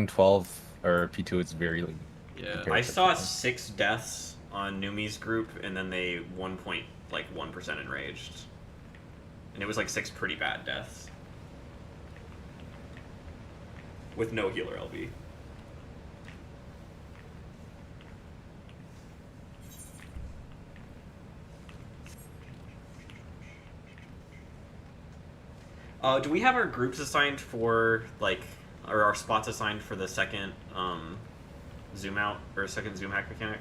Team 12 or P2 is very like, Yeah, compared I to saw P1. 6 deaths on Numi's group, and then they 1% enraged, and it was like 6 pretty bad deaths with no healer LB. Do we have our groups assigned for or our spots assigned for the second zoom out or second zoom hack mechanic?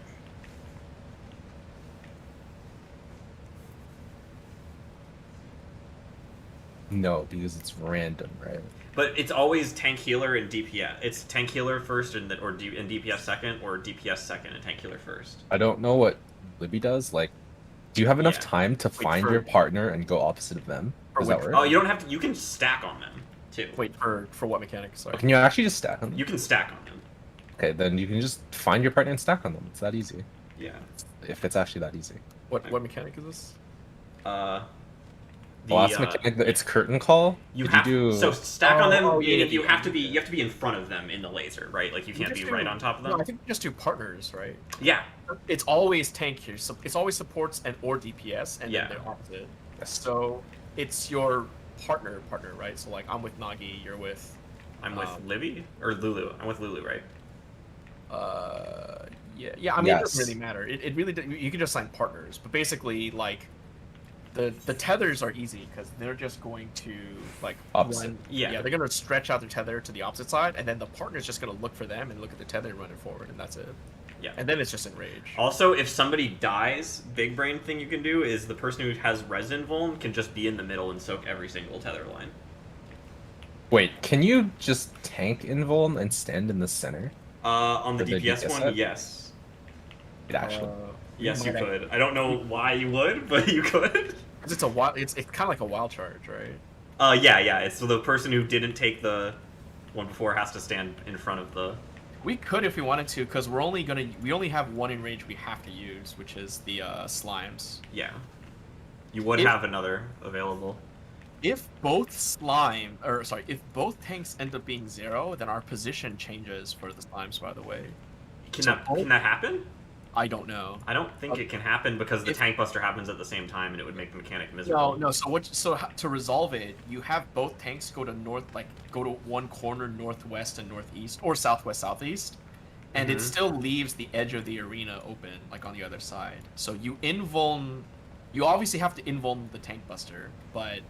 No, because it's random, right? But it's always tank healer and DPS. It's tank healer first and DPS second, or DPS second and tank healer first. I don't know what Libby does. Like, do you have enough Yeah. time to find your partner and go opposite of them? Does that work? Oh, you don't have to. You can stack on them too. Wait, for what mechanic? Sorry. Can you actually just stack on them? You can stack on them. Okay, then you can just find your partner and stack on them. It's that easy. Yeah. If it's actually that easy. What mechanic is this? The last mechanic, it's curtain call. You have do... so stack on them. Yeah, you have to be in front of them in the laser, right? Like you can't be right on top of them. No, I think you just do partners, right? Yeah. It's always tank here. So it's always supports and or DPS, and then they're opposite. So it's your partner, right? So like I'm with Nagi, you're with. I'm with Libby or Lulu. I'm with Lulu, right? Yeah. I mean, it doesn't really matter. It really you can just sign partners, but basically like. The tethers are easy because they're just going to like opposite. They're gonna stretch out their tether to the opposite side, and then the partner's just gonna look for them and look at the tether and run it forward, and that's it. Yeah. And then it's just enrage. Also, if somebody dies, big brain thing you can do is the person who has res invuln can just be in the middle and soak every single tether line. Wait, can you just tank invuln and stand in the center? On the DPS one, set? yes. It actually. Yes, you could. I don't know why you would, but you could. It's a wild. It's kind of like a wild charge, right? Yeah. It's the person who didn't take the one before has to stand in front of the. We could if we wanted to, because we only have one in range we have to use, which is the slimes. Yeah. You would have another available. If both if both tanks end up being 0, then our position changes for the slimes. By the way, can that happen? I don't know. I don't think it can happen because the tank buster happens at the same time, and it would make the mechanic miserable. No. So to resolve it, you have both tanks go to one corner northwest and northeast, or southwest southeast, and it still leaves the edge of the arena open, like on the other side. So you obviously have to invuln the tank buster, but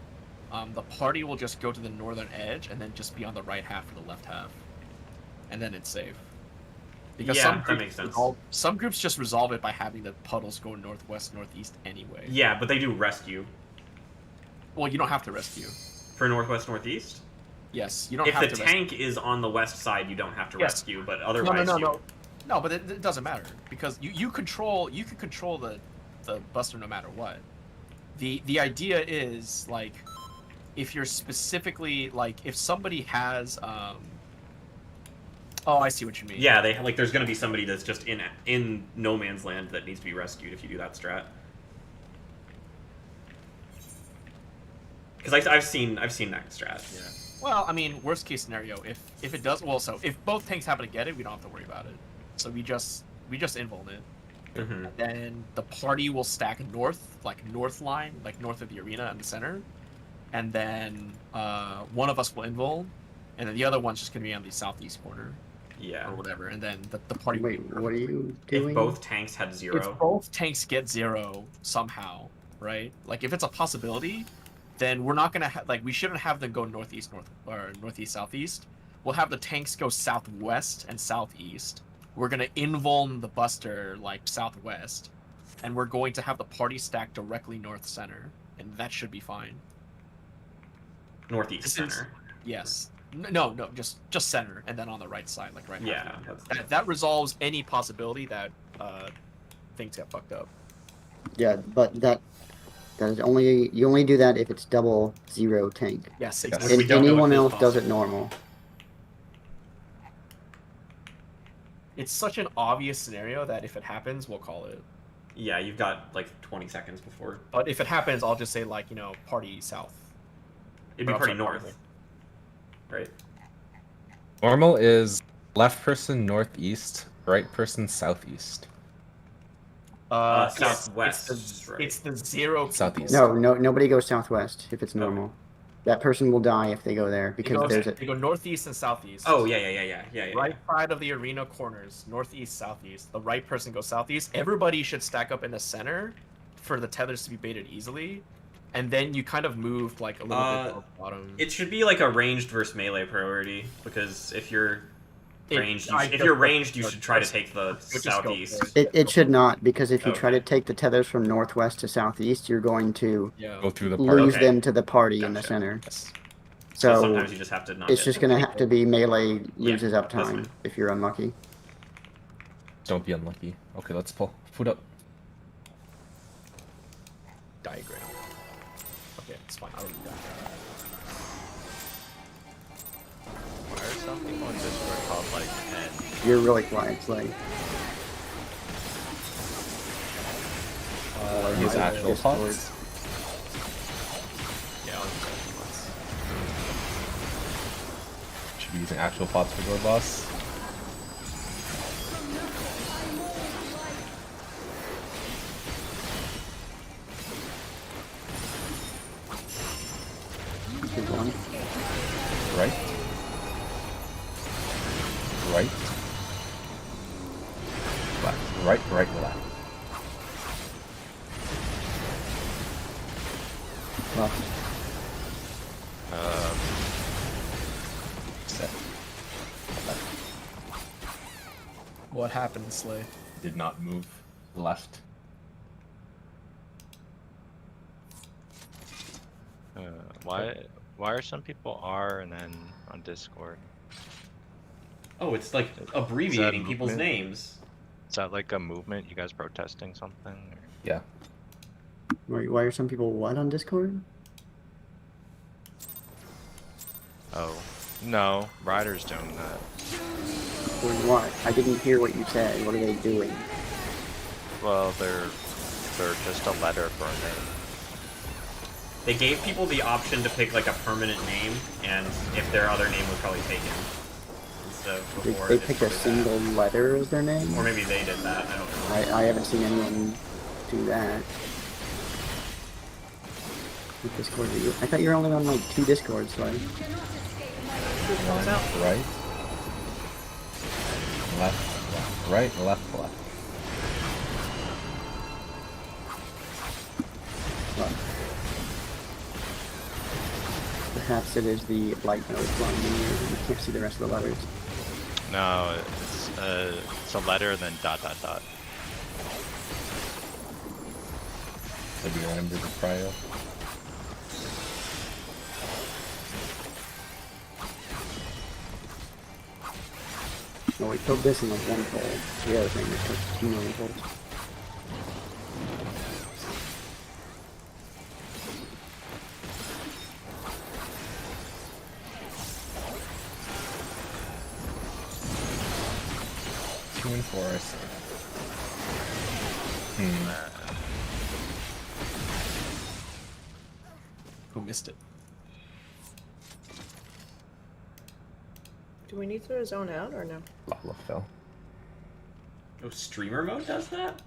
the party will just go to the northern edge and then just be on the right half or the left half, and then it's safe. Because that makes sense. Some groups just resolve it by having the puddles go northwest, northeast anyway. Yeah, but they do rescue. Well, you don't have to rescue. For northwest, northeast? Yes, you don't have to rescue. If the tank is on the west side, you don't have to rescue, but otherwise No, but it doesn't matter, because you can control the buster no matter what. The idea is, like, if you're specifically, like, if somebody has... Oh, I see what you mean. Yeah, there's gonna be somebody that's just in no man's land that needs to be rescued if you do that strat. Because I've seen that strat. Yeah. Well, I mean, worst case scenario, if it does, if both tanks happen to get it, we don't have to worry about it. So we just invuln it. Mm-hmm. And then the party will stack north line, like north of the arena in the center, and then one of us will invuln, and then the other one's just gonna be on the southeast corner. Yeah. Or whatever, and then the party. Wait, what are you doing? If both tanks had 0. If both tanks get 0 somehow, right? Like if it's a possibility, then we're not gonna we shouldn't have them go northeast, southeast. We'll have the tanks go southwest and southeast. We're gonna invuln the buster like southwest, and we're going to have the party stack directly north center, and that should be fine. Northeast center. Yes. No, just center, and then on the right side, like right. Yeah. That resolves any possibility that things get fucked up. Yeah, but that is you only do that if it's 0 tank. Yes, exactly. And anyone else does it normal. It's such an obvious scenario that if it happens, we'll call it. Yeah, you've got like 20 seconds before. But if it happens, I'll just say party south. It'd be party north. Right. Normal is Left person northeast, right person southeast. Southwest, It's the 0 people. Southeast. No, nobody goes southwest if it's Okay. normal. That person will die if they go there They because go, there's a. they go northeast and southeast. Oh yeah. Right side of the arena corners, northeast, southeast. The right person goes southeast. Everybody should stack up in the center for the tethers to be baited easily, and then you kind of move like a little bit to the bottom. It should be like a ranged versus melee priority because if you're ranged, you should try to take the just go southeast. for it. It should not because if you try Okay. to take the tethers from northwest to southeast, you're going to Yeah. Go through the part. lose Okay. them to the party in the Gotcha. center. Yes. So So sometimes you just have to not. it's hit. just gonna have to be melee loses that's uptime fine. if you're unlucky. Don't be unlucky. Okay, let's pull. Food up. Diagram. Okay, it's fine. I don't need that. Why are some people on Discord called like 10? You're really quiet. It's like His my actual Discord. pods. Yeah, I'll just Should be using actual pods for Gore Boss. Good one. Right. Right. Left. Right, left. Left. Set. Left. What happened, Slay? Did not move. Left. why are some people R and then on Discord? Oh, it's like abbreviating Is that people's movement? names. Is that like a movement? You guys protesting something? Or... Yeah. Why are some people what on Discord? Oh, no, Ryder's doing that. Doing what? I didn't hear what you said. What are they doing? Well, they're just a letter for a name. They gave people the option to pick like a permanent name, and if their other name was probably taken instead of before. They it's picked a probably single letter as their name? that. Or maybe they did that. I don't know. I haven't seen anyone do that. What Discord are you? I thought you were only on like 2 Discords, so Line, right. Left, right, left. well, perhaps it is the light that was blinding you and you can't see the rest of the letters. No, it's a letter then dot. Maybe remember the prio. No, we killed this in like 1 pull. The other thing that took 2 million pulls. Two and four, I see. Who missed it? Do we need to zone out or no? Lava fell. Oh, streamer mode does that?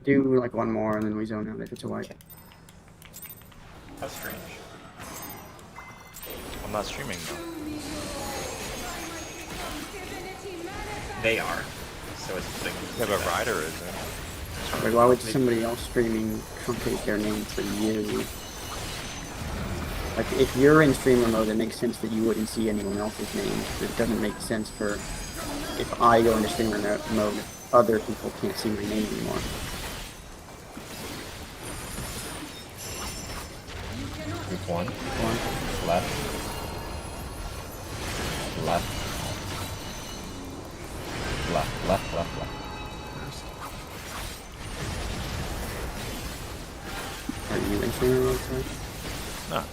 Do like 1 more and then we zone out if it's a white. How strange. I'm not streaming though. They are. So it's putting them. Yeah, but Ryder isn't. Like, why would somebody else streaming truncate their name for you? Like, if you're in streamer mode, it makes sense that you wouldn't see anyone else's name. It doesn't make sense for if I go into streamer mode, other people can't see my name anymore. Group one. One. Left. Left. Are you in streamer mode, sorry? No.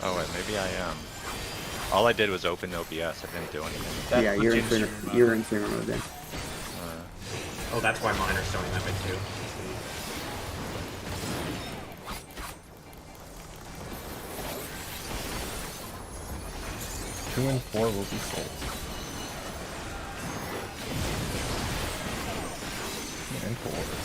Oh wait, maybe I am. All I did was open OBS. I didn't do anything. That Yeah, puts you're you in in streamer, streamer mode. you're in streamer mode then. Oh, that's why mine are showing that bit too. 2 and 4 will be sold. And 4.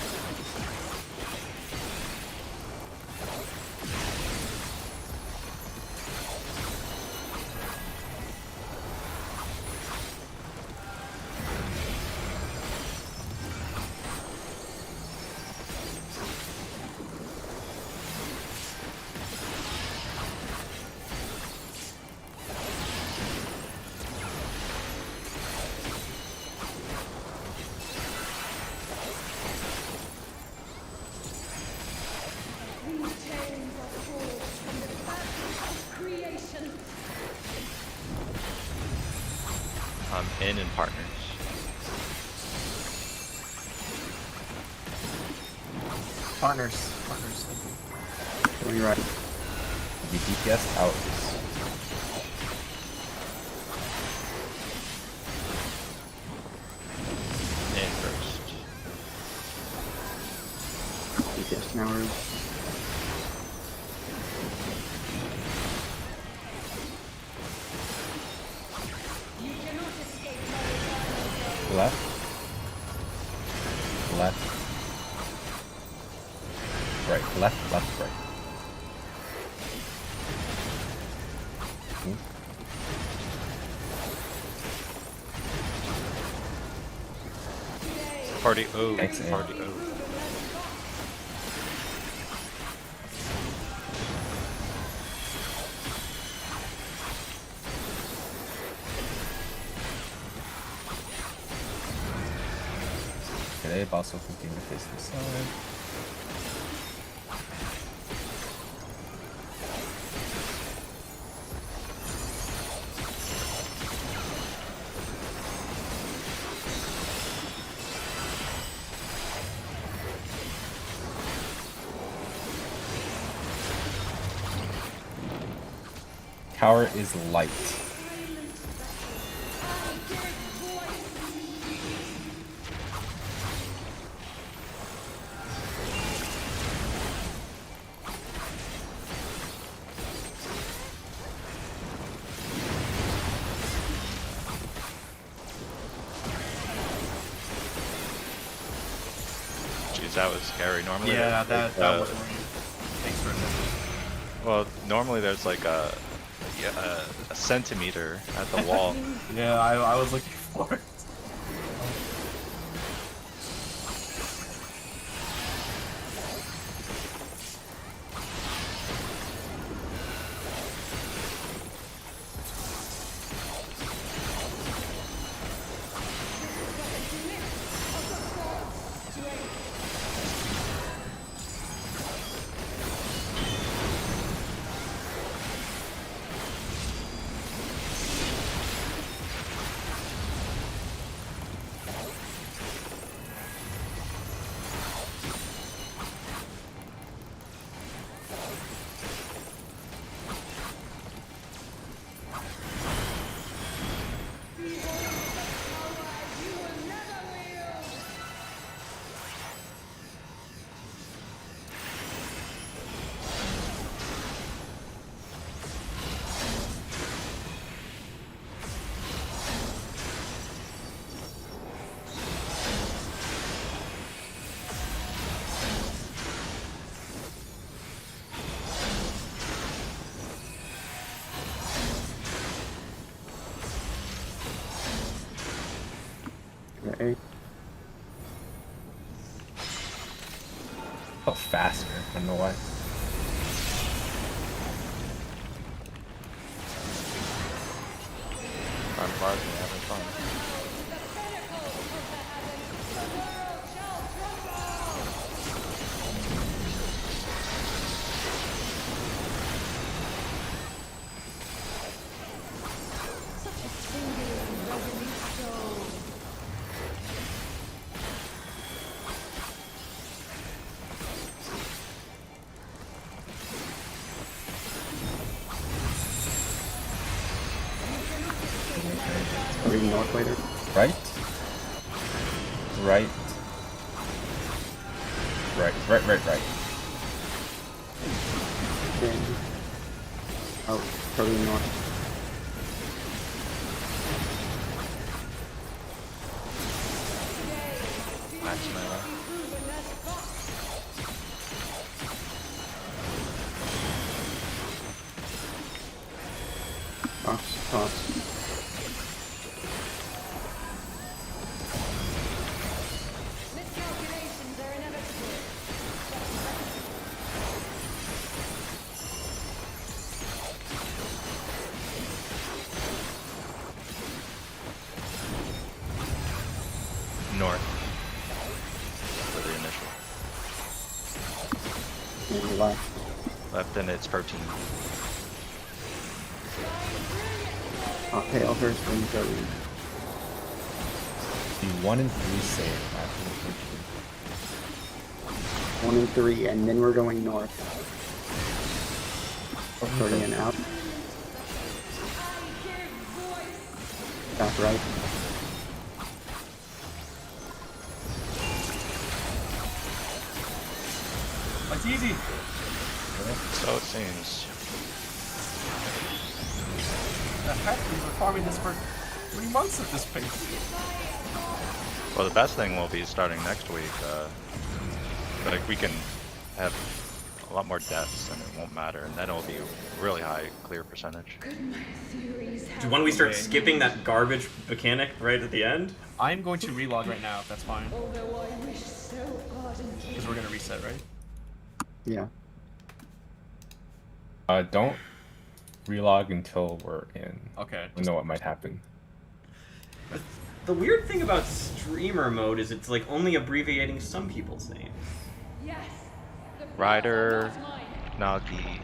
In partners. Partners. Going right. The DPS out. In first. DPS towers. Left. Left. Right. Left. Left. Right. Party O. Thanks, Ann. Party O. Today, boss will continue to face this side. Tower is light. Jeez, that was scary. Normally, Yeah, there's, that like, was worrying. Thanks for attending. well, normally there's like a centimeter at the wall. Yeah, I was looking for it. Okay. Felt faster. I don't know why. I'm buzzing, having fun. Or even north later. Right. Right. Right. Then, oh, probably north. Max mana. Toss. Miscalculations are inevitable. North. For the initial. And left. Left and it's protein. Pale first, then Zoe. The 1 and 3 save after 1 and 3, and then we're going north. Starting in out. Back right. It's easy. So it seems. The heck? We've been farming this for 3 months at this pace. Well, the best thing will be starting next week. Like we can have a lot more deaths and it won't matter, and then it'll be a really high clear percentage. When we start skipping that garbage mechanic right at the end? I'm going to relog right now, if that's fine. Although I wish so ardently. Because we're going to reset, right? Yeah. Don't relog until we're in. Okay. We know what might happen. The weird thing about streamer mode is it's like only abbreviating some people's names. Yes. The Ryder, blood of Nagi,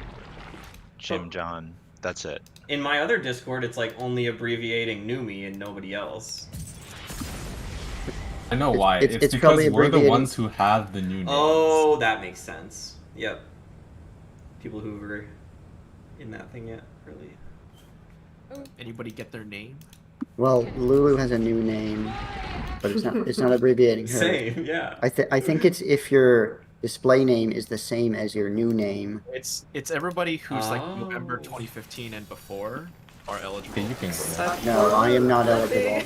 Jim John. That's it. In my other Discord, it's like only abbreviating Numi and nobody else. I know why. it's It's, probably because we're the abbreviating- ones who have the new names. Oh, that makes sense. Yep. People who were in that thing yet, really. Anybody get their name? Well, Lulu has a new name, but it's not abbreviating her. Same, yeah. I think it's if your display name is the same as your new name. It's everybody who's like Oh. November 2015 and before are eligible. Okay, you can go now. No, I am not eligible.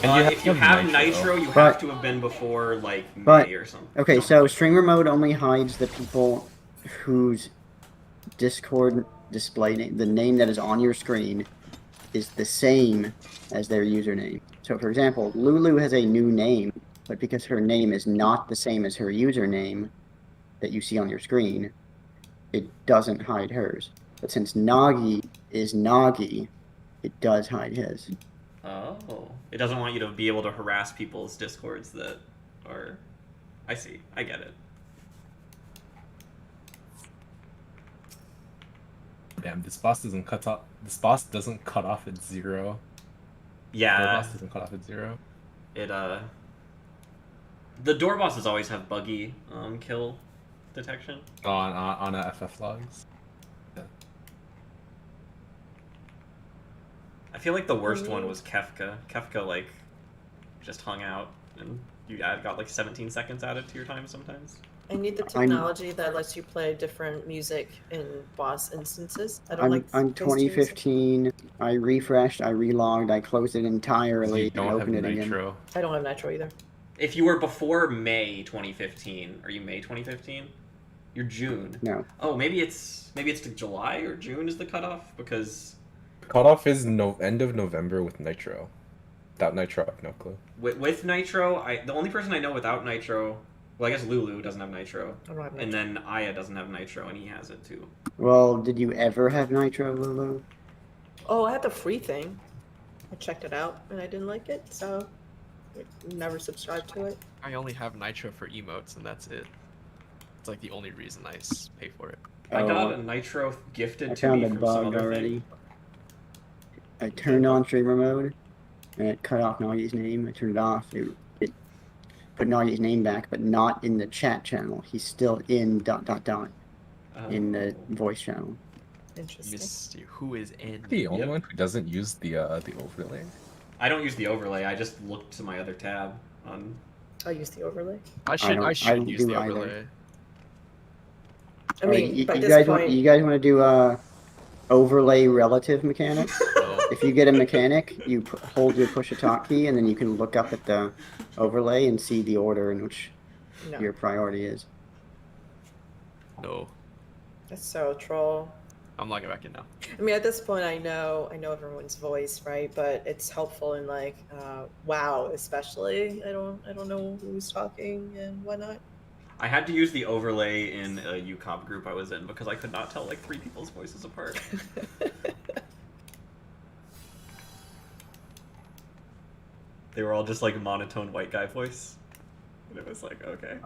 And If you have Nitro, you But- have to have been before like but- May or something. Okay, so streamer mode only hides the people whose Discord display name, the name that is on your screen, is the same as their username. So, for example, Lulu has a new name, but because her name is not the same as her username that you see on your screen, it doesn't hide hers. But since Nagi is Nagi, it does hide his. Oh, it doesn't want you to be able to harass people's discords that are. I see. I get it. Damn, this boss doesn't cut off. This boss doesn't cut off at 0. The Yeah, boss doesn't cut off at 0. it The door bosses always have buggy kill detection. On FF logs. I feel like the worst one was Kefka. Kefka like just hung out and you got like 17 seconds added to your time sometimes. I need the technology that lets you play different music in boss instances. I don't I'm like. I'm phase two music. 2015. I refreshed. I relogged. I closed it entirely. You and don't have opened it again. Nitro. I don't have Nitro either. If you were before May 2015, are you May 2015? You're June. No. Oh, maybe it's to July or June is the cutoff because Cutoff is end of November with Nitro. Without Nitro, I have no clue. with Nitro, the only person I know without Nitro, well, I guess Lulu doesn't have Nitro, I don't have Nitro. and then Aya doesn't have Nitro, and he has it too. Well, did you ever have Nitro, Lulu? Oh, I had the free thing. I checked it out and I didn't like it, so I never subscribed to it. I only have Nitro for emotes, and that's it. It's like the only reason I pay for it. I got Oh, a Nitro gifted I to found me a from some bug other already. thing. I turned on streamer mode, and it cut off Nagi's name. I turned it off. It put Nagi's name back, but not in the chat channel. He's still in ... in the voice channel. Interesting. Misty, who is in? The only Yep. one who doesn't use the overlay. I don't use the overlay. I just look to my other tab on I'll use the overlay. I don't- I should don't use the do either. overlay. I mean, you by this guys point, you guys want to do overlay relative mechanics? So, If you get a mechanic, you hold your push a talk key, and then you can look up at the overlay and see the order in which no, your priority is. no, that's so troll. I'm logging back in now. I mean, at this point, I know everyone's voice, right? But it's helpful in like, WoW, especially. I don't know who's talking and whatnot. I had to use the overlay in a UCOB group I was in because I could not tell like 3 people's voices apart. They were all just like monotone white guy voice. And it was like, okay.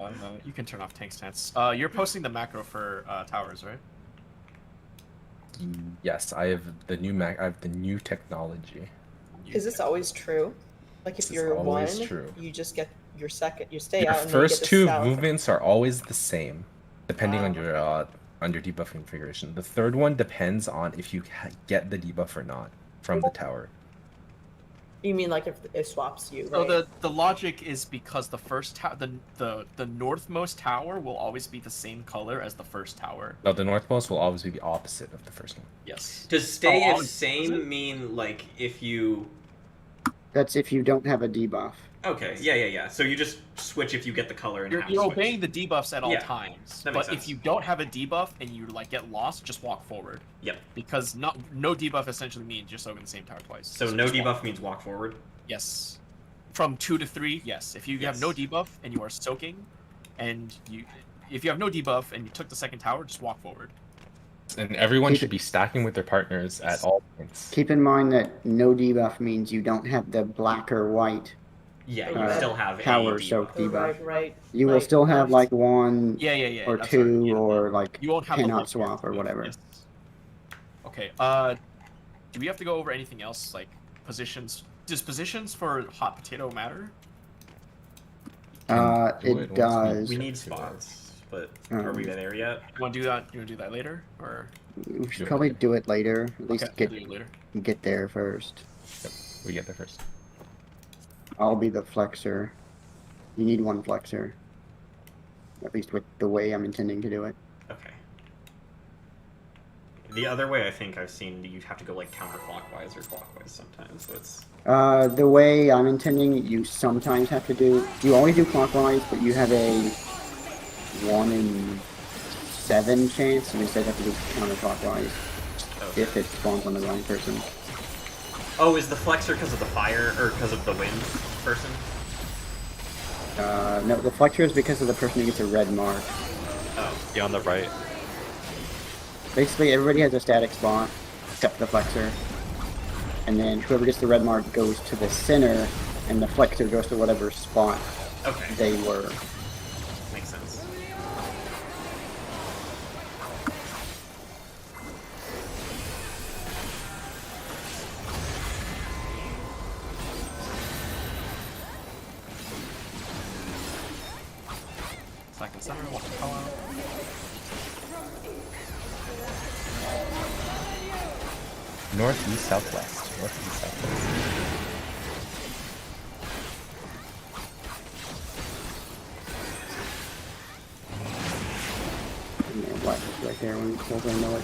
You can turn off tank stance. You're posting the macro for towers, right? Yes, I have the new I have the new technology. Is this always true? Like, if This is you're one, always true. you just get your second. You stay Your out. And then you first get the 2 south. movements are always the same, depending on Wow. your debuff configuration. The third one depends on if you get the debuff or not from the tower. You mean like if it swaps you? So Right? the logic is because the first the northmost tower will always be the same color as the first tower. No, the northmost will always be the opposite of the first one. Yes. Does stay Oh, as is same it? mean like if you? That's if you don't have a debuff. Okay, yeah. So you just switch if you get the color and You're, have you're switch. obeying the debuffs at all Yeah, times. that makes But if sense. you don't have a debuff and you like get lost, just walk forward. Yep. Because no debuff essentially means you're soaking the same tower twice. So no just walk debuff forward. means walk forward. Yes. From 2 to 3, yes. If you have no Yes. debuff and you are soaking, and if you have no debuff and you took the second tower, just walk forward. And everyone Keep should it- be stacking with their partners at all points. Keep in mind that no debuff means you don't have the black or white Yeah, you Uh, still have power a soak debuff. debuff. Right. You will Like, still have like 1 Yeah. or that's 2 right, yeah. or like You won't have the cannot whole swap or debuff, whatever. yes. Okay. Do we have to go over anything else like positions? Does positions for hot potato matter? Do It once does. We need spots, but are we there yet? You want to do that? You want to do that later, or We Do should it probably later. do it later. At least okay, we'll do it later. get there first. We get there first. I'll be the flexor. You need 1 flexor. At least with the way I'm intending to do it. Okay. The other way I think I've seen you have to go like counterclockwise or clockwise sometimes, so it's The way I'm intending, you sometimes have to do. You always do clockwise, but you have a 1 in 7 chance. You instead have to do counterclockwise okay. if it spawns on the wrong person. Oh, is the flexor because of the fire or because of the wind person? No, the flexor is because of the person who gets a red mark. Oh, Be on the right. Basically, everybody has a static spot except the flexor, and then whoever gets the red mark goes to the center, and the flexor goes to whatever spot okay. they were. Makes sense. Second center, walk the hell out. Northeast, southwest. Northeast, southwest. And then what? Right there when people know it.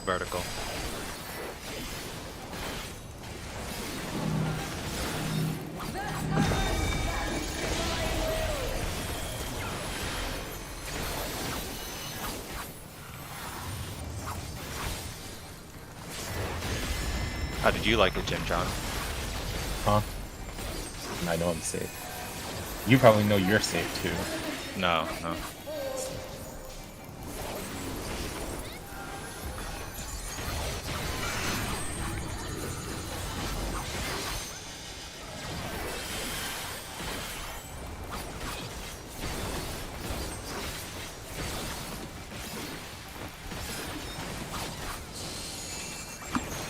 Vertical. How did you like it, Jim John? Huh? I know I'm safe. You probably know you're safe too. No.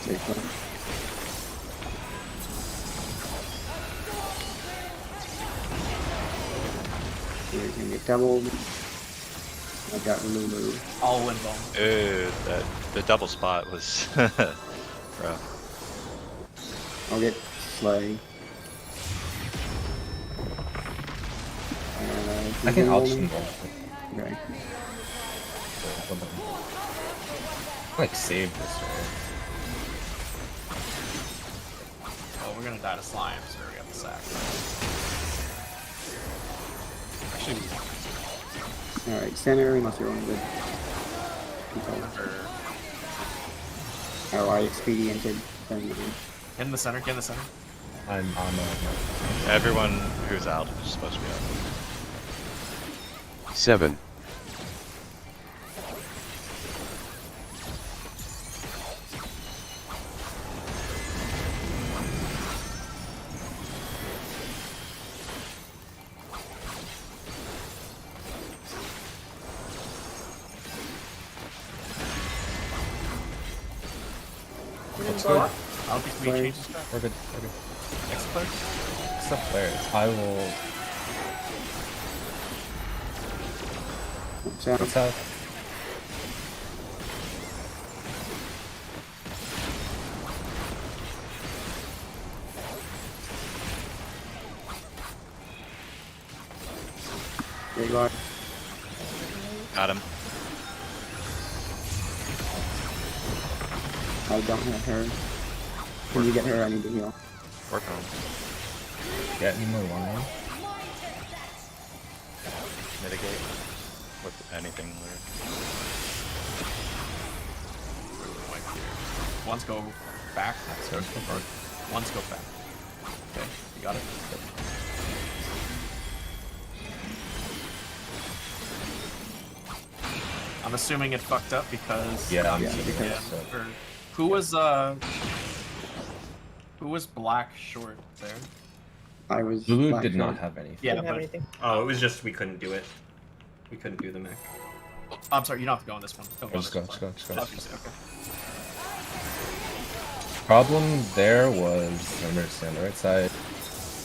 Safely. You're gonna get doubled. I've got Lulu. I'll win bone. Ooh, the double spot was rough. I'll get Slay. I can Lulu. option ball. Okay. Like save this right? Oh, we're gonna die to slime, so we got the sack. Actually, Alright, center, unless you're on good people. Oh, I expediented thing. get in the center, get in the center. I'm on Everyone who's out is supposed to be out. 7. Looks good. I don't think we changed this We're good. We're good. Next player? Except players. I will. So, What's up? big art. Got him. I don't have her. Can you get her? I need to heal. Working on him. Get in the line. Mitigate with anything weird. One's go back. Sorry. One's go back. Okay, you got it. I'm assuming it fucked up because Yeah, I'm Yeah, assuming because- so. or- who was black short there? I was. Lulu black did not short. have anything. Yeah, Didn't have but anything. Oh, it was just we couldn't do it. We couldn't do the mech. I'm sorry, you don't have to go on this one. Don't go on Just this go, one. just go, just go. Okay. Problem there was, remember to stay on the right side.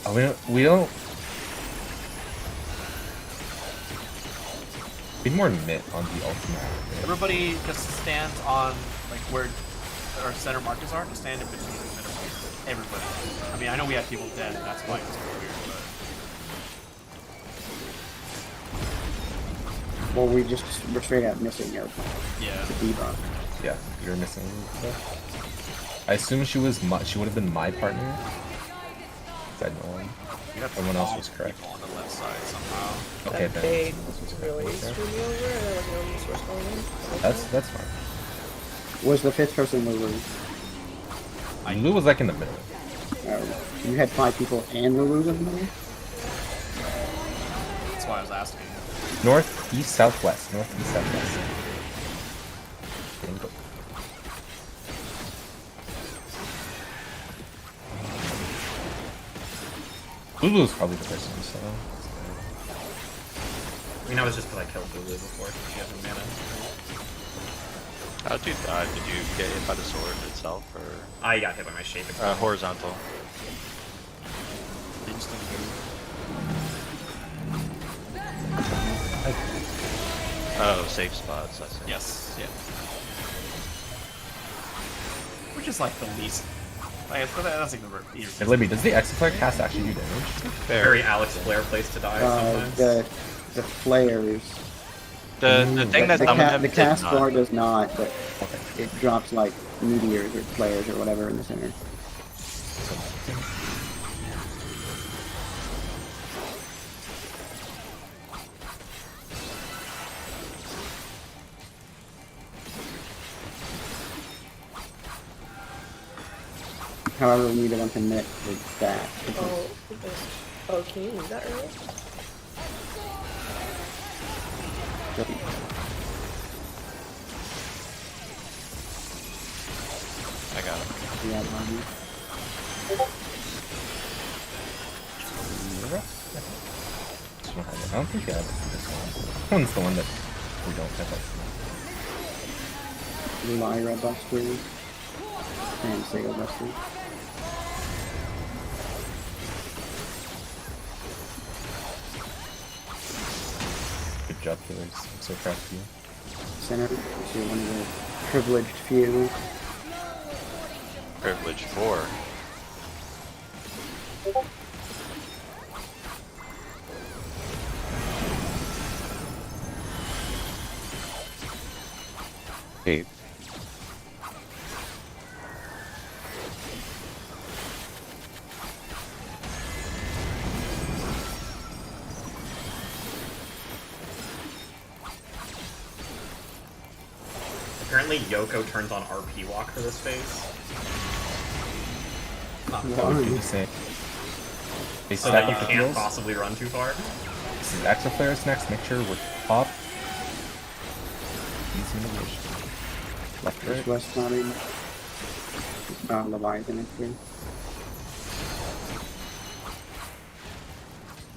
Oh, we don't. Be more mid on the ultimate. Everybody just stand on like where our center markers are. Just stand in between the middle. Everybody. I mean, I know we have people dead, and that's why it's weird. But Well, we're straight out missing her. yeah, The debuff. Yeah, you're missing stuff. I assume she would have been my partner. 'Cause I know him. we got Everyone else all was correct. people on the left side somehow. Okay, That then. fade this was really okay. screwed me over. And I was no resource going in. That's fine. Was the fifth person Lulu? Lulu was like in the middle. You had 5 people and Lulu in the middle? That's why I was asking. North, east, southwest. North, east, southwest. Bingo. Lulu was probably the person, so. I mean, that was just because I killed Lulu before. She has no mana. How'd you die? Did you get hit by the sword itself, or I got hit by my shape. horizontal? Instant Oh, safe spots. I see. yes, yeah. Which is like the least. Like, that's like the Hey, Libby, does the Exiflare cast actually do damage? Very Alex Blair place to die sometimes. The flares. The thing that the, summoned him the did cast not. bar does not, but Okay. it drops like meteors or flares or whatever in the center. However, we need to commit with that. Oh, goodness. Oh, can you leave that early? I got him. Yeah, Bobby. I don't think you have this one. This one's the one that we don't have. Lyra Buster and Sega Buster. Good job, killers. I'm so proud of you. Center, so you're one of the privileged few. Privilege 4. Hey, Apparently, Yoko turns on RP walk for this phase. That would be the same. They So stack that you up the can't heals. possibly run too far. This is Exo Flares next. Make sure we're pop. Easy mitigation. Left, right. West nodding. Leviathan in here.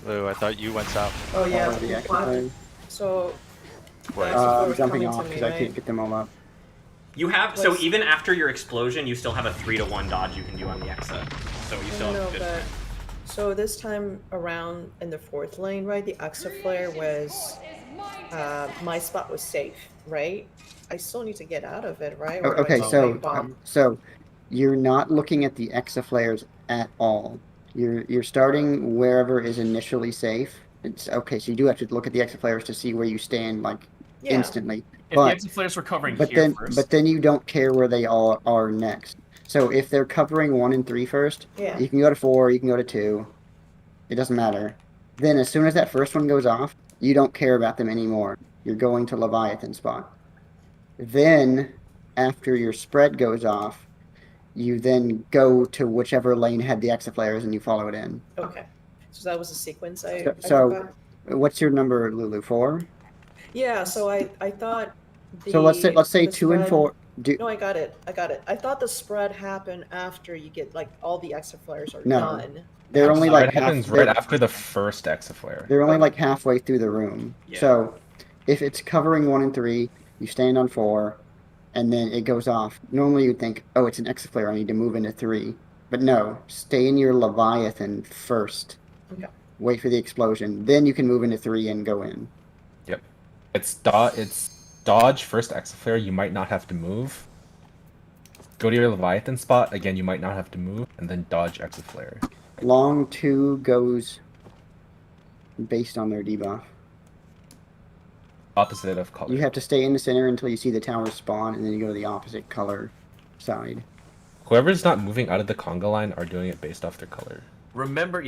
Lou, I thought you went south. Oh yeah. The extra So Wait, Exo I'm jumping coming off to me, because I right? can't get them all up. You have so What's- even after your explosion, you still have a 3-to-1 dodge you can do on the Exa. So you still No, have good. but so this time around in the fourth lane, right? The Exa Flare was my spot was safe, right? I still need to get out of it, right? Oh, Or do I okay, just, so like, bomb? so you're not looking at the exaflares at all. You're starting wherever is initially safe. It's okay, so you do have to look at the exaflares to see where you stand like Yeah. instantly. If But the Exo Flares were covering but here then first, but then you don't care where they all are next. So if they're covering 1 and 3 first, Yeah. you can go to 4, you can go to 2. It doesn't matter. Then as soon as that first one goes off, you don't care about them anymore. You're going to Leviathan spot. Then after your spread goes off, you then go to whichever lane had the exaflares and you follow it in. Okay. So that was the sequence I So- forgot. What's your number, Lulu? 4? Yeah, so I thought So let's say the 2 and spread- 4. No, I got it. I thought the spread happened after you get like all the Exa Flares are No. done. They're only It like happens right after the first Exo Flare. They're only like halfway through the room. Yeah. So if it's covering 1 and 3, you stand on 4, and then it goes off. Normally you'd think, oh, it's an exaflare, I need to move into 3. But no, stay in your Leviathan first. Okay. Wait for the explosion. Then you can move into 3 and go in. Yep. It's dodge first Exo Flare. You might not have to move. Go to your Leviathan spot again. You might not have to move, and then dodge Exo Flare. Long 2 goes based on their debuff. Opposite of color. You have to stay in the center until you see the tower spawn, and then you go to the opposite color side. Whoever's not moving out of the conga line are doing it based off their color. remember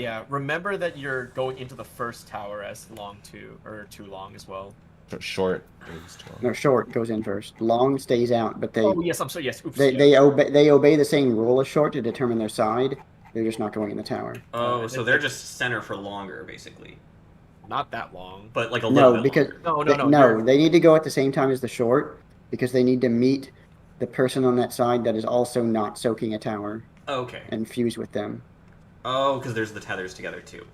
that you're going into the first tower as long 2 or too long as well. So short is too long. No, short goes in first. Long stays out, but they Oh yes, I'm sorry. Yes, oops. They yeah. they obey the same rule as short to determine their side. They're just not going in the tower. Oh, so they're just center for longer, basically. Not that long. But like a little No, bit because longer. No, they need to go at the same time as the short because they need to meet the person on that side that is also not soaking a tower Okay. and fuse with them. Oh, because there's the tethers together too.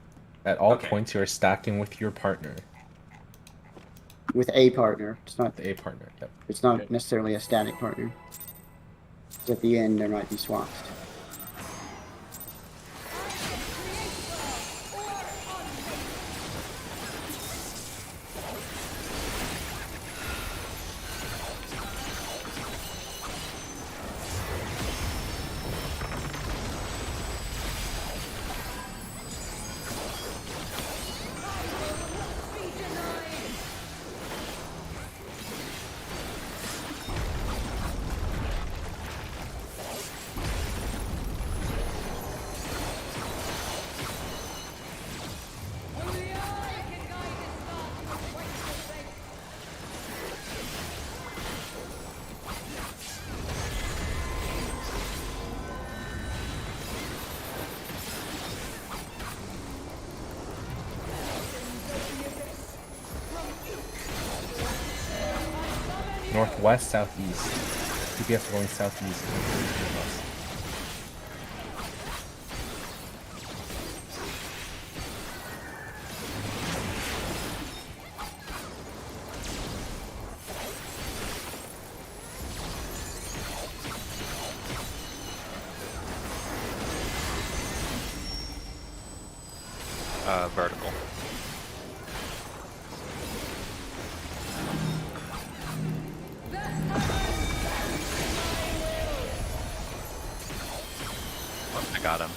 At all Okay. points, you are stacking with your partner, With a partner. the A partner. Yep. It's not Okay. necessarily a static partner. At the end there might be swaps. Northwest, southeast. DPS going southeast. Vertical. got him.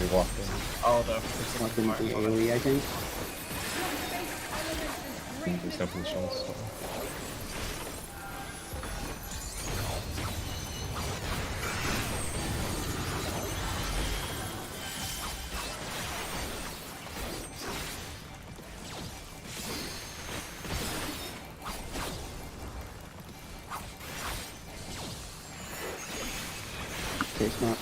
They walked in. Oh, the Like in the AoE, I think. There's no positional still. Okay, it's not.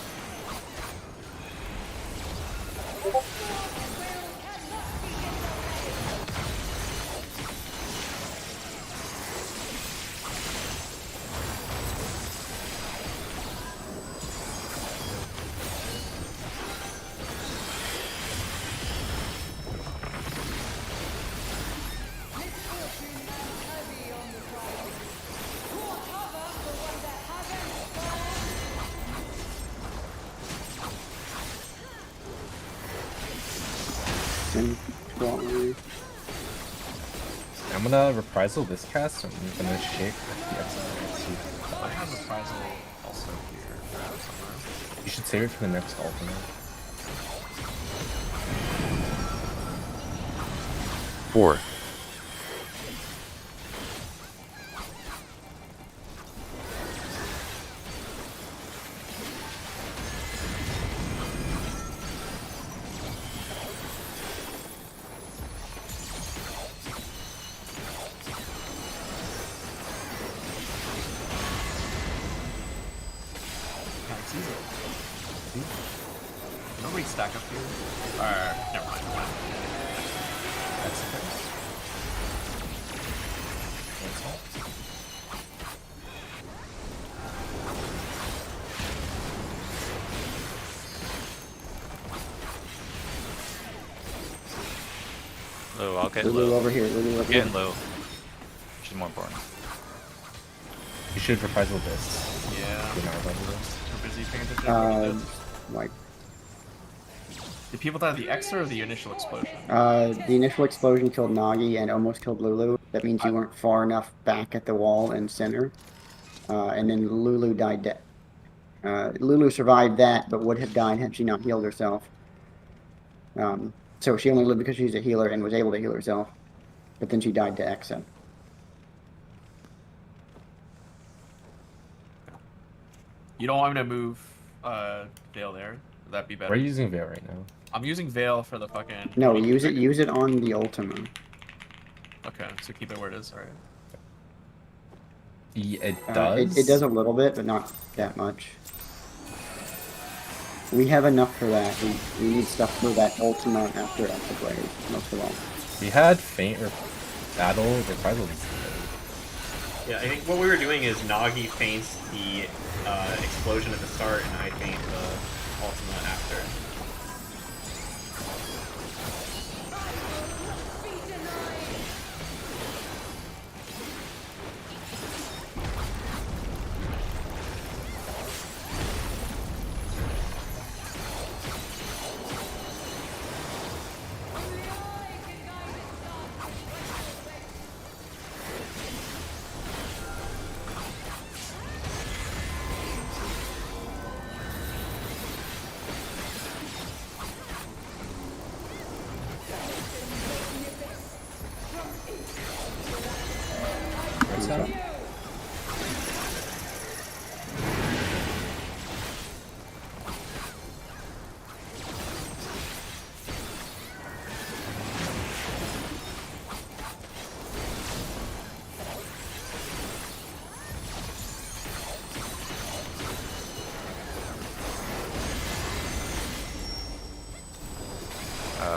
And 12. I'm gonna reprisal this cast. I'm gonna shake the exit. I have reprisal also here somewhere. You should save it for the next alternate. 4. Yeah, it's easy. Nobody stack up here. Never mind. That's the first. That's all. Lou, I'll get Lulu Lou. over here. Lulu over here. Getting Lou. She's more important. You should reprisal this. Yeah. You're not reprisal this. Too busy paying attention. Like, The people that have the extra or the initial explosion? the initial explosion killed Nagi and almost killed Lulu. That means you weren't far enough back at the wall and center. And then Lulu died dead. Lulu survived that, but would have died had she not healed herself. So she only lived because she's a healer and was able to heal herself. But then she died to Exa. You don't want me to move Veil there? Would that be better? We're using Veil right now. I'm using Veil for the fucking... No, use it on the Ultima. Okay, so keep it where it is, alright. It does. It does a little bit, but not that much. We have enough for that. We need stuff for that Ultima after Exablade, most of all. We had Feint or Battle reprisal. Yeah, I think what we were doing is Nagi feints the explosion at the start, and I feint the Ultima after. What's that?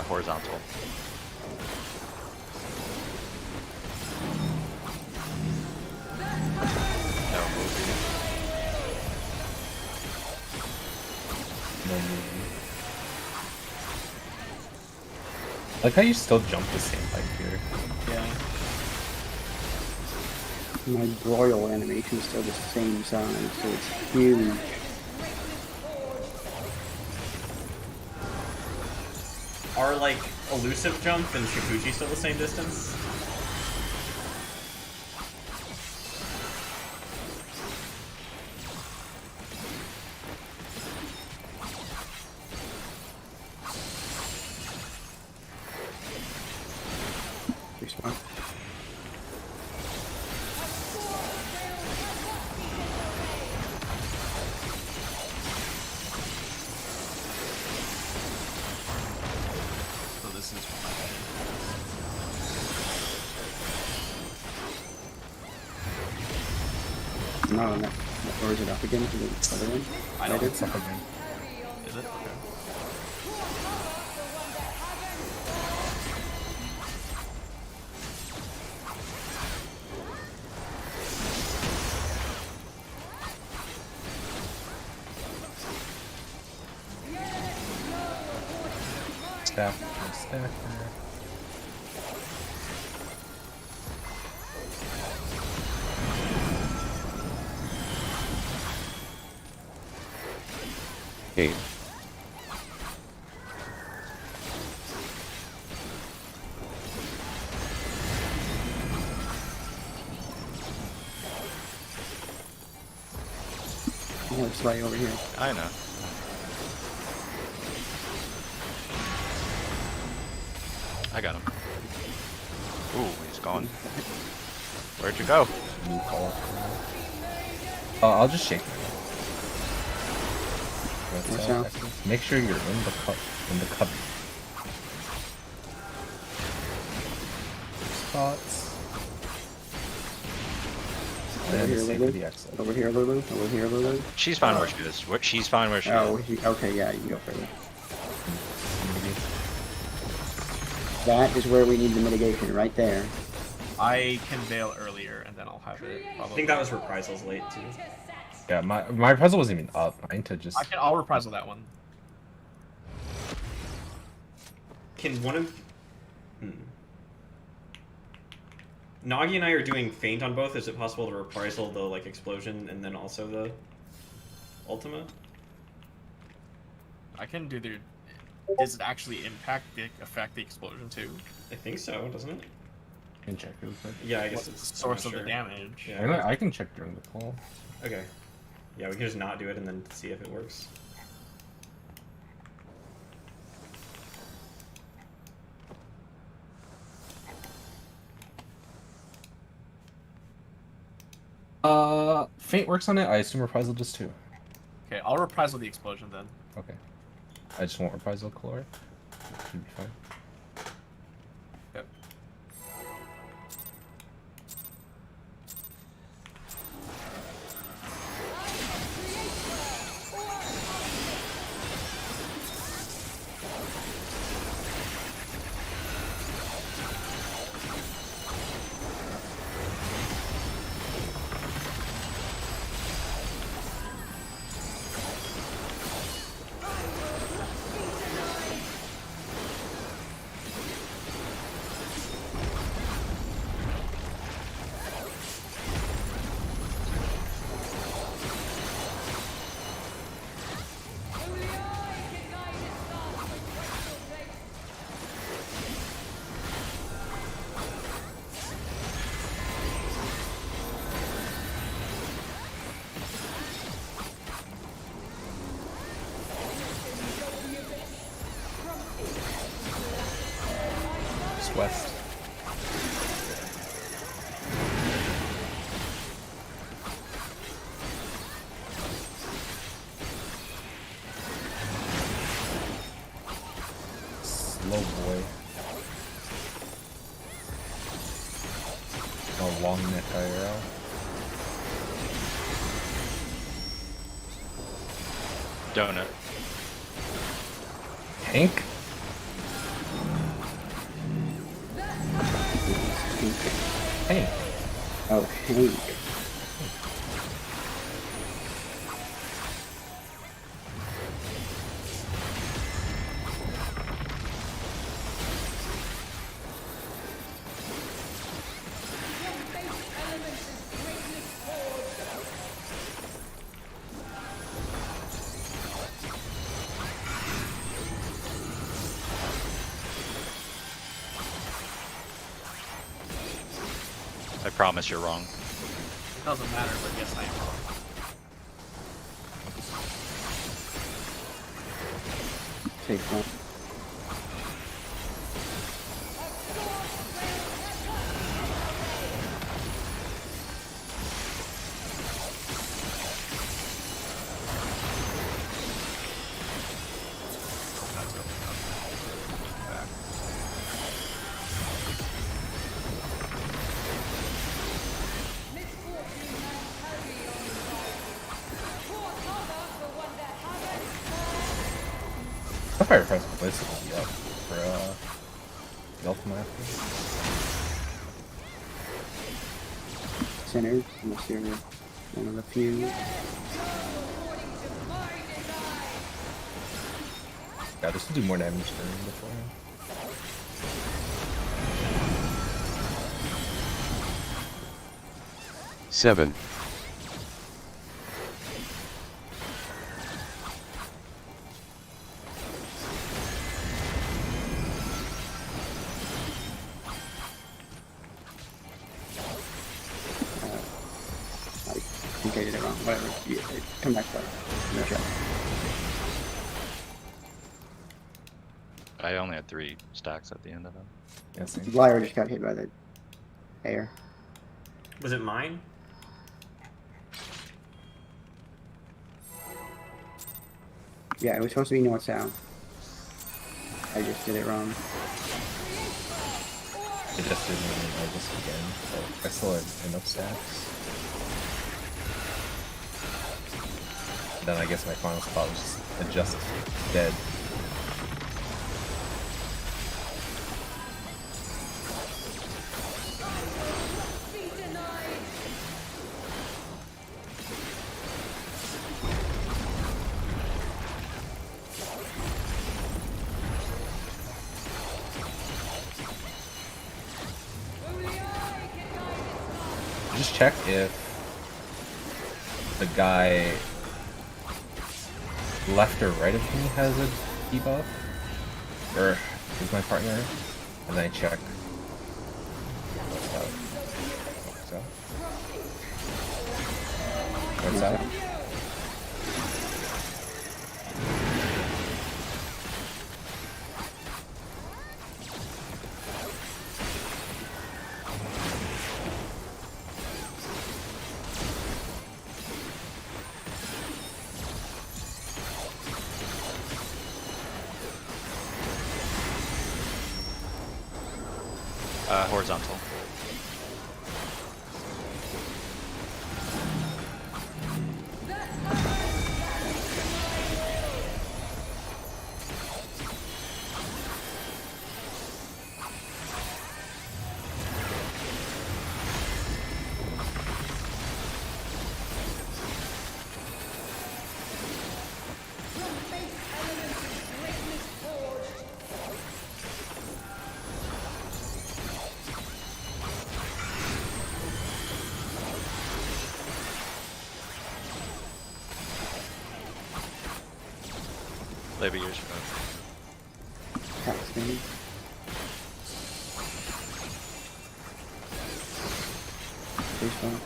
Horizontal. No movie. No movie. I like how you still jump the same height here. Yeah. My royal animation is still the same size, so it's huge. Are, like, Elusive Jump and Shikuchi still the same distance? your spot. So this is No, no. Or is it up again to the other one? I don't. It's up again. Is it? Okay. Stacker. Okay. Oh, it's right over here. I know. I got him. Ooh, he's gone. Where'd you go? New call. I'll just shake. Watch out. Make sure you're in the cubby. Spots. Over Then here, save Lulu. the exit. Over here, Lulu. Over here, Lulu. She's fine where she is. She's fine where she Oh, is. okay, yeah, you can go further. Maybe. That is where we need the mitigation, right there. I can bail earlier, and then I'll have it. I Probably. think that was reprisals late too. Yeah, my puzzle wasn't even up. I need to just. I'll reprisal that one. Can one of Nagi and I are doing feint on both. Is it possible to reprisal the like explosion and then also the ultima? I can do the. Does it actually affect the explosion too? I think so, doesn't it? I can check real quick. Yeah, I guess What's it's the source I'm of not the sure. damage? Yeah. I can check during the call. Okay. Yeah, we can just not do it and then see if it works. Fate works on it. I assume reprisal does too. Okay, I'll reprisal the explosion then. Okay. I just won't reprisal caloric. Should be fine. Yep. Just west. Slow boy. A long neck arrow. Donut. Hank? Hank. Oh, Hank. I promise you're wrong. It doesn't matter, but yes, I am wrong. Take one. Sunfire Price Ballistic will be up for the Ultima after. Centered, unless you're one of the few. Yeah, this will do more damage than beforehand. Seven. I think I did it wrong. Whatever. Come back later. No shot. I only had 3 stacks at the end of it. Yeah, same. Lyra just got hit by the air. Was it mine? Yeah, it was supposed to be north-south. I just did it wrong. It just didn't I just again, so I still had enough stacks. Then I guess my final spot was just dead. Just check if the guy left or right of me has a debuff, or is my partner, and then I check what's up. What's up? Horizontal. Labor yours for Cat spinning. Baseball.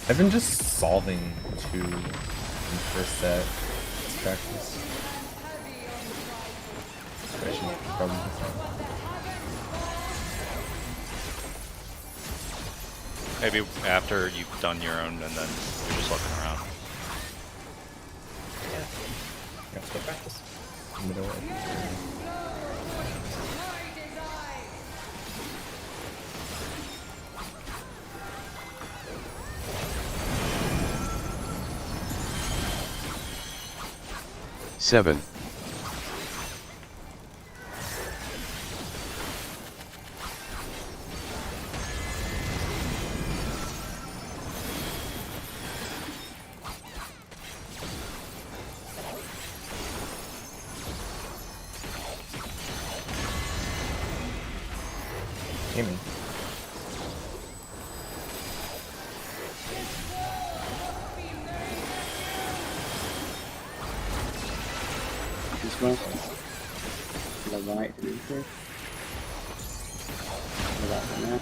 I've been just solving 2 in the first set. It's practice. I should probably do that. maybe after you've done your own and then you're just looking around. Yeah. That's good practice. Middle of Seven. Aiming. This one. The light and intake. Without the map.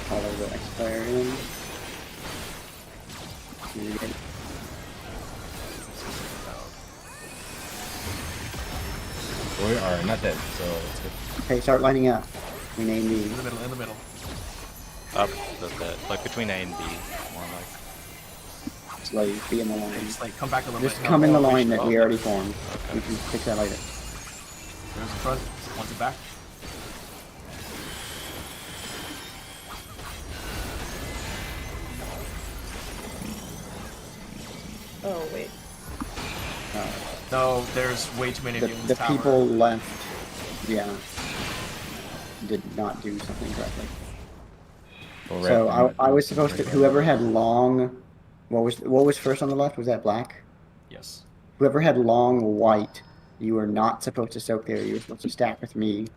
Follow the expire in. And get We are not dead, so it's good. Okay, start lining up. We name In the the middle, in the middle. Up a bit, like between A and B, more like. Slave. Be in the line. Just like come back a little Just bit. come in the Oh, line that oh, we already formed. We can fix that later. There's the front. One's it back. Oh wait. No, there's way too many of you in The this tower. people left, yeah, did not do something correctly. Well, So right, I was supposed to, whoever had long, what was first on the left? Was that black? Yes. Whoever had long white, you were not supposed to soak there. You were supposed to stack with me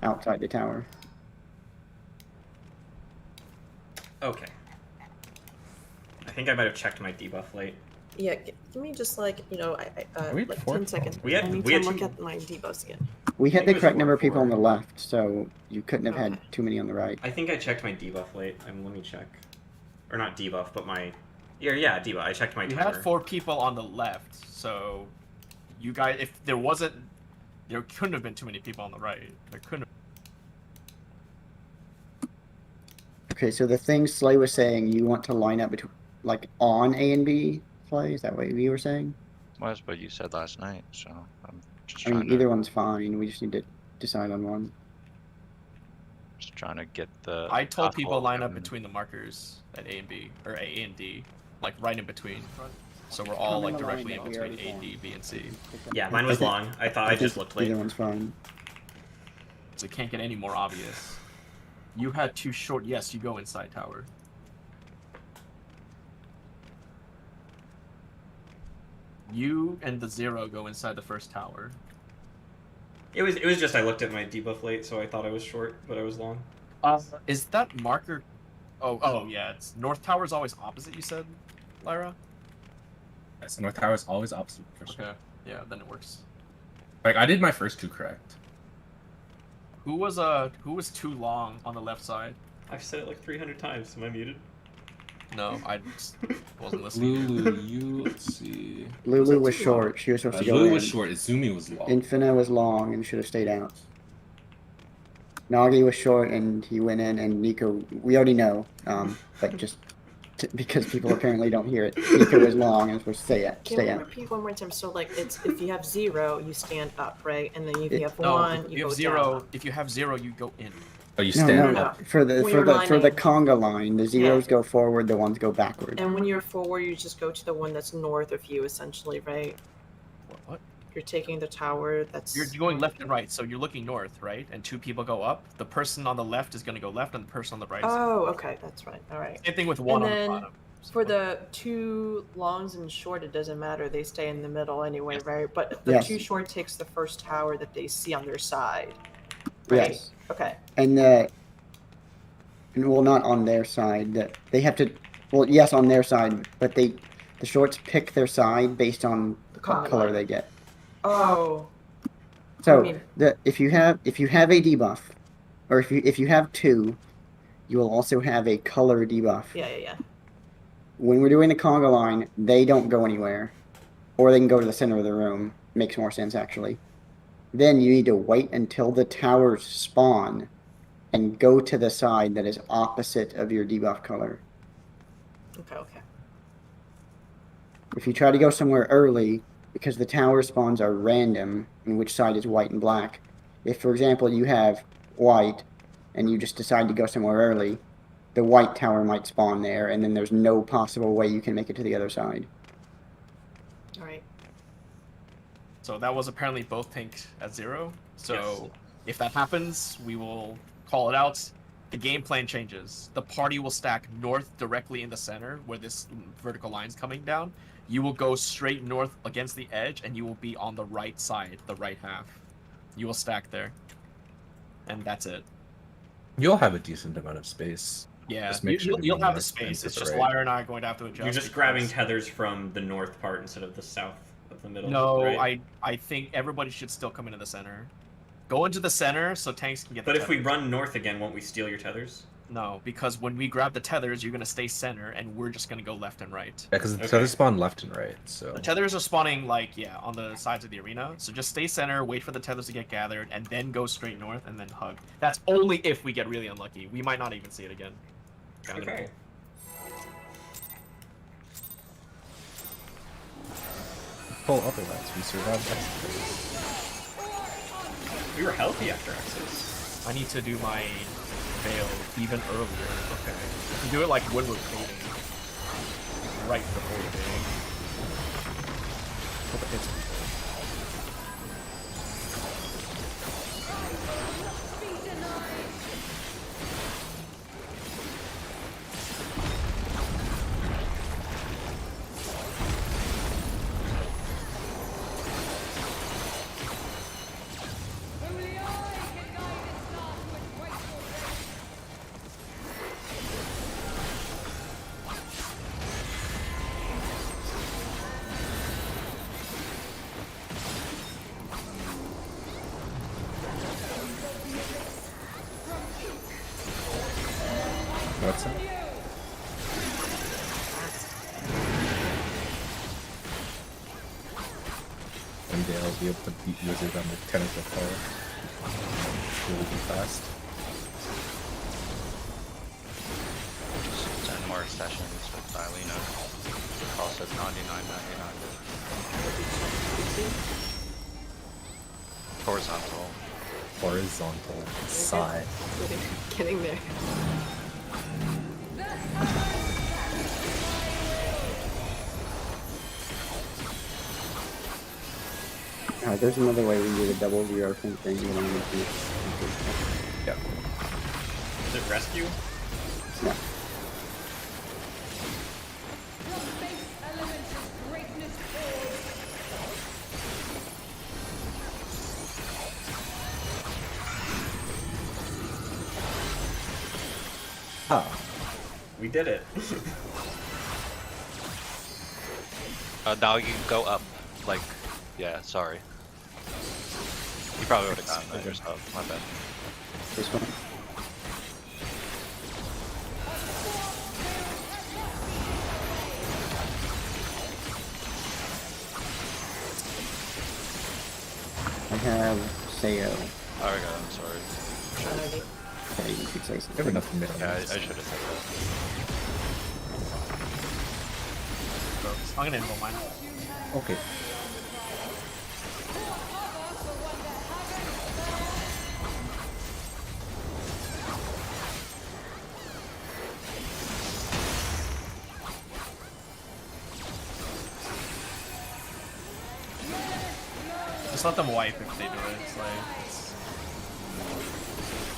outside the tower. Okay. I think I might have checked my debuff late. Yeah, give me just like, you know, we had like four? 10 seconds. We had- I need we to had look two- at my debuffs again. We had think the it was correct one number of people on the four. left, so you couldn't have had Okay. too many on the right. I think I checked my debuff late. Let me check. Or not debuff, but my... Yeah, debuff. I checked my You timer. had 4 people on the left, so you guys, if there wasn't, there couldn't have been too many people on the right. There couldn't have. Okay, so the thing Slay was saying, you want to line up between, like, on A and B, Slay? Is that what you were saying? Was what you said last night, so I'm just I trying mean, either to one's fine. We just need to decide on one. get the. I told possible people line up outcome. between the markers at A and B, or A and D, like right in between. So we're all Come in like the line directly in that we between already A, D, formed. B, and C. Yeah, mine was long. I thought I just think looked late. Either one's fine. So it can't get any more obvious. You had 2 short. Yes, you go inside tower. You and the 0 go inside the first tower. It was just I looked at my debuff late, so I thought I was short, but I was long. Is that marker? Oh yeah. It's North Tower is always opposite. You said, Lyra. Yes, North Tower is always opposite first. Okay. Yeah, then it works. Like I did my first 2 correct. Who was too long on the left side? I've said it like 300 times. Am I muted? No, I just wasn't listening. Lulu, you let's see. Lulu was short. She was supposed to go Lulu in. was short. Izumi was long. Infina was long and should have stayed out. Nagi was short and he went in, and Nico, we already know, but just because people apparently don't hear it, Nico was long and was supposed to Can stay we out. repeat one more time? So like, it's if you have 0, you stand up, right? And then if you have No, 1, if you you go have 0. down. If you have 0, you go in. Oh, you No, stand no, no. up. for the When for you're the lining. conga line, the zeros go forward, the ones go backward. And when you're forward, you just go to the one that's north of you, essentially, right? What? You're taking the tower that's. You're going left and right, so you're looking north, right? And 2 people go up. The person on the left is going to go left, and the person on the right is. Oh, okay, that's right. All right. Same thing with 1 on then the bottom. For the 2 longs and short, it doesn't matter. They stay in the middle anyway, Yes. right? But the Yes. 2 short takes the first tower that they see on their side. Right? Yes, Okay. and well, not on their side. They have to. Well, yes, on their side, but the shorts pick their side based on The what conga color line. they get. Oh. So I mean- if you have a debuff, or if you have 2, you will also have a color debuff. Yeah. When we're doing the conga line, they don't go anywhere, or they can go to the center of the room. Makes more sense actually. Then you need to wait until the towers spawn, and go to the side that is opposite of your debuff color. Okay. If you try to go somewhere early, because the tower spawns are random, in which side is white and black. If, for example, you have white, and you just decide to go somewhere early, the white tower might spawn there, and then there's no possible way you can make it to the other side. All right. So that was apparently both tanked at 0. So Yes. if that happens, we will call it out. The game plan changes. The party will stack north directly in the center where this vertical line's coming down. You will go straight north against the edge, and you will be on the right side, the right half. You will stack there. And that's it. You'll have a decent amount of space. Yeah, Just make sure you'll, to you'll be have the north space. and It's to the just right. Lyra and I are going to have to adjust. You're just because- grabbing tethers from the north part instead of the south of the middle. No, right? I think everybody should still come into the center. Go into the center so tanks can get. But the if we tethers. run north again, won't we steal your tethers? No, because when we grab the tethers, you're gonna stay center, and we're just gonna go left and right. Yeah, because the Okay. tethers spawn left and right. So The tethers are spawning on the sides of the arena. So just stay center, wait for the tethers to get gathered, and then go straight north and then hug. That's only if we get really unlucky. We might not even see it again. Okay. Pull otherwise. We survived Exodus. We were healthy after Exodus. I need to do my veil even earlier. Okay. I can do it like when we're fading. Right before the veil. Hope it hits people. Only I can guide its path with grateful faith. What's that? One day I'll be able to beat Wizard on the Tentacle Power. Really fast. Just 10 more sessions with Dilena. Cost us $99.99. Horizontal. Horizontal. Sigh. Getting there. There's another way we can do the double zero thing you don't need to. Yeah. Is it rescue? Yeah. From base element's greatness forth. Ah. We did it. Now you go up. Like, yeah, sorry. You probably would have gotten that yourself. My bad. This one. I have Sayo. Oh, I got it. I'm sorry. Okay, you should say We have something. enough middle. Yeah, I should have said that. I'm gonna invoke mine. Okay. Just let them wipe if they do it. It's like it's...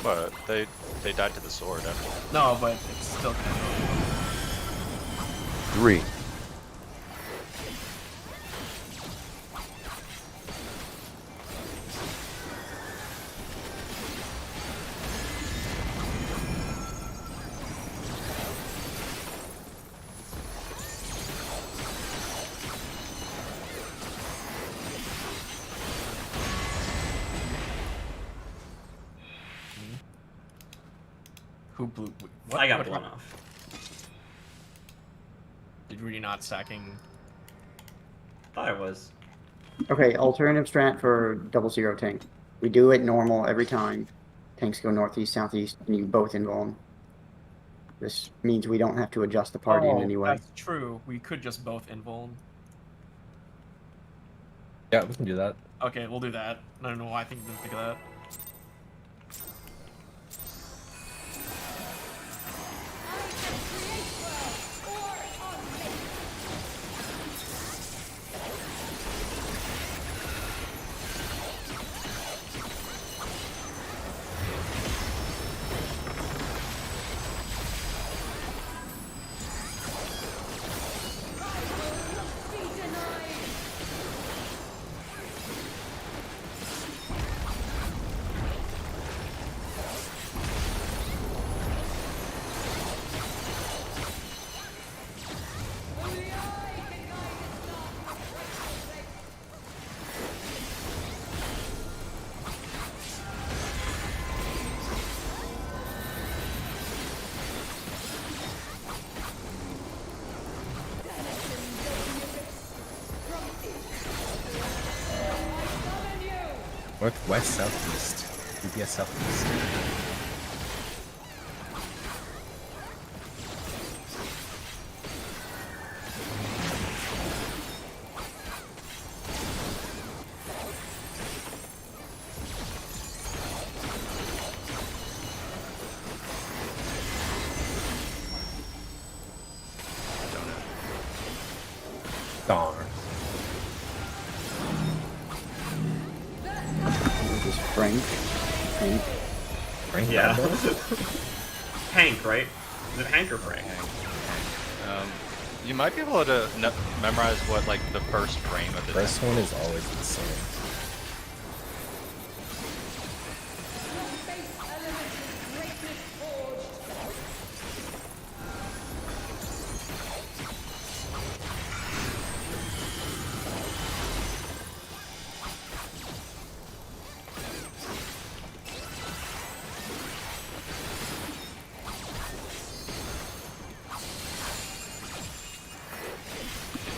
But they died to the sword after. No, but it's still kind of... 3, Who blew? What? I got what blown happened? off. Were you not stacking? Thought I was. Okay, alternative strat for double zero tank. We do it normal every time. Tanks go northeast, southeast, and you both invuln. This means we don't have to adjust the party in any way. That's true. We could just both invuln. Yeah, we can do that. Okay, we'll do that. I don't know why I didn't think of that. Northwest, southeast. UBS southeast. Darn. This is Frank. Frank. Frank Yeah. Brando? Hank, right? Is it Hank or Frank? You might be able to memorize what like the first frame of the First one is always the same. Base element greatness forged.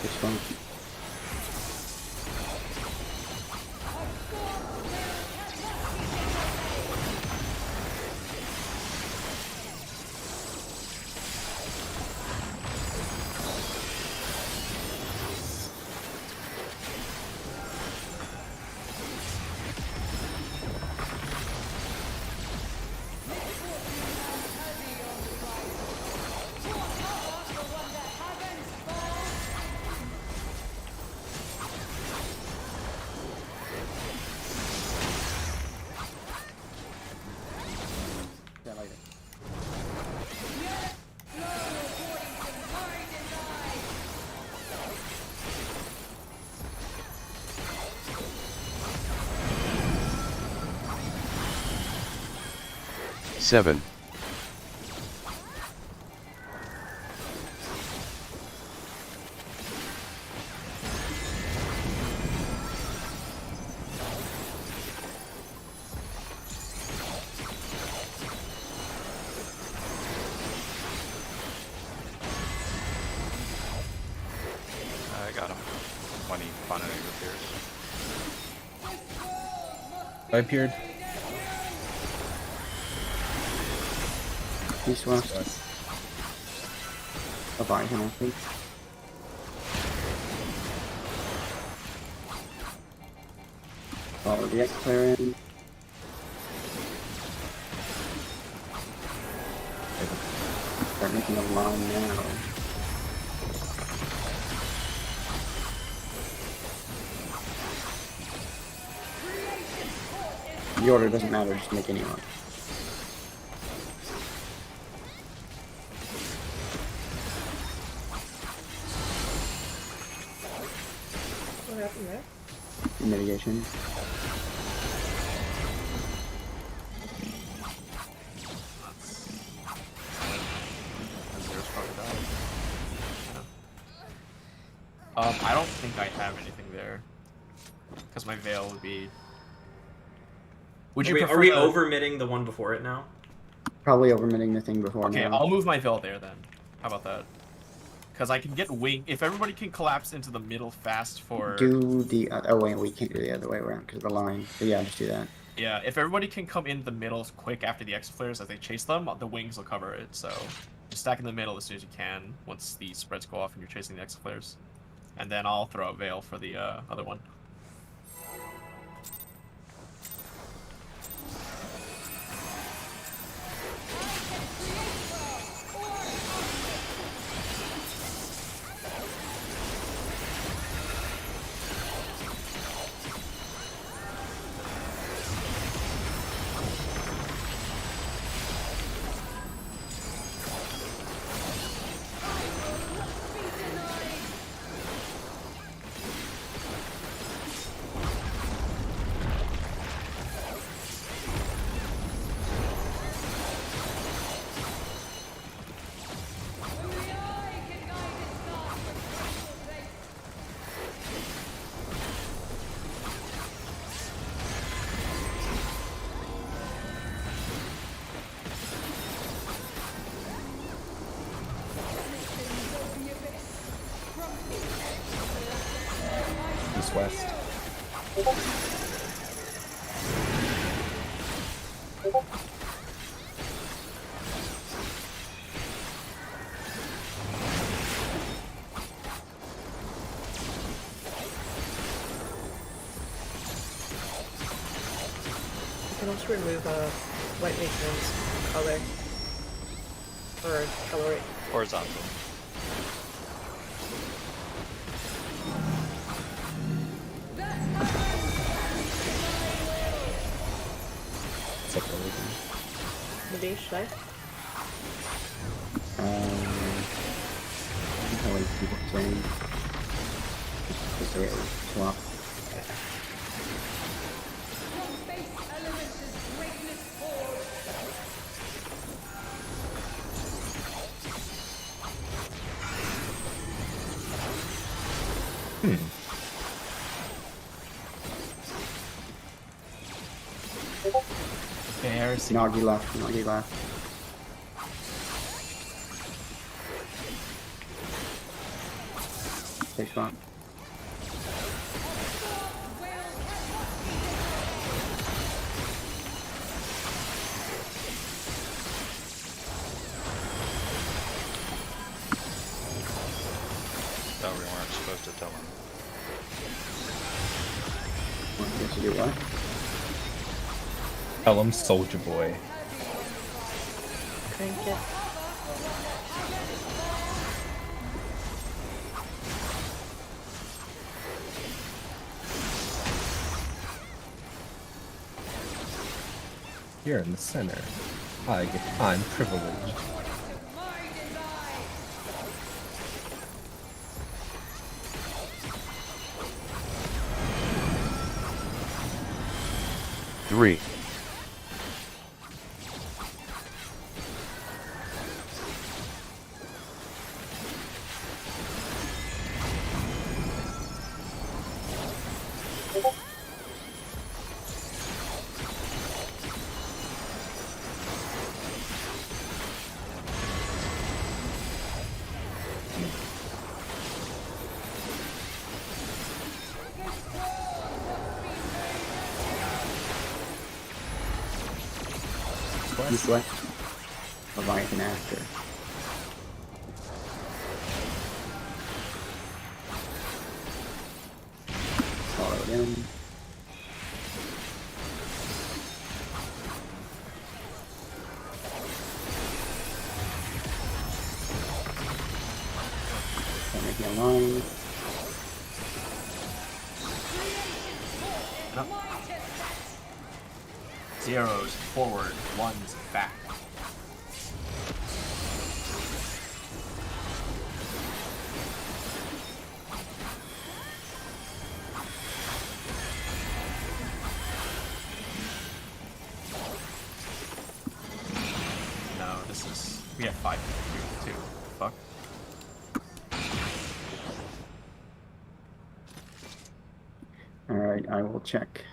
This one. Yeah, like it. Seven. I got him when he finally appears. I appeared. East west. Leviathan, I think. Follow the X-Player in. Start making a line now. The order doesn't matter, just make any line. What happened there? Mitigation. I don't think I have anything there. Because my veil would be... Would you Wait, prefer are we the- over-mitting the one before it now? Probably overmitting the thing before Okay, now. I'll move my veil there then. How about that? Because I can get wing... If everybody can collapse into the middle fast for... Do the oh wait, we can't do the other way around because of the line. So yeah, just do that. Yeah, if everybody can come in the middle quick after the X-Flares as they chase them, the wings will cover it, so... Just stack in the middle as soon as you can, once the spreads go off and you're chasing the X-Flares. And then I'll throw a veil for the other one. East west. You can also remove white maintenance color or color it. Horizontal. It's up already. Maybe should I? How many people playing? Just a swap. Your base element is greatness force. Bears. Nagi left. Nagi left. Take swap. No, we weren't supposed to tell him. Want to do what? Tell him Soldier Boy. Crank it. Here in the center. I'm privileged. Three. East west. Leviathan after. Follow them. Don't make me a line. Zeros forward, ones back. No, this is. We have 5 people here, too. Fuck. Alright, I will check.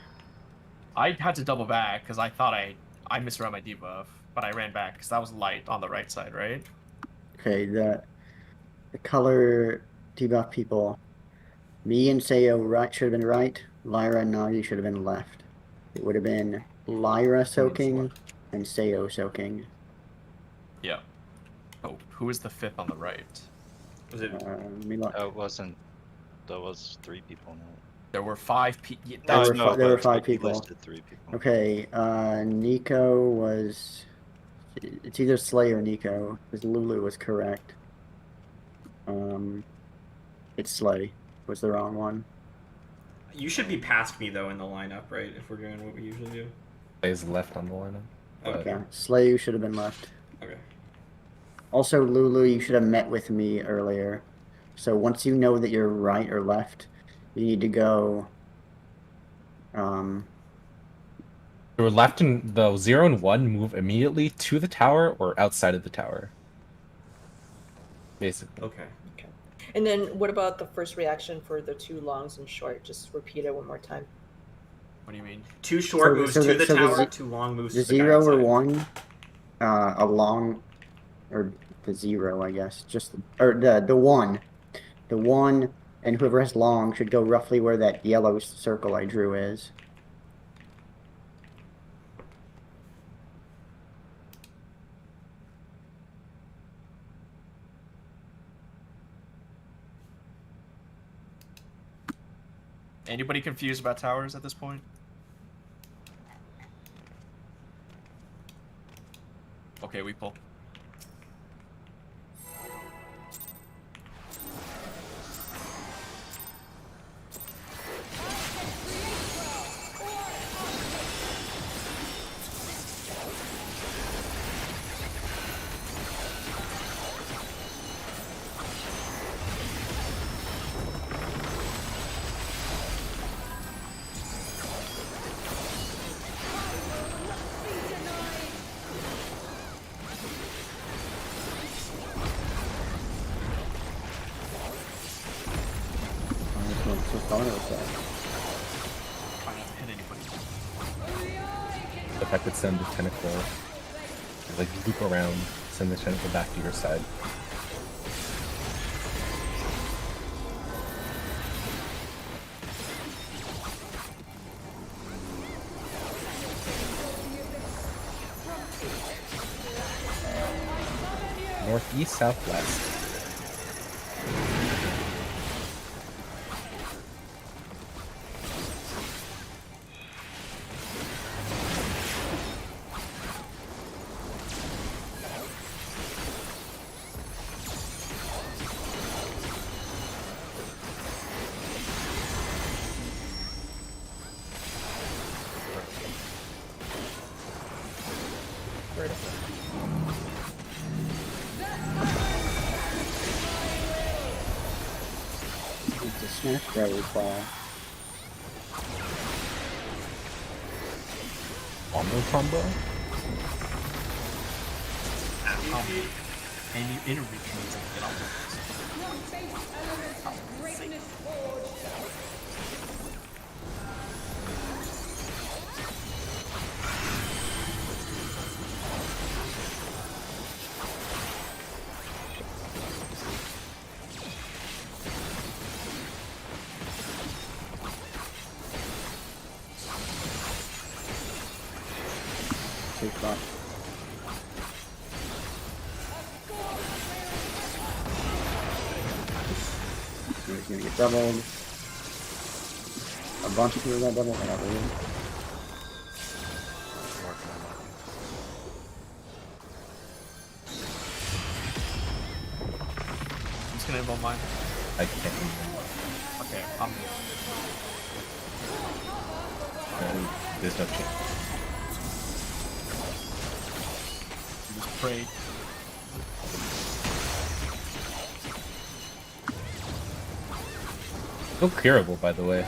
I had to double back because I thought I misread my debuff, but I ran back because that was light on the right side, right? Okay, the color debuff people. Me and Sayo right should have been right. Lyra and Nagi should have been left. It would have been Lyra soaking and Sayo soaking. Yeah. Oh, who is the 5th on the right? Was it? Let me look. Oh, it wasn't. That was 3 people. No. There were 5 people. There were No, there were but 5 he people. listed 3 people. Okay, Nico was. It's either Slay or Nico, because Lulu was correct. It's Slay was the wrong one. You should be past me though in the lineup, right? If we're doing what we usually do. Plays left on the lineup. But Okay, Slay, you should have been left. Okay. Also, Lulu, you should have met with me earlier. So once you know that you're right or left, you need to go. you were left in the 0 and 1 move immediately to the tower or outside of the tower. Basically. Okay. And then what about the first reaction for the 2 longs and short? Just repeat it one more time. What do you mean? 2 short So- moves so to the- the so the tower, ze- 2 long moves The to the 0 guide or side. 1, a long, or the 0, I guess. Just or the 1, the 1, and whoever has long should go roughly where that yellow circle I drew is. Anybody confused about towers at this point? Okay, we pull. auto attack. Trying not to hit anybody. If I could send the tentacle, like loop around, send the tentacle back to your side. Northeast, southwest. It's a smash throw ball. Combo? Any interview means I can get off of Your base element of greatness forged. Safe spot. He's gonna get doubled. A bunch of people got doubled. I got rid of. Working on that. I'm just gonna involve mine. I can't even. Okay, There's no chance. just prayed. Still clearable, by the way.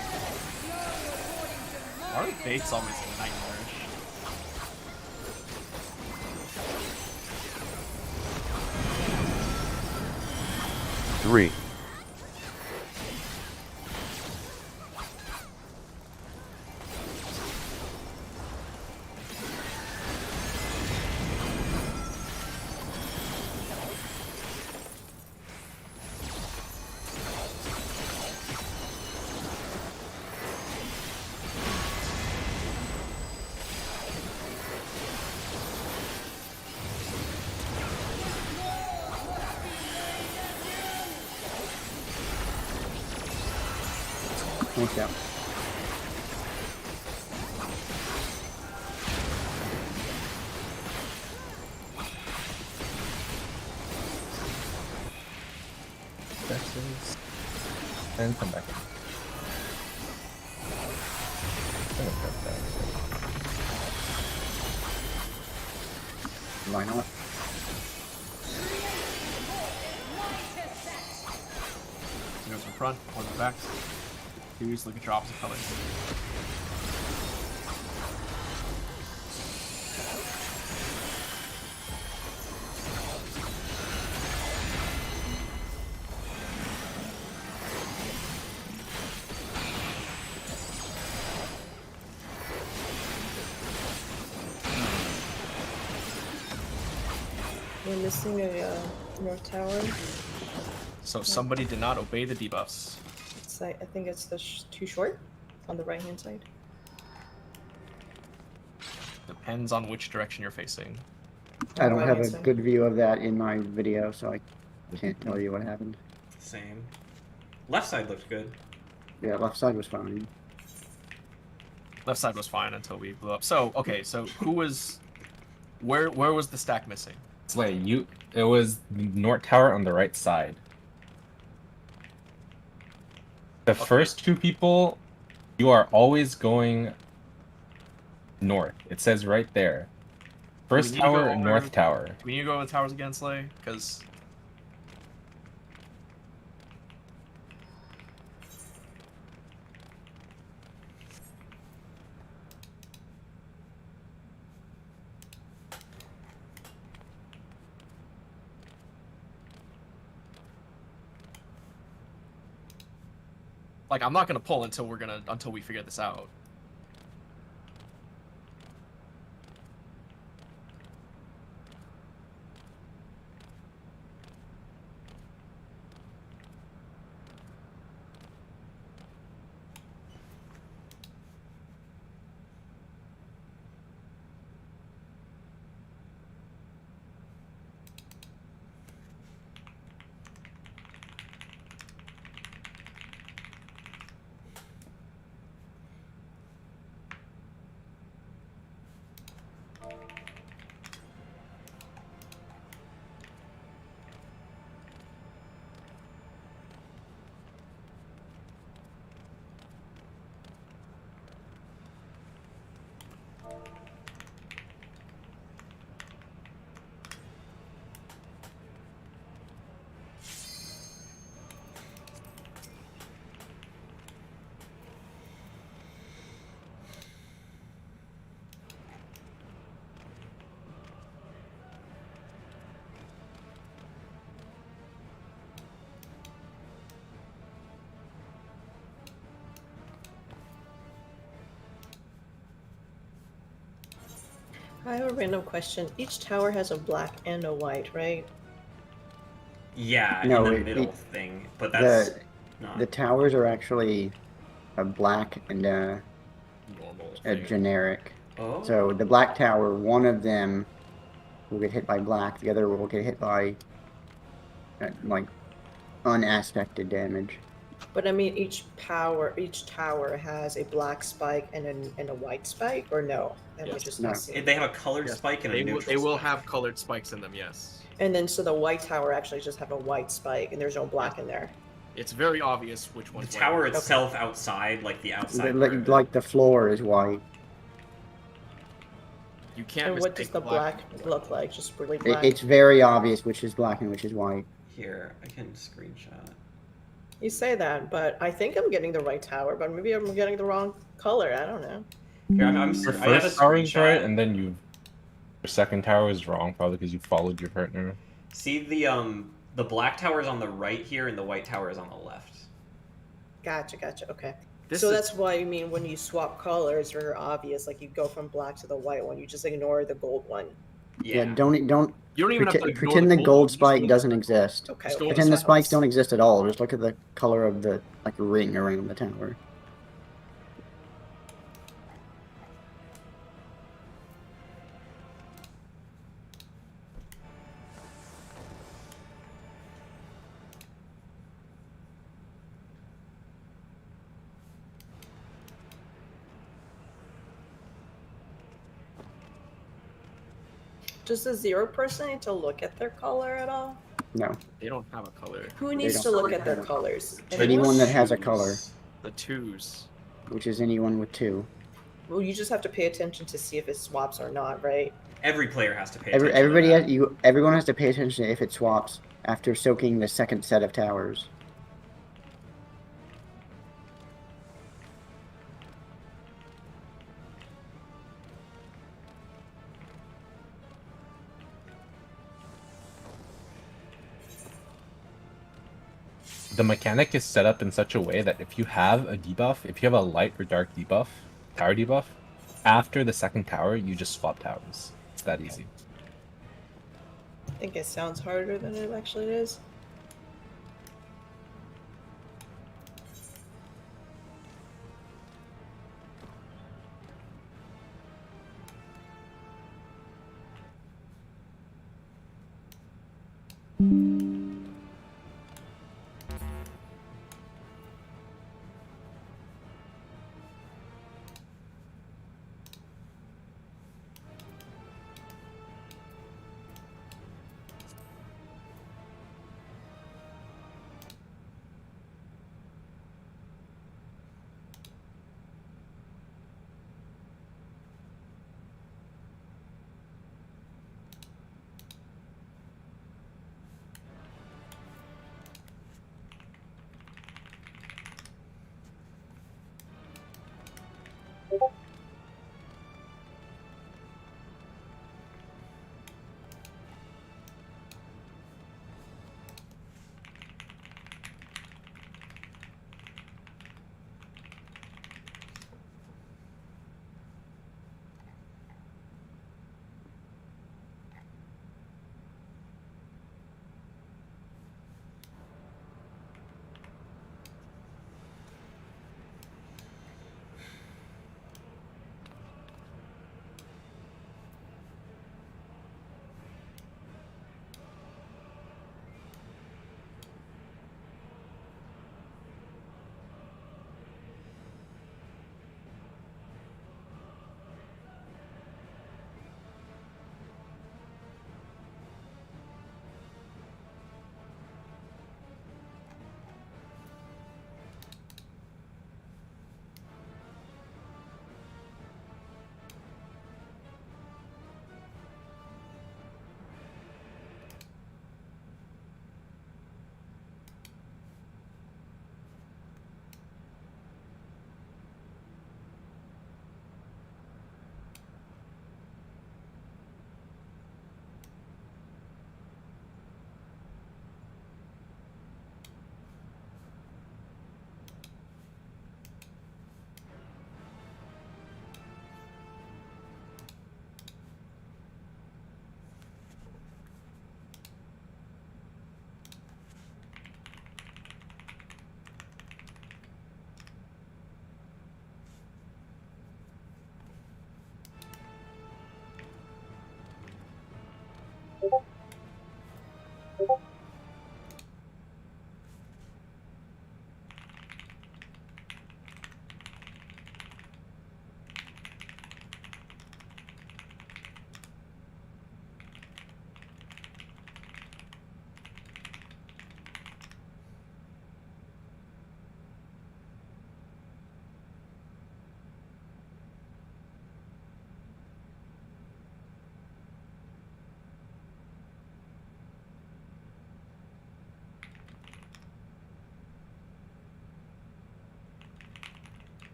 Why are baits always nightmarish? Three. Watch out. Texas. And come back in. Gonna cut that. Why not? He goes in front, one in the back. He's looking at opposite colors. We're missing a north tower. So somebody did not obey the debuffs. It's like, I think it's the too short on the right hand side. Depends on which direction you're facing. I don't Right have a hand side. good view of that in my video, so I can't tell you what happened. Same. Left side looked good. Yeah, left side was fine. Left side was fine until we blew up. So okay, so who was where was the stack missing? Slay, it was North Tower on the right side. The first two people, you are always going north. It says right there. First We need to go tower, over- North Tower. Do we need to go over the towers again, Slay? Because Like, I'm not gonna pull until we figure this out. I have a random question. Each tower has a black and a white, right? Yeah, No, in the it- middle it- thing, but that's not. The towers are actually a black and Normal. a thing. generic. Oh. So the black tower, one of them will get hit by black, the other will get hit by like unaspected damage. But I mean, each tower has a black spike and a white spike, or no? Am I Yes. just No. not seeing They it? have a colored Yes, spike and a They neutral will spike. have colored spikes in them. Yes. And then so the white tower actually just have a white spike, and there's no black in there. It's very obvious which The one's tower white. itself outside, like the outside. The- part of it. like the floor is white. You can't. And what does mistake the black and white. look like? Just really It, black? it's very obvious which is black and which is white. Here, I can screenshot. You say that, but I think I'm getting the right tower, but maybe I'm getting the wrong color. I don't know. Here, Your I have a first tower is screenshot. right, and then your second tower is wrong, probably because you followed your partner. See the black tower is on the right here, and the white tower is on the left. Gotcha. Okay. This So is- that's why you mean when you swap colors, they're obvious. Like you go from black to the white one, you just ignore the gold one. Yeah. Don't You don't even have to pretend, ignore pretend the one, gold just go spike with doesn't the- exist. Okay. Just go okay, with Pretend the that spikes helps. don't exist at all. Just look at the color of the ring around the tower. Does the 0% need to look at their color at all? No. They don't have a color. Who needs to don't. look at their colors? Anyone that has a color, The twos. which is anyone with 2. Well, you just have to pay attention to see if it swaps or not, right? Every player has to pay attention. Everybody to that. everyone has to pay attention if it swaps after soaking the second set of towers. The mechanic is set up in such a way that if you have a debuff, if you have a light or dark debuff, tower debuff, after the second tower, you just swap towers. It's that easy. I think it sounds harder than it actually is.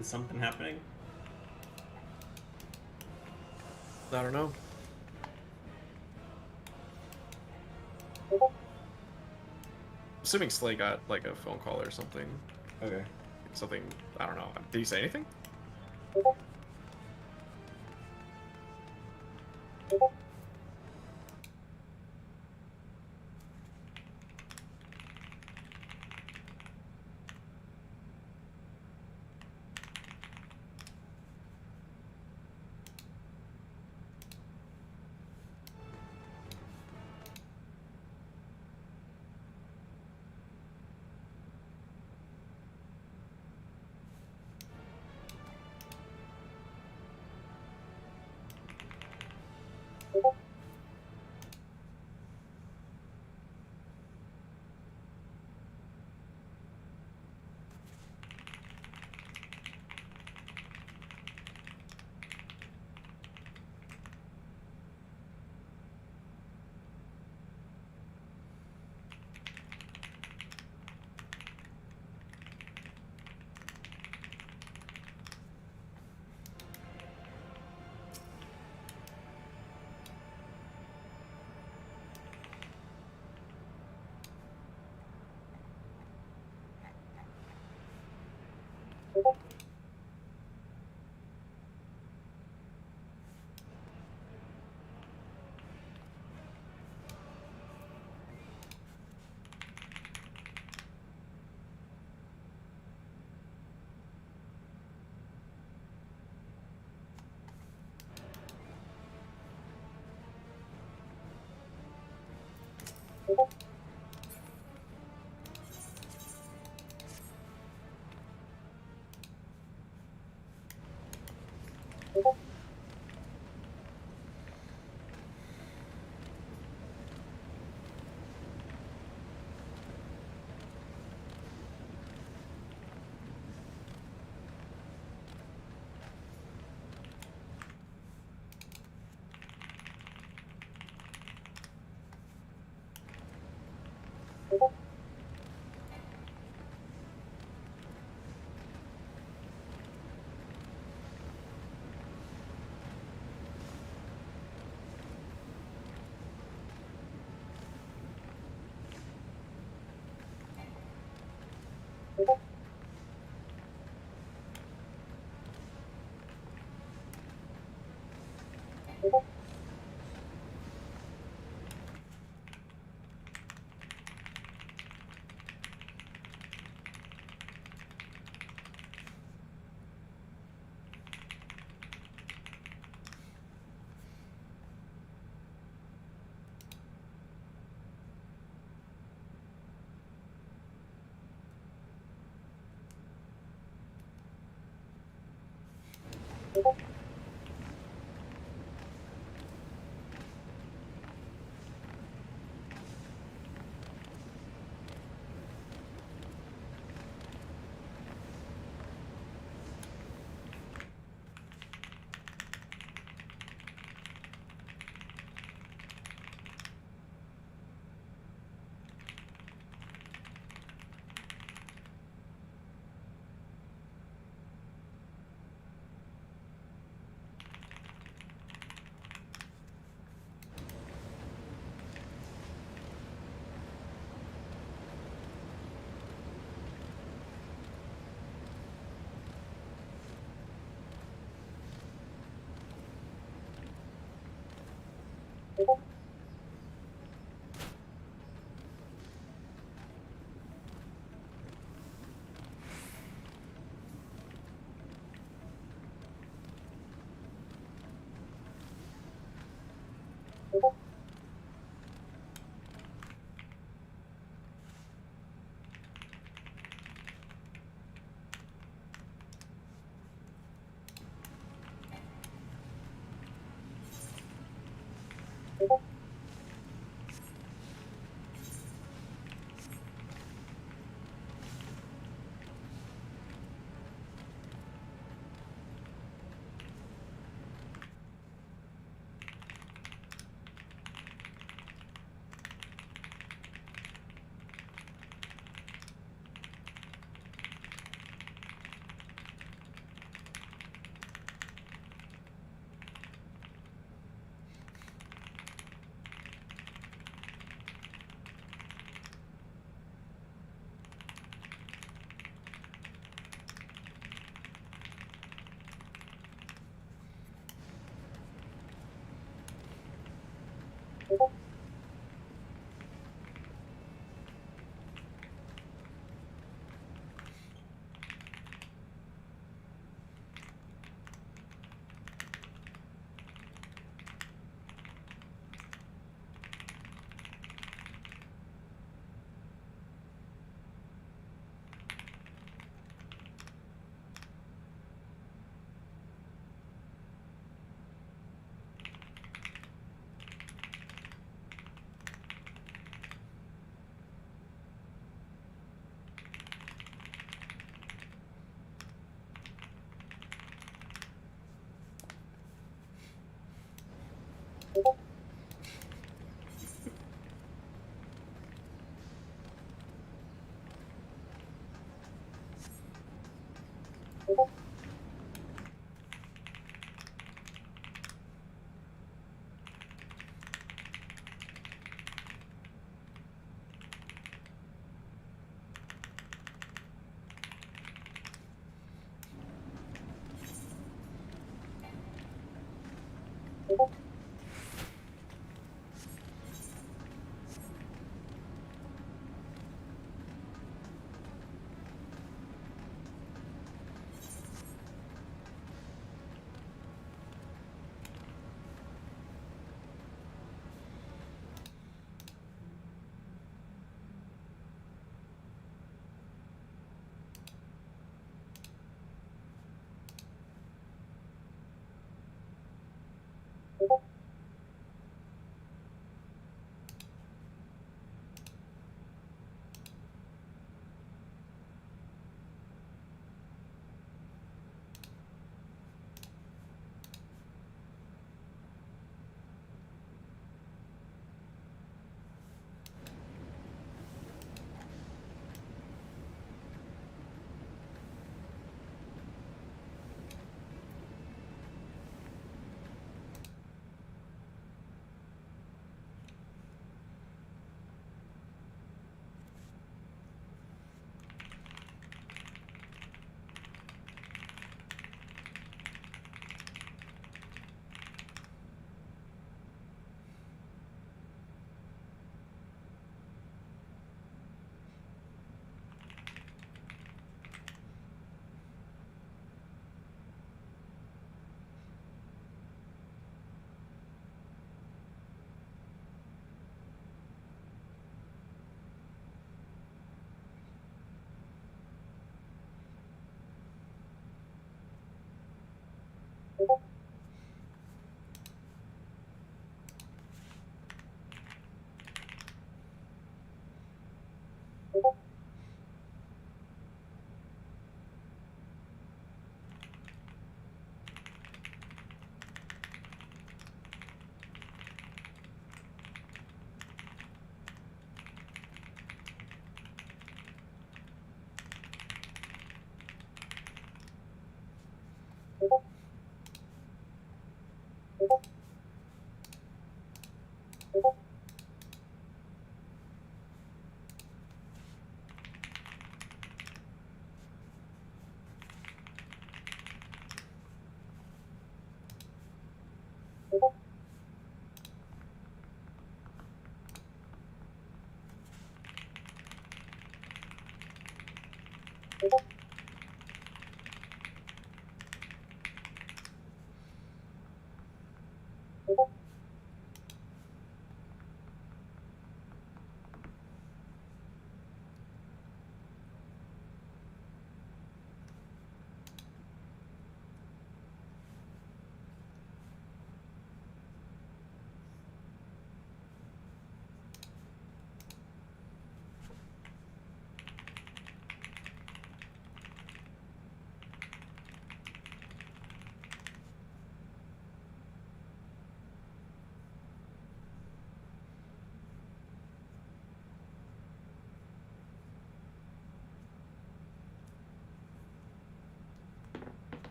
Is something happening? I don't know. Assuming Slay got like a phone call or something. Okay. Something, I don't know. Did he say anything?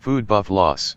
Food buff loss.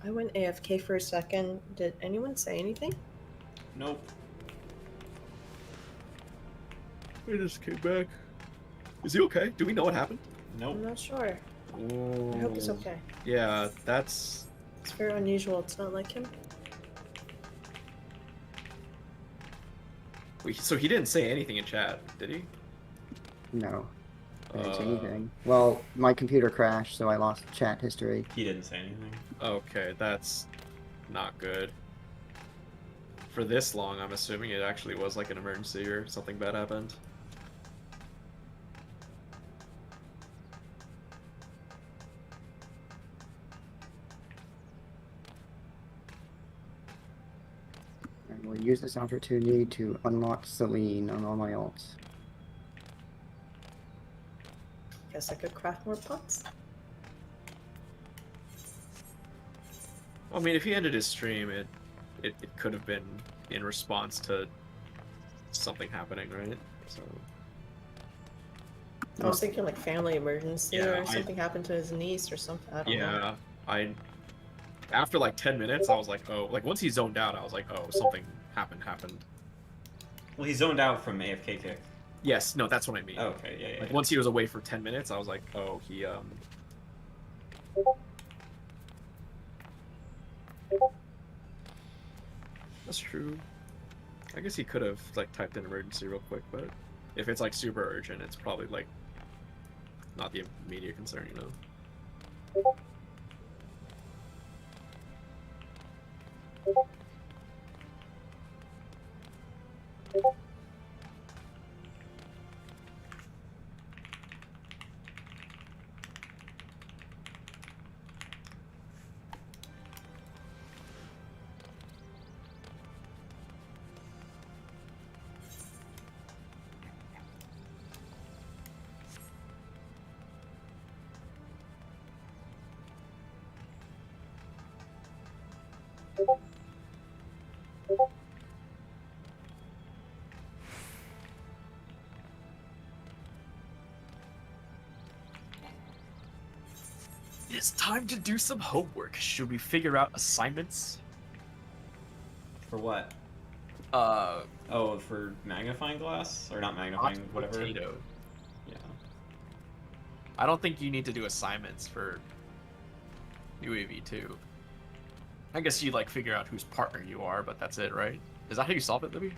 I went AFK for a second. Did anyone say anything? Nope. He just came back. Is he okay? Do we know what happened? Nope. I'm not sure. Oh. I hope he's okay. Yeah, that's. It's very unusual. It's not like him. Wait, so he didn't say anything in chat, did he? No. I didn't say Uh, anything. Well, my computer crashed, so I lost chat history. He didn't say anything. Okay, that's not good. For this long, I'm assuming it actually was like an emergency or something bad happened. And we'll use this opportunity to unlock Celine on all my alts. Guess I could craft more pots. I mean, if he ended his stream, it could have been in response to something happening, right? So. I was thinking like family emergency Yeah, or something happened to his niece or something. I don't know. Yeah, after like 10 minutes, I was like, oh, like once he zoned out, I was like, oh, something happened. Well, he zoned out from AFK kick. Yes, no, that's what I mean. Oh, okay, yeah, yeah. Like yeah. once he was away for 10 minutes, I was like, oh, he That's true. I guess he could have like typed in emergency real quick, but if it's like super urgent, it's probably like not the immediate concern, you know. It's time to do some homework. Should we figure out assignments? For what? Oh, for magnifying glass? Or not magnifying, Hot whatever. potato. Yeah. I don't think you need to do assignments for UAV 2. I guess you like figure out whose partner you are, but that's it, right? Is that how you solve it, Libby?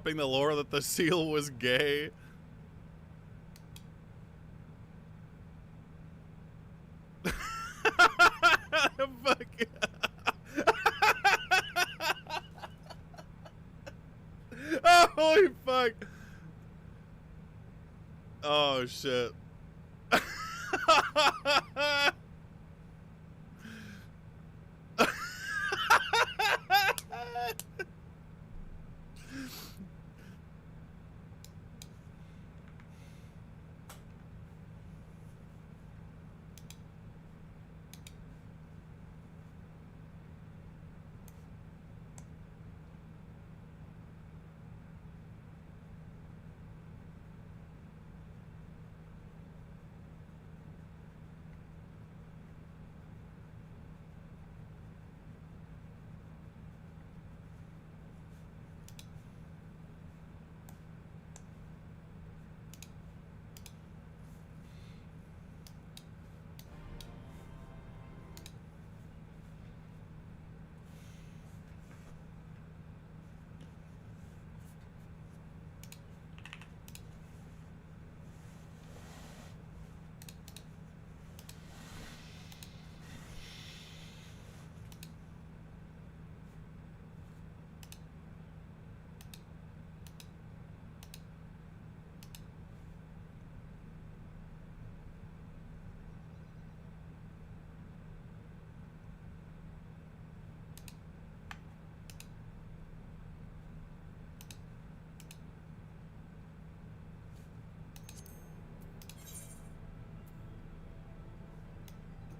The lore that the seal was gay. Fuck. Oh, holy fuck. Oh shit.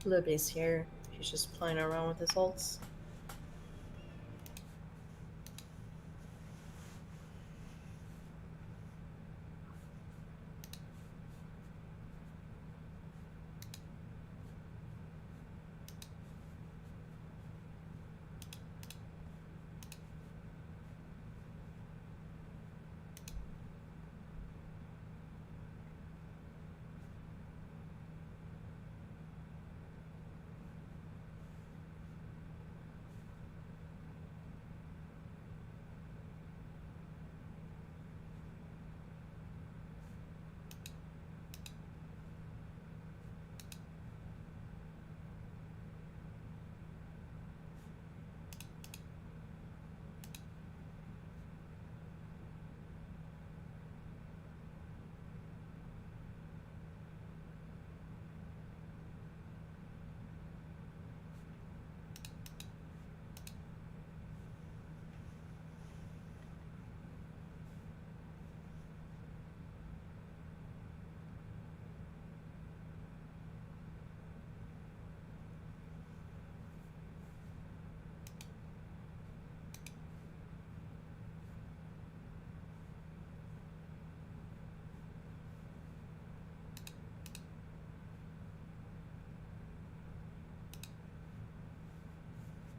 Libby's here. He's just playing around with his ults.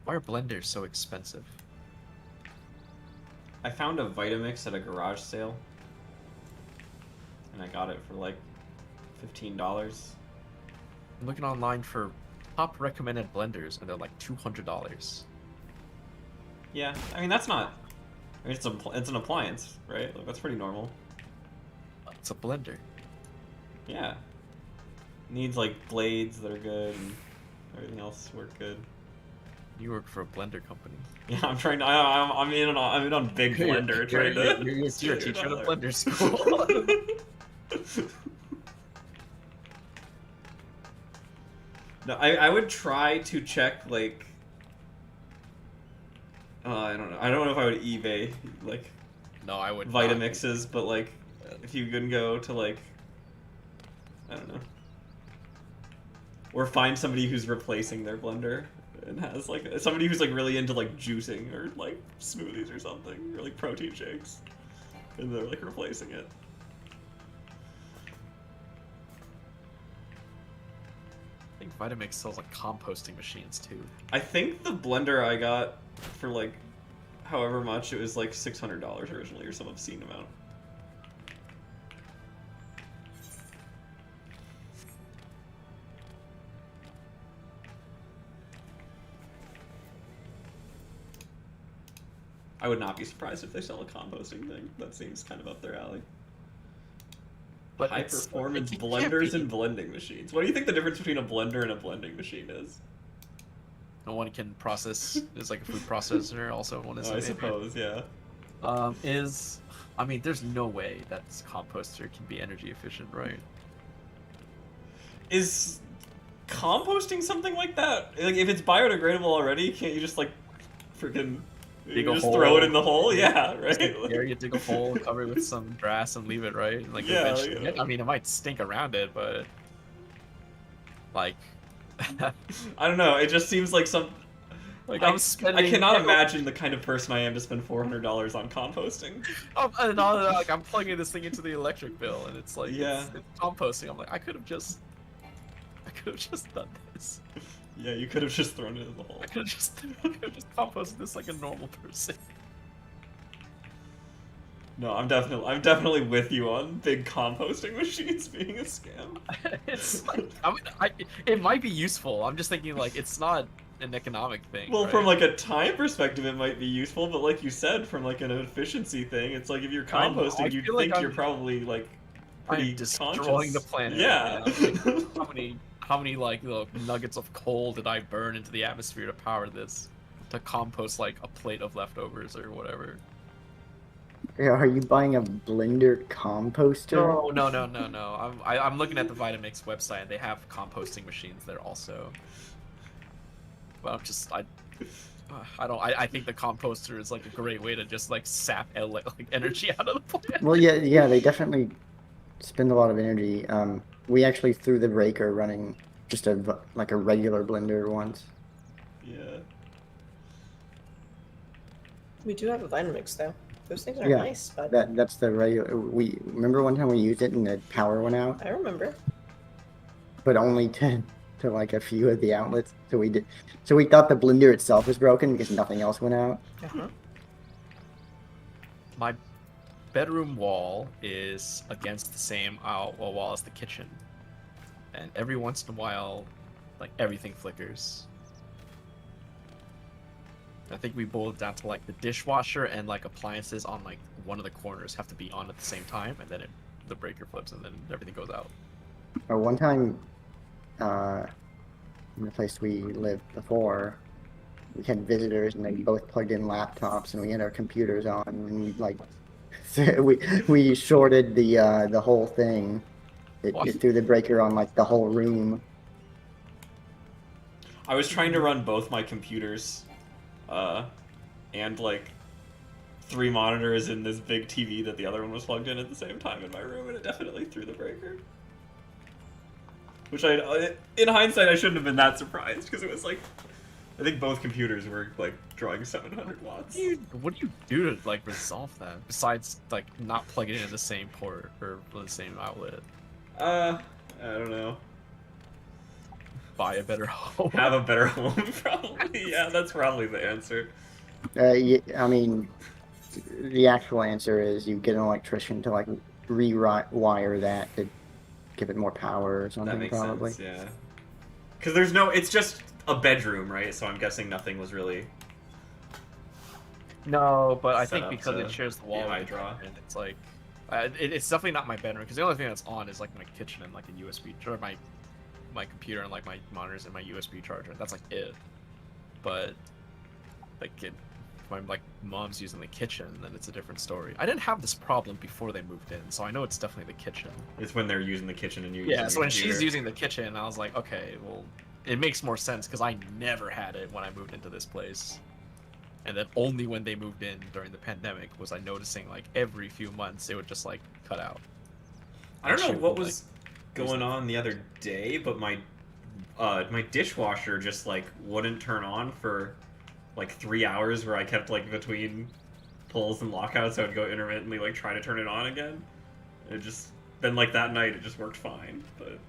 Why are blenders so expensive? I found a Vitamix at a garage sale, and I got it for like $15. I'm looking online for top recommended blenders, and they're like $200. Yeah, I mean that's not. I mean, it's an appliance, right? Like, that's pretty normal. It's a blender. Yeah. Needs like blades that are good and everything else work good. You work for a blender company. Yeah, I'm trying to. I'm in on Big Blender trying to. You're a teacher at a blender school. No, I would try to check like. I don't know. I don't know if I would eBay like No, I would. Vitamixes, but like if you can go to like. I don't know. Or find somebody who's replacing their blender and has like somebody who's like really into like juicing or like smoothies or something or like protein shakes, and they're like replacing it. I think Vitamix sells like composting machines too. I think the blender I got for like however much, it was like $600 originally or some obscene amount. I would not be surprised if they sell a composting thing. That seems kind of up their alley. But High it's- performance it can't blenders be. and blending machines. What do you think the difference between a blender and a blending machine is? No one can process. It's like a food processor. Also, one is. I suppose, yeah. I mean, there's no way that this composter can be energy efficient, right? Is composting something like that? Like, if it's biodegradable already, can't you just like freaking Dig a just hole. throw it in the hole? Yeah, right. There, you dig a hole, cover it with some grass, and leave it, right? And, like, Yeah, eventually, yeah. I mean, it might stink around it, but like, I don't know. It just seems like some. like I, I'm spending. I cannot imagine the kind of person I am to spend $400 on composting. And all that, like, I'm plugging this thing into the electric bill, and it's like, Yeah. it's composting. I'm like, I could have just done this. Yeah, you could have just thrown it in the hole. I could have just composted this like a normal person. No, I'm definitely with you on big composting machines being a scam. It's like, I mean, it might be useful. I'm just thinking like it's not an economic thing. Well, right? from like a time perspective, it might be useful, but like you said, from like an efficiency thing, it's like if you're I know, I composting, you'd feel like think you're I'm- probably like pretty I'm destroying conscious. the planet. Yeah. Like, how many like nuggets of coal did I burn into the atmosphere to power this? To compost like a plate of leftovers or whatever. Yeah, are you buying a blender composter? No. I'm looking at the Vitamix website. And they have composting machines there also. Well, I think the composter is like a great way to just like sap like energy out of the plant. Well, yeah, they definitely spend a lot of energy. We actually, through the break, are running just like a regular blender once. Yeah. We do have a Vitamix though. Those things are Yeah, nice, but That's the regular. We remember one time we used it and the power went out, I remember. but only to like a few of the outlets. So we thought the blender itself was broken because nothing else went out. Uh-huh. My bedroom wall is against the same wall as the kitchen, and every once in a while, like everything flickers. I think we boiled it down to like the dishwasher and like appliances on like one of the corners have to be on at the same time, and then the breaker flips and then everything goes out. Or one time, in the place we lived before, we had visitors and they both plugged in laptops and we had our computers on and we like we shorted the whole thing. It threw the breaker on like the whole room. I was trying to run both my computers, and like 3 monitors in this big TV that the other one was plugged in at the same time in my room, and it definitely threw the breaker. Which in hindsight, I shouldn't have been that surprised because it was like, I think both computers were like drawing 700 watts. What do you do to like resolve that besides like not plug it into the same port or the same outlet? I don't know. Buy a better home. Have a better home, probably. Yeah, that's probably the answer. I mean, the actual answer is you get an electrician to like rewire that to give it more power or something. That makes probably. sense, yeah. Because it's just a bedroom, right? So I'm guessing nothing was really. No, but I Set think up because to it shares the wall be with high the draw. kitchen, it's like it's definitely not my bedroom because the only thing that's on is like my kitchen and like a USB or my computer and like my monitors and my USB charger. That's like it. But like if my like mom's using the kitchen, then it's a different story. I didn't have this problem before they moved in, so I know it's definitely the kitchen. It's when they're using the kitchen and you. Yeah, so when she's using the kitchen, I was like, okay, well, it makes more sense because I never had it when I moved into this place. And then only when they moved in during the pandemic was I noticing like every few months it would just like cut out. I don't know She what would, was going on the other day, but my dishwasher just like wouldn't turn on for like 3 hours, where I kept like between pulls and lockouts, so I'd go intermittently like try to turn it on again. It just then like that night it just worked fine, but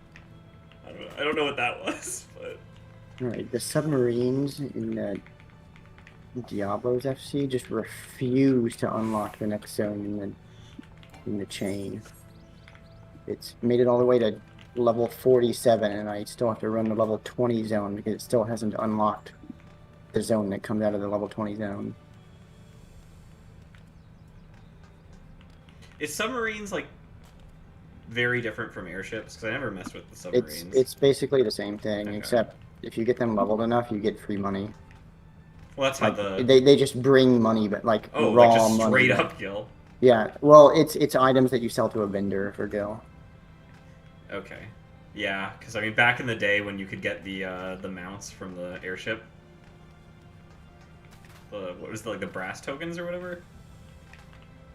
I don't know what that was, but. All right, the submarines in Diablo's FC just refuse to unlock the next zone in the chain. It's made it all the way to level 47, and I still have to run the level 20 zone because it still hasn't unlocked the zone that comes out of the level 20 zone. Is submarines like very different from airships? Because I never messed with the submarines. It's basically the same thing, Okay. except if you get them leveled enough, you get free money. Well, that's how Like, they just bring money, but like oh, raw like just money. straight up gil. Yeah, well, it's items that you sell to a vendor for gil. Okay. Yeah, because I mean, back in the day when you could get the mounts from the airship, what was like the brass tokens or whatever.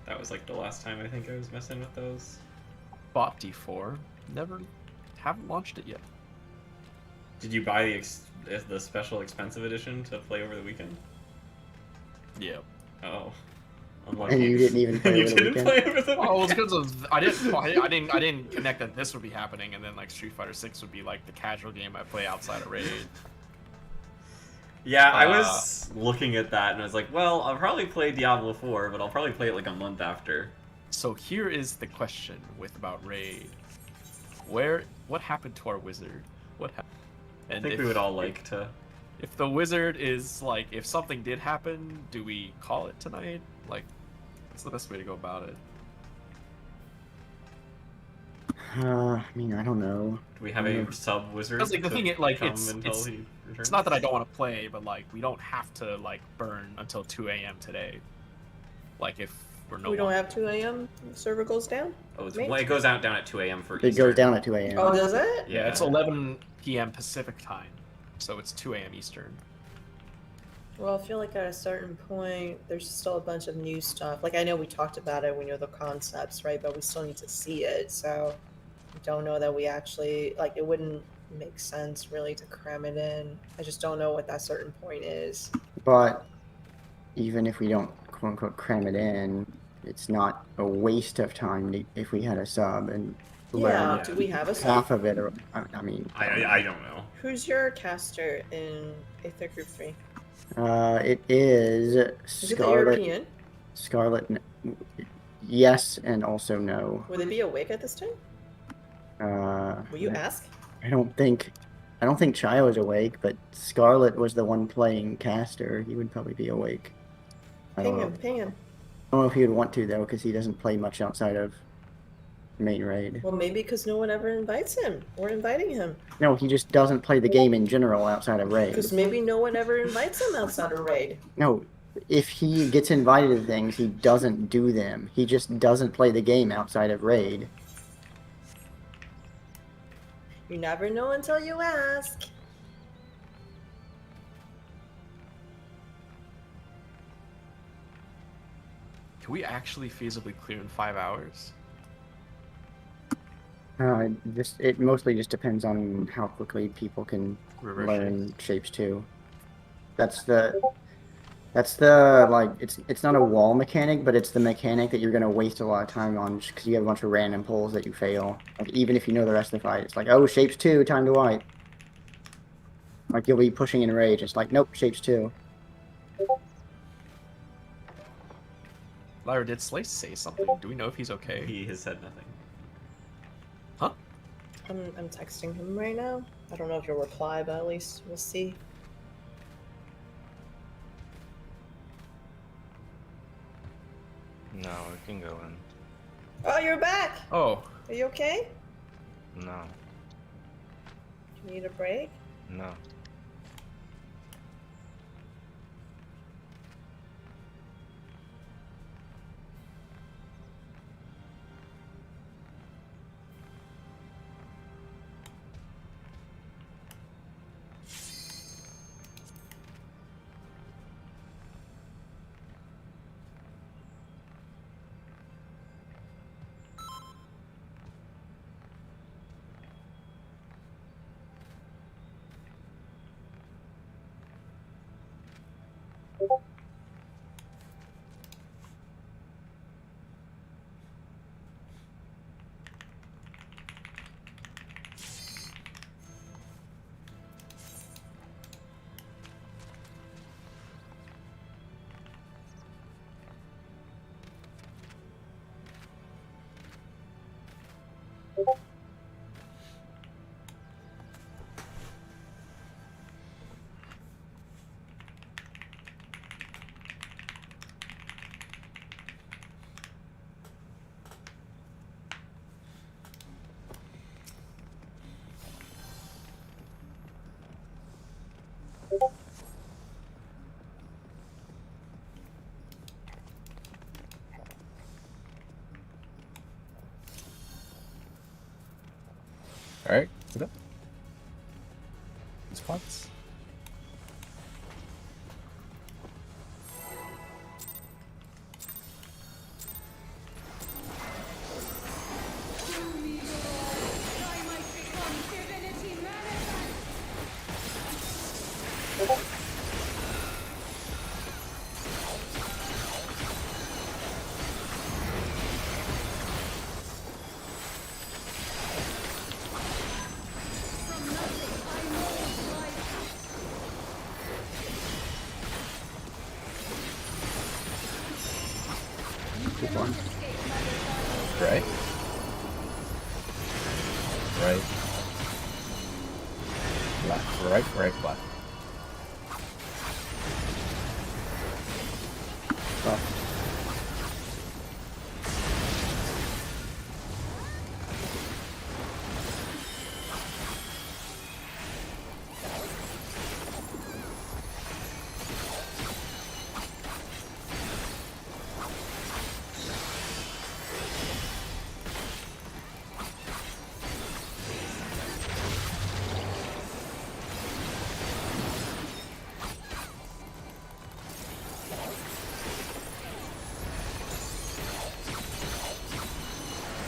That was like the last time I think I was messing with those. Bought D4, haven't launched it yet. Did you buy the special expensive edition to play over the weekend? Yeah. Oh, unlucky. And you didn't even play you over the didn't weekend? play over the Oh, weekend. it's because of I didn't connect that this would be happening, and then like Street Fighter 6 would be like the casual game I play outside of Raid. Yeah, I was looking at that and I was like, well, I'll probably play Diablo 4, but I'll probably play it like a month after. So here is the question about Raid. What happened to our wizard? What happened? I think we would all like to. If the wizard is like, if something did happen, do we call it tonight? Like, what's the best way to go about it? I mean, I don't know. Do we have a sub wizard? Because like the to thing is, like come it's until he returns? it's not that I don't want to play, but like we don't have to like burn until 2 a.m. today. Like if we're no We don't longer- have 2 a.m. Server goes down. Oh, it's, Maybe. well, it goes out down at 2 a.m. for It Eastern. goes down at 2 a.m. Oh, does it? Yeah, it's 11 p.m. Pacific time, so it's 2 a.m. Eastern. Well, I feel like at a certain point, there's still a bunch of new stuff. Like I know we talked about it, we know the concepts, right? But we still need to see it. So don't know that we actually like. It wouldn't make sense really to cram it in. I just don't know what that certain point is. But even if we don't quote unquote cram it in, it's not a waste of time if we had a sub and Yeah. learn Do we have a half sub? of it. Or I mean, I don't know. Who's your caster in Aether Group 3? it is Is it the Scarlet. European? Scarlet, yes, and also no. Would it be awake at this time? Will you ask? I don't think Chayo is awake, but Scarlet was the one playing caster. He would probably be awake. I don't Ping know. him, ping him. I don't know if he would want to though, because he doesn't play much outside of main raid. Well, maybe because no one ever invites him. We're inviting him. No, he just doesn't play the game in general outside of raid. Because maybe no one ever invites him outside of raid. No, if he gets invited to things, he doesn't do them. He just doesn't play the game outside of raid. You never know until you ask. Can we actually feasibly clear in 5 hours? It mostly just depends on how quickly people can Reverse learn shapes too. That's the like it's not a wall mechanic, but it's the mechanic that you're gonna waste a lot of time on just because you have a bunch of random pulls that you fail. Like even if you know the rest of the fight, it's like, oh, shapes 2, time to wipe. Like you'll be pushing in rage, it's like, nope, shapes 2. Lyra, did Slice say something? Do we know if he's okay? He has said nothing. Huh? I'm texting him right now. I don't know if he'll reply, but at least we'll see. No, it can go in. Oh, you're back! Oh, Are you okay? No, You need a break? no. Alright, good up. Spots. I might become divinity management. From nothing, I mold life. Good one. Right. Right. Left. Right. Left. Left.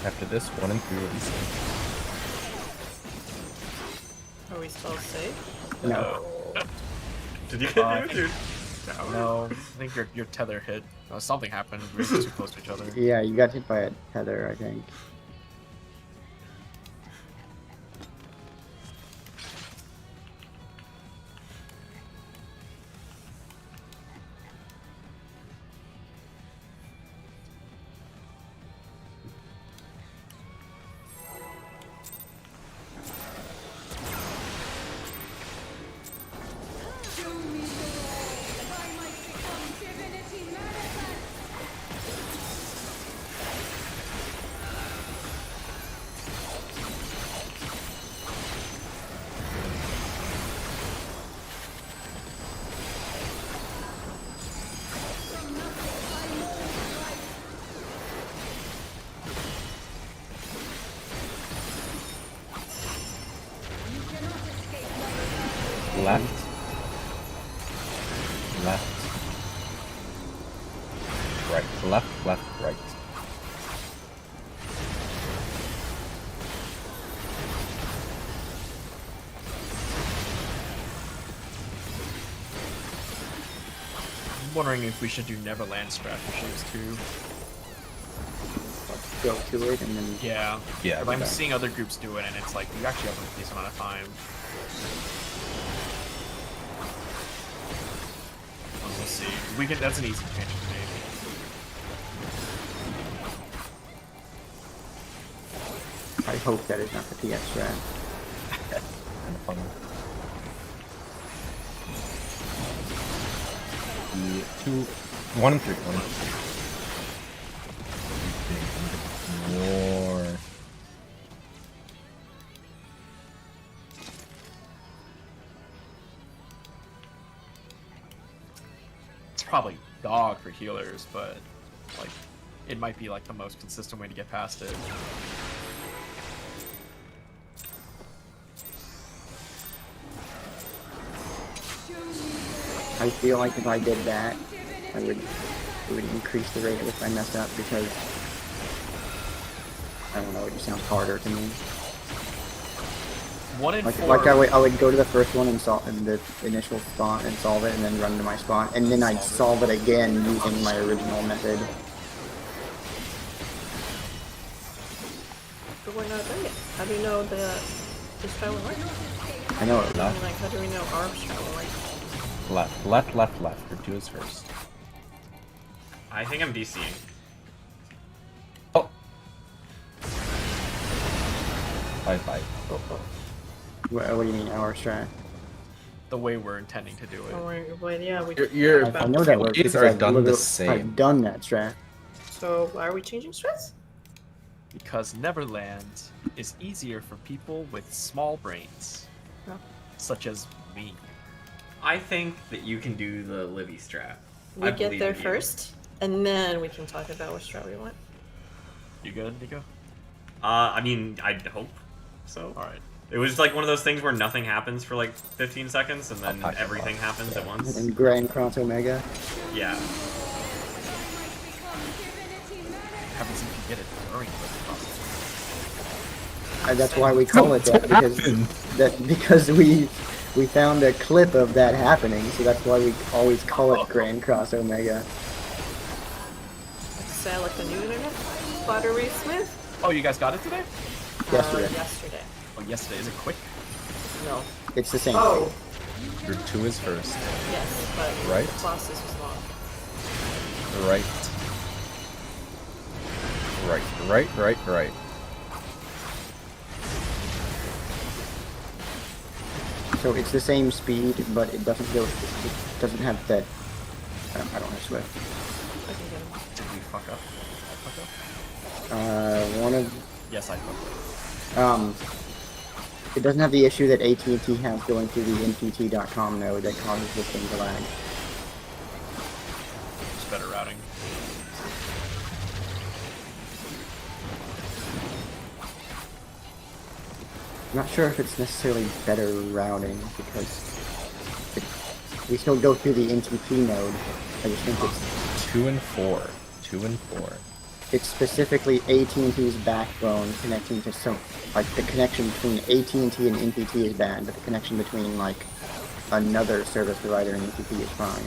After this, 1 and 3 releasing. Are we still safe? No. Did you I hit dude? No, I think your tether hit. Something happened. We were too close to each other. Yeah, you got hit by a tether, I think. Show me the way, that I might become divinity manifest. From nothing I mold life. You cannot escape my Left. Left. Right. Left, left, right. I'm wondering if we should do Neverland strategies too. Go to it and then. Yeah. Yeah, I'm okay. seeing other groups do it, and it's like you actually have a decent amount of time. We'll see. We can. That's an easy change to make. I hope that is not the TS strat. Kind of fun. The 1 and 3. 1 and 3. More. It's probably dog for healers, but like it might be like the most consistent way to get past it. I feel like if I did that, it would increase the rate if I messed up because I don't know, it just sounds harder to me. 1 and 4. Like I would go to the first one and solve in the initial spot and solve it, and then run to my spot, and then I'd solve it again using my original method. But we're not there yet. How do you know the strat will work? I know it. Left. Like, how do we know our strat will work? Left, left, left, left. Your 2 is first. I think I'm DCing. Oh. 5-5. What do you mean our strat? The way we're intending to do it. Oh, well, yeah, we. Your I know that works These because are I've done the literally- same. I've done that strat. So why are we changing strats? Because Neverland is easier for people with small brains, Oh. such as me. I think that you can do the Livy strat. We I get believe there in you. first, and then we can talk about what strat we want. You good, Nico? I mean, I'd hope so. All right. It was like one of those things where nothing happens for like 15 seconds and then I'll pack it everything off. happens at once. And Grand Cross Omega. Yeah. Happens if you get it during the process. That's why we call it that because we found a clip of that happening, so that's why we always call it Grand Cross Omega. Say I like the new internet? Buttery Smith? Oh, you guys got it today? Yesterday. Yesterday. Oh, yesterday. Is it quick? No. It's the same Oh, thing. Your 2 is first. yes, but Right. the process was long. Right. Right. So it's the same speed, but it doesn't go. It doesn't have that. I don't have Swift. I can get him. Did we fuck up? I fuck up? One of Yes, I fucked up. it doesn't have the issue that AT&T has going through the NTT.com node that causes this thing to lag. It's better routing. I'm not sure if it's necessarily better routing because we still go through the NTT node. I just think it's 2 and 4. 2 and 4. it's specifically AT&T's backbone connecting to some, like the connection between AT&T and NTT is bad, but the connection between like another service provider and NTT is fine.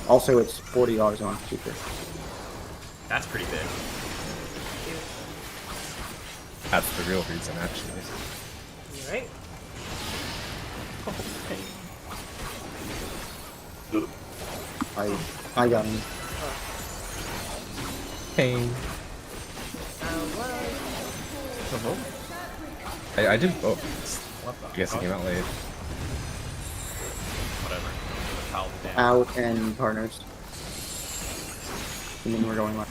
Also, it's $40 a month cheaper. That's pretty big. That's the real reason, actually. You right? I got him. Pain. Well, I did both. I guess it came out late. Whatever. Pal down. Out and partners. And then we're going like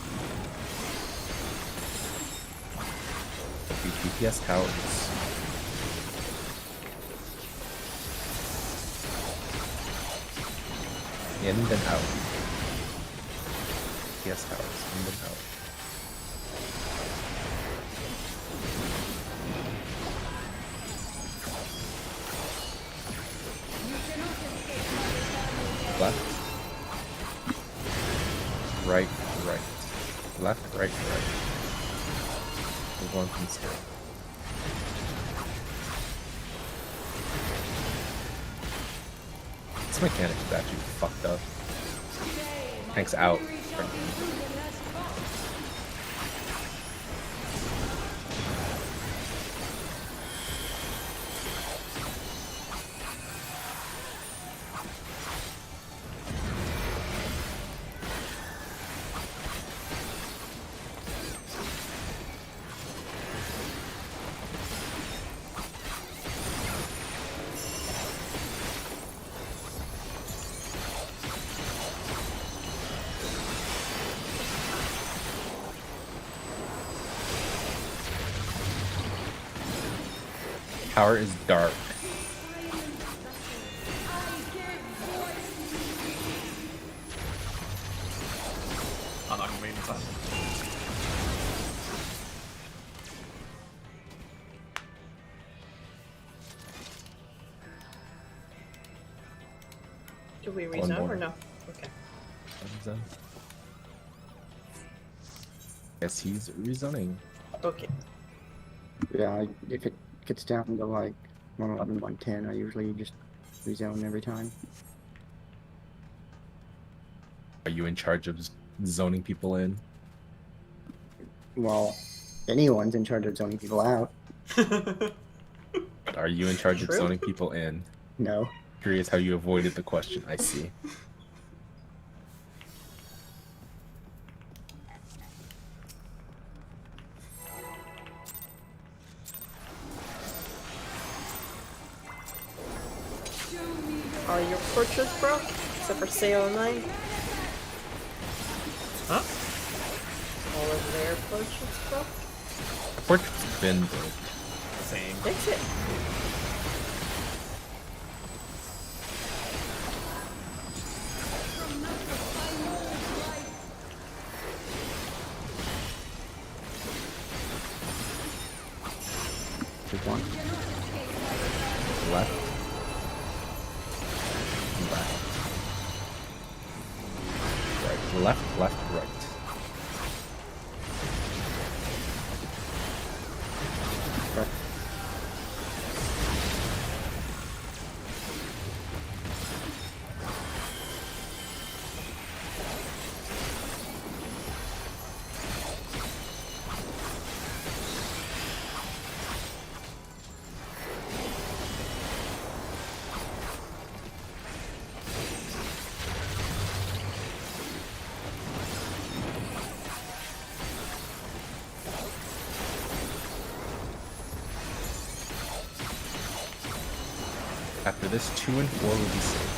BTS towers. In and out. BTS towers. In and out. Left. Right, right. Left, right, right. We're going from straight. This mechanic is actually fucked up. Tank's out. Tower is dark. I'm not gonna wait in time. do we One rezone more. or no? Okay. Guess he's rezoning. Okay. yeah. If it gets down to like 111, 110, I usually just rezone every time. Are you in charge of zoning people in? Well, anyone's in charge of zoning people out. But are you in charge of True. zoning people in? No. Curious how you avoided the question. I see. Are your portraits broke? Except for CO9? Huh? All of their portraits broke? The portrait's been built. Same. Fix it. Just one. Left. Left. Right. Left, left, right. Right. After this, 2 and 4 will be safe.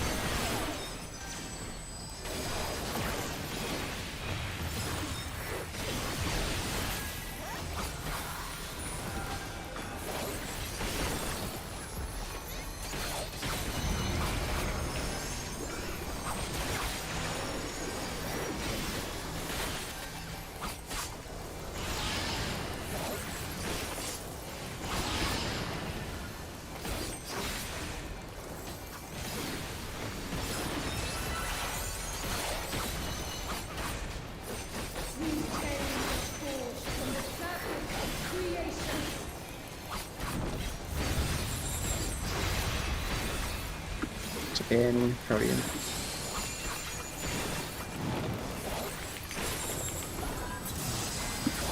in Protean.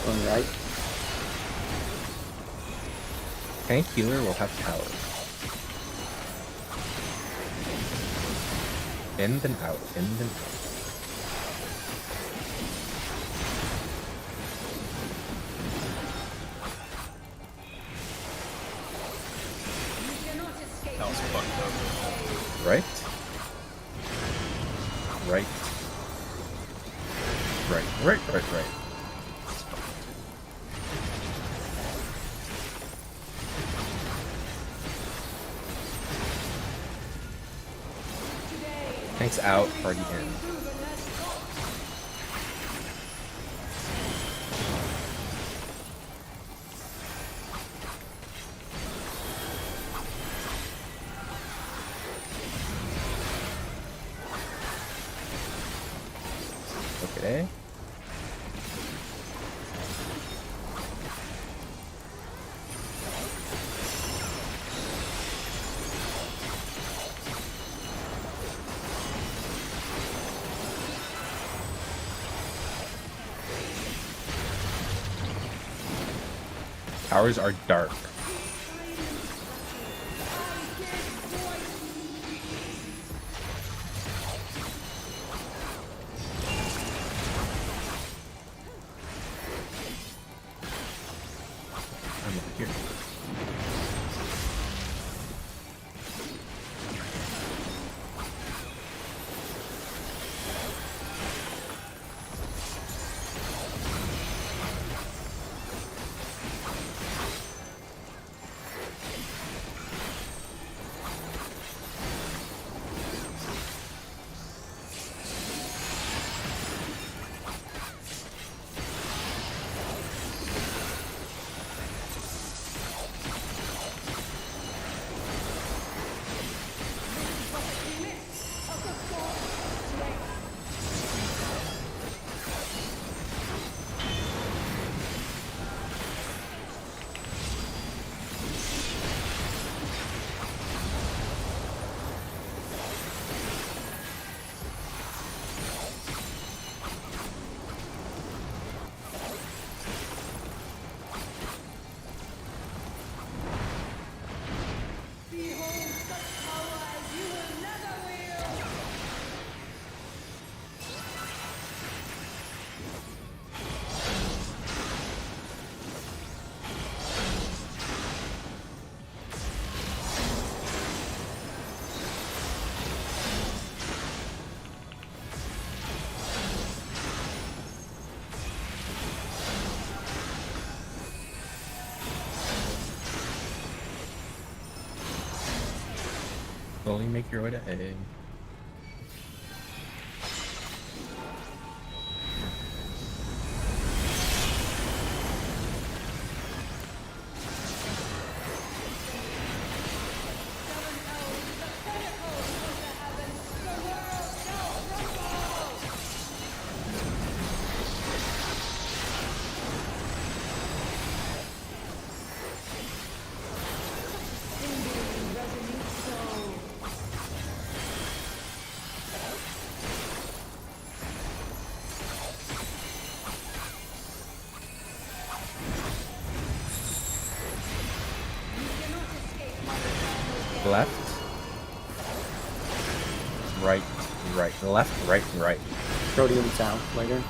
Going right. Tank healer will have tower. In then out, in then out. That was fucked up. Right? Right. Right. Thanks out, party in. Okay. Towers are dark. I'm over here. Slowly make your way to A. Left. Right. Left, right. Protean south later.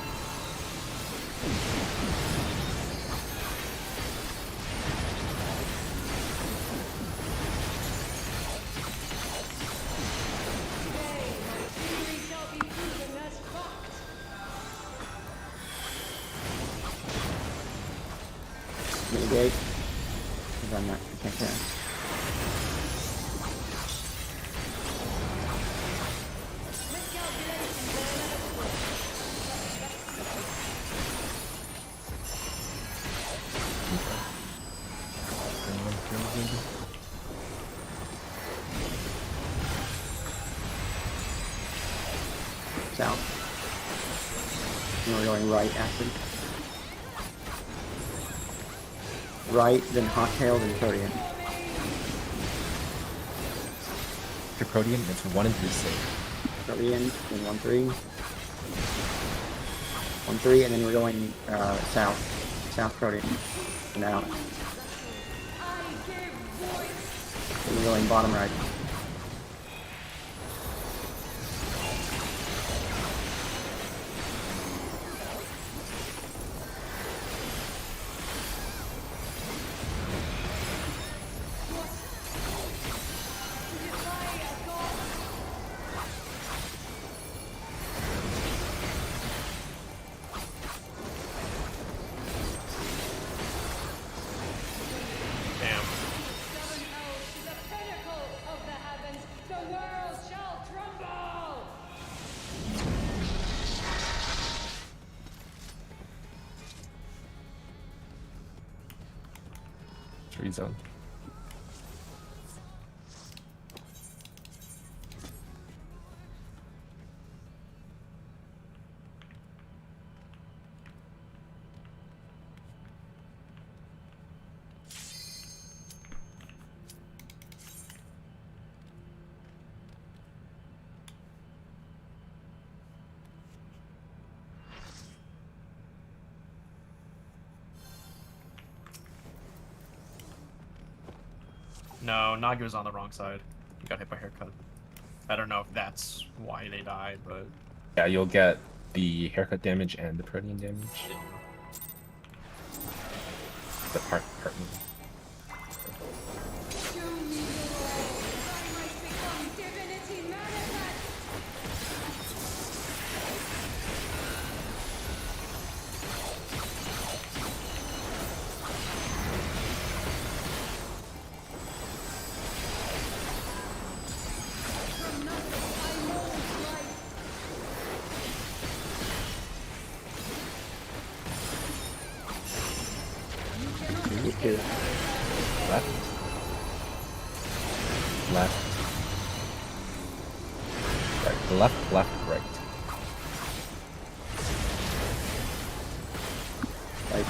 Mitigate. Because I'm not protected. South. And we're going right after. Right, then Hot Tail, then Protean. after Protean, it's 1 and 3 safe. Protean, then 1-3. 1-3, and then we're going south. South Protean. And out. Then we're going bottom right. Damn. To the pinnacle of the heavens, the world shall tremble! Tree zone. No, Nagi was on the wrong side. He got hit by haircut. I don't know if that's why they died, but Yeah, you'll get the haircut damage and the Protean damage. The part. Show me your way, that I might become divinity manifest! From nothing I mold life. You too. Left. Left. Right. Left, left, right. Like,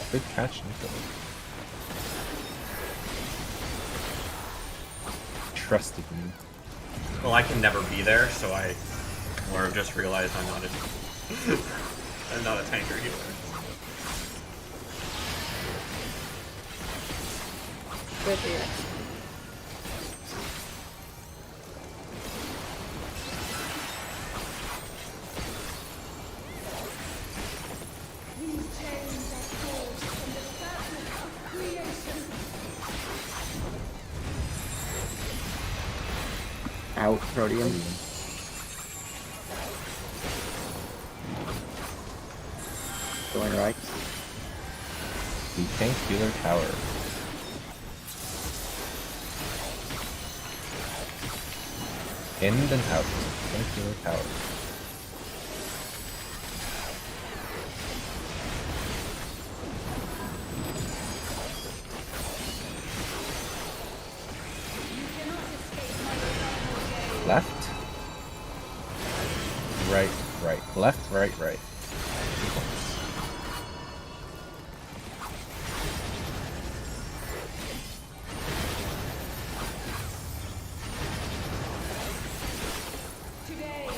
Good catch, Nico. Trusted me. Well, I can never be there, so I more have just realized I'm not a I'm not a tanker healer. Good here. These chains are forged from the fabric of creation. out Protean. Going right. The tank healer tower. In and out. Tank healer tower. Left. Right, right. Left, right, right. 2 points.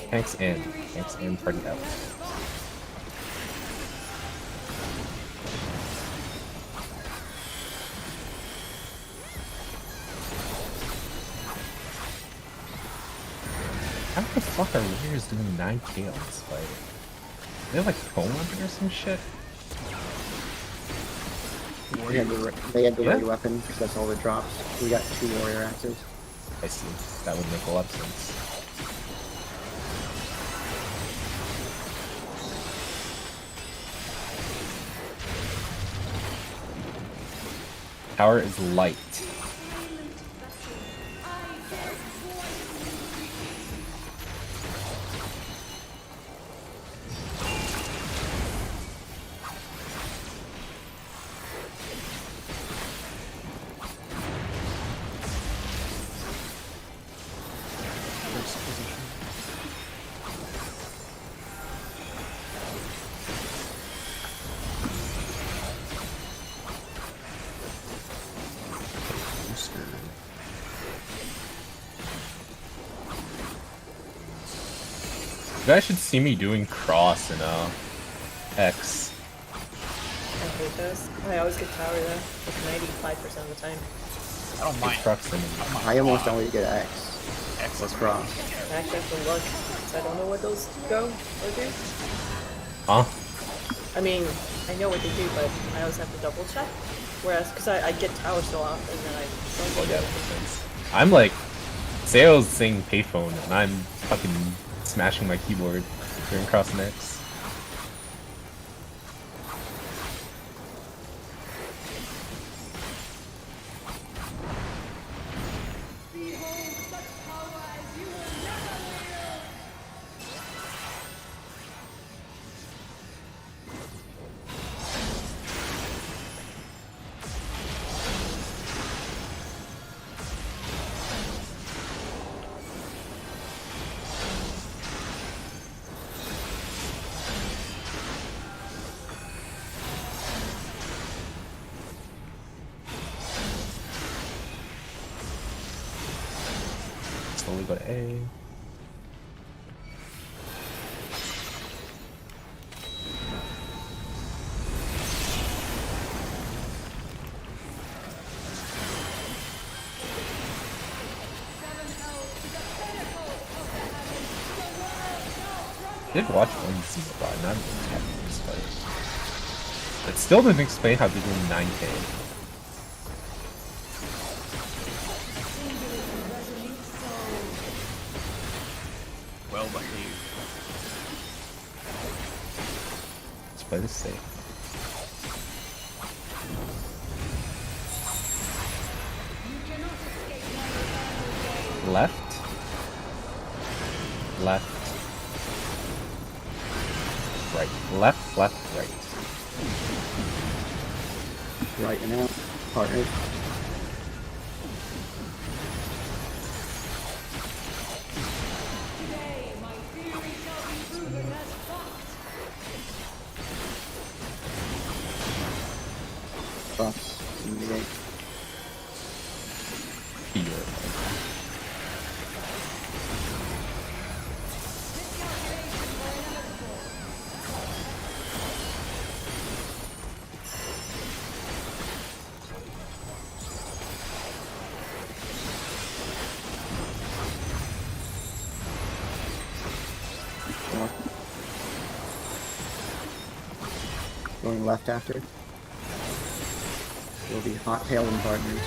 Tanks in. Tanks in, party out. How the fuck are warriors doing 9k on this fight? They have like foam on it or some shit? They had the Yeah. right weapon because that's all it drops. We got 2 warrior axes. I see. That would make a lot of sense. tower is light. You guys should see me doing cross in X. I hate this. I always get tower though, like 95% of the time. I don't mind. Proximity. I almost always get X. X Or is cross. I actually have to look, because I don't know what those go or do. Huh? I mean, I know what they do, but I always have to double check. Whereas, because I get tower so often, and I don't get it. I'm like, say I was saying payphone and I'm fucking smashing my keyboard during cross and X. Behold such power as you will never wield! Slowly go to A. Did watch one season, but not really this fight. It still doesn't explain how they're doing 9K. well behaved. Let's play this safe. Left. Left. Right. Left, left, right. Right and out. Partners. Today, my theory shall be proven as fact. Buffs. Engage. Here. North. Going left after. Will be Hot Tail and Partners.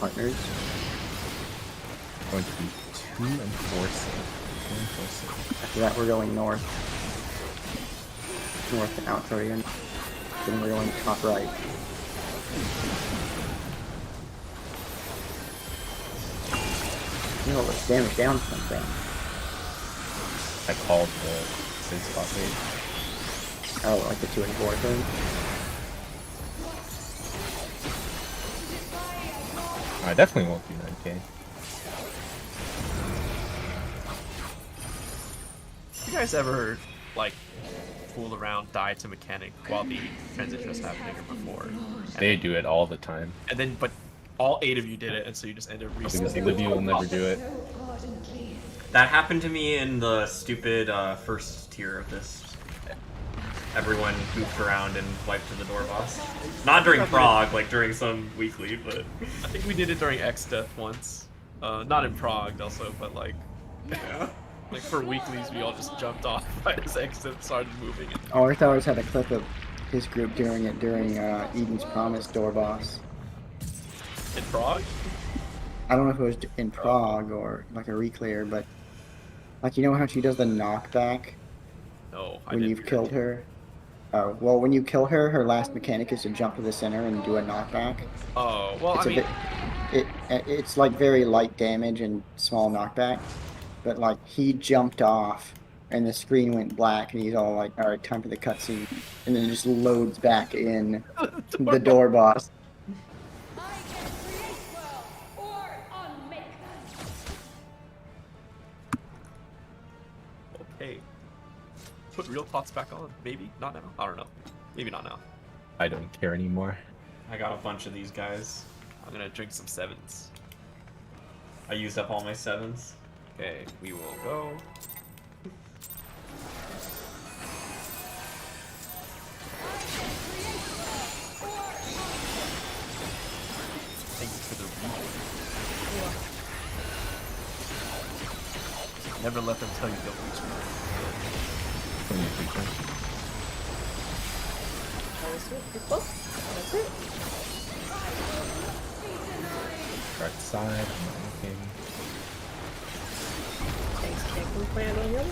Partners. Going to be 2 and 4 safe. 2 and 4 safe. After that, we're going north. North to Outrarian. Then we're going top right. No, let's damage down something. I called the safe spot rate. Oh, like the 2 and 4 thing. I definitely won't do 9K. You guys ever like fool around, die to mechanic while the transition was happening or before? They do it all the time. And then, but all 8 of you did it, and so you just ended up Because restarting. Livia will never do it. That happened to me in the stupid first tier of this. Everyone goofed around and wiped to the door boss. Not during Prague, like during some weekly, but I think we did it during X Death once. Not in Prague also, but like, yeah. like for weeklies we all just jumped off right as X Death started moving. And Arthurs had a clip of his group doing it during Eden's Promise door boss. in Prague? I don't know if it was in Prague or like a reclear, but like you know how she does the knockback No, I when didn't. you've killed her? Oh, well, when you kill her, her last mechanic is to jump to the center and do a knockback. Oh, well, It's I a mean, bit, it's like very light damage and small knockback, but like he jumped off and the screen went black and he's all like, all right, time for the cutscene, and then it just loads back in the door boss. I can create worlds or unmake them. okay. Put real pots back on. Maybe not now. I don't know. Maybe not now. I don't care anymore. I got a bunch of these guys. I'm gonna drink some sevens. I used up all my 7s. Okay, we will go. Thank you for the read. Never let them tell you don't reach me. From the creature. That was it. You're close. That's it. Correct side. I'm not looking. Thanks, can't complain on your own.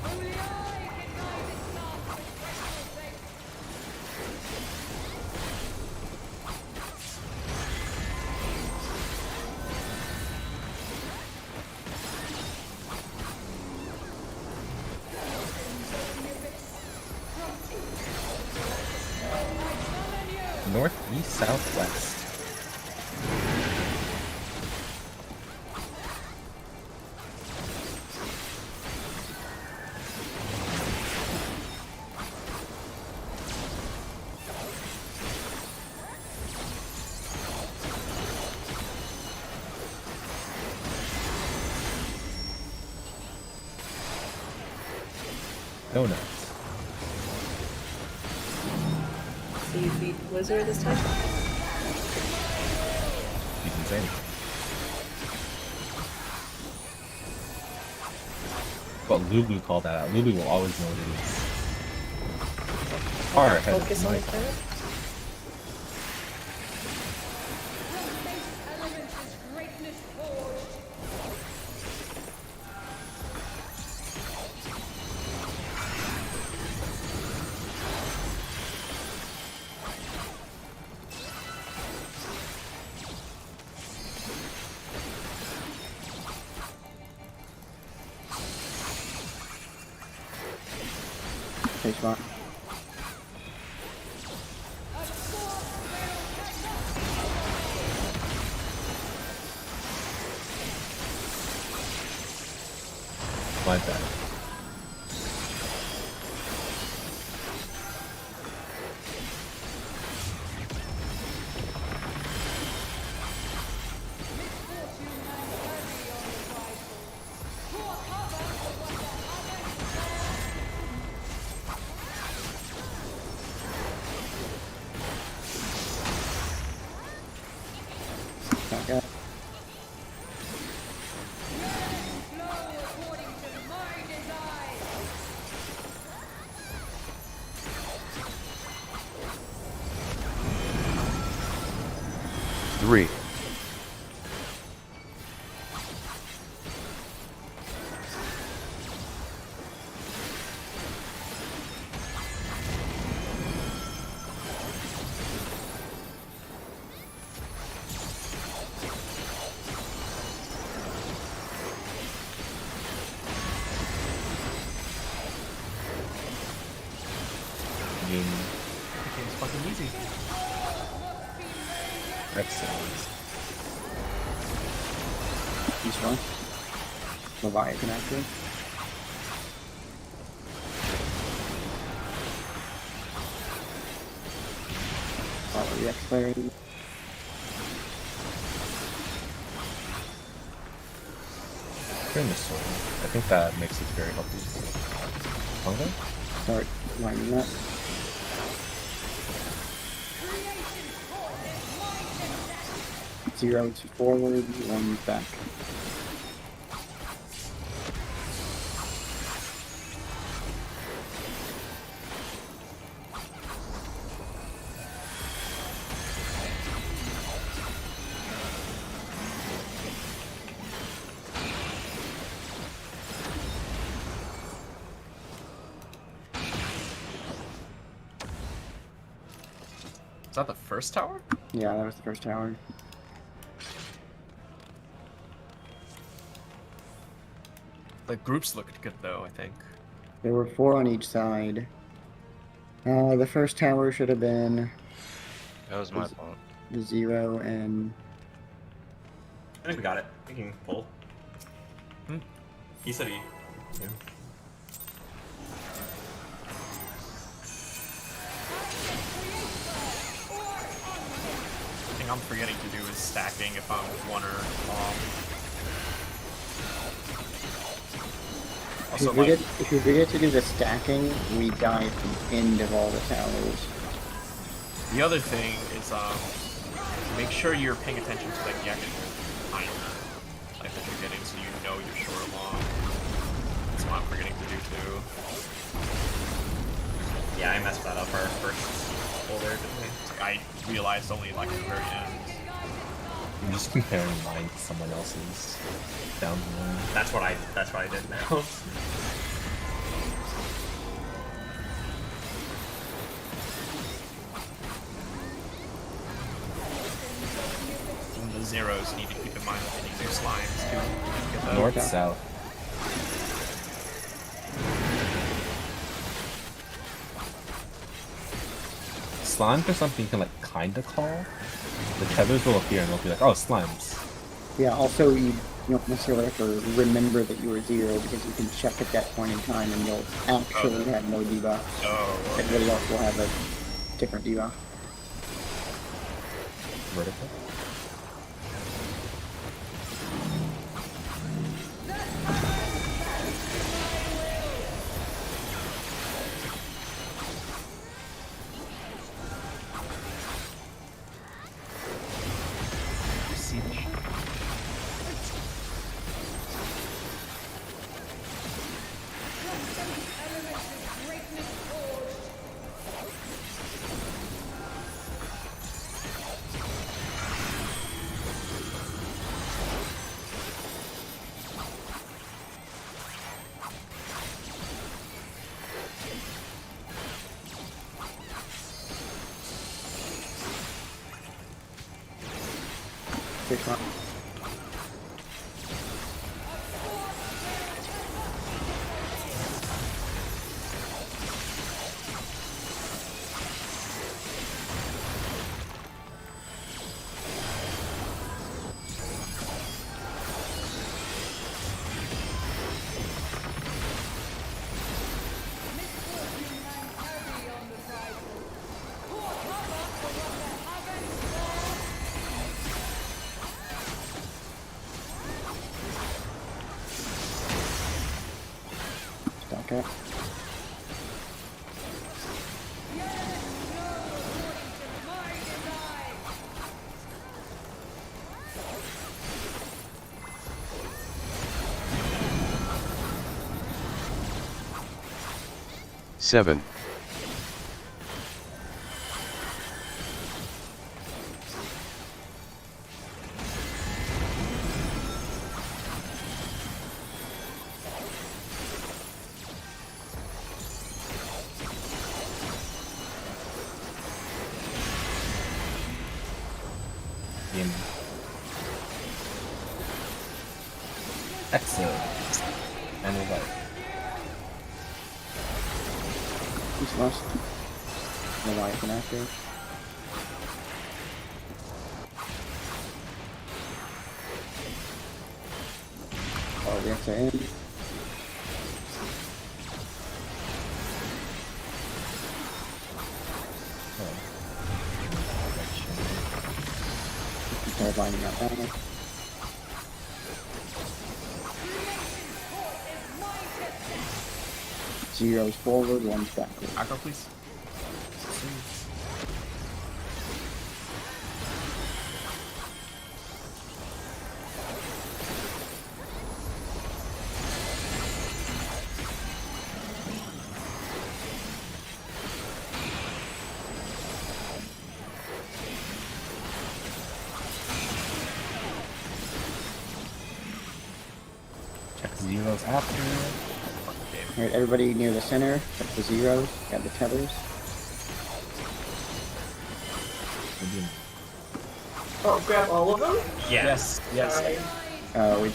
Only I can guide this path with crystal faith. North, east, south, west. Donuts. So you beat Wizard this time? You can say anything. But Lulu called that out. Lulu will always know what it is. Far ahead Focus of on my the planet? From base elements is greatness forged. Face rock. My bad. Back up. Flow according to my design. 3, Ying. Game's fucking easy. Excellent. East one. Leviathan active. Follow the X-Flare. Turn this sword. I think that makes it very healthy. Hunger? Start lining up. Zero to forward, 1 back. Is that the first tower? Yeah, that was the first tower. The groups looked good though, I think. There were 4 on each side. The first tower should have been That was my fault. the 0 and I think we got it. We can pull. Hmm. He said he. Yeah. The thing I'm forgetting to do is stacking if I'm one or Also, if you forget to do the stacking, we die at the end of all the towers. the other thing is make sure you're paying attention to like the actual timer like that you're getting, so you know you're short or long. That's what I'm forgetting to do too. Yeah, I messed that up our first pull there, didn't we? It's like I realized only like at the very end. I'm just comparing mine to someone else's down the line. That's what I did now. And the zeros you need to keep in mind that they need their slimes too. Get those. North, Okay. south. Slimes are something you can like kinda call. The tethers will appear and they'll be like, oh, slimes. Yeah, also you don't necessarily have to remember that you were 0 because you can check at that point in time and you'll actually have no debuff. Oh, Everybody else will have a different debuff. Vertical. siege. Which one? Okay. Seven. In excellent. And we'll life. Who's lost? The life and active. Oh, we have to end. Start lining up that. Zero's forward, 1's backward. Aggro, please. Check zeros after. Alright, everybody near the center, check the zeros, got the tethers. Oh, grab all of them? Yes. Yes. Sorry. We,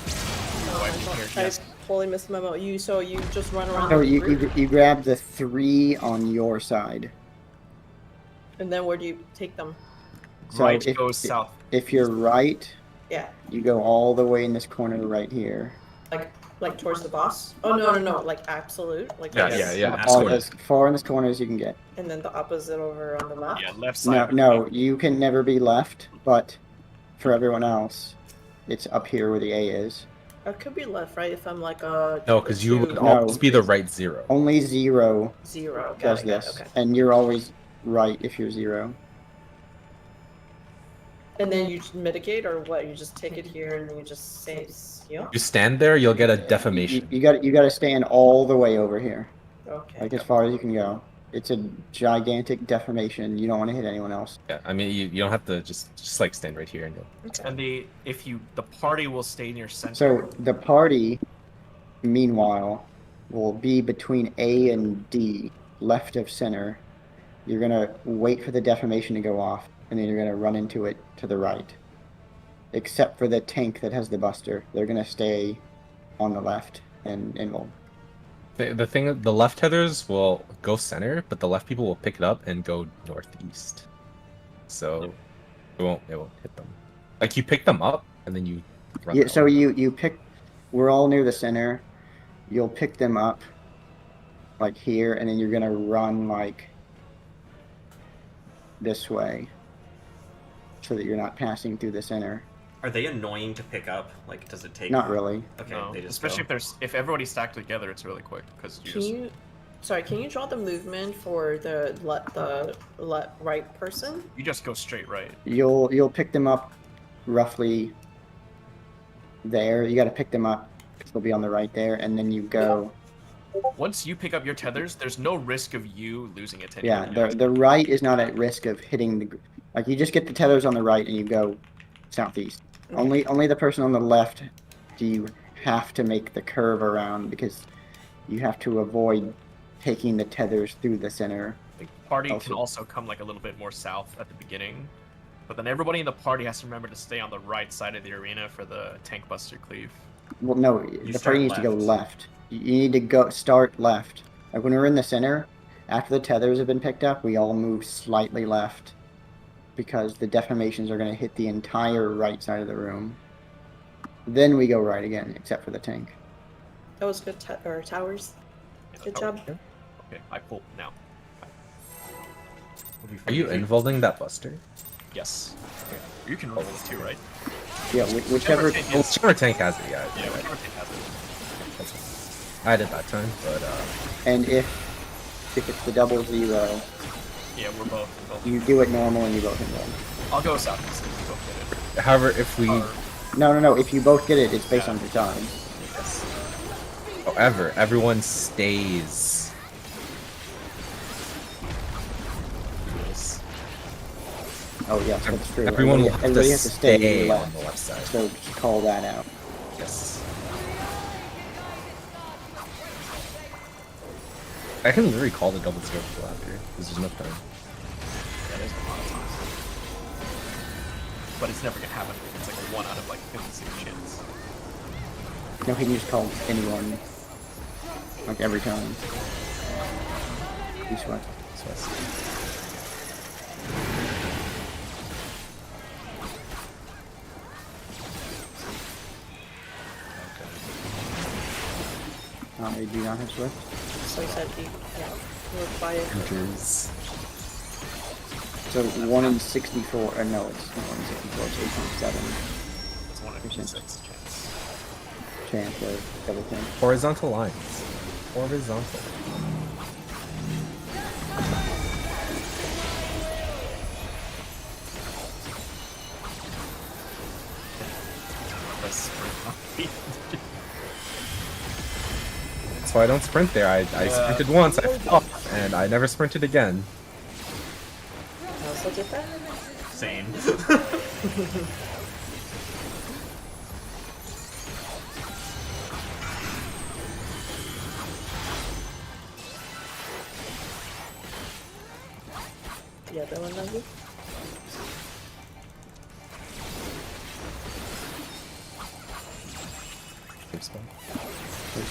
I totally missed the memo. So you just run around no, the you, group, you grab the 3 on your side. and then where do you take them? So Right if, goes south. If you're right, Yeah, you go all the way in this corner right here. like towards the boss. Oh no, like absolute, like Yeah, this. yeah. All, Absolutely. as far in this corner as you can get. And then the opposite over on the left. Yeah, left No, side. no, you can never be left, but for everyone else, it's up here where the A is. Or it could be left, right? If I'm like a No, because you would two, always be the right 0. Only 0 0. Got does it, got it, this, okay. and you're always right if you're 0. And then you just mitigate, or what? You just take it here and then you just say heal. You stand there, you'll get a defamation. You got to stand all the way over here, Okay. like as far as you can go. It's a gigantic defamation. You don't want to hit anyone else. Yeah, I mean, you don't have to just like stand right here and go. And the party will stay near center. So the party, meanwhile, will be between A and D, left of center. You're gonna wait for the defamation to go off, and then you're gonna run into it to the right. Except for the tank that has the buster, they're gonna stay on the left, and will. The left tethers will go center, but the left people will pick it up and go northeast. So it won't hit them. Like you pick them up and then you run. Yeah. that So way. you pick. We're all near the center. You'll pick them up, like here, and then you're gonna run like this way, so that you're not passing through the center. Are they annoying to pick up? Like, does it take? Not really. Okay, No, they just especially go. if everybody's stacked together, it's really quick because you Can just. you, sorry, can you draw the movement for the right person? You just go straight right. You'll pick them up roughly there. You got to pick them up. They'll be on the right there, and then you go. Once you pick up your tethers, there's no risk of you losing it to Yeah, anyone else. the right is not at risk of hitting the. Like you just get the tethers on the right, and you go southeast. Only the person on the left do you have to make the curve around, because you have to avoid taking the tethers through the center. The party Also- can also come like a little bit more south at the beginning, but then everybody in the party has to remember to stay on the right side of the arena for the tank buster cleave. Well, no, the start party needs to go left. left. You need to start left. Like when we're in the center, after the tethers have been picked up, we all move slightly left, because the deformations are going to hit the entire right side of the room. Then we go right again, except for the tank. That was good. Towers. Good job. Okay, I pull now. Are you involving that buster? Yes. You can roll it too, right? Yeah, whichever. tank Well, is- whichever tank has it, yeah. Yeah, yeah, whichever tank has it. that's fine. I did that time, but And if it's the 0-0, Yeah, we're both. you do it normal and you both involve. I'll go southeast if we both get it. however, if we No. If you both get it, it's based on your time. however, everyone stays. Yes. Oh yes, that's true. Everyone will everybody have has to to stay stay on left. the left side. So just call that out. Yes. I can literally call the 0-0 people after, because there's enough time. That is a lot of times. But it's never gonna happen. It's like a 1 out of like 56 chance. No, he can just call anyone. Like every time. You sweat. So I see. They do not have swift. So I said we're quiet. Enters. So 1 in 64. No, it's not 1 in 64. It's 8.7 It's 1 in 56 chance. chance of double tank. Horizontal lines. Horizontal. That's That's why I don't sprint there. I sprinted once, I fell off, and I never sprinted again. I also did that. Same. The other one, maybe.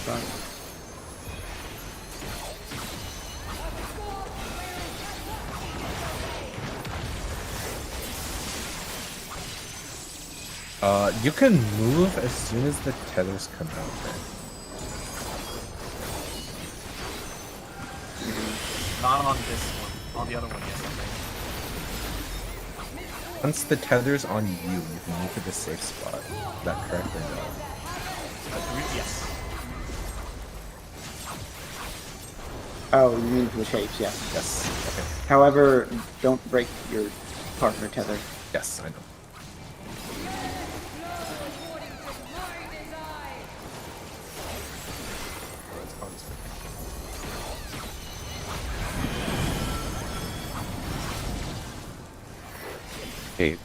spot. You can move as soon as the tethers come out. Right? Not on this one. On the other one, yes, I think. Once the tether's on you, you can move to the safe spot. Is that correct or no? Yes. Oh, you mean for the shapes, yes. Yes. Okay. However, don't break your partner tether. Yes, I know. Eight.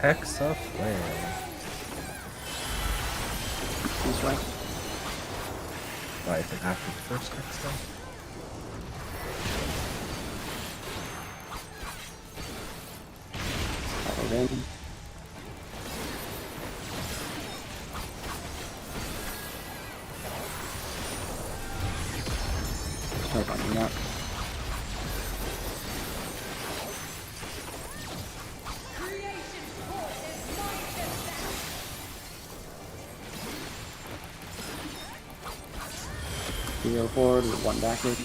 Hexa Flare. This way. Right, then after the first Hexa. Follow in. Start lining up. You go forward with one backward.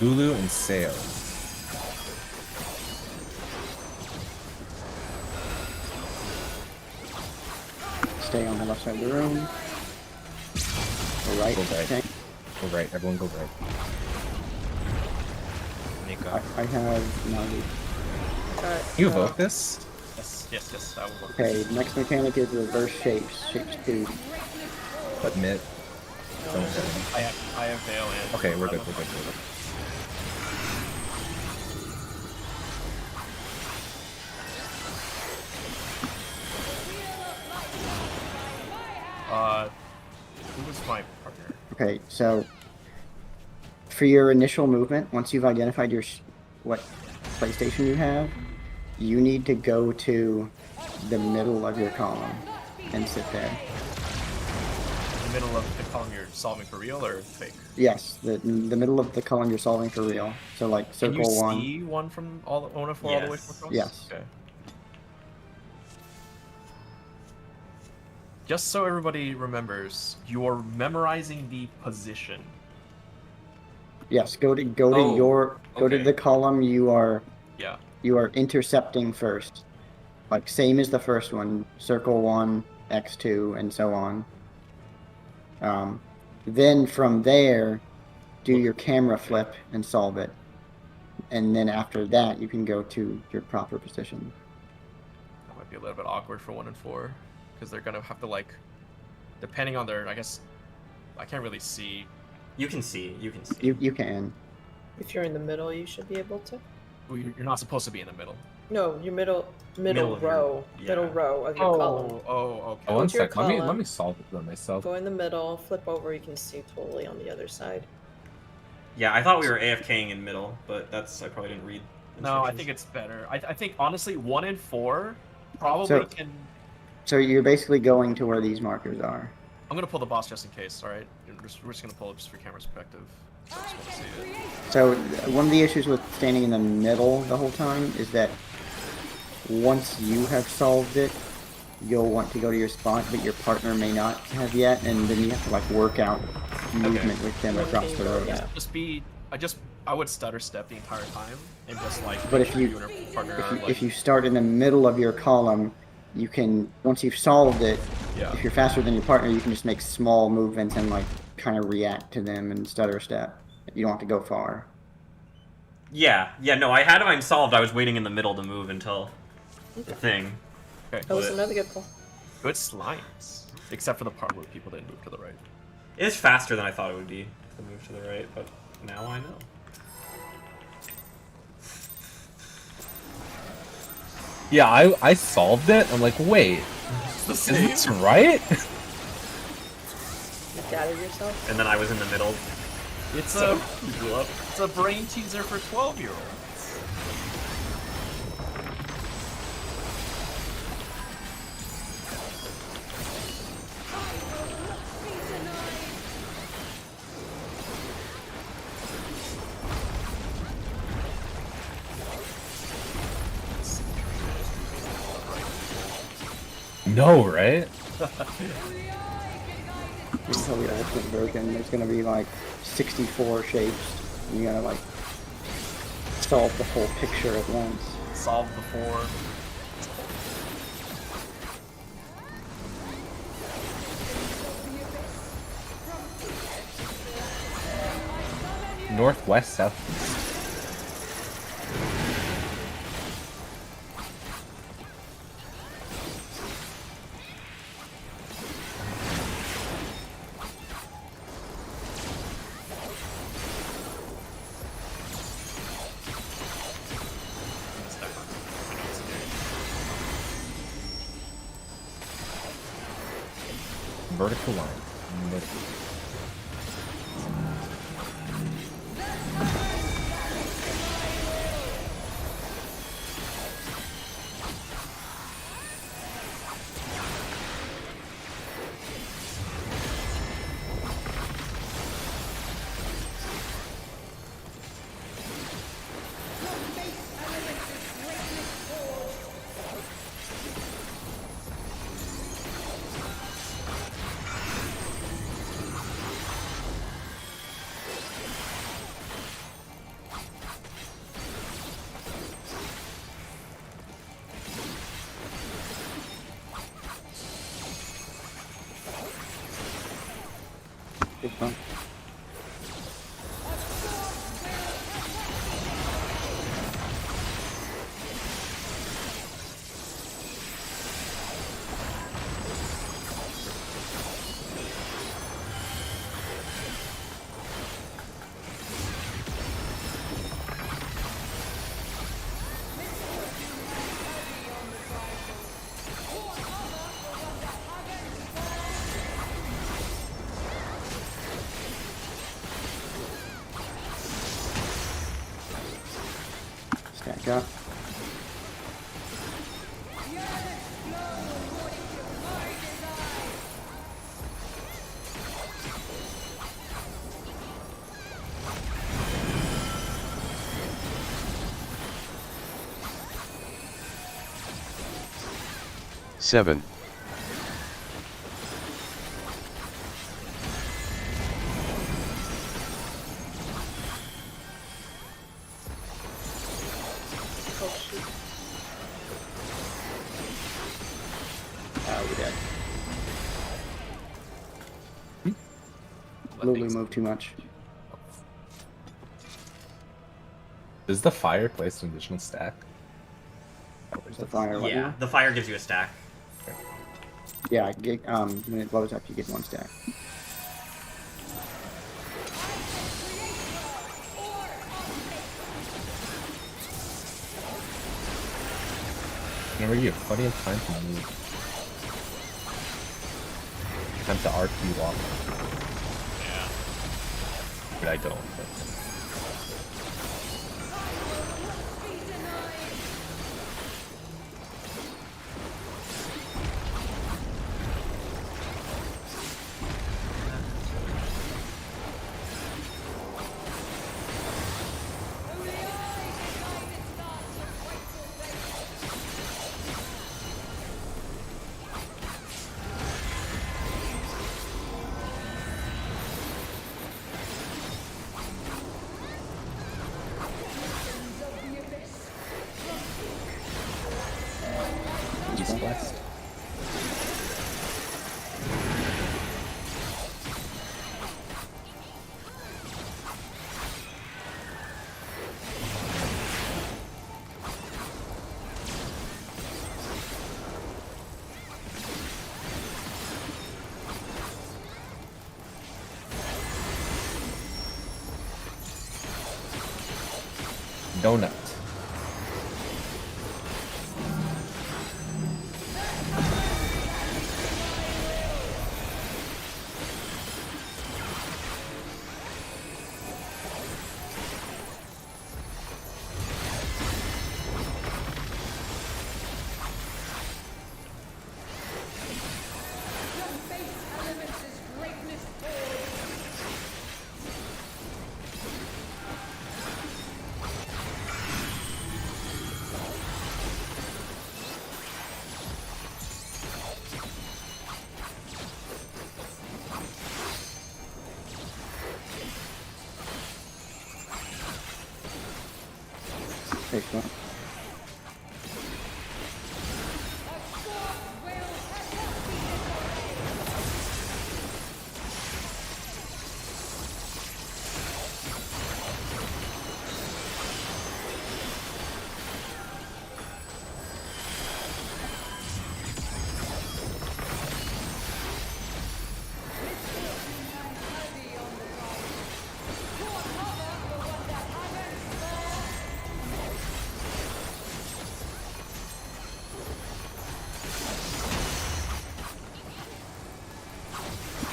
Lulu and Sail. Stay on the left side of the room. Go right. Go right. Okay. Go right, everyone go right. Nico. I have Navi. You evoke this? Yes, that will work. Okay, next mechanic is reverse shapes. Shapes 2. But mid. Don't hit him. I have Veil and... Okay, we're good, we're good, we're good. Who was my partner? Okay, so for your initial movement, once you've identified your what PlayStation you have, you need to go to the middle of your column and sit there. In the middle of the column you're solving for real or fake? Yes, the middle of the column you're solving for real. So like Can circle you one. see one from all 1 of 4 all the way from across? Yes. Okay. Just so everybody remembers, you're memorizing the position. Yes, go to Oh, your go to okay. the column you are Yeah. intercepting first. Like same as the first one, circle 1, X2, and so on. Then from there, do your camera flip and solve it. And then after that, you can go to your proper position. That might be a little bit awkward for 1 and 4. Because they're gonna have to like, depending on their, I guess, I can't really see. You can see. You can see. You can. If you're in the middle, you should be able to. Well, you're not supposed to be in the middle. No, your middle Middle of your- row, middle yeah. row of your column. Oh, okay. Oh, one Go to your sec. Let me column. solve it for myself. Go in the middle, flip over, you can see totally on the other side. Yeah, I thought we were AFKing in middle, but I probably didn't read. No, I instructions. think it's better. I think honestly, 1 and 4 probably So- can. So you're basically going to where these markers are. I'm gonna pull the boss just in case. All right, we're just gonna pull it just for camera perspective. So I just want to see it. So one of the issues with standing in the middle the whole time is that once you have solved it, you'll want to go to your spot, but your partner may not have yet, and then you have to like work out movement with them across the road. Yeah. I would stutter step the entire time and just like. But make if sure you- and your partner are, If you start in the middle of your column, you can, once you've solved it, Yeah. if you're faster than your partner, you can just make small movements and like kind of react to them and stutter step. You don't have to go far. Yeah, no, I had mine solved. I was waiting in the middle to move until the thing. Okay. That was another good call. Good slimes. Except for the part where people didn't move to the right. It's faster than I thought it would be to move to the right, but now I know. Yeah, I solved it. I'm like, wait, is this right? You gathered yourself. And then I was in the middle. It's So, it's a brain teaser for 12-year-olds. No, right? Until the ultimate version, there's gonna be like 64 shapes. You gotta like solve the whole picture at once. Solve the 4. Northwest, southeast. Vertical line. Vertical. Good fun. Stack up. Seven. Oh shoot. We're dead. Let Lulu things- moved too much. Does the fire place an additional stack? There's the fire. what Yeah, now? the fire gives you a stack. Yeah, when it blows up, you get one stack. Remember, you have plenty of time to move. Time to RP walk. Yeah. But I don't. But... Donut. Your base elements is greatness forged. Safe spot.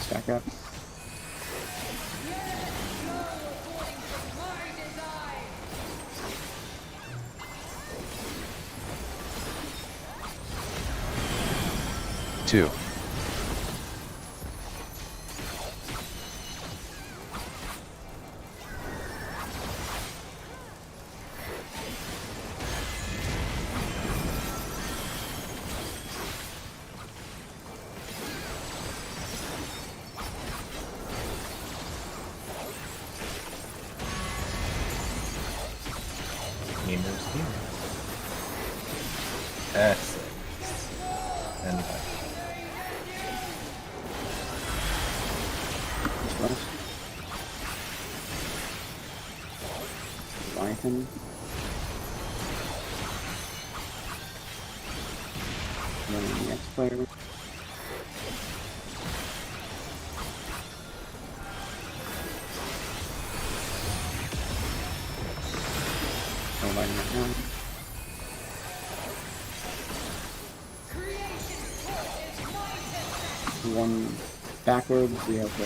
Stack up. Two. Gamers game. Excellent. And back. This was. Leviathan. Then the next player. Lighting it down. One backwards, we have the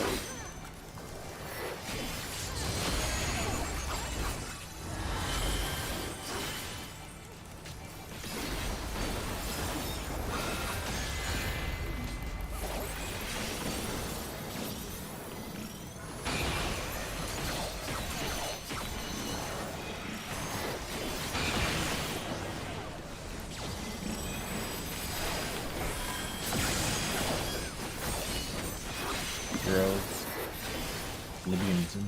Heroes. Libyan Zoom.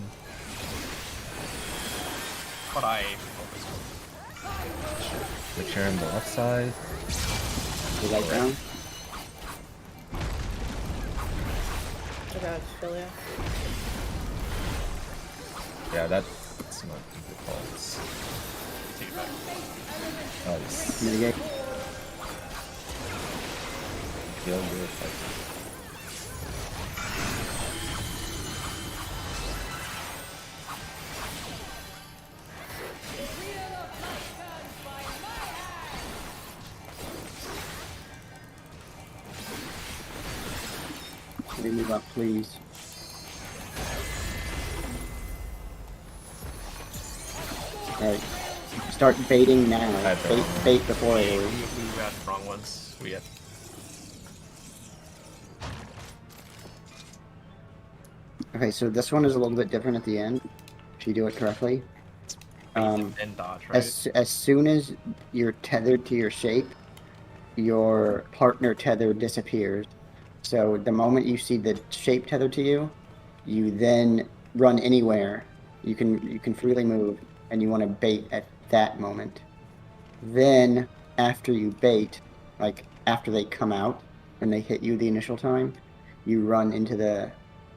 What I focus on. Make sure on the left side. the light down. I got Philia. Yeah, that's not good calls. Take it back. Nice. Mitigate. Kill your fight. Can we move up, please? Alright. Start baiting now. Alright, Bait before We it. got wrong ones. We had Okay, so this one is a little bit different at the end. If you do it correctly. and dodge, right? As soon as you're tethered to your shape, your partner tether disappears. So the moment you see the shape tethered to you, you then run anywhere. You can freely move, and you want to bait at that moment. Then after you bait, like after they come out, when they hit you the initial time, you run into the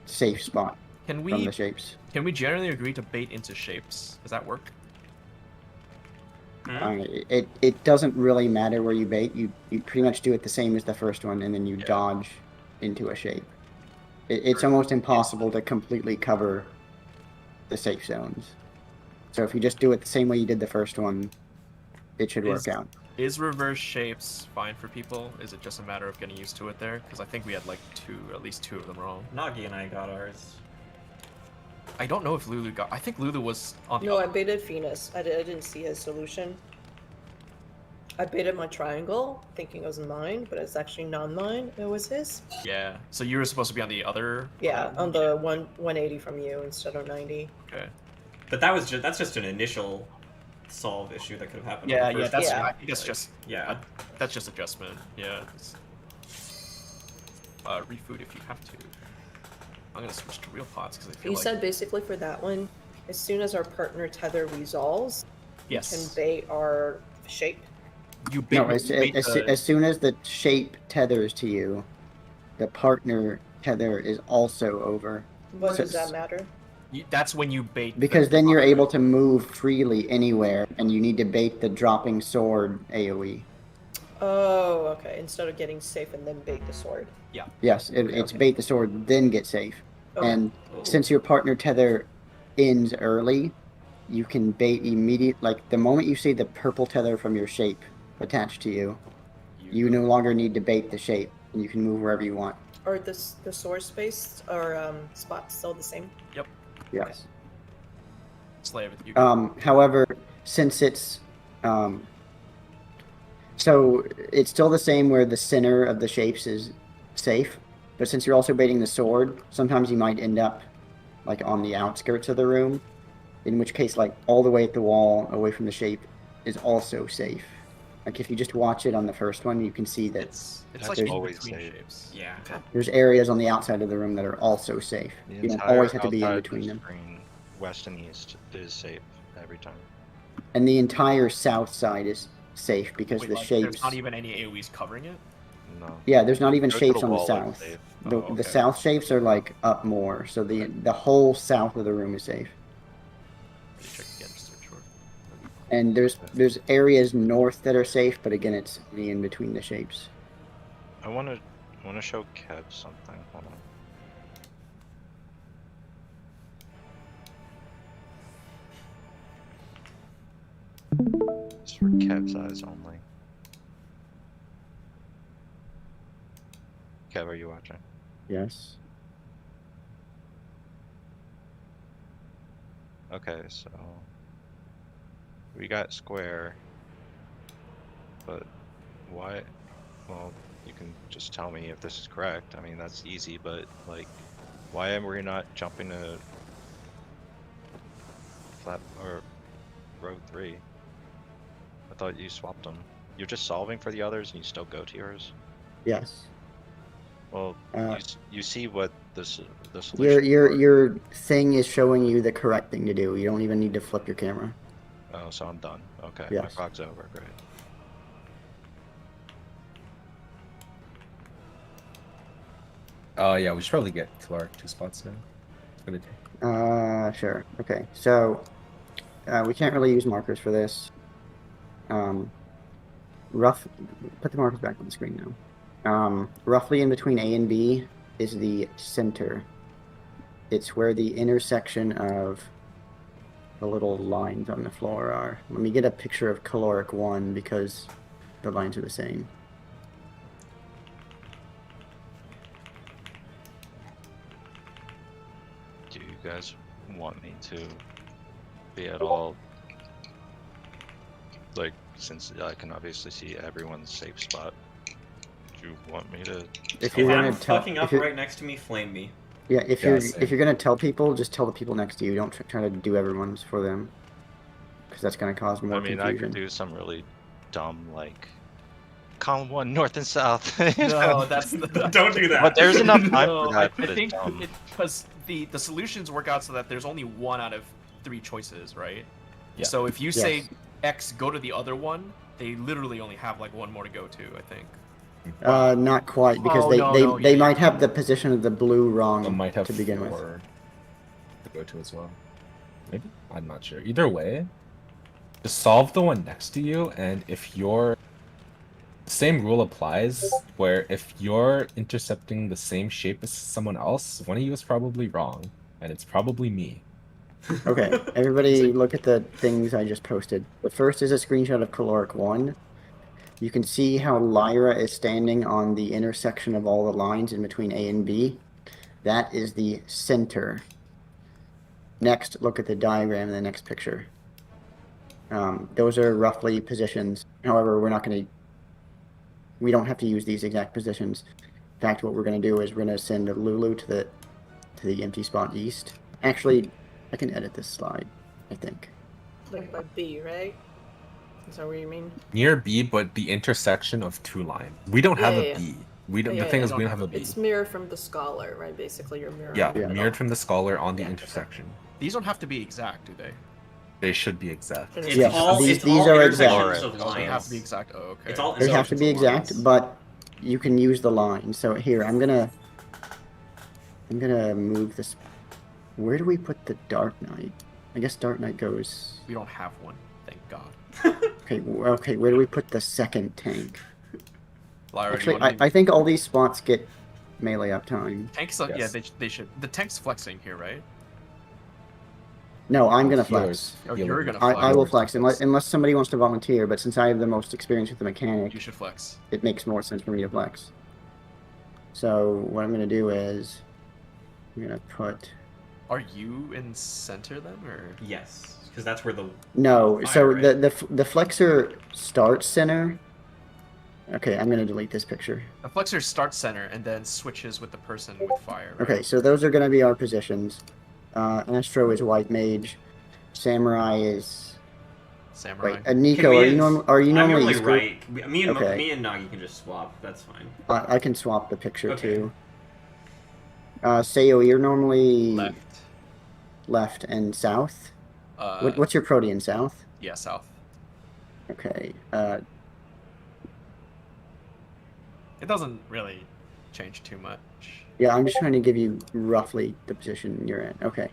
safe spot Can from we the shapes. generally agree to bait into shapes? Does that work? It doesn't really matter where you bait. You pretty much do it the same as the first one, and then you Yeah. dodge into a shape. It's almost impossible to completely cover the safe zones. So if you just do it the same way you did the first one, it should work out. Is reverse shapes fine for people? Is it just a matter of getting used to it there? Because I think we had like at least two of them wrong. Nagi and I got ours. I don't know if Lulu got. I think Lulu was on the. No, I other- baited Venus. I didn't see his solution. I baited my triangle, thinking it was mine, but it's actually not mine. It was his. Yeah. So you were supposed to be on the other. Yeah, on the 180 from you instead of 90. Okay. But that's just an initial solve issue that could have happened. Yeah, on the yeah. first That's. one. I think that's just. Yeah. That's just adjustment. Yeah. Refood if you have to. I'm gonna switch to real pots because I feel You like. said basically for that one, as soon as our partner tether resolves, we can Yes. bait our shape. You bait, No, bait the- as soon as the shape tethers to you, the partner tether is also over. What So- does that matter? that's when you bait. Because the then you're partner. able to move freely anywhere, and you need to bait the dropping sword AoE. Oh, okay. Instead of getting safe and then bait the sword. Yes, it's Okay. bait the sword, then get safe. Okay. And Oh. since your partner tether ends early, you can bait like the moment you see the purple tether from your shape attached to you, you no longer need to bait the shape, and you can move wherever you want. Are the sword space or spots still the same? Yes. Slave. You However, since it's so it's still the same where the center of the shapes is safe, but since you're also baiting the sword, sometimes you might end up like on the outskirts of the room, in which case like all the way at the wall away from the shape is also safe. Like if you just watch it on the first one, you can see that It's That's like in always between safe. shapes. Yeah. there's areas on the outside of the room that are also safe. The You don't entire always have to be in outside of between the them. screen, west and east, is safe every time. And the entire south side is safe because Wait, the like, shapes. There's not even any AoEs covering it. No. Yeah, there's not even Go to shapes the on the wall, south. it's safe. The, Oh, the okay. south shapes are like up more, so the whole south of the room is safe. Let me check again just to make sure. And there's areas north that are safe, but again, it's the in between the shapes. I wanna show Kev something. Hold on. It's for Kev's eyes only. Kev, are you watching? Yes. Okay, so we got square, but why? Well, you can just tell me if this is correct. I mean, that's easy, but like, why am we not jumping to flat or row 3? I thought you swapped them. You're just solving for the others, and you still go to yours. Yes. Well, Uh, you see what the solution. Your thing is showing you the correct thing to do. You don't even need to flip your camera. Oh, so I'm done. Okay, my Yes. clock's over. Great. Oh yeah, we should probably get Clark 2 spots now. It's gonna take. Sure. Okay. So, we can't really use markers for this. Put the markers back on the screen now. Roughly in between A and B is the center. It's where the intersection of the little lines on the floor are. Let me get a picture of caloric 1 because the lines are the same. Do you guys want me to be at all, like, since I can obviously see everyone's safe spot, do you want me to? If If you're I'm gonna tell, fucking up if you're, right next to me, flame me. yeah, if Yeah, you're same. if you're gonna tell people, just tell the people next to you. Don't try to do everyone's for them, because that's gonna cause more I mean, I confusion. could do some really dumb, like, column 1, north and south. you know? No, that's the. Don't do that. But there's enough time No, for that. I but it's think dumb. because the solutions work out so that there's only 1 out of 3 choices, right? Yeah. So if you say Yes. X, go to the other one, they literally only have like 1 more to go to. I think. Not quite, because Oh, they no, they, no, they yeah, might yeah. have the position of the blue wrong One might have to begin 4 with. to go to as well. Maybe? I'm not sure. Either way, just solve the one next to you, and if you're... Same rule applies, where if you're intercepting the same shape as someone else, one of you is probably wrong, and it's probably me. Okay, everybody look at the things I just posted. The first is a screenshot of Caloric 1. You can see how Lyra is standing on the intersection of all the lines in between A and B. That is the center. Next, look at the diagram in the next picture. Those are roughly positions. However, we don't have to use these exact positions. In fact, what we're going to do is we're going to send Lulu to the empty spot east. Actually, I can edit this slide, I think. Like by B, right? Is that what you mean? Near B, but the intersection of two lines. We don't have a B. We don't. Yeah, The thing yeah, is, yeah. we don't have a B. It's mirror from the scholar, right? Basically, you're mirroring. Yeah, Yeah. mirrored from the scholar on the Yeah. intersection. These don't have to be exact, do they? They should be exact. And It's Yes, all, these- it's these all are intersections exact. of They have lines. to be exact. Oh, okay. It's all They have to be intersections of lines. exact, but you can use the line. So here, I'm gonna move this. Where do we put the Dark Knight? I guess Dark Knight goes. We don't have one. Thank God. Okay, okay. Where do we put the second tank? Lyra, Actually, do you want I think all these spots get melee uptime. tanks. Yes. Yeah, they should. The tank's flexing here, right? No, I'm gonna Healers. flex. Oh, Healer. you're gonna I flex. will flex unless somebody wants to volunteer. But since I have the most experience with the mechanic, You should flex. it makes more sense for me to flex. So what I'm gonna do is I'm gonna put. Are you in center then, or? Yes, because that's where the No, so Fire, right? the flexor starts center. Okay, I'm gonna delete this picture. The flexor starts center and then switches with the person with fire. Right? Okay, so those are gonna be our positions. Astro is white mage. Samurai is Samurai. wait. Nico, Can we- are you I'm normally normally East right. Me and Okay. me and Nagi can just swap. That's fine. I can swap the picture Okay. too. Sayo, you're normally Left. left and south. Uh, What's your Protean south? Yeah, south. Okay. It doesn't really change too much. Yeah, I'm just trying to give you roughly the position you're in. Okay.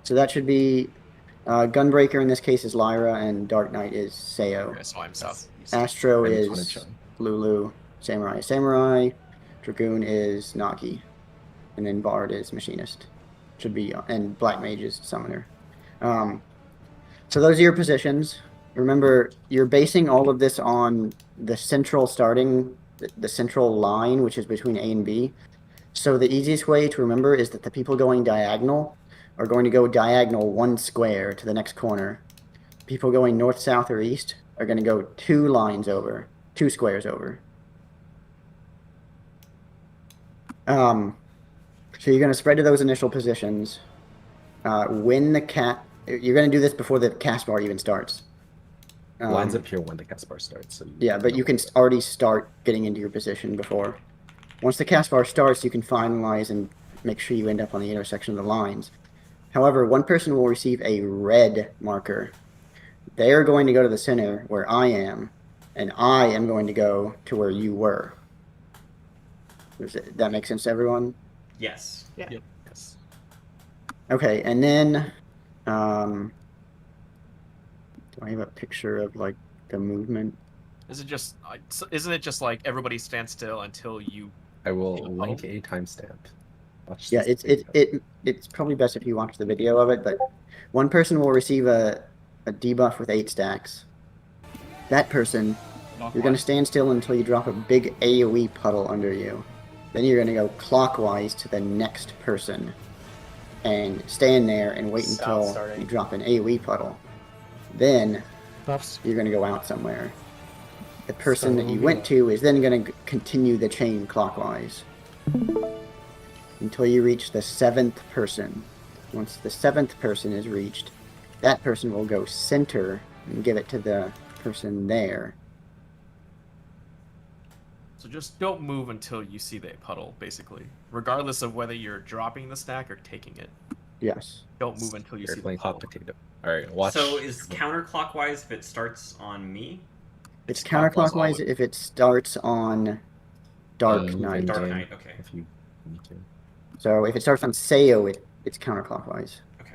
So that should be Gunbreaker in this case is Lyra and Dark Knight is Sayo. Okay, so I'm south. Astro I just wanna is check. Lulu. Samurai is Samurai. Dragoon is Nagi. And then Bard is Machinist. Should be and Black Mage is Summoner. So those are your positions. Remember, you're basing all of this on the central starting, the central line, which is between A and B. So the easiest way to remember is that the people going diagonal are going to go diagonal one square to the next corner. People going north, south, or east are going to go two squares over. So you're going to spread to those initial positions. When you're going to do this before the cast bar even starts. Lines appear when the cast bar starts. So Yeah, but you can already start getting into your position before. Once the cast bar starts, you can finalize and make sure you end up on the intersection of the lines. However, one person will receive a red marker. They are going to go to the center where I am, and I am going to go to where you were. Does that make sense to everyone? Yes. Yes. Okay, and then, do I have a picture of like the movement? Isn't it just like everybody stand still until you? I will Oh. link a timestamp. Watch Yeah, this it's video. it's probably best if you watch the video of it. But one person will receive a debuff with 8 stacks. That person, you're going to stand still until you drop a big AoE puddle under you. Then you're going to go clockwise to the next person and stand there and wait South until starting. you drop an AoE puddle. Then Buffs. you're going to go out somewhere. The person that you So, went to is then going to continue the chain clockwise until you reach the 7th person. Once the 7th person is reached, that person will go center and give it to the person there. So just don't move until you see the puddle, basically, regardless of whether you're dropping the stack or taking it. Yes. Don't move until you You're see the playing hot puddle. potato. All right, watch. So is counterclockwise if it starts on me? It's clockwise counterclockwise always. if it starts on Dark moving Knight. Dark down Knight, okay. If you need to. So if it starts on Sayo, it's counterclockwise. Okay.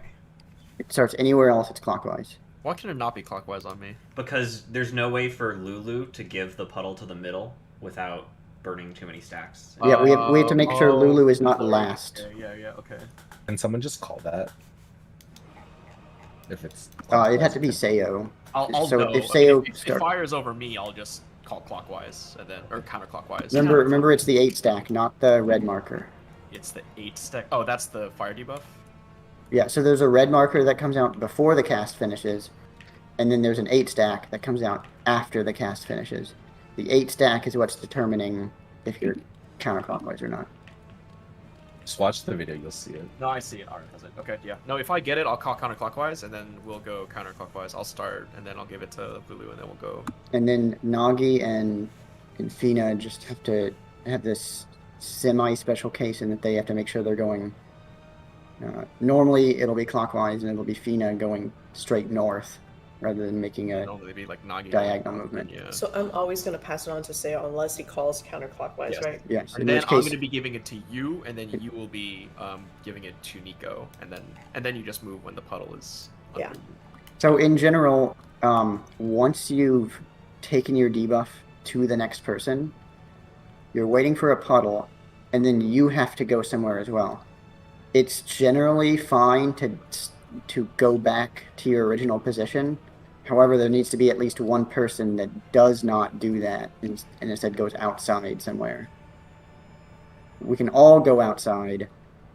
If it starts anywhere else, it's clockwise. Why can it not be clockwise on me? Because there's no way for Lulu to give the puddle to the middle without burning too many stacks. Yeah, we have to make sure Lulu is not sorry. last. Yeah, okay. Can someone just call that? if it's. It'd have to be Seo. I'll So go. if I mean, Seo if it start- fires over me, I'll just call clockwise and then or counterclockwise. Remember, it's the 8 stack, not the red marker. It's the 8 stack. Oh, that's the fire debuff. Yeah, so there's a red marker that comes out before the cast finishes, and then there's an 8 stack that comes out after the cast finishes. The 8 stack is what's determining if you're counterclockwise or not. Just watch the video, you'll see it. No, I see it. Alright, does it? Okay, yeah. No, if I get it, I'll call counterclockwise, and then we'll go counterclockwise. I'll start, and then I'll give it to Lulu, and then we'll go. And then Nagi and Fina just have to have this semi-special case in that they have to make sure they're going. Normally, it'll be clockwise, and it'll be Fina going straight north, rather than making a Normally be like Nagi. diagonal movement. Yeah. So I'm always going to pass it on to Seo unless he calls counterclockwise, Yes. right? Yes. And In then which I'm case, going to be giving it to you, and then you will be giving it to Nico, and then you just move when the puddle is. Under Yeah. you. so in general, once you've taken your debuff to the next person, you're waiting for a puddle, and then you have to go somewhere as well. It's generally fine to go back to your original position. However, there needs to be at least one person that does not do that and instead goes outside somewhere. We can all go outside,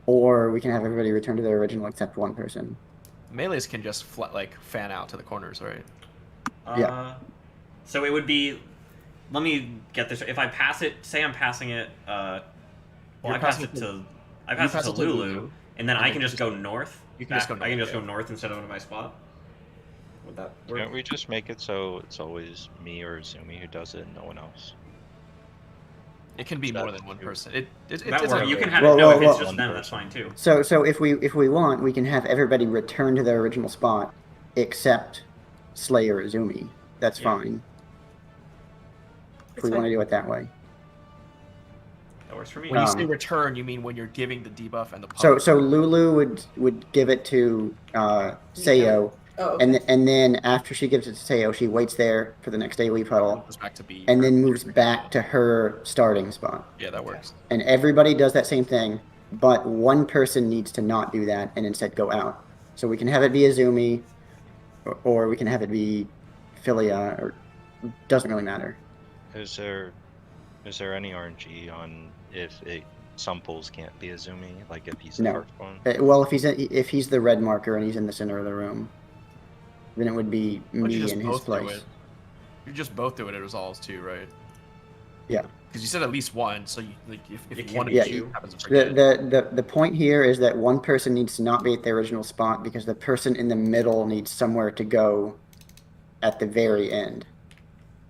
or we can have everybody return to their original except one person. Melees can just fan out to the corners, right? Yeah. So it would be. Let me get this. If I pass it, say I'm passing it. Well, You're I pass passing it to. I you pass it pass to it to Lulu, Lulu, and then and I then can you just go north. You can just go I can north, just yeah. go north instead of into my spot. Would that work? Can't we just make it so it's always me or Zumi who does it and no one else? It can be more That's than one true. person. It That it's works. a- You can have Well, it. No, well, if it's well- just One them, that's person. fine too. So if we want, we can have everybody return to their original spot, except Slayer or Zumi. That's Yeah. fine. If It's we fine. want to do it that way. That works for me. When you Um, say return, you mean when you're giving the debuff and the puddle. So Lulu would give it to Seo, Oh, okay. and then after she gives it to Seo, she waits there for the next AoE puddle, goes back to B. and then moves back to her starting spot. Yeah, that works. And everybody does that same thing, but one person needs to not do that and instead go out. So we can have it be Azumi, or we can have it be Philia, or doesn't really matter. Is there any RNG on if some pulls can't be Azumi, like if he's the No. first one? Well, if he's the red marker and he's in the center of the room, then it would be But you me just in his both do place. it. You just both do it. It resolves too, right? Yeah. Because you said at least one, so if one of Yeah, you happens to forget. The point here is that one person needs to not be at their original spot because the person in the middle needs somewhere to go at the very end.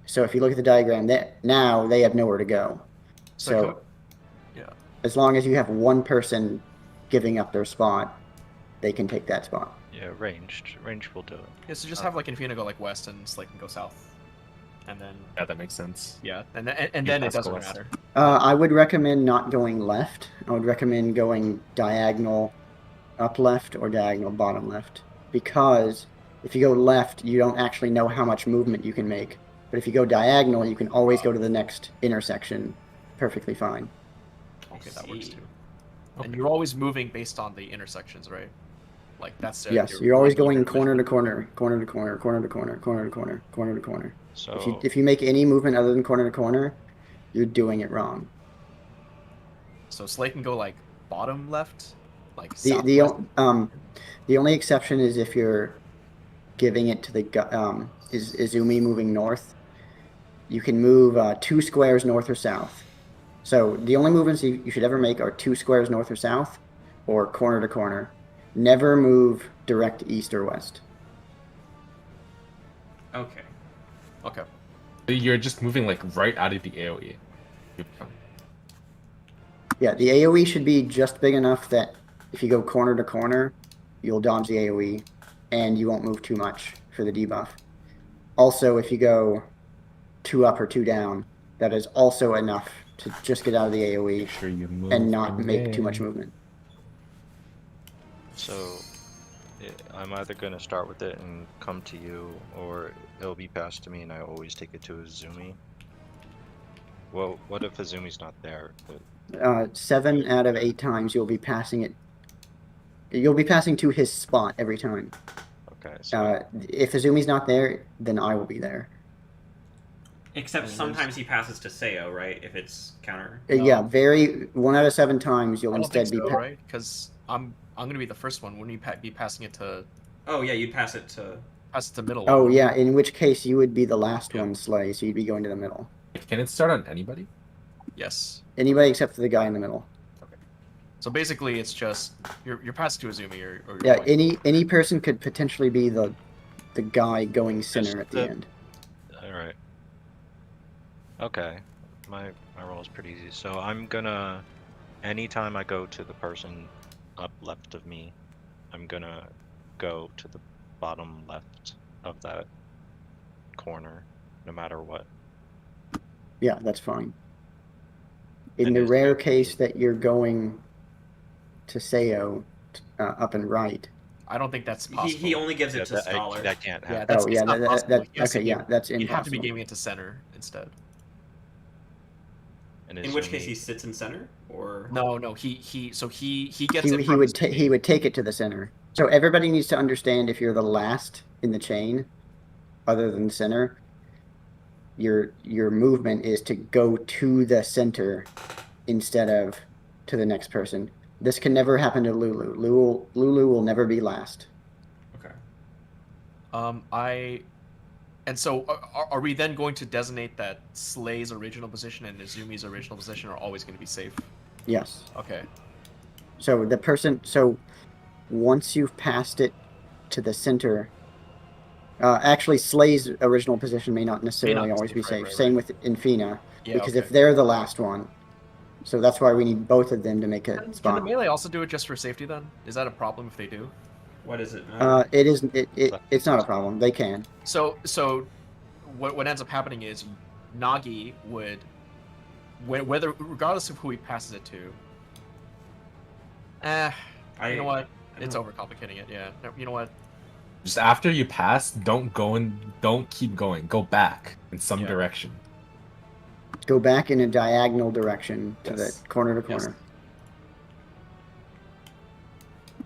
So if you look at the diagram, now they have nowhere to go. So yeah. as long as you have one person giving up their spot, they can take that spot. Yeah, ranged. Range will do it. Yeah, so just have Infina go west and Slake can go south, and then Yeah, that makes sense. and then it pass doesn't west. matter. I would recommend not going left. I would recommend going diagonal up left or diagonal bottom left. Because if you go left, you don't actually know how much movement you can make. But if you go diagonal, you can always go to the next intersection perfectly fine. Okay, that works see. too. And you're always moving based on the intersections, right? Like that's Yes, you're always going you're- corner to corner, corner to corner, corner to corner, corner to corner, corner to corner. So If you make any movement other than corner to corner, you're doing it wrong. So Slake can go like bottom left, like The only exception is if you're giving it to the Izumi moving north. You can move 2 squares north or south. So the only movements you should ever make are 2 squares north or south, or corner to corner. Never move direct east or west. Okay. Okay. You're just moving like right out of the AoE. Yeah, the AoE should be just big enough that if you go corner to corner, you'll dodge the AoE, and you won't move too much for the debuff. Also, if you go 2 up or 2 down, that is also enough to just get out of the AoE Make sure you move and not in make too much there. movement. So, I'm either gonna start with it and come to you, or it'll be passed to me and I always take it to Azumi. Well, what if Azumi's not there? 7 out of 8 times you'll be passing it. You'll be passing to his spot every time. Okay. So If Izumi's not there, then I will be there. Except sometimes he passes to Seo, right? If it's counter. Yeah, 1 out of 7 times you'll I don't think instead so, be. right? Because I'm gonna be the first one. Wouldn't you be passing it to Oh yeah, you'd pass it to. middle? Oh one? yeah, in which case you would be the last Yeah. one, Slay, so you'd be going to the middle. Can it start on anybody? Yes. Anybody except for the guy in the middle. So basically, it's just you're passing to Izumi or Yeah, White. any person could potentially be the guy going center at the the- end. all right. Okay. My roll is pretty easy. So I'm gonna, anytime I go to the person up left of me, I'm gonna go to the bottom left of that corner, no matter what. Yeah, that's fine. In And the is rare there case any- that you're going to Seo up and right. I don't think that's possible. He only gives it Yeah, to that, Scholar. that can't happen. Yeah, that's Oh it's yeah, not that, possible. that, He has to okay, be- yeah, that's You'd have to be impossible. gaming it to center instead. And In which Izumi- case he sits in center, or No, he gets He, it. he from would Izumi. he would take it to the center. So everybody needs to understand if you're the last in the chain, other than the center, your movement is to go to the center instead of to the next person. This can never happen to Lulu. Lulu will never be last. okay. And so are we then going to designate that Slay's original position and Izumi's original position are always going to be safe? Yes. Okay. So the person. So once you've passed it to the center. Actually, Slay's original position may not necessarily be always be safe, safe. right, Same with Infina, Yeah. because okay. if they're the last one, so that's why we need both of them to make a Can the spot. melee also do it just for safety then? Is that a problem if they do? What is it? It is. It's not a problem. They can. So what ends up happening is Nagi would, whether regardless of who he passes it to. You know what? It's overcomplicating it. Yeah. No, you know what? Just after you pass, don't keep going. Go back in some Yeah. direction. Go back in a diagonal direction to Yes. the corner to Yes. corner.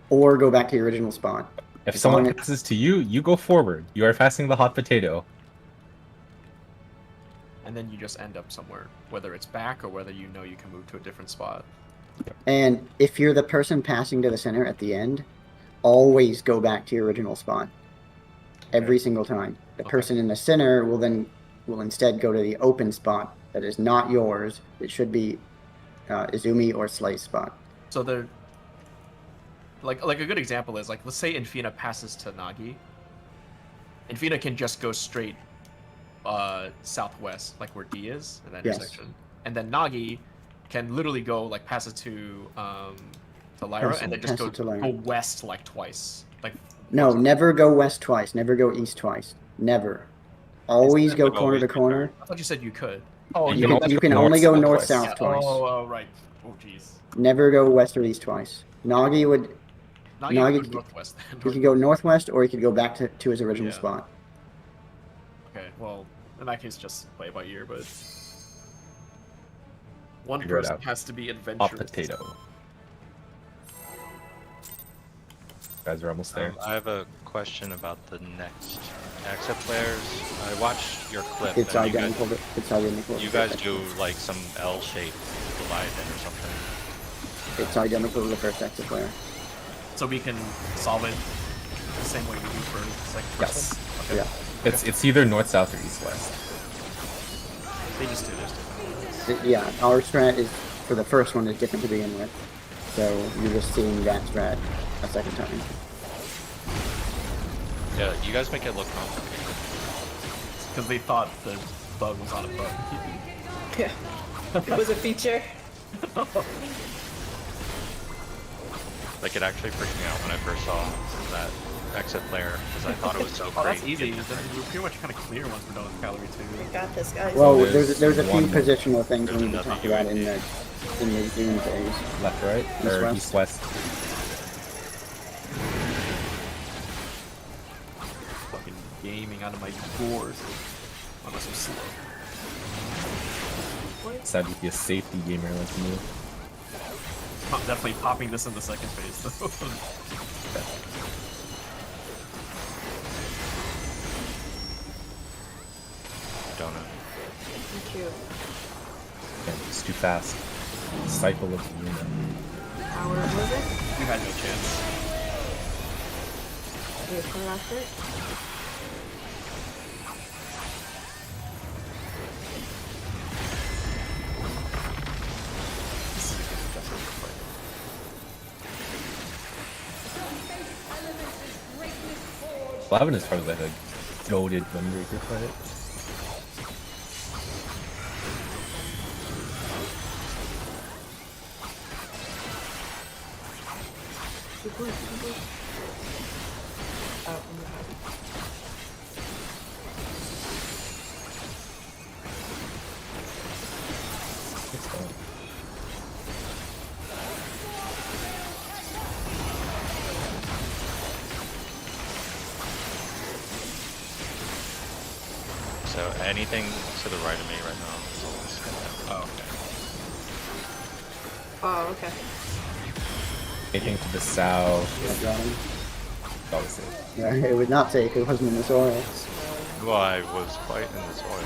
Or go back to your original spot. If As someone long as- passes to you, you go forward. You are passing the hot potato. And then you just end up somewhere, whether it's back or whether you know you can move to a different spot. And if you're the person passing to the center at the end, always go back to your original spot. Every single time. The Okay. person in the center will instead go to the open spot that is not yours. It should be Izumi or Slay's spot. So the like a good example is like let's say Infina passes to Nagi. Infina can just go straight southwest, like where D is in that Yes. intersection, and then Nagi can literally go like pass it to Lyra, and then just Pass it to Lyra. go west like twice. Like No, never go west twice. Never go east twice. Never. Always go Always corner to be corner. I thought you said you could. Oh, You can only go north-south Yeah, twice. Oh, right. Oh, jeez. Never go west or east twice. Nagi would. Nagi Nagi goes could- northwest. He could go northwest, or he could go back to his original Yeah. spot. Okay, well, in that case, just play by ear, but one Figure it person out. has to be Hot adventurous. potato. Guys are almost there. I have a question about the next Axa players. I watched your clip. It's and you guys- identical. It's identical. You guys do like some L-shaped Leviathan or something. It's identical to the first exit player. So we can solve it the same way we do for the second Yes. person? Okay. Yeah. It's either north, south, or east, west. They just do this. Yeah, our strat is for the first one is different to begin with, so you're just seeing that strat a second time. Yeah, you guys make it look complicated. Because they thought the bug was on a bug. Yeah. It was a feature. Like it actually freaked me out when I first saw that exit player because I thought it was so Oh, that's great. easy. Then we're pretty much kind of clear once we're done with Calorie 2. Got this, guys. Well, There's there's a few one more. positional things There's we need to another talk about in UAV. the Zoom phase. Left, right, or East, east, west. Fucking gaming out of my gourd. I'm so slow. Sad to be a safety gamer like me. I'm definitely popping this in the second phase, though. shoot. Yeah, it's too fast. Cycle of Luna. Hour was it? You had no chance. You put after it? This is a good adjustment to play. Lavin is probably like a goated Windbreaker fight. Keep going, keep going. Oh, I'm not. It's fine. So anything to the right of me right now is always gonna happen. Oh, okay. Oh, okay. Anything to the south, Yeah, got him. that was it. Yeah, it would not take. It wasn't in the soil. Well, I was fighting this oil.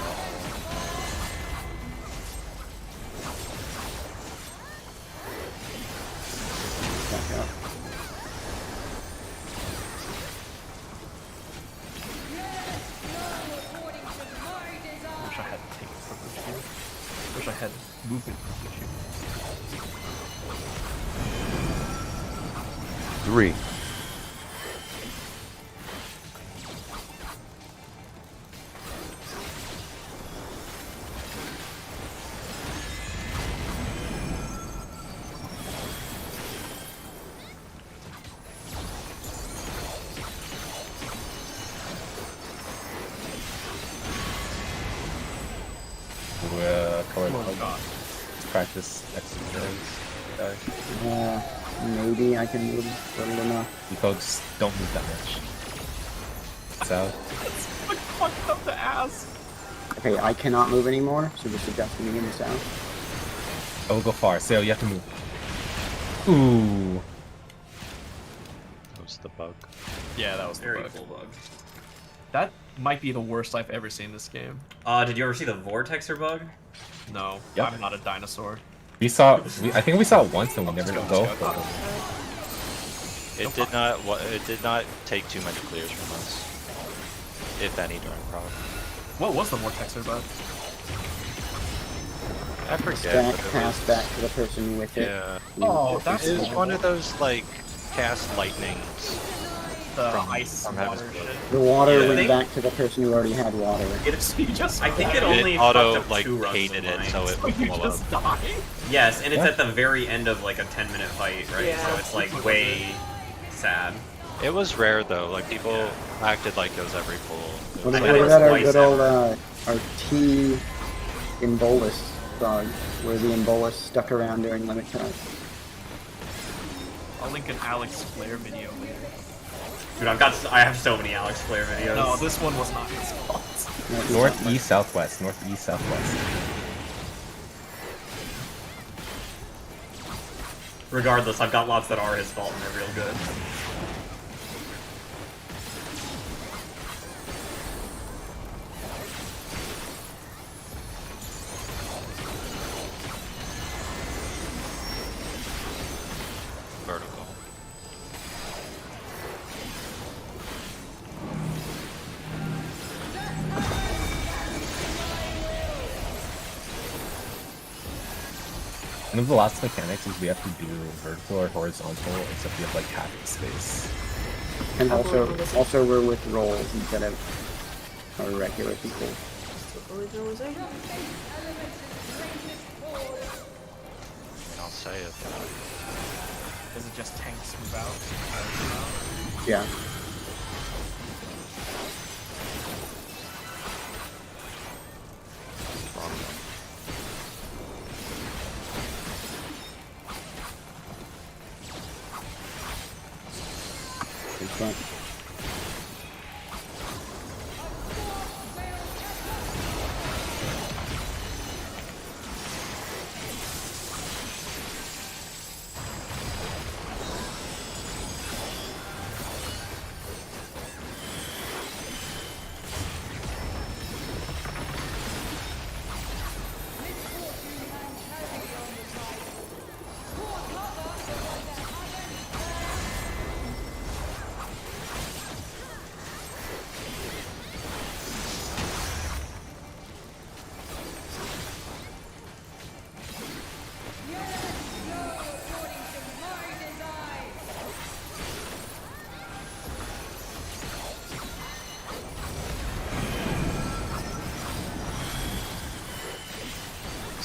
Back up. Wish I had taken privilege here. Wish I had movement privilege here. 3, Color Oh Pug. god. Let's practice exercise. Maybe I can move a little enough. You folks don't move that much. South. Like fucked up the ass. Okay, I cannot move anymore, so just adjust me in the south. I will go far. So you have to move. Ooh. That was the bug. Yeah, that was the Very bug. cool bug. That might be the worst I've ever seen this game. Did you ever see the Vortexer bug? No, Yep. I'm not a dinosaur. We saw. I think we saw it once and we never Let's go. go, let's go. It did not. It did not take too many clears from us, if any, during prog. What was the Vortexer bug? I forget. Stack, but it pass was- back to the person with it. Yeah. Oh, that's It was one of those like cast lightnings. the from- ice from water Heaven's shit. The water Yeah, went they- back to the person who already had water. You just I think it died. only It auto fucked up like 2 runs hated of it, mine. so it would You blow up. just died. Yes, and it's Yeah. at the very end of like a 10-minute fight, right? Yeah. So it's like way sad. It was rare though. Like people acted like it was every pull. It What was I about bet it like, was our twice good old, ever. our T Embolus bug, where the Embolus stuck around during limit time? I'll link an Alex Flair video later. Dude, I have so many Alex Flair videos. No, this one was not his fault. Northeast, southwest. Northeast, southwest. Regardless, I've got lots that are his fault and they're real good. vertical. One of the last mechanics is we have to do vertical or horizontal, except we have like half the space. And also we're with rolls instead of our regular people. I'll say it. Does it just tanks move out? Yeah. Wrong one. Good front.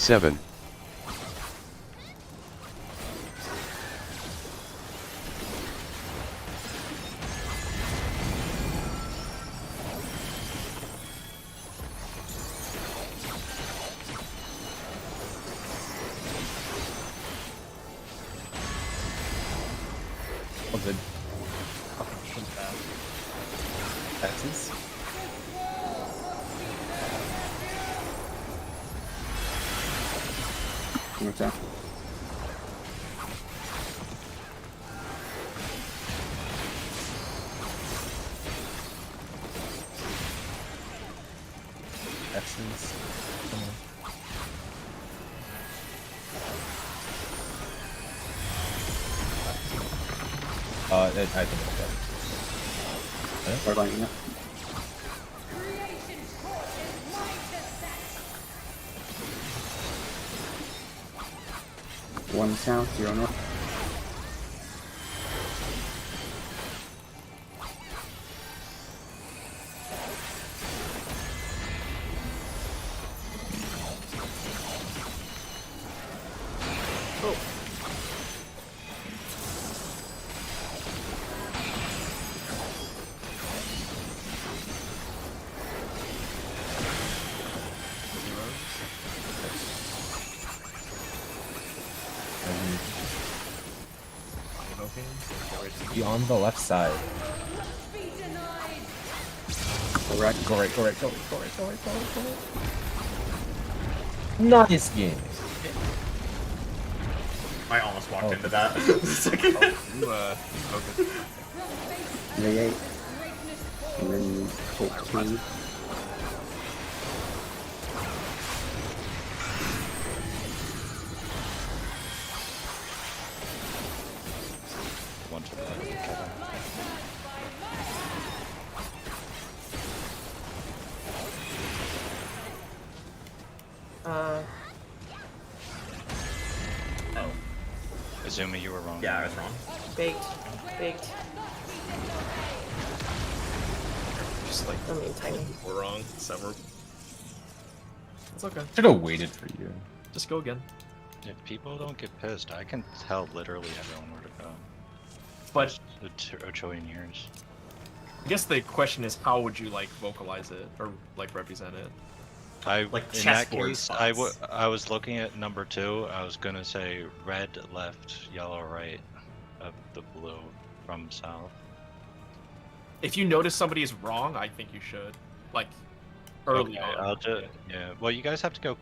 7. Oh, good. X's. What's that? X's. Come on. I think it's dead. What about you? Creation's course is my descent. 1 south, 0 north. Be on the left side. Be denied. Correct. Go right, go right, go right, go right, go right, go right, go right. Nice game. I almost walked Oh. into that. V8. And then take 2. One to the left. Kevin. Azumi, you were wrong. Yeah, I was wrong. Baked. Baked. Just like I mean, tiny. we're wrong. Sever. It's okay. Should have waited for you. Just go again. If people don't get pissed, I can tell literally everyone where to go. But The Ochoan years. I guess the question is, how would you like vocalize it or like represent it? Like In that chessboard case, spots. I was looking at number 2. I was gonna say red left, yellow right of the blue from south. If you notice somebody is wrong, I think you should like early Okay, on. I'll just yeah. Well, you guys have to go.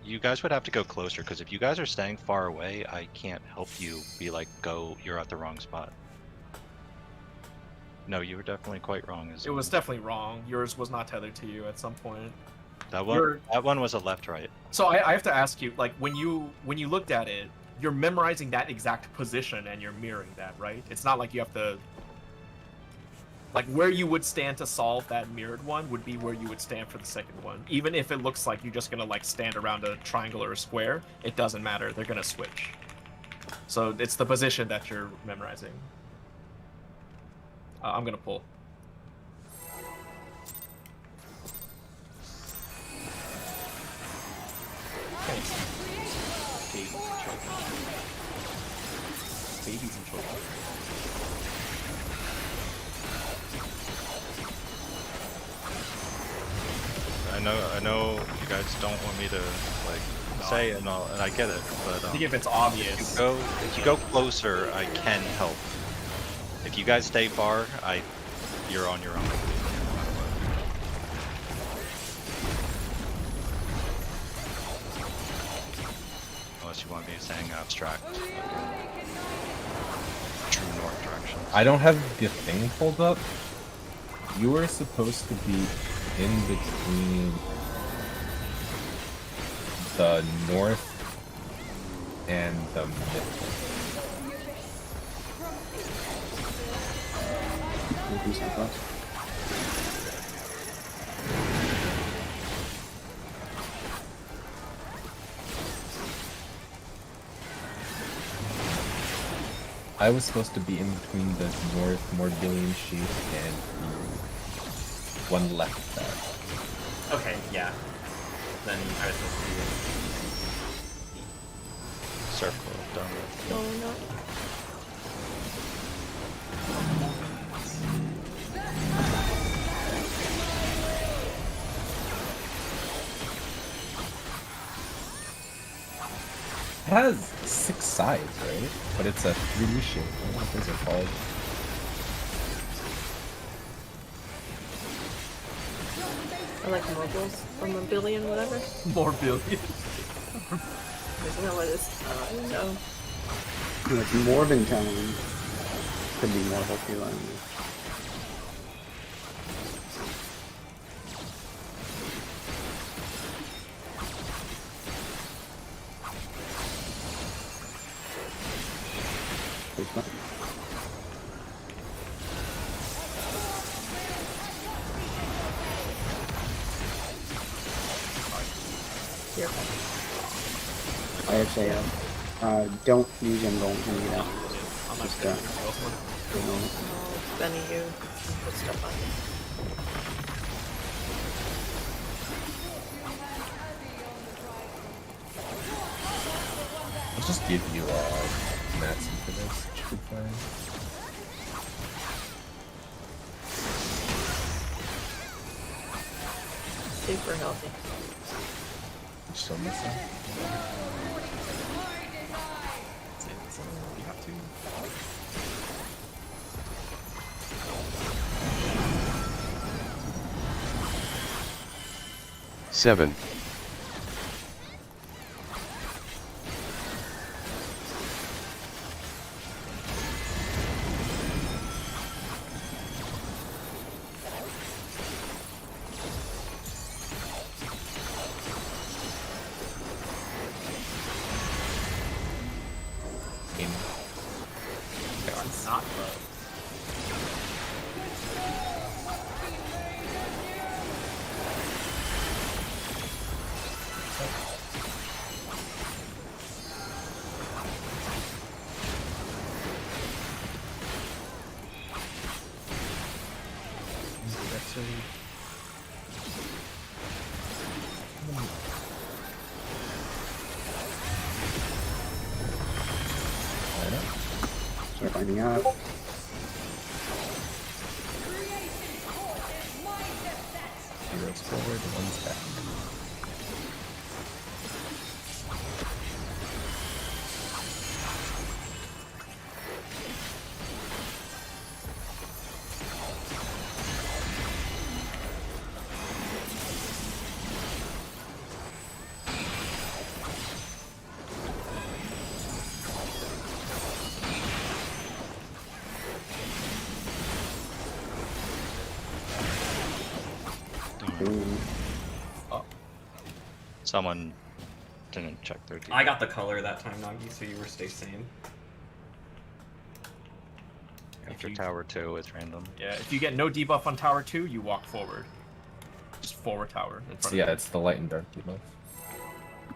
You guys would have to go closer because if you guys are staying far away, I can't help you. Be like, go. You're at the wrong spot. No, you were definitely quite wrong. It was definitely wrong. Yours was not tethered to you at some point. that one. you're- That one was a left right. So I have to ask you, like when you looked at it, you're memorizing that exact position and you're mirroring that, right? It's not like you have to. Like where you would stand to solve that mirrored one would be where you would stand for the second one. Even if it looks like you're just gonna like stand around a triangle or a square, it doesn't matter. They're gonna switch. So it's the position that you're memorizing. I'm gonna pull. Babies and children. I know you guys don't want me to like say it and all, and I get it, but I think if it's obvious. if you go closer, I can help. If you guys stay far, you're on your own. Unless you want me saying abstract, like true north direction. I don't have the thing pulled up. You were supposed to be in between the north and the middle. Maybe southwest. I was supposed to be in between the north Mordillion sheep and the one left side. Okay, yeah. Then I was supposed to be circle done with. No, no. It has 6 sides, right? But it's a 3D shape. I don't know what those are called. I like mobiles or mobilian, whatever. More billion. Isn't that what it's? No. No, it's Morbin tone. Could be Morbin too, I don't know. It's not- Here. I would say, don't use Invuln when you get out. I'm not Just, sure. you know, Oh, Benny, you put stuff on it. I'll just give you Natsu for this. It should be fine. Super healthy. Still missing. You have to. 7. In. It's not low. start finding out. Zero's forward, one's back. Boom. Someone didn't check their debuff. I got the color that time, Nagi, so you were stay sane. After tower 2, it's random. Yeah, if you get no debuff on tower 2, you walk forward. Just forward tower in front of Yeah, you. it's the light and dark debuff.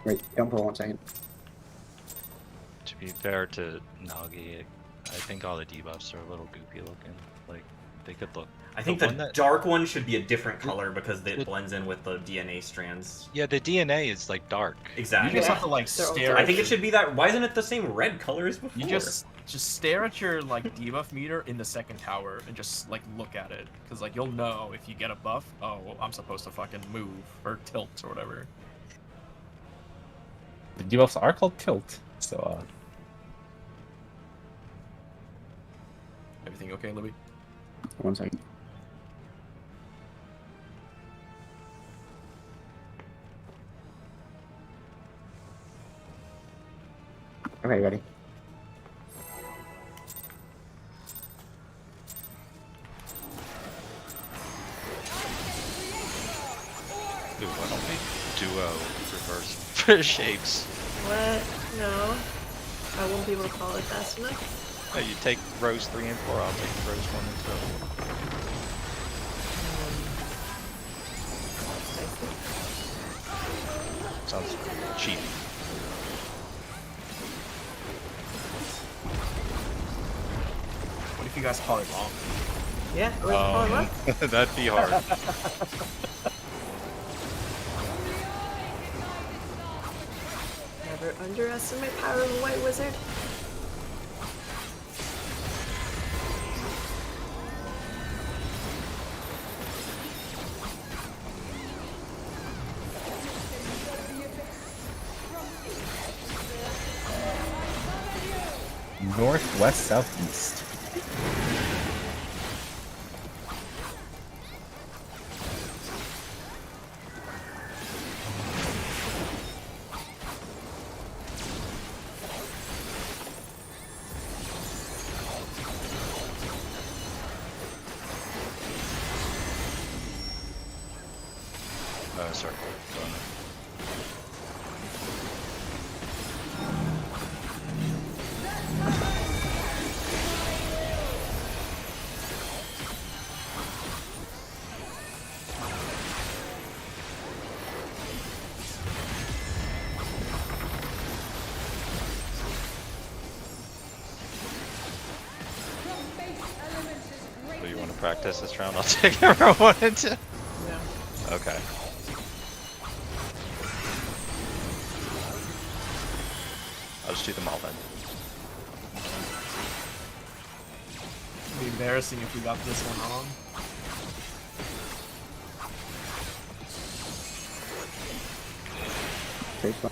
Wait, don't for 1 second. To be fair to Nagi, I think all the debuffs are a little goopy looking. Like, they could look. I think the the one that- dark one should be a different color because it the- blends in with the DNA strands. Yeah, the DNA is like dark. You Exactly. just have to like They're all stare. I think it should be that. Why isn't it the same red color as before? You just stare at your like debuff meter in the second tower and just like look at it, because like you'll know if you get a buff. Oh, well, I'm supposed to fucking move or tilt or whatever. The debuffs are called tilt, so Everything okay, Libby? 1 second. Okay, ready. Ooh, why don't we duo reverse shapes? What? No. I won't be able to call it fast enough. Yeah, you take rows 3 and 4, I'll take rows 1 and 2. Sounds cheap. What if you guys call it wrong? Yeah, wait, call it what? That'd be hard. That'd Never underestimate power of a white wizard. Northwest, southeast. Circle. Do you want to practice this round? I'll take everyone into. Yeah. Okay. I'll just do them all then. It'd be embarrassing if we got this one wrong. Face one.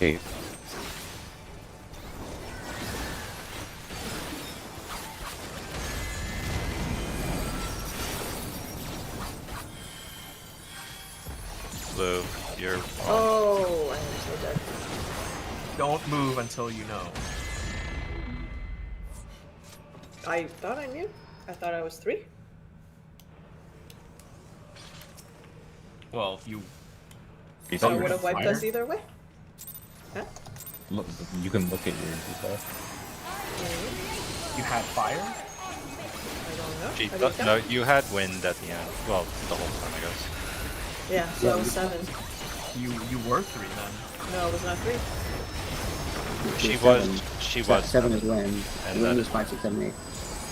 Eight. Blue, you're on. Oh, I am so dead. Don't move until you know. I thought I knew. I thought I was 3. Well, you You So thought I you would were have wiped fire? us either way. Huh? Look, you can look at your debuff. you had fire. I don't know. Gee, I didn't no, count. you had wind at the end. Well, the whole time, I guess. Yeah, so I was 7. You were 3 then. No, it was not 3. She Seven. was. She Se- was. 7 is wind. And Wind then- is 5, 6, 7, 8.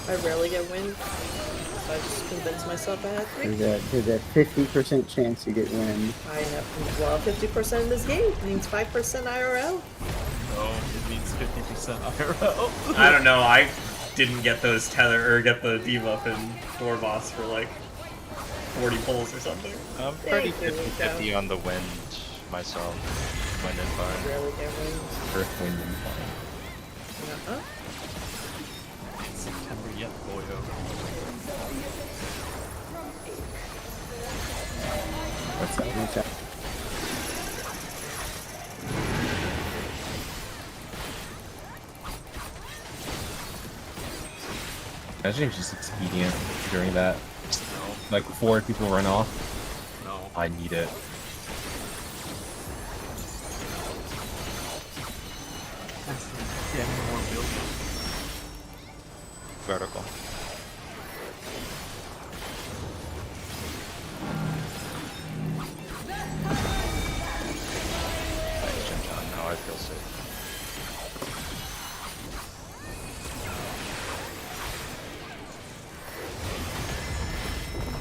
I rarely get wind. So I just convinced myself I had 3. There's a 50% chance you get wind. I have, well, 50% in this game means 5% IRL. No, it means 50% IRL. I don't know. I didn't get those tether or get the debuff in Dorboss for like 40 pulls or something. I'm pretty Thank you, 50-50 on the wind myself. Wind and I fire. rarely get wind. Earth, wind, and fire. Uh-huh. It's September yet, boyo. What's that? What's that? Imagine if just expedient during that. Like before people run off. No. I need it. Getting more build. Vertical. Thanks, Jim John. Now I feel safe.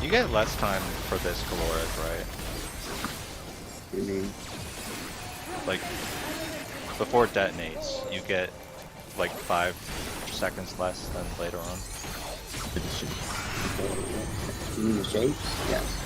You get less time for this caloric, right? You mean? Like, before it detonates, you get like 5 seconds less than later on. For the shapes. You mean the shapes? Yes.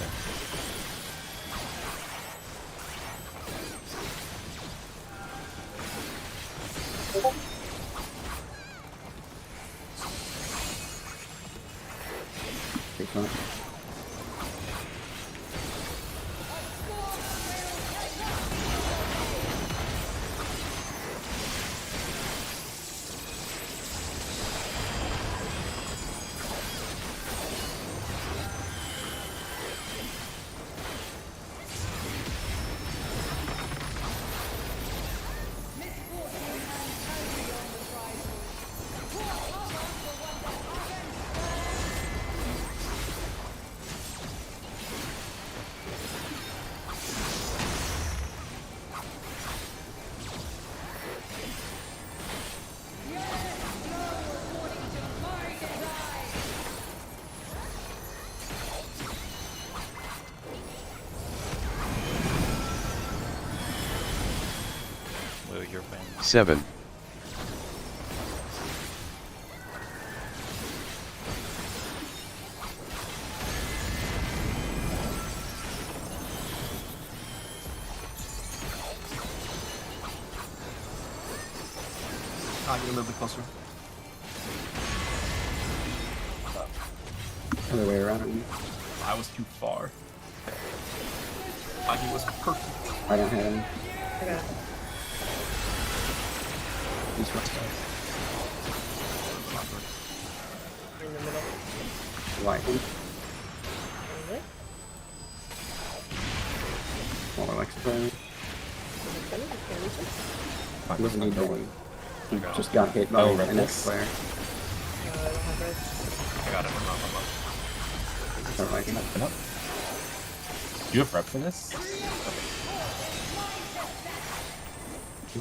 Lou, you're playing. 7. Get a little bit closer. Other way around. I was too far. He was perfect. I don't have him. I got it. He's what's In the middle. White one. Really? More like surprise. Okay, you can't reach it? He doesn't need No that. one. He just got hit by Oh, an red X mist. flare. No, I don't have red. I got it. I'm up. Alright. Open up. Do you have rep for this?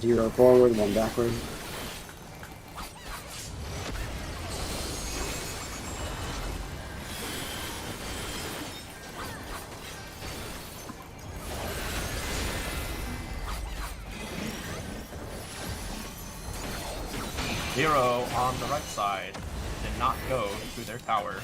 0 forward, 1 backward. Hero on the right side did not go through their tower.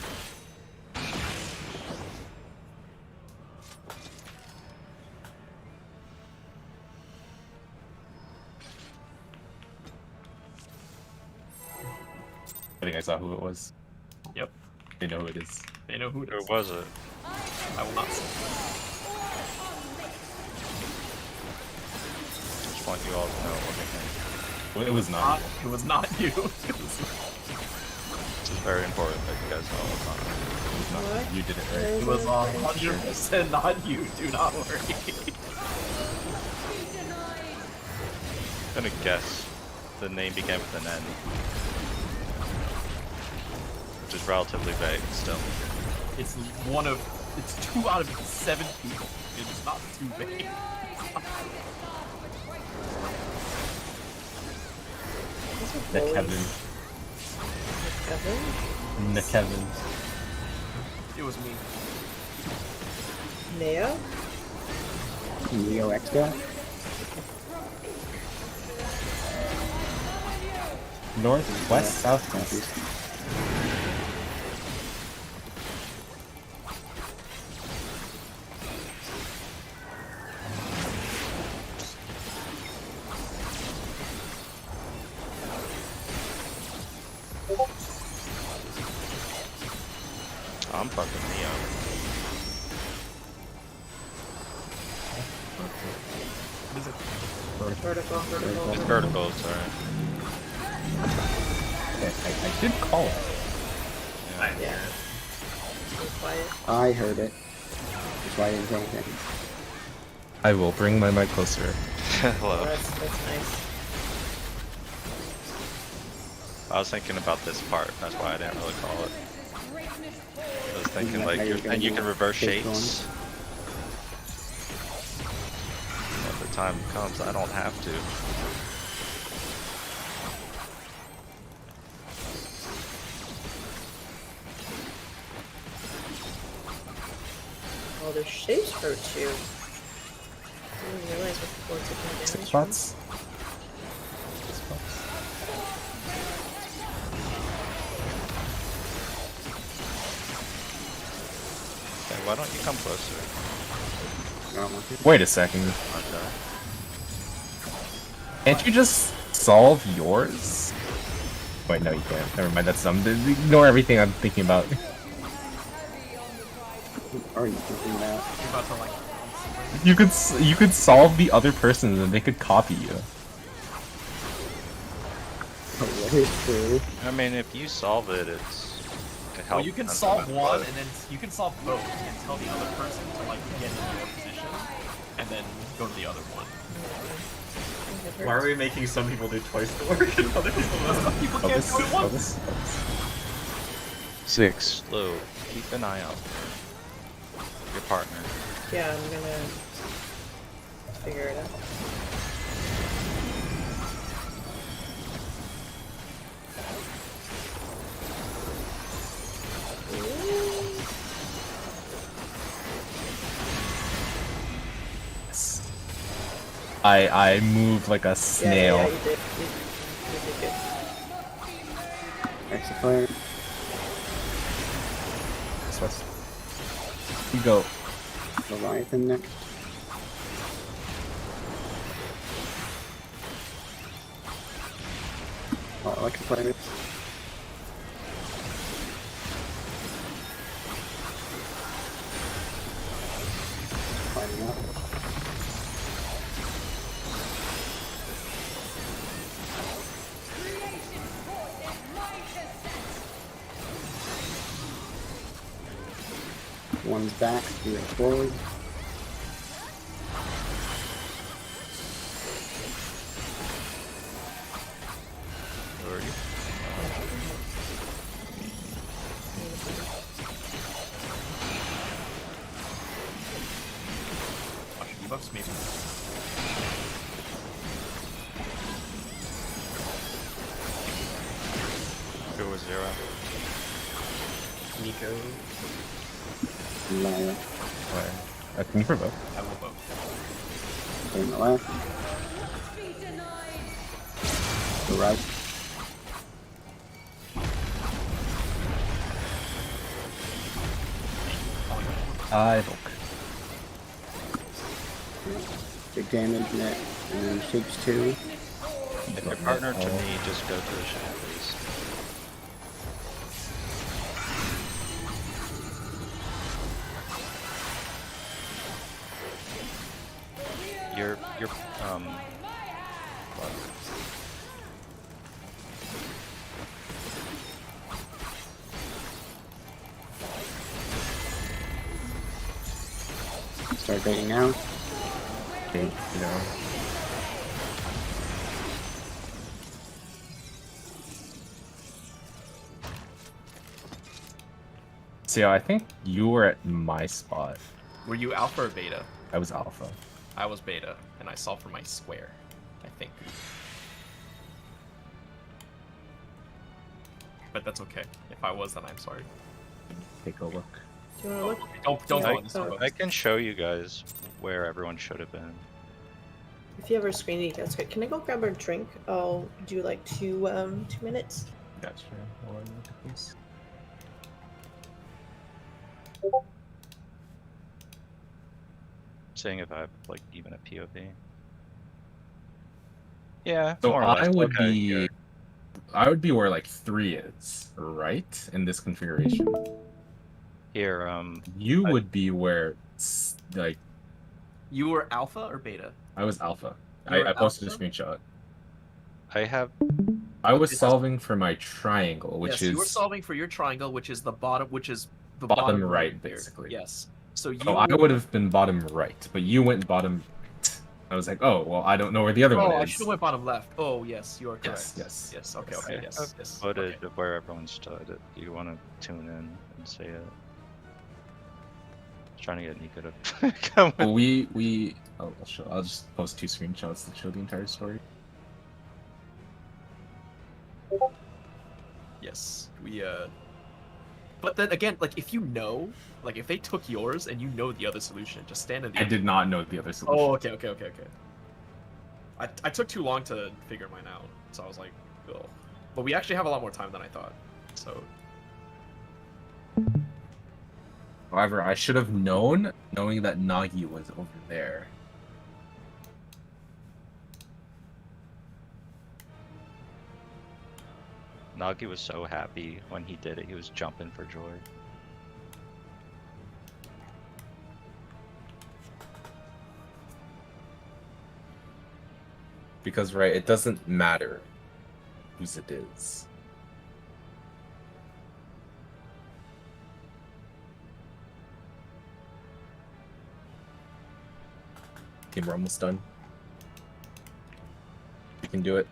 I think I saw who it was. Yep, They know who it is. they know who it Who is. was it? I will not say. Just want you all to know what they think. Well, it was not. It was not you. It was It's very important that you guys know what's on it. It was not. What? You did it right. There's It was a- 100% not you. Do not worry. I'm gonna guess the name began with an N. Which is relatively vague still. It's 2 out of 7 people. It's not too big. These are The bullies. Kevin. Kevin? The Kevin. It was me. Neo? Neo X guy. North, west, south, Southeast. east. I'm fucking Neo. What is it? Vertical, vertical. It's vertical, sorry. Okay, I did call it. Yeah. Yeah. Be quiet. I heard it. That's why I didn't say anything. I will bring my mic closer. Hello. That's nice. I was thinking about this part, that's why I didn't really call it. I was thinking like, and you can reverse shapes. If the time comes, I don't have to. Oh, their shapes hurt you. I didn't realize what people were taking damage 6 from. spots. 6 spots. Okay, why don't you come closer? I don't want to. Wait a second. Okay. Can't you just solve yours? Wait, no, you can't. Never mind. That's dumb. Ignore everything I'm thinking about. What are you thinking about? You're about to like. You could solve the other person, and they could copy you. Oh, that is true. I mean, if you solve it, it's to help. Well, you can them solve out, one, but- and then you can solve both, and tell the other person to like get in your position, and then go to the other one. It Why are hurts. we making some people do twice the work and other people Some not? people can't do it once. Focus. 6. Lou, keep an eye out. Your partner. Yeah, I'm gonna figure it out. I moved like a snail. Yeah, you did. You did good. Extra flare. West. You go. Leviathan next. Oh, electric flares. Fighting up. Creation's force is my descent. One's back, three forward. Where are you? Watch your debuffs, maybe. Who was 0? Nico, Lyra. Can you provoke? I will vote. On the left. Be denied. The right. I evoke. Big damage net. And then shapes 2. If you're partnered to me, just go to the Shambles. You're what? Start baiting now. Okay, you know. So I think you were at my spot. Were you alpha or beta? I was alpha. I was beta, and I saw for my square, I think. But that's okay. If I was, then I'm sorry. Take a look. Do you want to look? Don't Yeah, go on this so- one. I can show you guys where everyone should have been. If you have a screen, that's good. Can I go grab a drink? I'll do like 2 minutes. Gotcha. Hold on, look at this. Seeing if I have like even a POV. Yeah. So more or less. I would Okay, be, good. I would be where like 3 is, right? In this configuration. Here. You I- would be where, like, You were alpha or beta? I was alpha. You were I posted alpha? a screenshot. I have. I was This is- solving for my triangle, which yes, is you were solving for your triangle, which is the bottom, which is the bottom bottom right, here. basically. Yes. So you. So I would have been bottom right, but you went bottom right. I was like, oh well, I don't know where the other Oh, one I is. should have went bottom left. Oh, yes, you are correct. Yes, yes. Yes. Okay. Yes. Okay. I Yes. have Yes. footage Okay. of where everyone stood. Do you want to tune in and see it? Trying to get Nico to come. Well, I'll just post 2 screenshots that show the entire story. Yes. But then again, like if you know, like if they took yours and you know the other solution, just stand in the. I did not know the other solution. Oh, okay. I took too long to figure mine out, so I was like, ugh. But we actually have a lot more time than I thought. So However, I should have known, knowing that Nagi was over there. Nagi was so happy when he did it. He was jumping for joy. Because, right, it doesn't matter whose it is. Okay, we're almost done. We can do it.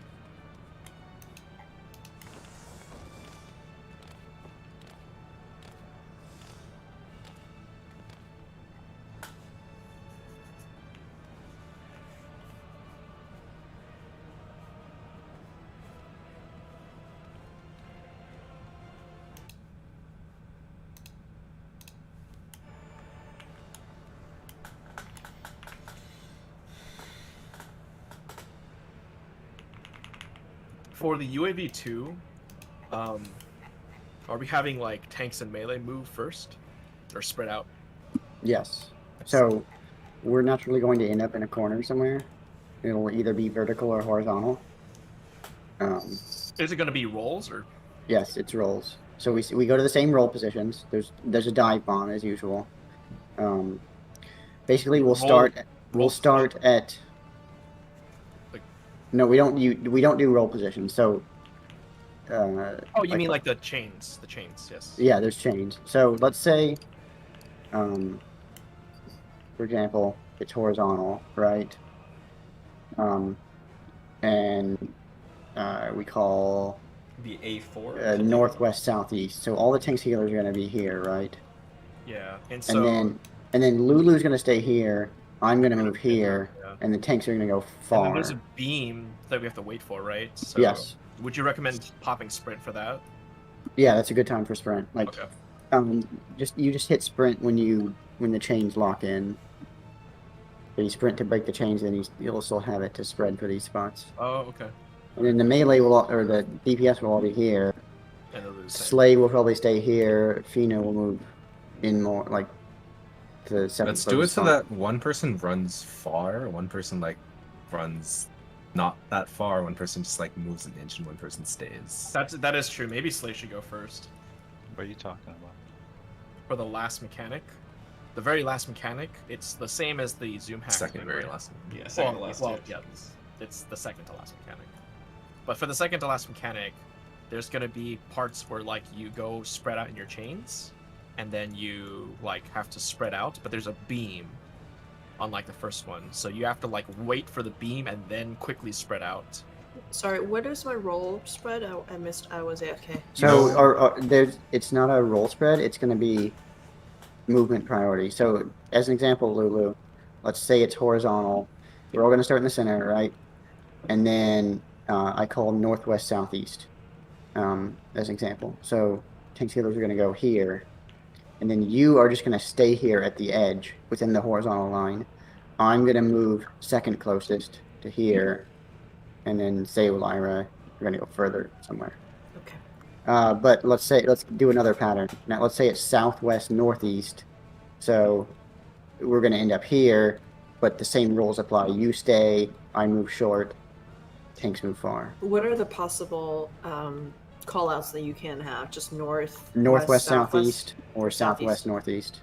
For the UAV 2, are we having like tanks and melee move first, or spread out? Yes. So we're naturally going to end up in a corner somewhere. It'll either be vertical or horizontal. Is it going to be rolls or? Yes, it's rolls. So we go to the same roll positions. There's a dive bomb as usual. Basically, we'll start at. Like- No, we don't do roll positions. So. Oh, you mean like the chains? The chains, yes. Yeah, there's chains. So let's say, for example, it's horizontal, right? And we call The A4. northwest southeast. So all the tank healers are going to be here, right? Yeah, and so. And then Lulu's going to stay here. I'm going to move here, Yeah. and the tanks are going to go And then far. there's a beam that we have to wait for, right? So Yes. Would you recommend popping sprint for that? Yeah, that's a good time for sprint. Like, Okay. you just hit sprint when the chains lock in. So you sprint to break the chains, and you'll still have it to spread for these spots. Oh, okay. And then the melee or the DPS will all be here. And it'll be the same. Slay will probably stay here. Fina will move in more, like, to the seventh. Let's do it so that one person runs far, one person like runs not that far, one person just like moves an inch, and one person stays. That is true. Maybe Slay should go first What are you talking about? for the last mechanic. The very last mechanic, it's the same as the zoom hack. Second thing, very right? last one. Yeah, second to Well, last. well, yeah. yeah, it's the second to last mechanic. But for the second to last mechanic, there's gonna be parts where like you go spread out in your chains, and then you like have to spread out, but there's a beam, unlike the first one. So you have to like wait for the beam and then quickly spread out. Sorry, what is my roll spread? I missed. I was AFK. So, it's not a roll spread. It's going to be movement priority. So, as an example, Lulu, let's say it's horizontal. We're all going to start in the center, right? And then I call northwest southeast as an example. So, tank healers are going to go here, and then you are just going to stay here at the edge within the horizontal line. I'm going to move second closest to here, and then say with Lyra, we're going to go further somewhere. Okay. But let's do another pattern. Now let's say it's southwest northeast. So we're going to end up here, but the same rules apply. You stay, I move short, tanks move far. What are the possible call outs that you can have? Just northwest, Southeast, or southwest Southeast. northeast.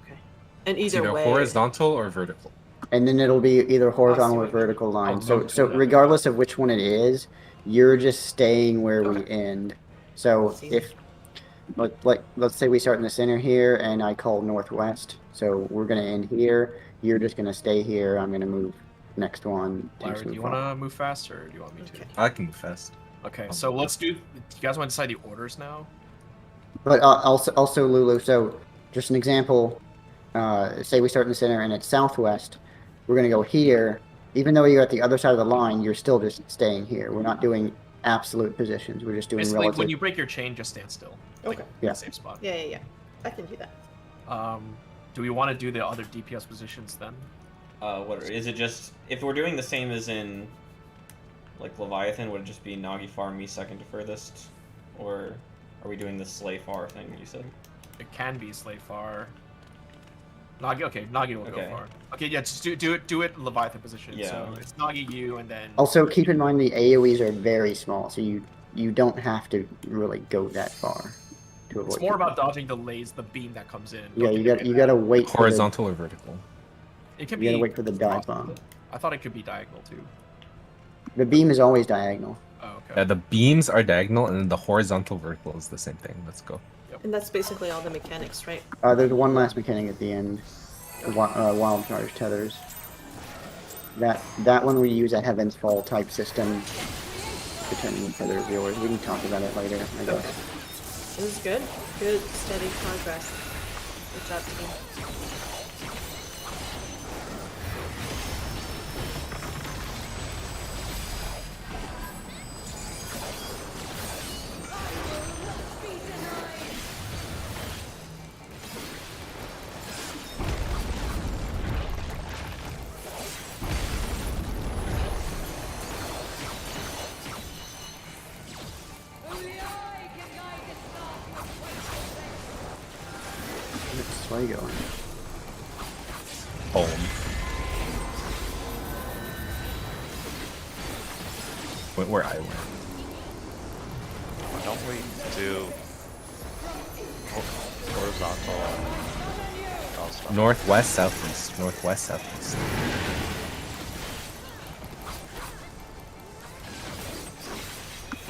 Okay. And It's either either way. horizontal or vertical. And then it'll be either horizontal or what you vertical line. Oh, no, So no. regardless of which one it is, you're just staying where we end. So That's easy. if let's say we start in the center here and I call northwest, so we're gonna end here. You're just gonna stay here. I'm gonna move next one. Lyra, Tanks do move you far. want to move faster, or do you want me to? Okay. I can move fast. Okay, so let's do. Do you guys want to decide the orders now? But also Lulu. So just an example. Say we start in the center and it's southwest. We're gonna go here. Even though you're at the other side of the line, you're still just staying here. We're not doing absolute positions. We're just doing Basically, relative. when you break your chain, just stand still. Like, Okay. in Yeah. the same spot. Yeah. I can do that. Do we want to do the other DPS positions then? What is it? Just if we're doing the same as in like Leviathan, would it just be Nagi far, me second to furthest, or are we doing the Slay far thing you said? It can be Slay far. Nagi, okay, Nagi will Okay. go far. Okay, yeah, just do it Leviathan position. Yeah. So it's Nagi, you, and then. Also, keep in mind the AoEs are very small, so you don't have to really go that far to avoid. It's more people. about dodging the lays, the beam that comes in. Yeah, Don't you get got me you mad. got to wait Horizontal or vertical? It can You gotta be. wait for the dive bomb. I thought it could be diagonal too. The beam is always diagonal. Oh, okay. The beams are diagonal, and then the horizontal vertical is the same thing. Let's go. And that's basically all the mechanics, right? There's one last mechanic at the end. Wild charge tethers. That one we use a Heaven's Fall type system to turn into tether viewers. We can talk about it later, I guess. It was good. Good, steady progress. Good job, team. way are you going? Home. Went where I went. Why don't we do horizontal and stuff? Northwest, southeast. Northwest, southeast.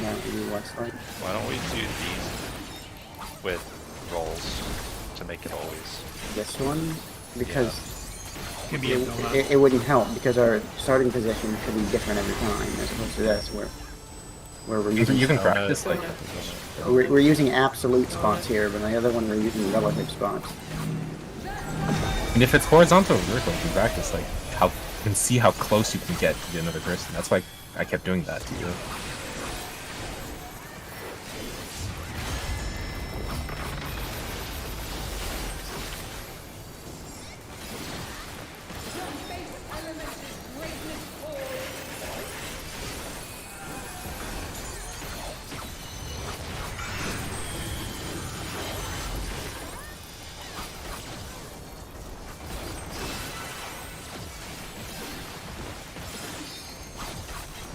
Yeah, you west side. Why don't we do these with rolls to make it always? This one, because Could be a donut. it wouldn't help because our starting position could be different every time as opposed to this where we're using You can Donut. practice like we're using absolute spots here, but the other one we're using relative spots. And if it's horizontal or vertical, you can practice like how you can see how close you can get to another person. That's why I kept doing that to you.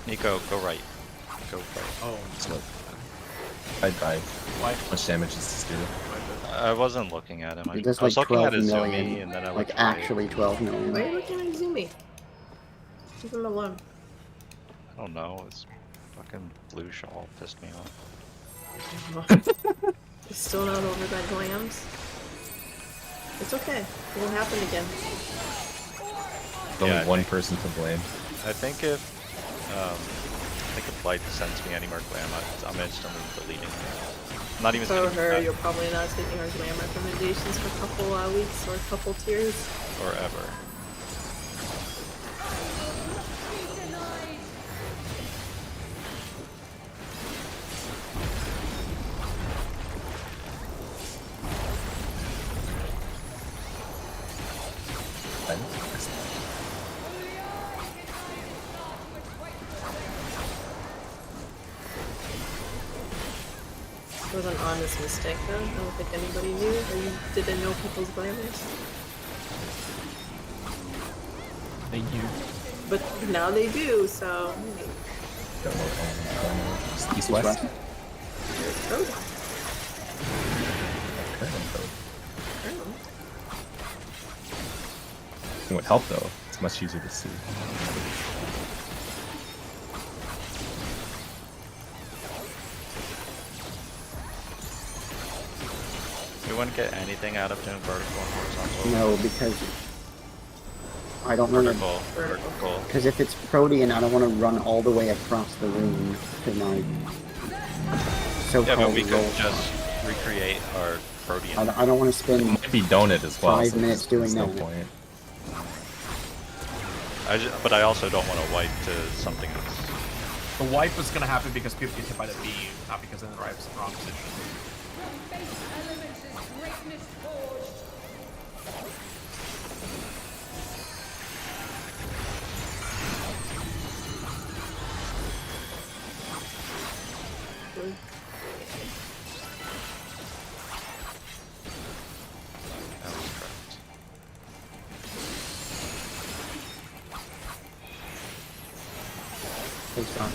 Nico, go right. Go right. Oh, So I died. why? How much damage does this do? I wasn't looking at him. It does I was like looking 12 at Izumi million, and then I like looked right. actually 12 million. Why are you looking at Izumi? Leave him alone. I don't know. His fucking blue shawl pissed me off. He's still not over that glams. It's okay. It won't happen again. There's only Yeah, I one think- person to blame. I think if Light sends me any more glam, I'm instantly deleting it. Not even So sending it her, back you're probably not taking our glam recommendations for a couple weeks or a couple tiers. or ever. It was an honest mistake though. I don't think anybody knew or you didn't know people's glamours. Thank you. But now they do, so East East west. west. oh, It would help though. It's much easier to see. We wouldn't get anything out of doing vertical and horizontal. No, because I don't want to. Vertical, Vertical. vertical. Because if it's Protean, I don't want to run all the way across the room to my Yeah, so-called but we could roll. just recreate our protein. I don't want to It spend. might be donut as well. 5 so minutes there's doing no that. point. But I also don't want to wipe to something that's. The wipe was gonna happen because people get hit by the beam, not because they're in the wrong position. good. That was correct. Face on.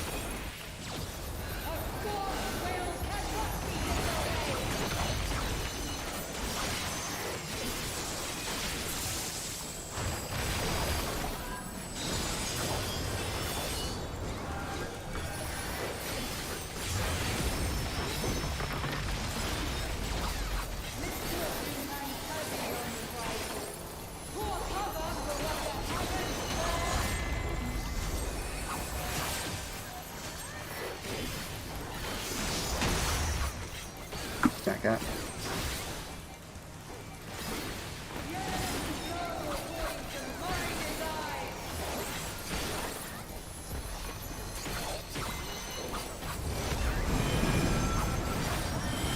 Stack up.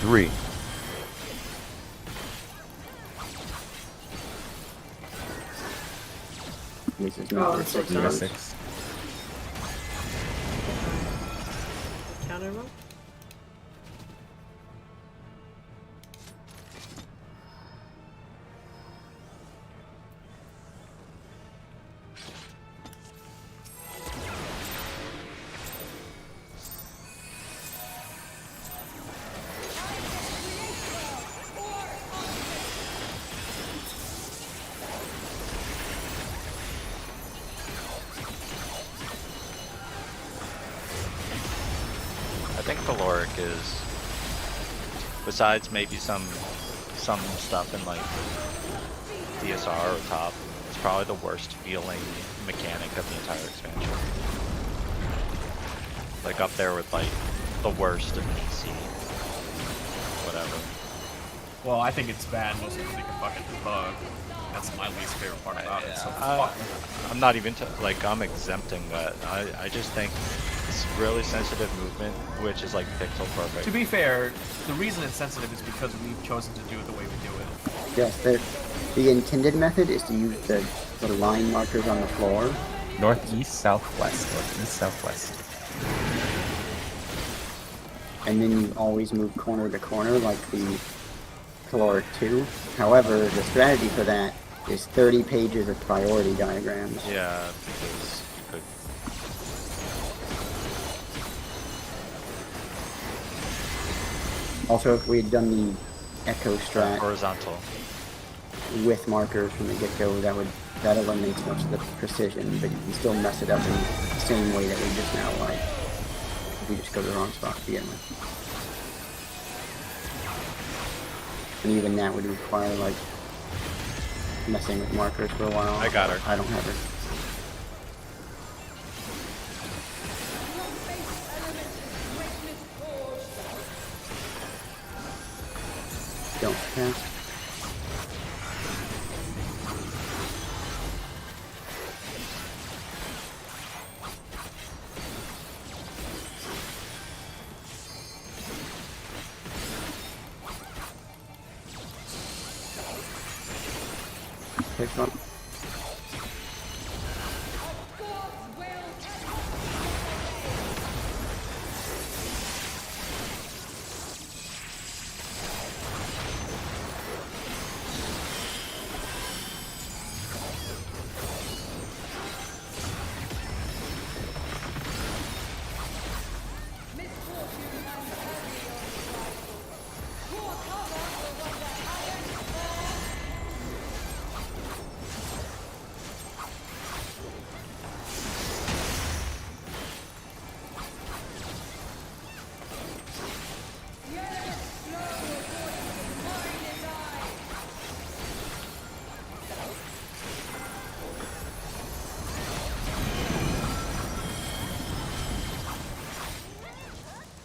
Three. This is Oh, not it's the like Zero that. 6. Counter roll? think Caloric is, besides maybe some stuff in like DSR or top, it's probably the worst feeling mechanic of the entire expansion. Like up there with like the worst of PC. Whatever. Well, I think it's bad mostly because they can fucking debug. That's my least favorite part about it. So I'm not even like I'm exempting that. I just think it's really sensitive movement, which is like pixel perfect. to be fair, the reason it's sensitive is because we've chosen to do it the way we do it. Yes, the intended method is to use the line markers on the floor. Northeast, southwest, northeast, southwest. And then you always move corner to corner like the Caloric 2. However, the strategy for that is 30 pages of priority diagrams. Yeah, because you could. Also, if we had done the Echo strat Horizontal. with markers from the get-go, that eliminates much of the precision, but you can still mess it up in the same way that we just now like. If we just go to the wrong spot to begin with. And even that would require like messing with markers for a while. I got her. I don't have her. Don't cast. Take one.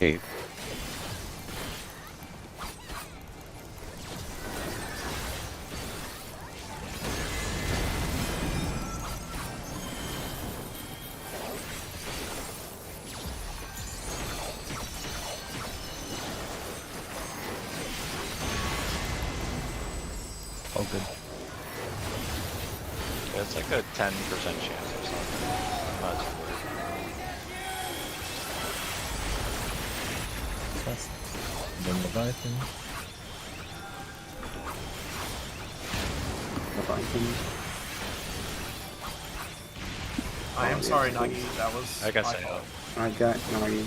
Eight. Oh, good. Yeah, it's like a 10% chance or something. I'm not too worried. Test. Then Leviathan. I am sorry, Nagi. That was I guess my I know. fault. I got Nagi.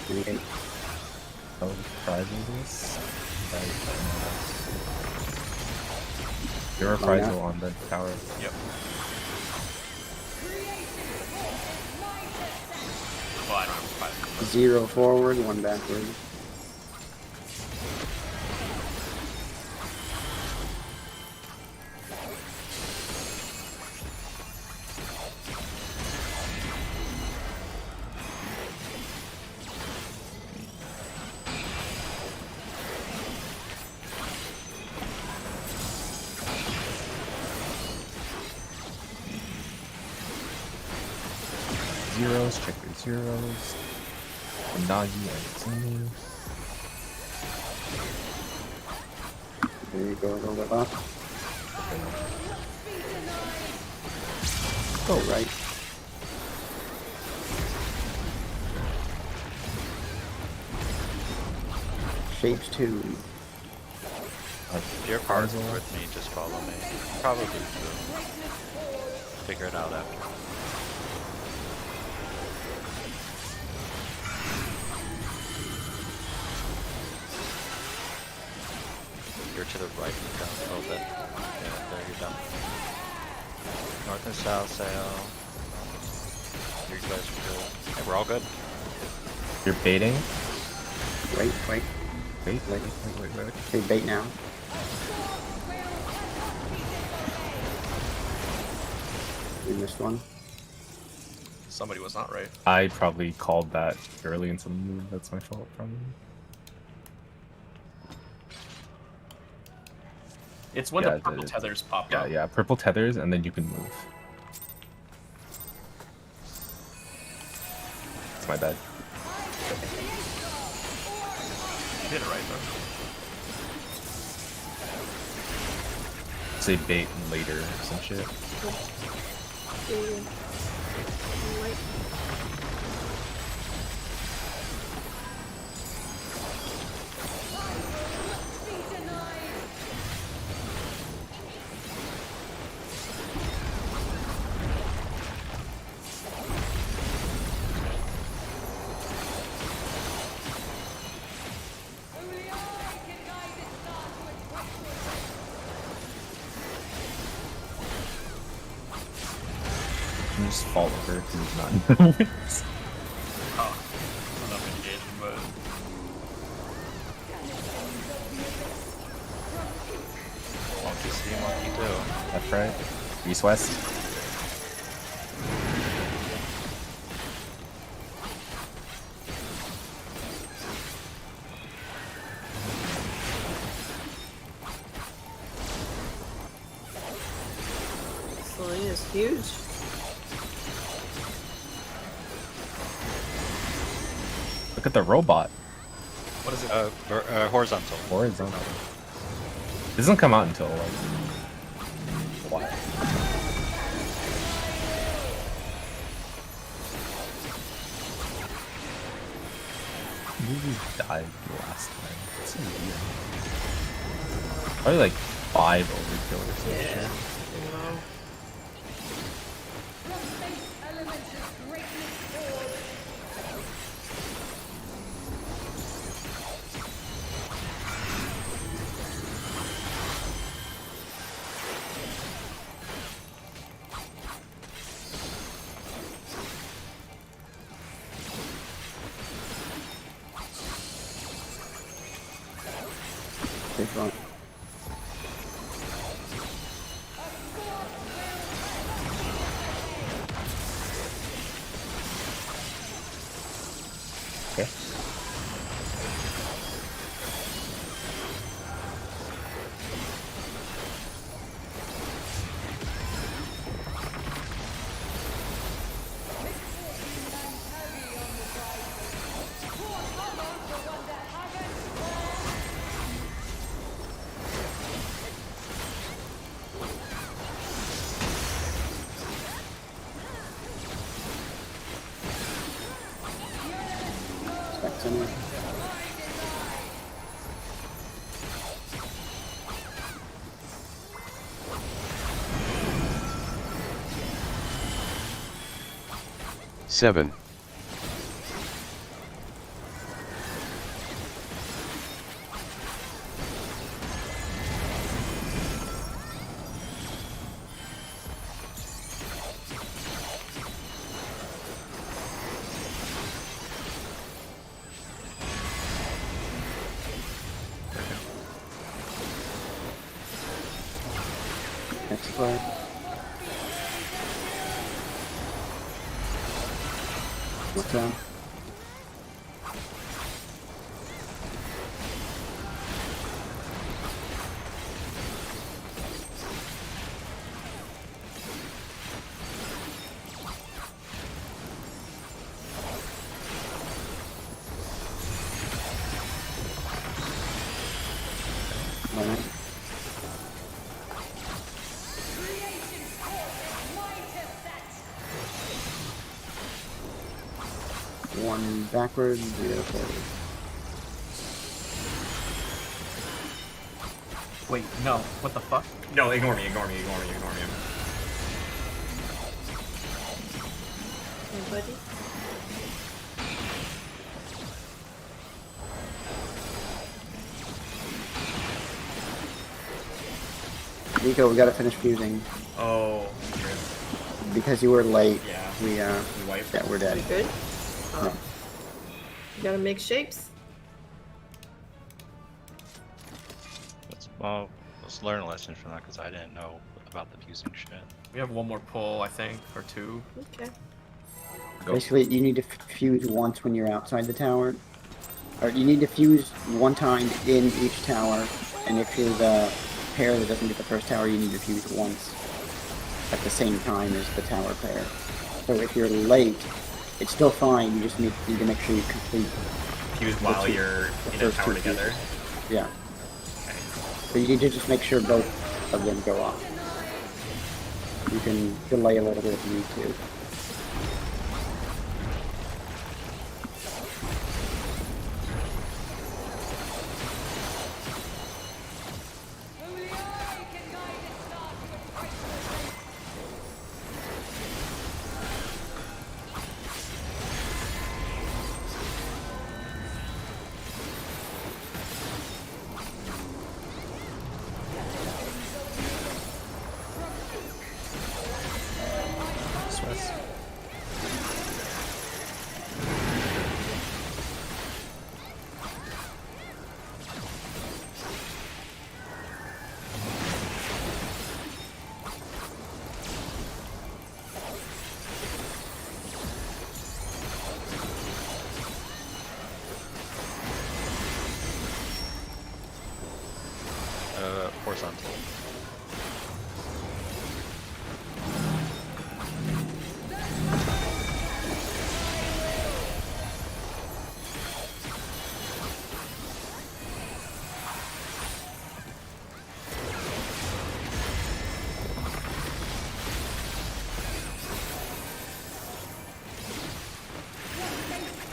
28. Oh, reprisal this. Your reprisal on the tower. Yep. Well, I don't have a 0 forward, 1 backward. Zeros, check your zeros. Nagi and Zenu. There you go, a little bit up. Go right. Shapes 2. If your cards are with me, just follow me. Probably will. Figure it out after. You're to the right and down a little bit. Yeah, there you're done. North and south sail. You guys are good. Okay, we're all good. You're baiting. Wait. Wait. Okay, bait now. We missed one. Somebody was not right. I probably called that early into the move. That's my fault, probably. It's when Yeah, the purple tethers pop up. Yeah. Purple tethers, and then you can move. It's my bad. You did it right though. Say bait later or some shit. You just fall over if he's not in the wings. Oh, enough engagement, but Monkey see, monkey do. Left, right. East, west. This line is huge. Look at the robot. what is it? Horizontal. Horizontal. It doesn't come out until like what? You died last time. That's so weird. Probably like 5 overkill or some shit. Wow. Big front. Okay. Back to me. Seven. Next play. What's down? Alright. One backward, zero forward. Wait, no. What the fuck? No, ignore me. Anybody? Nico, we gotta finish fusing. Oh, Because you were late, yeah. we We wiped. yeah, we're dead. We good? No. You gotta make shapes. Well, let's learn a lesson from that because I didn't know about the fusing shit. We have one more pull, I think, or two. Okay. Go. Basically, you need to fuse once when you're outside the tower. Or you need to fuse one time in each tower, and if you're the pair that doesn't get the first tower, you need to fuse once at the same time as the tower pair. So if you're late, it's still fine, you just need to make sure you complete. Fuse while two- you're the in a first tower two together. fuses. Yeah. So you need to just make sure both of them go off. You can delay a little bit if you need to. Only I can guide its path with priceless. Swiss. Horizontal.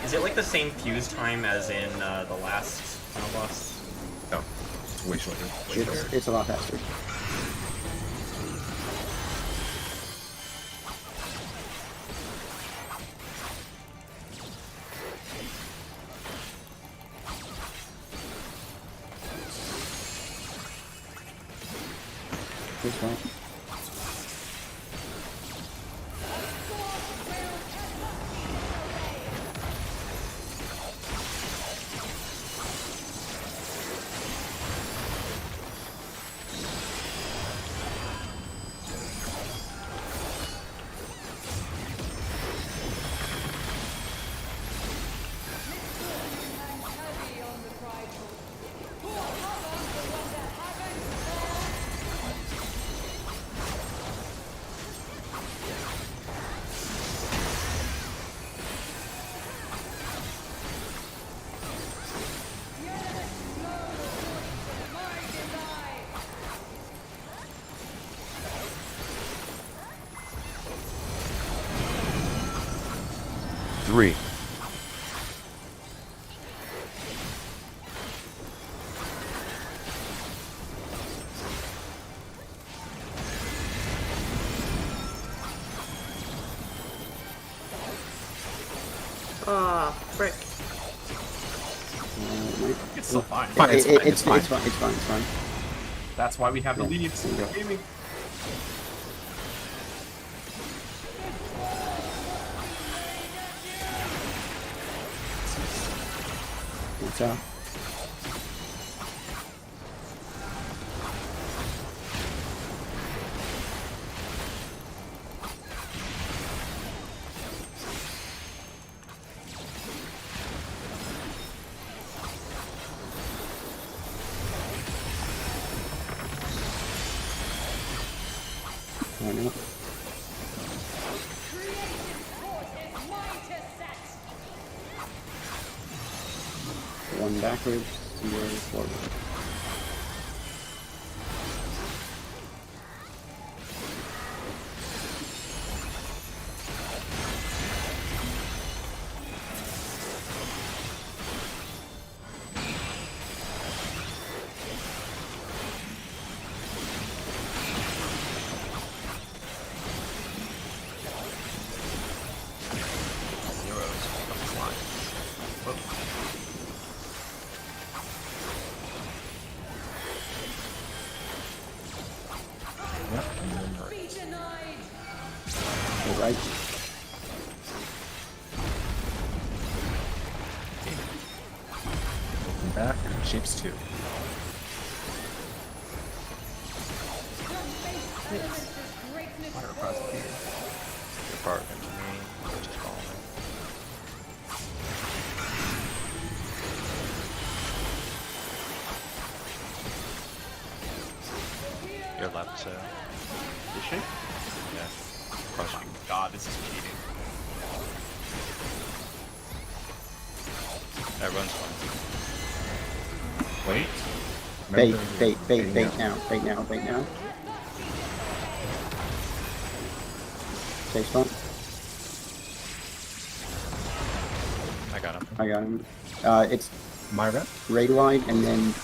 Is it like the same fuse time as in the last final boss? No, it's way shorter. Way shorter. It's a lot faster. This one. Heavy on the prideful. Pour cover for what the heavens fall. Yes, blow the voice of my demise. Three. Ah, frick. It's still fine. Fine, it's fine, it's fine. It's fine. It's fine. That's why we have the Yeah, leads. there you go. Gaming. It's out. Why not? Creative force is mine to set. One backwards, 0 forward. Zeros. Flying. Whoop. Yep, and then right. Be denied. All right. Damn it. back. Shapes 2. Fire across the field. Your part into me. Just follow me. Your left sail. Is she? Yeah. Oh Cross my you. god, this is cheating. Everyone's fine. Wait. Bait, Remember- bait, bait, Baiting bait out. now, bait now, bait now. Stay spawn. I got him. I got him. It's My rep? raid wide, and then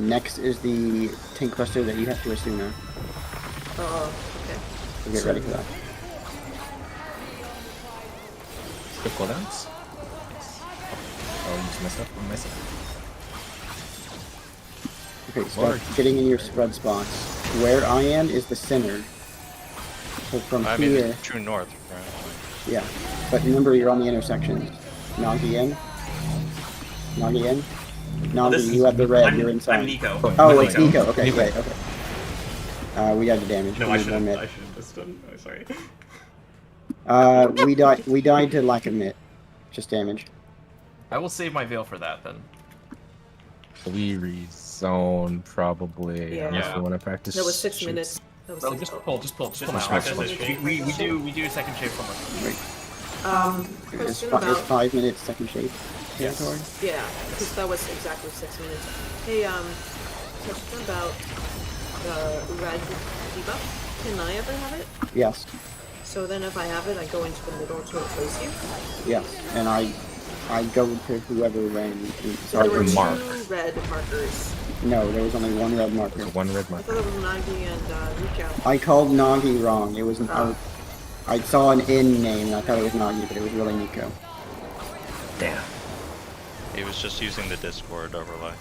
next is the tank cluster that you have to Asuna. Oh, okay. So get ready for that. Quick cooldowns? I'll use myself on myself. Okay, start Lord. getting in your spread spots. Where I am is the center. So from I mean, here, it's true north, right? yeah. But remember, you're on the intersections. Nagi in. Nagi in. Nagi, you have the red. You're inside. I'm Nico. Oh, I'm it's Nico. Okay, Nico. right, okay. We got the damage. No, We I need shouldn't. one I mid. shouldn't have done. Oh, sorry. We died. We died to lack of mid. Just damage. I will save my veil for that then. We rezone probably. Yeah. Unless we want to practice. That was 6 shoots. minutes. That was No, 6 just oh. pull, just pull, just pull Just now. practice this shit. We do a second shape somewhere. Wait. It's, Question it's about 5 minutes second shape territory. yeah, because that was exactly 6 minutes. Hey, question about the red debuff. Can I ever have it? Yes. So then, if I have it, I go into the middle to replace you. Yes. And I go to whoever ran. There were Or mark. 2 red markers. No, there was only one red marker. One red I mark. thought it was Nagi and Rico. I called Nagi wrong. It was Oh. I saw an in name and I thought it was Nagi, but it was really Nico. Damn. He was just using the Discord overlay.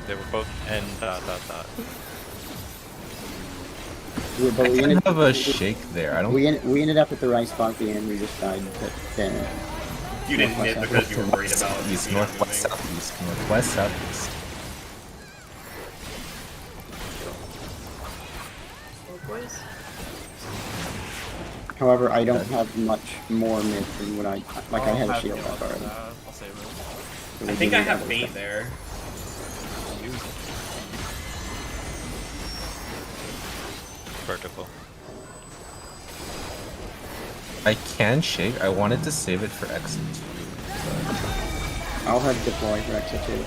They were both N dot dot dot. But I we can ended, have a shake there. I don't. we ended up at the right spot at the end. We just died. But then You didn't hit because you were worried about East, you not northwest, moving. southeast, northwest, southeast. Oh, boys. However, I don't have much more mid than what I like. I have a I'll shield have up already. I'll save it. So I we think do I need have other bait stuff. there. Vertical. I can shake. I wanted to save it for exit. I'll have deploy for Exa too.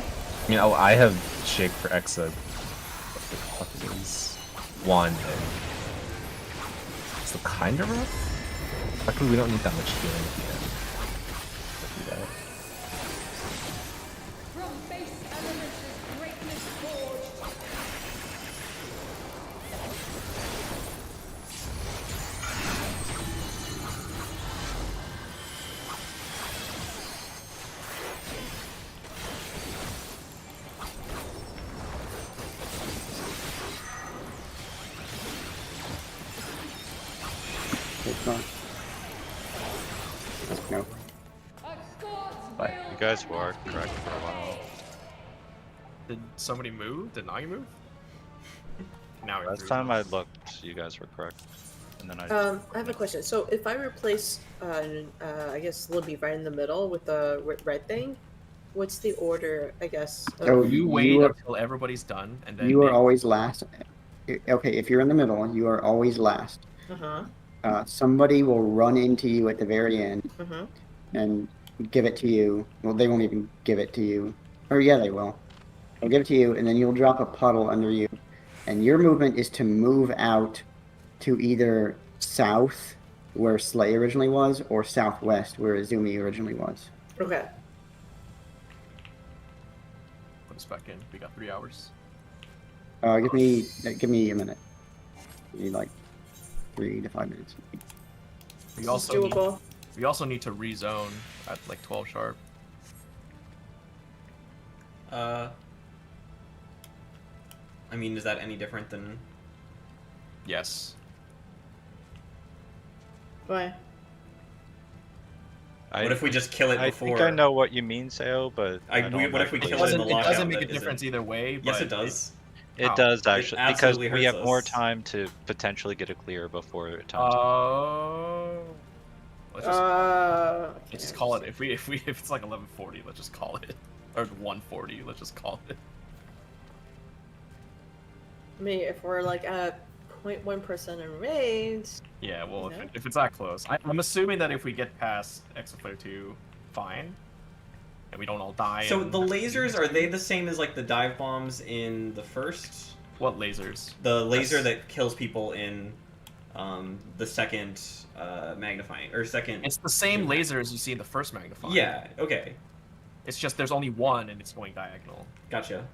I mean, I have shake for Exa. What the fuck is 1 and it's kind of rough. Luckily, we don't need that much healing at the end. Do that. From base elements is greatness forged. It's not. No. Bye. You guys were correct for a while. Did somebody move? Did Nagi move? Now Last time I looked, you guys were correct. And then I I have a question. So if I replace, I guess Libby right in the middle with the red thing, what's the order? I guess. So You wait you are, until everybody's done, and then you are make- always last. Okay, if you're in the middle, you are always last. Uh-huh. Somebody will run into you at the very end Uh-huh. and give it to you. Well, they won't even give it to you. Or yeah, they will. They'll give it to you, and then you'll drop a puddle under you. And your movement is to move out to either south, where Slay originally was, or southwest, where Izumi originally was. Okay. put us back in. We got 3 hours. Give me a minute. You need like 3 to 5 minutes. We This is also need, doable. we also need to rezone at like 12 sharp. I mean, is that any different than? Yes. Why? What if we just kill it I before? think I know what you mean, Sayo, but what if we It kill it in doesn't, the it lockout? doesn't make a that isn't- difference either way. But Yes, it does. It How? does It actually because absolutely we have hurts more us. time to potentially get a clear before time. Oh. Let's just, Okay, let's just call it. If it's like 11:40, let's just call it. Or 1:40, let's just call it. I mean, if we're like at 0.1% in raids, Yeah, well, Yeah. if it's that close, I'm assuming that if we get past Exaflare 2, fine, and we don't all die. So and- the lasers, are they the same as like the dive bombs in the first? What lasers? The laser That's- that kills people in the second magnifying or second. It's the same laser as you see in the first magnifying. Yeah. Okay. It's just there's only one and it's going diagonal. Gotcha.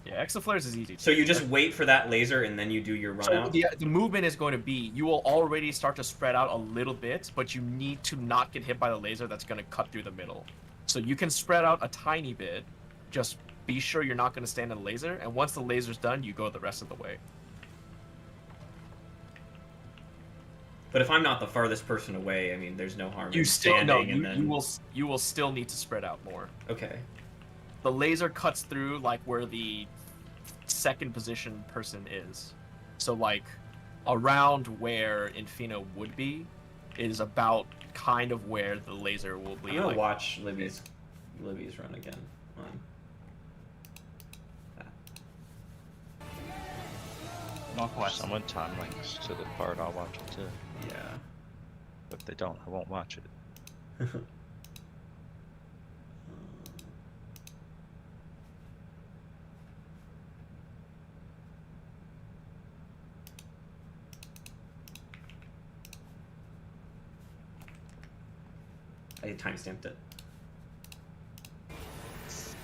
Yeah, Exaflares is easy. So you just wait for that laser and then you do your run So out. the movement is going to be you will already start to spread out a little bit, but you need to not get hit by the laser that's going to cut through the middle. So you can spread out a tiny bit, just be sure you're not going to stand in the laser, and once the laser's done, you go the rest of the way. But if I'm not the farthest person away, I mean, there's no harm You in still standing no, and then. you will still need to spread out more. Okay. The laser cuts through like where the second position person is. So like around where Infino would be is about kind of where the laser will I'm be. gonna Like, watch Libby's run again. On. Northwest. Someone time links to the part, I'll watch it too. Yeah. But if they don't, I won't watch it. I timestamped it. Stay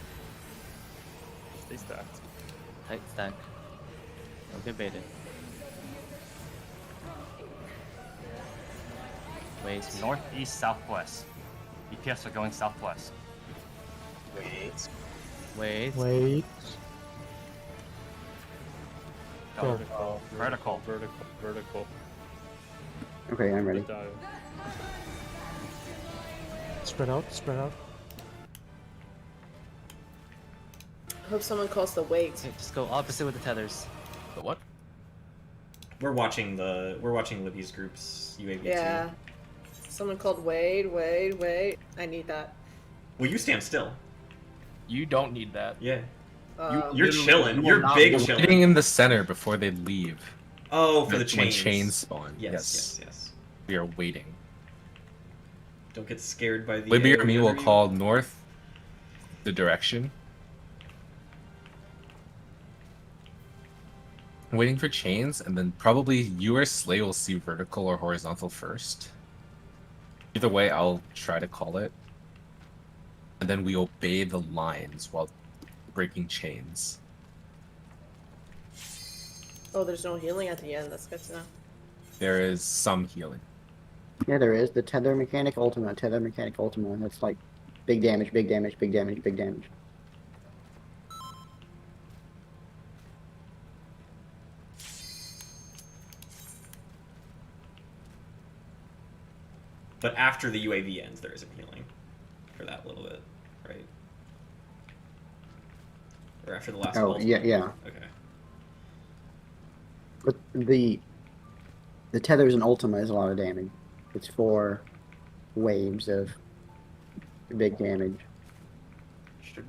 stacked. Tight stack. Don't get baited. Wait. Northeast, southwest. EPS are going southwest. Wait. Wait. Go. Vertical. Vertical. Vertical. Okay, I'm ready. Dive. Spread out. Spread out. I hope someone calls the wait. Okay, just go opposite with the tethers. the what? We're watching Libby's group's UAV Yeah. too. Someone called Wade. I need that. Will you stand still? You don't need that. Yeah. Um, You're literally, chilling. you will You're not big be Getting chilling. in the center before they leave. Oh, for the When chains. chains spawn. Yes. We are waiting. Don't get scared by the. Libby or air me will whenever you- call north the direction. I'm waiting for chains, and then probably you or Slay will see vertical or horizontal first. Either way, I'll try to call it. And then we obey the lines while breaking chains. Oh, there's no healing at the end. That's good to know. There is some healing. Yeah, there is. The Tether Mechanic Ultima. That's like big damage, big damage, big damage, big damage. But after the UAV ends, there is some healing for that little bit, right? Or after the last. Oh, pulse? yeah. Okay. But the Tethers and Ultima is a lot of damage. It's 4 waves of big damage. Should...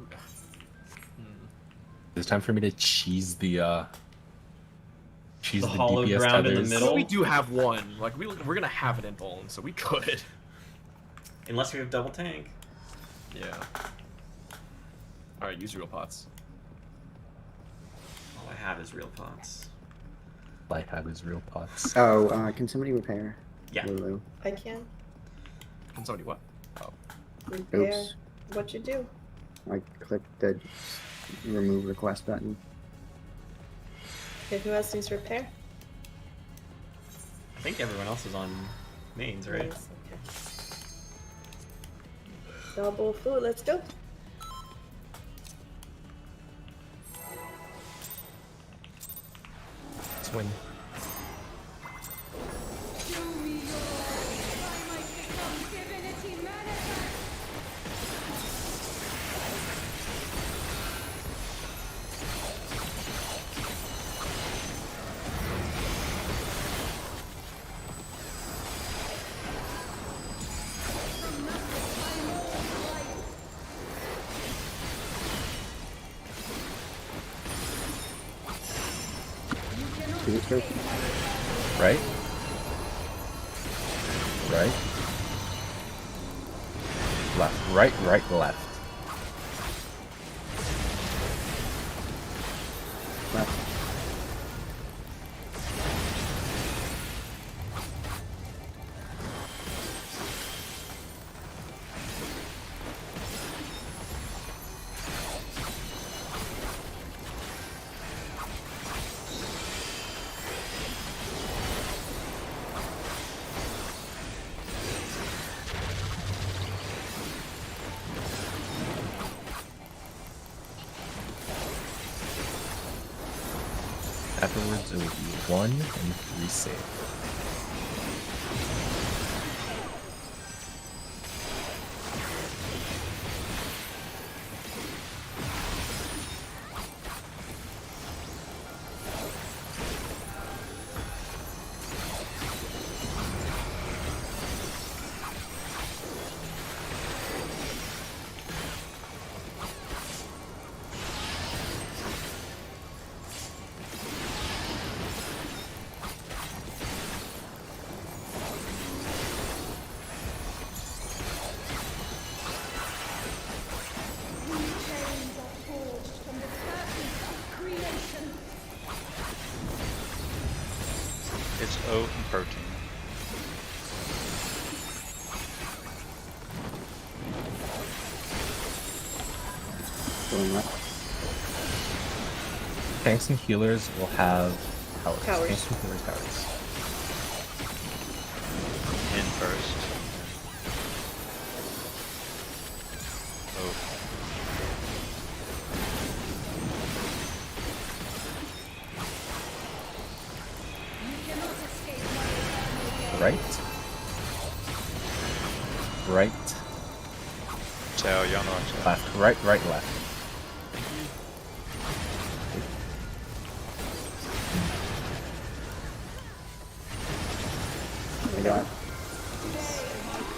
It's time for me to cheese the The hollow DPS ground in the tethers. middle? We do have one. Like we're gonna have it in Bone, so we could. Unless we have double tank. Yeah. All right, use real pots. All I have is real pots. I have his real pots. Oh, can somebody repair? Yeah. Lulu. I can Can somebody what? Oh. repair. Oops. What you do? I clicked the remove request button. Okay, who else needs repair? I think everyone else is on mains, right? Nice, okay. Double food. Let's go. Swing. Show me your I might become divinity manifest. Is it straight? Right? Right? Left. Right, right, left. Left. Afterwards, it will be 1 and 3 save. New chains are forged from the curtains of creation. It's oat and protein. Going left. Tanks and healers will have powers. Powers. Tanks and healers powers. In first. Oh. You cannot escape my eternal Right. Right. Tao, Yano, Left. Right, right, left. I got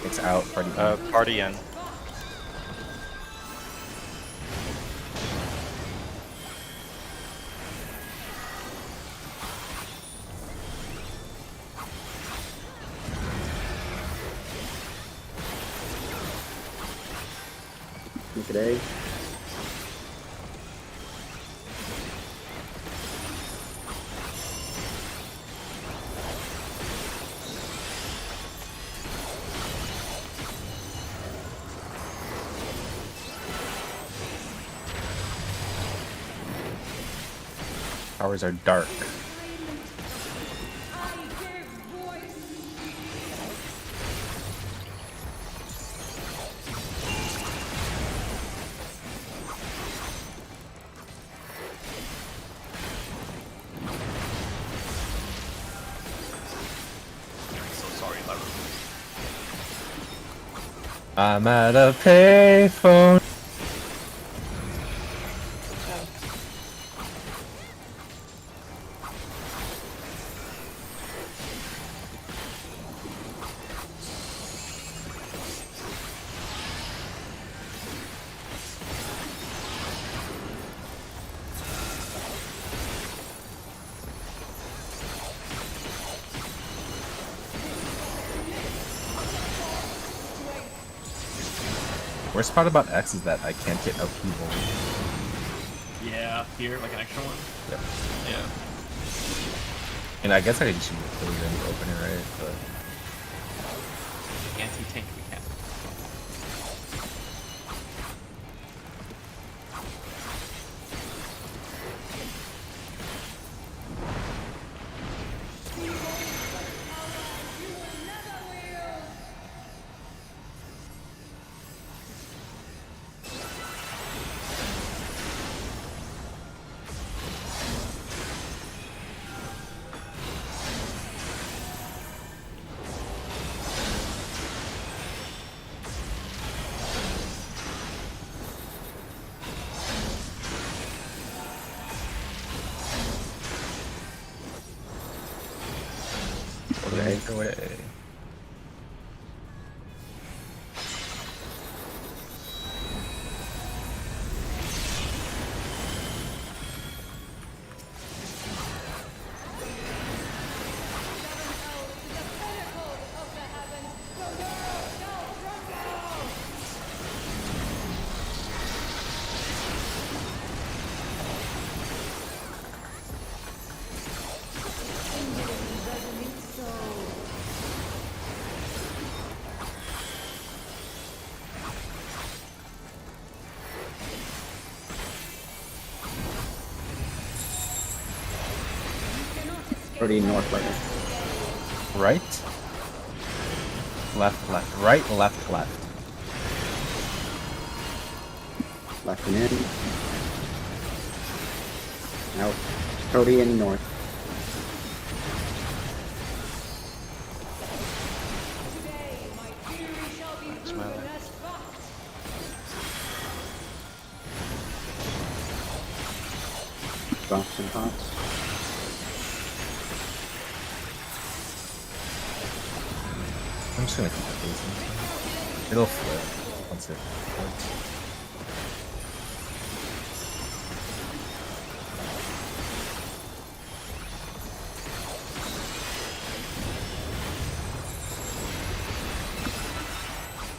It's out. Party. party in. today. Powers are dark. So sorry, Laru. I'm at a payphone. Worst part about X is that I can't get upheaval. Yeah, here, like an extra one. Yep. Yeah. And I guess I just should really then open it, right? But Anti-tank we can. make away. Protean north later. Right. Left, left, right, left, left. Left and in. Out. Protean north. Smiley. Drops and pots. I'm just gonna keep it facing. It'll flip once it flips.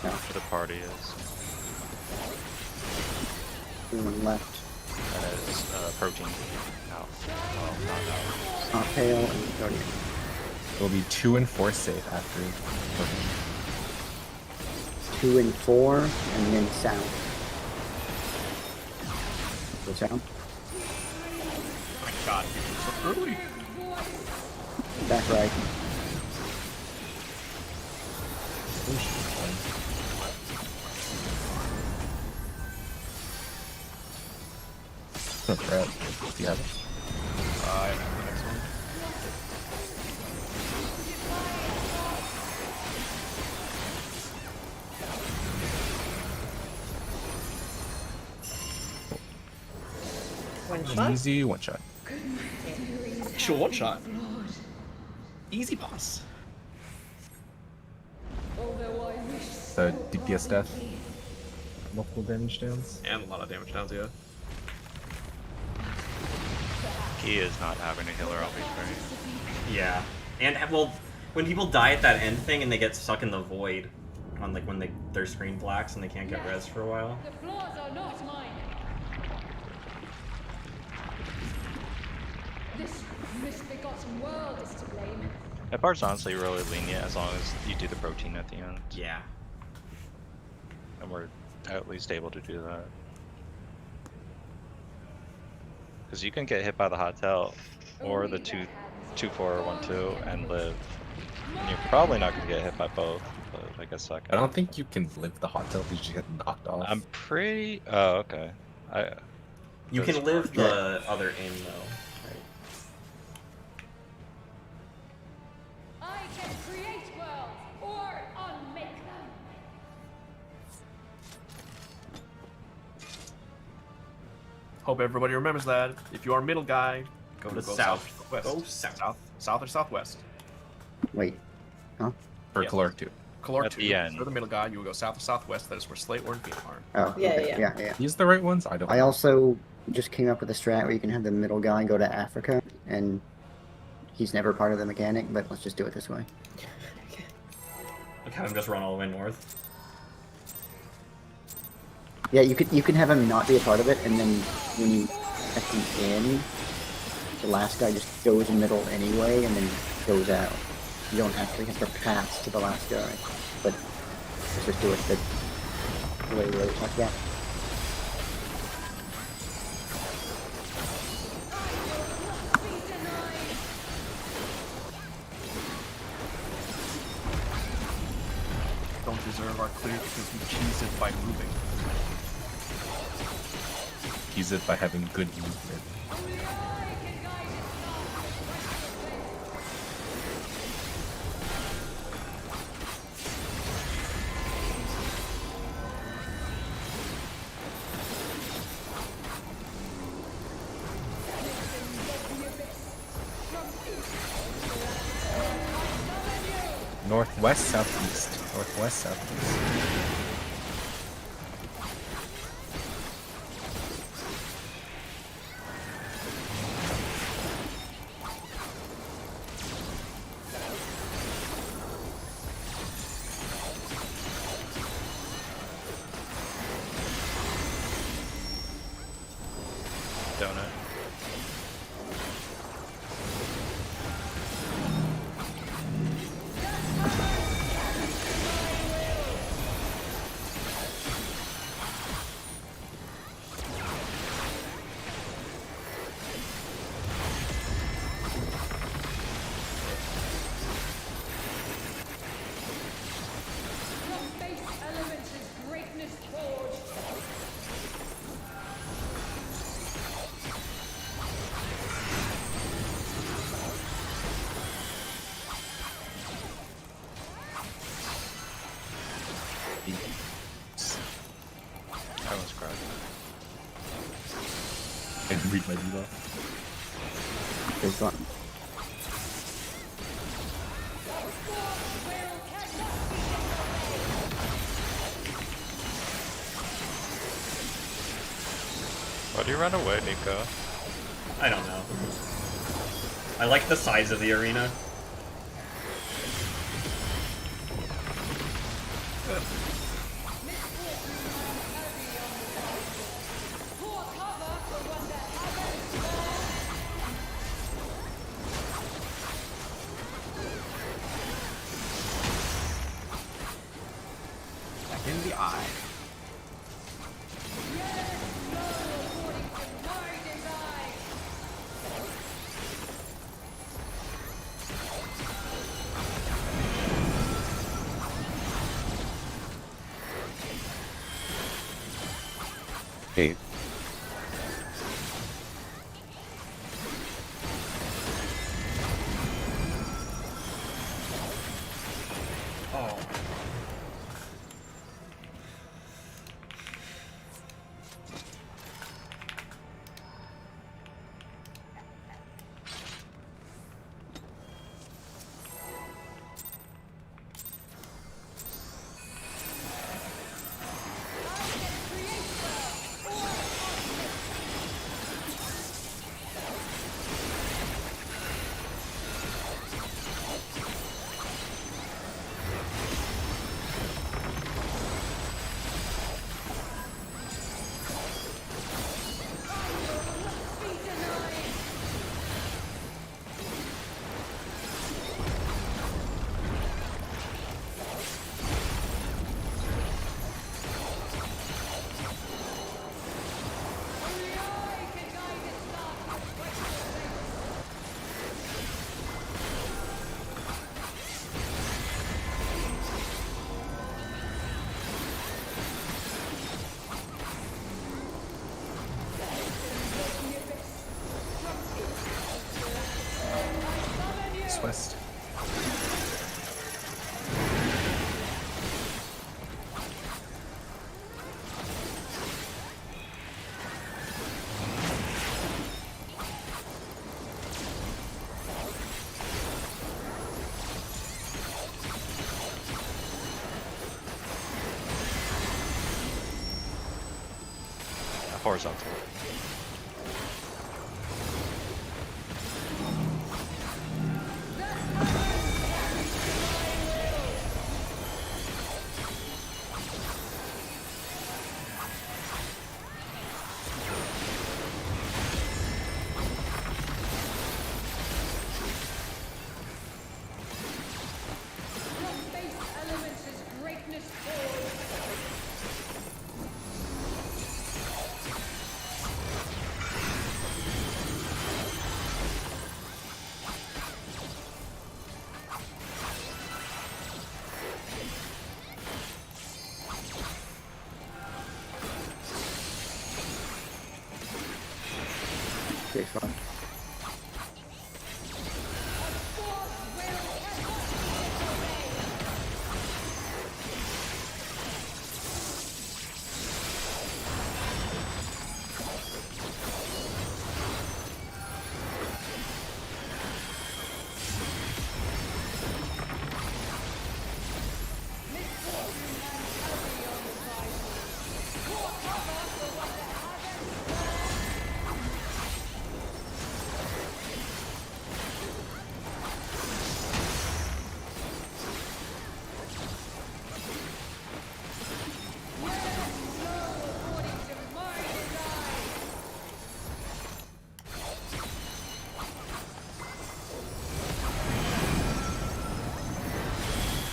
After the party is. And left. That is protein. Out. Well, not out. Top tail and Protean. It'll be 2 and 4 safe after. 2 and 4, and then south. Go south. Oh my god, you're so early. Back right. No threat. Do you have it? I have the next one. One shot. Easy one shot. Actual one shot. Easy boss. So DPS death. Multiple damage downs. And a lot of damage downs, yeah. Key is not having a healer always great. Yeah, and well, when people die at that end thing and they get stuck in the void, on like when their screen blacks and they can't get res for a while. The floors are not mine. This misbegotten world is to blame. That part's honestly really lenient as long as you do the protein at the end. Yeah. And we're at least able to do that. Because you can get hit by the hot tail or the 2-4 or 1-2 and live. And you're probably not going to get hit by both, but I guess I don't think you can live the hot tail because you get knocked off. I'm pretty. Oh, okay. You can live the other aim though. I can create worlds or unmake them. Hope everybody remembers that. If you are a middle guy, go Go south. south. West. Go south. South or southwest. Wait. Huh? For Yeah. Caloric 2. Caloric At 2. the end. For the middle guy, you will go south or southwest. That is where Slate or Beam are. Oh, Yeah, okay. yeah. Yeah. These the right ones? I don't I know. also just came up with a strat where you can have the middle guy go to Africa, and he's never part of the mechanic, but let's just do it this way. Like have him just run all the way north. Yeah, you can have him not be a part of it, and then when you at the end, the last guy just goes middle anyway, and then goes out. You don't actually have to pass to the last guy, but let's just do it the way we always talked about. Don't deserve our clear because we cheese it by moving. Use it by having good movement. Northwest, southeast. Northwest, southeast. Donut. Everyone's cracked. I can read my debuff. There's one. Why do you run away, Nico? I don't know. I like the size of the arena. Back in the eye. Eight. Oh. West. Horizontal. Okay, fine.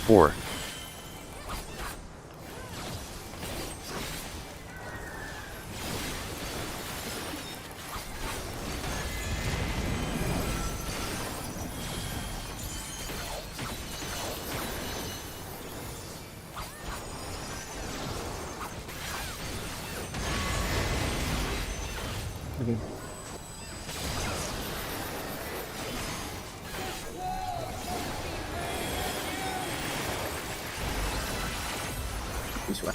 Four. This way.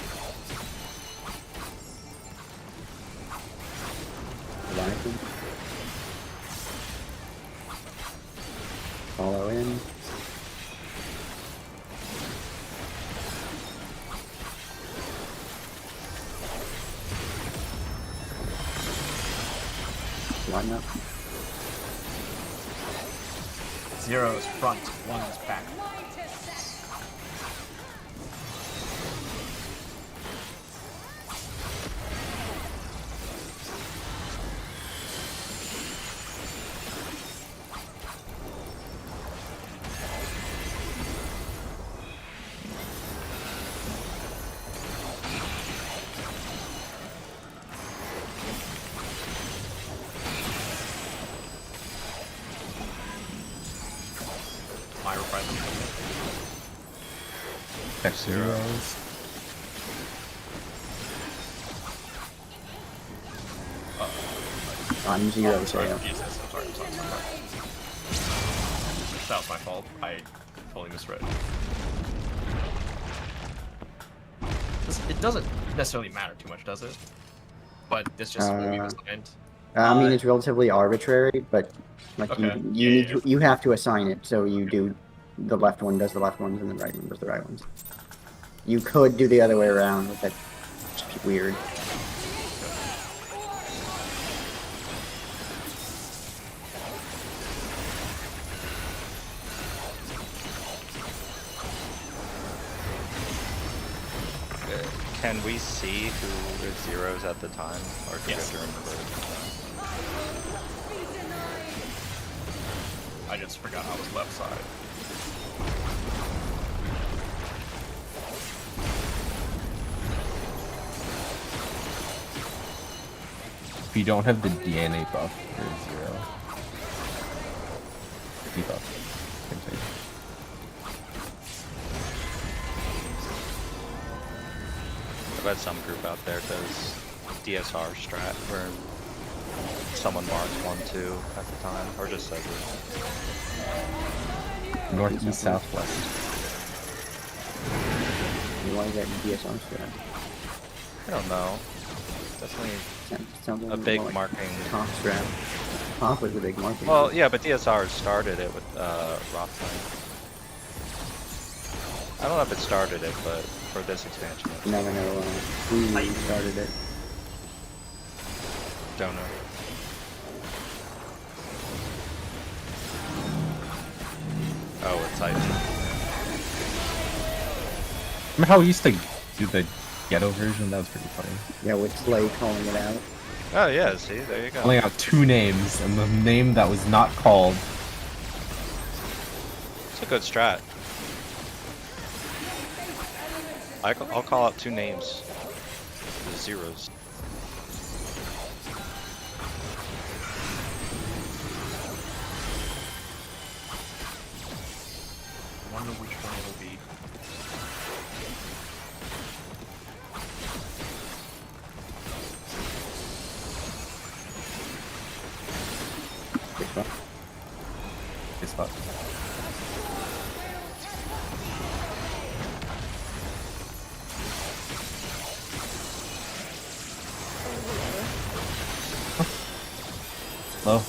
line up. Zero's front, one's back. My reprisal. Check zeros. I'm zero, I'm sorry. so Yes, yes, I'm sorry. That was my fault. I totally misread. It doesn't necessarily matter too much, does it? But this just what we assigned. I mean, it's relatively arbitrary, but like Okay. you have to assign it. So you do the left one does the left ones and the right one does the right ones. You could do the other way around, but that's just weird. Can we see who is zeros at the time, or do Yes. we have to remember it? I just forgot I was left side. If you don't have the DNA buff, you're zero. Debuff. Continue. I bet some group out there does DSR strat where someone marks 1-2 at the time, or just says it. Northeast, southwest. Why is that DSR strat? I don't know. Definitely Sounds a like big more like marking. Top strat. Top was a big marking. Well, yeah, but DSR started it with Rockland. I don't know if it started it, but for this expansion, You never know who started it. don't know. Oh, it's Titan. Remember how we used to do the ghetto version? That was pretty funny. Yeah, with Slay calling it out. Oh yeah, see, there you go. Calling out 2 names, and the name that was not called. It's a good strat. I'll call out 2 names. The zeros. I wonder which one it'll be. Good spot. Good spot. Low.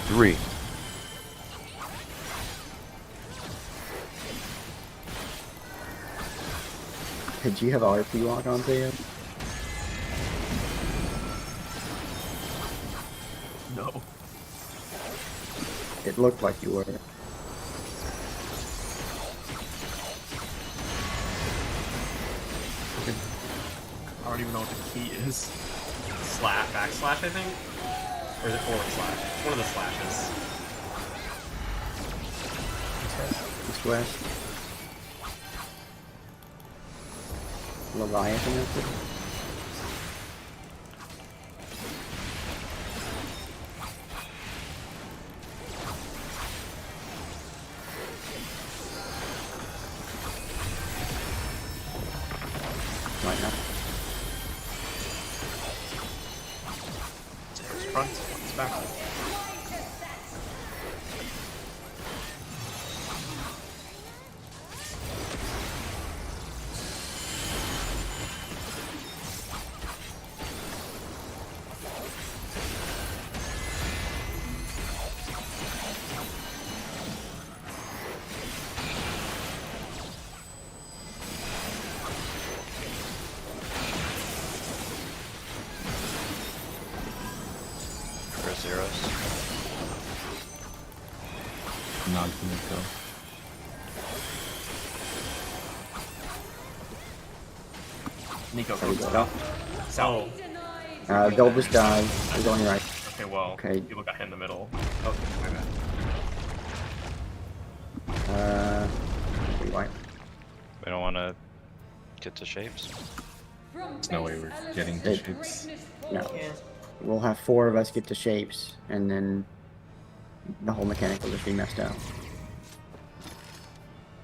Three. Did you have RP lock on Theo? No. It looked like you were. I don't even know what the key is. Slash, backslash, I think? Or is it forward slash? One of the slashes. East west. Leviathan up there. Might not. front, one's back. For zeros. Not gonna go. Nico, There we go go. south. Delbus died. We're going right. Okay, well, Okay. people got hit in the middle. Oh, my bad. We white. We don't want to get to shapes. There's no way we're getting to shapes. No. Yeah. We'll have 4 of us get to shapes, and then the whole mechanic will just be messed up.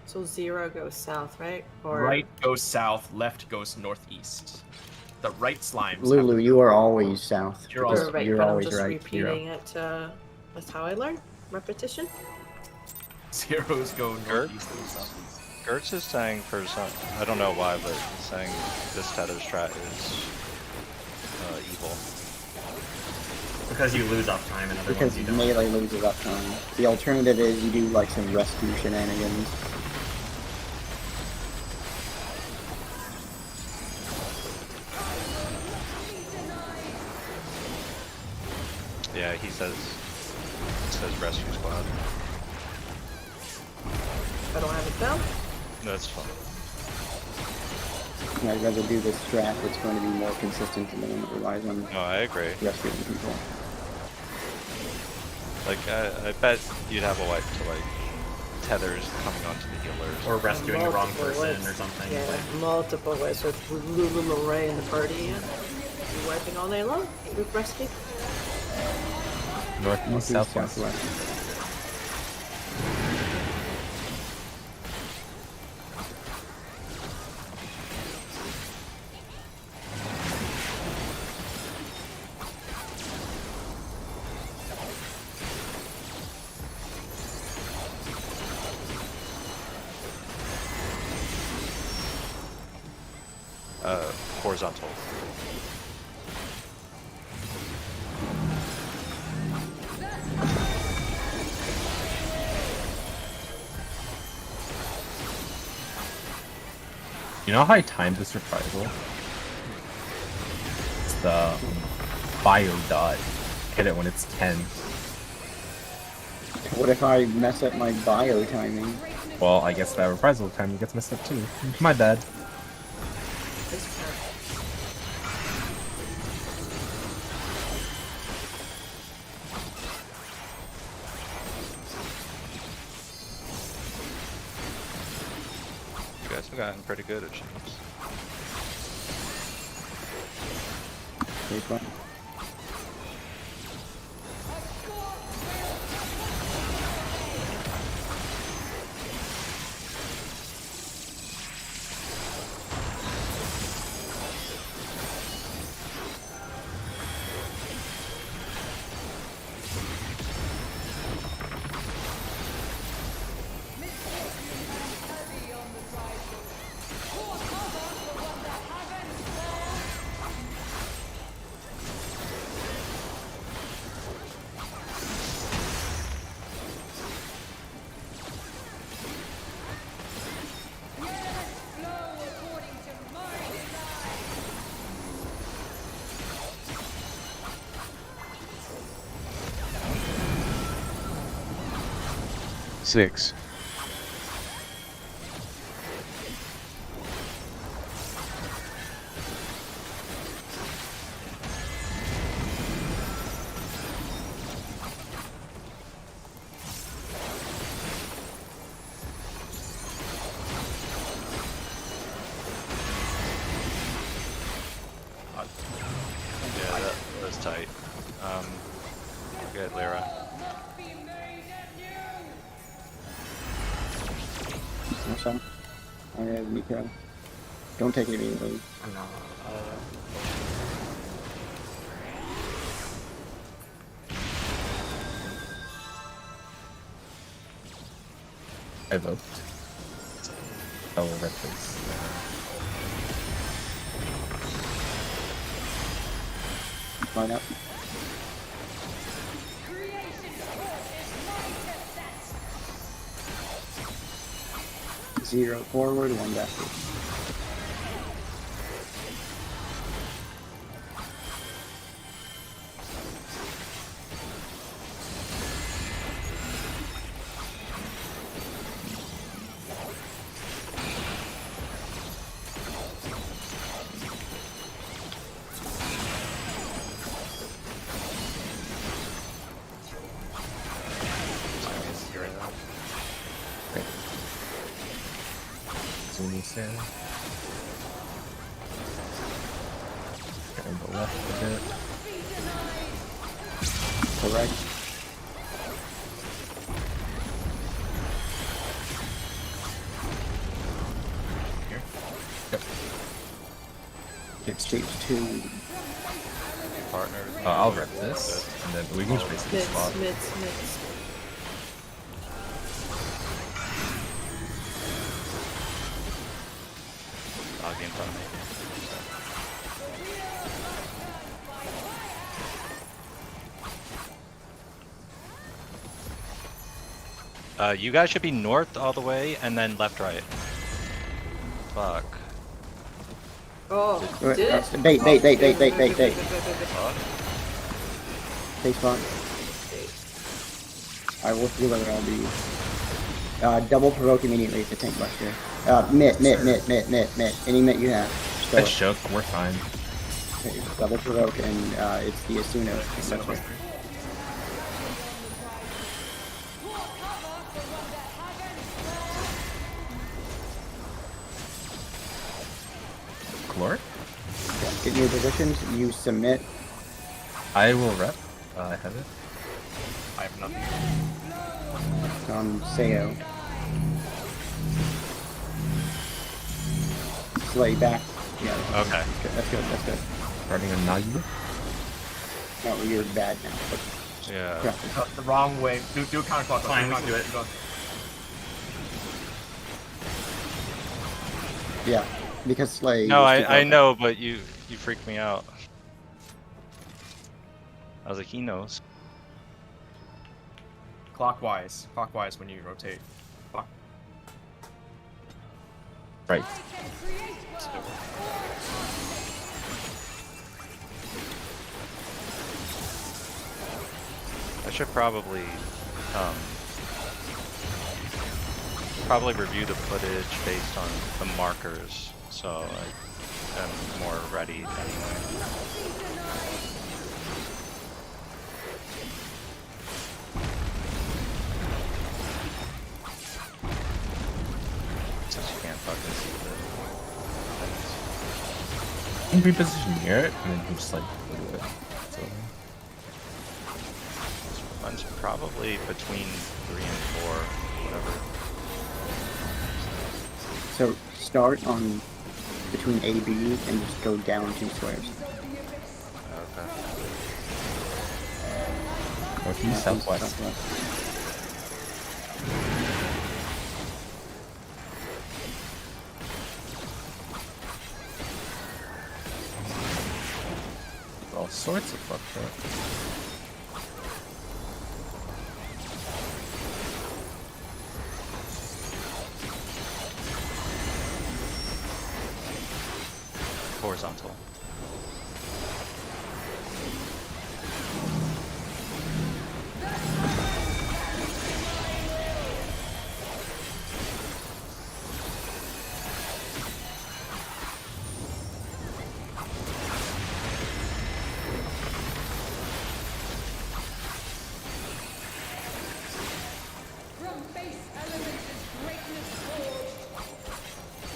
So 0 goes south, right? Or Right goes south, left goes northeast. The right slimes. Lulu, you are always south. You're because also- right, you're but I'm always just right. repeating it. That's how I learn. Repetition. Zeros go Gert? northeast and southeast. Gertz is saying for some, I don't know why, but he's saying this tether strat is evil. Because you lose uptime and other Because ones you don't. melee loses uptime. The alternative is you do like some rescue shenanigans. Yeah, he says rescue squad. I don't have it down. That's fine. I'd rather do this strat that's going to be more consistent than the one that relies on No, I agree. rescuing people. Like, I bet you'd have a wipe to like tethers coming onto the healers. Or rescuing the wrong Multiple person ways. or something. Yeah, Like, multiple ways with Lulu Ray in the party. And be wiping all day long with rescue. Northeast, southwest. Horizontal. You know how I timed this reprisal? It's the bio dot. Hit it when it's 10. What if I mess up my bio timing? Well, I guess that reprisal timing gets messed up too. My bad. You guys have gotten pretty good at shapes. Okay, fine. Six. Yeah, that was tight. Good, Lyra. Awesome. I have Nico. Don't take it immediately. I'm not. I evoked. I will rip this. Line up. Zero forward, one backward. Zuni Sand. And the left a bit. Correct. Here. Yep. Hit stage 2. Partner. I'll rip this, and then we can just basically swap. Mids. Doggy in front of me. You guys should be north all the way and then left, right. Fuck. Oh, Wait, did it? bait. Fuck. Stay spot. I will see whether I'll be. Double provoke immediately if the tank buster. Mitt. Any mitt you have. That shook, we're fine. Okay, double provoke and it's the Asuna. Caloric? Get in your positions, you submit. I will rep. I have it. I have nothing. On Seo. Slay back. Yeah. Okay. That's good. Starting on Nagi. No, you're bad now. But Yeah. crap. The wrong way. Do counterclockwise. Fine, we can do it. Yeah. Because Slay. No, used to I go- know, but you freaked me out. I was like, he knows. Clockwise when you rotate. Right. I should probably review the footage based on the markers, so I'm more ready anyway. Since you can't fucking see the things. You can reposition near it, and then you just like do it. So, One's probably between 3 and 4, whatever. So start on between A, B, and just go down 2 squares. Okay. northeast, southwest. All sorts of fucked up. Horizontal. From base elements is greatness forged.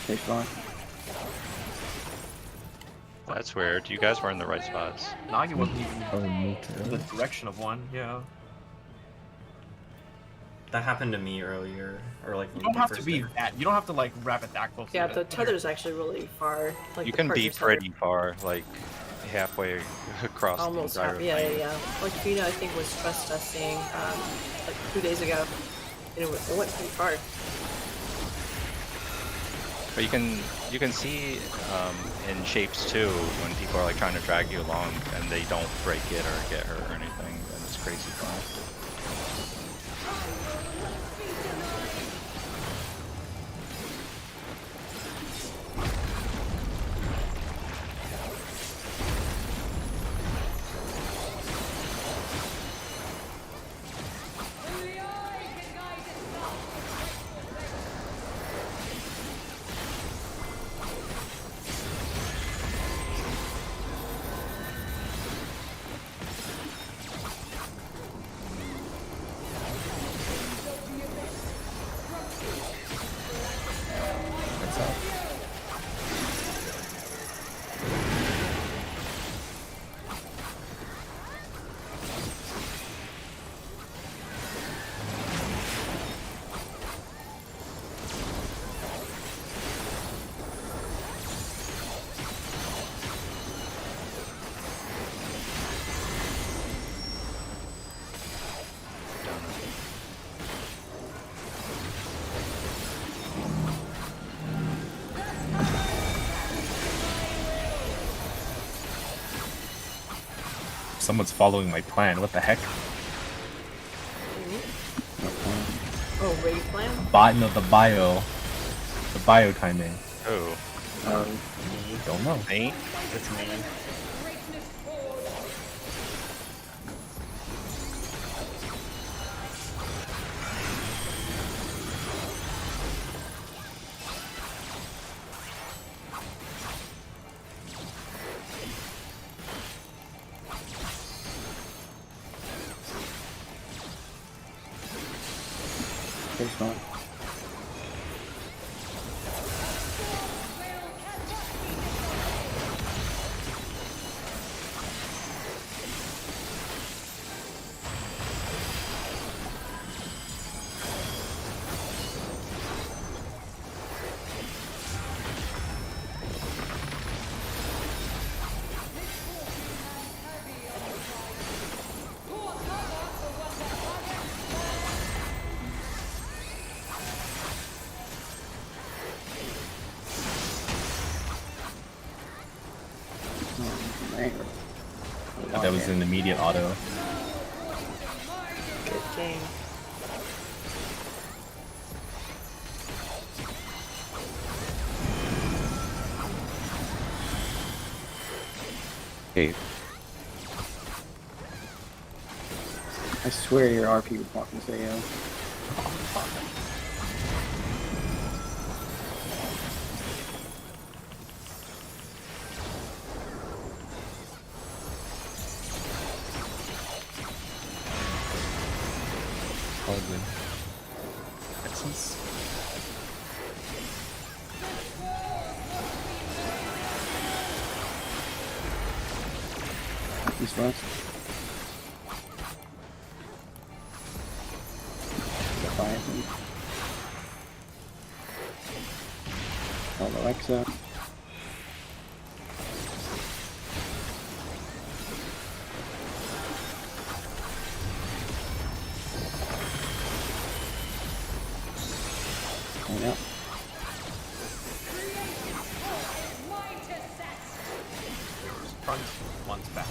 Stay strong. That's weird. You guys were in the right spots. Nagi wasn't even Oh, in the direction of one. Yeah. That happened to me earlier, or like. You don't have to be that. You don't have to like wrap it that close. Yeah, to the it. tether's actually really far. Like You the can be partner's tether. pretty far, like halfway across Almost the entire half. Yeah, plane. yeah. Like Fina, I think, was stress testing like 2 days ago. And it went pretty far. But you can see in shapes too when people are like trying to drag you along and they don't break it or get hurt or anything, and it's crazy fun. That's up. Someone's following my plan. What the heck? Oh, raid plan? No, the bio timing. Oh, Don't know. me? It's me. There's one. That was an immediate auto. Good game. Eight. I swear your RP was walking Sayo. All good. Texas. East west. Leviathan. Alexa. Yep. Front, one's back.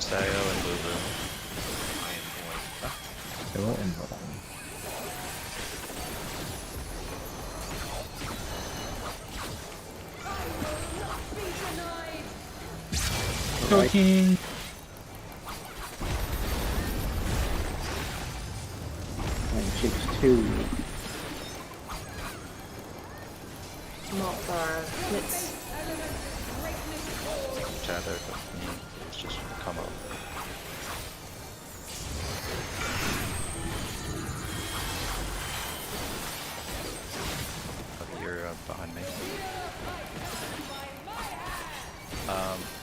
Sayo and Lulu. They won't involve them. Be denied. Cooking. Mitts. Tether, but it's just come up. Okay, you're behind me.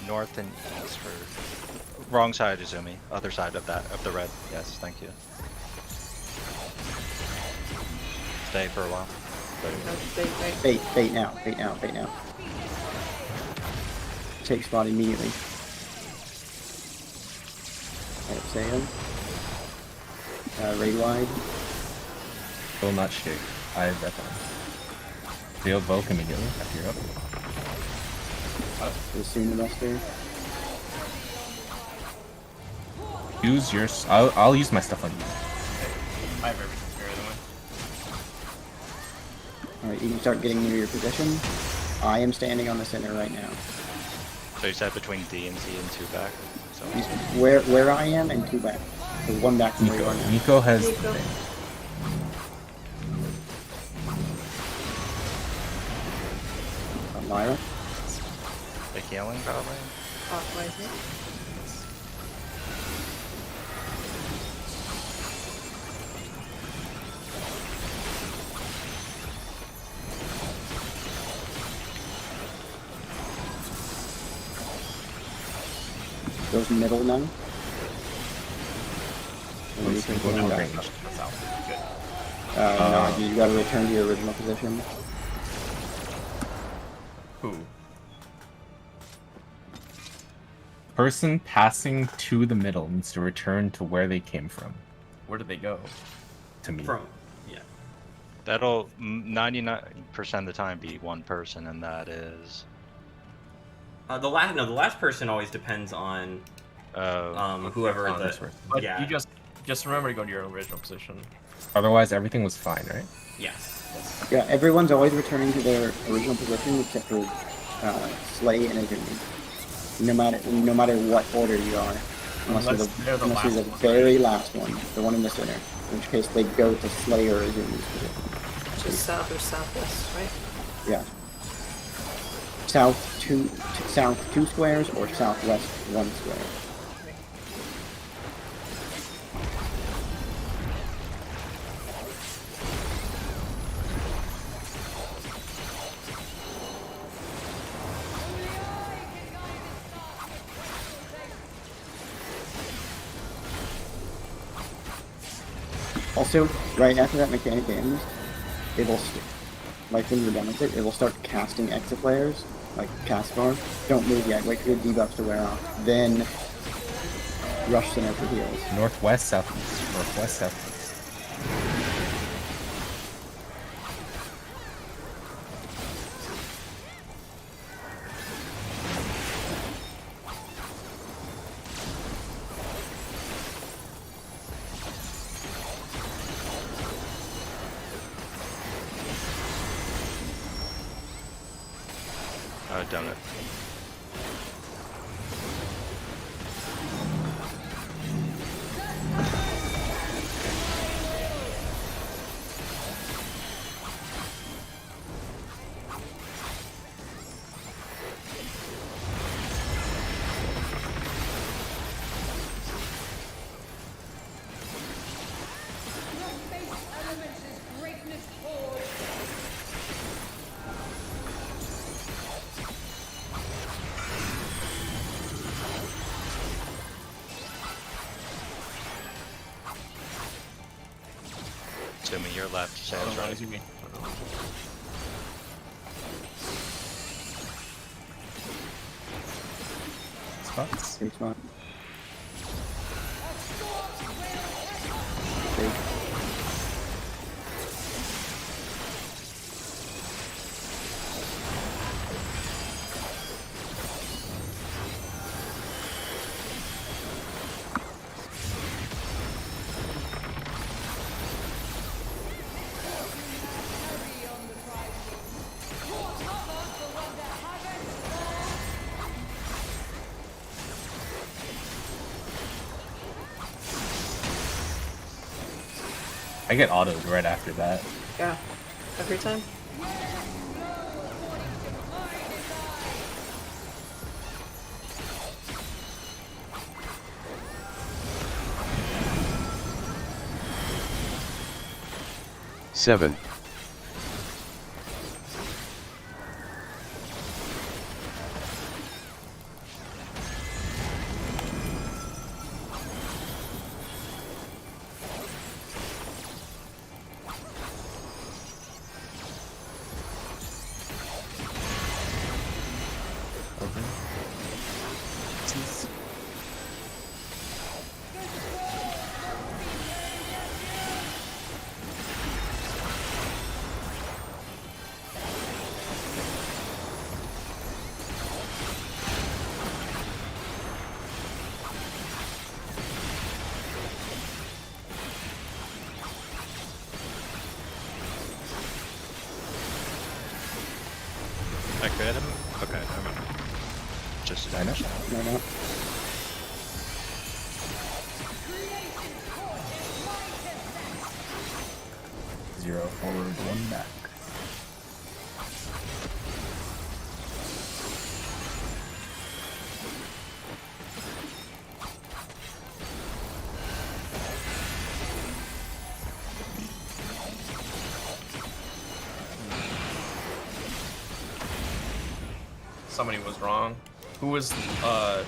North and east for wrong side, Izumi. Other side of the red. Yes, thank you. Stay for a while. Bait now. Take spot immediately. Alright, Salem. Raid wide. Will not shake. I have that on. Deal Voke immediately after you're up. Assume the Master. Use your. I'll use my stuff on you. I have everything here anyway. Alright, you can start getting near your position. I am standing on the center right now. So you said between D and Z and 2 back. So Where I am and 2 back. There's 1 back from where you are now. Nico has. Nico. Lyra. the healing probably. Clockwise, yeah. Goes middle now. Go down range. No, you gotta return to your original position. Who? Person passing to the middle needs to return to where they came from. Where did they go? To me. From, yeah. That'll 99% of the time be one person, and that is. The last person always depends on whoever the. But yeah. you just remember to go to your original position. Otherwise, everything was fine, right? Yes. Yeah, everyone's always returning to their original position except for Slay and Izumi. No matter what order you are, unless you're the very last one, the one in the center. In which case, they go to Slay or Izumi's position. Just south or southwest, right? Yeah. South two squares or southwest 1 square. Also, right after that mechanic ends, it'll like when you're done with it, it'll start casting exit players, like cast bar. Don't move yet, wait for the debuffs to wear off. Then rush center for heals. Northwest, southeast. Northwest, southeast. Done it. Assuming you're left, Sam's right. Spots. Great spot. I get autoed right after that. Yeah. Every time. 7. I crit him? Okay, never mind. Just I know. No, no. Zero forward, one back. Somebody was wrong. Who was 20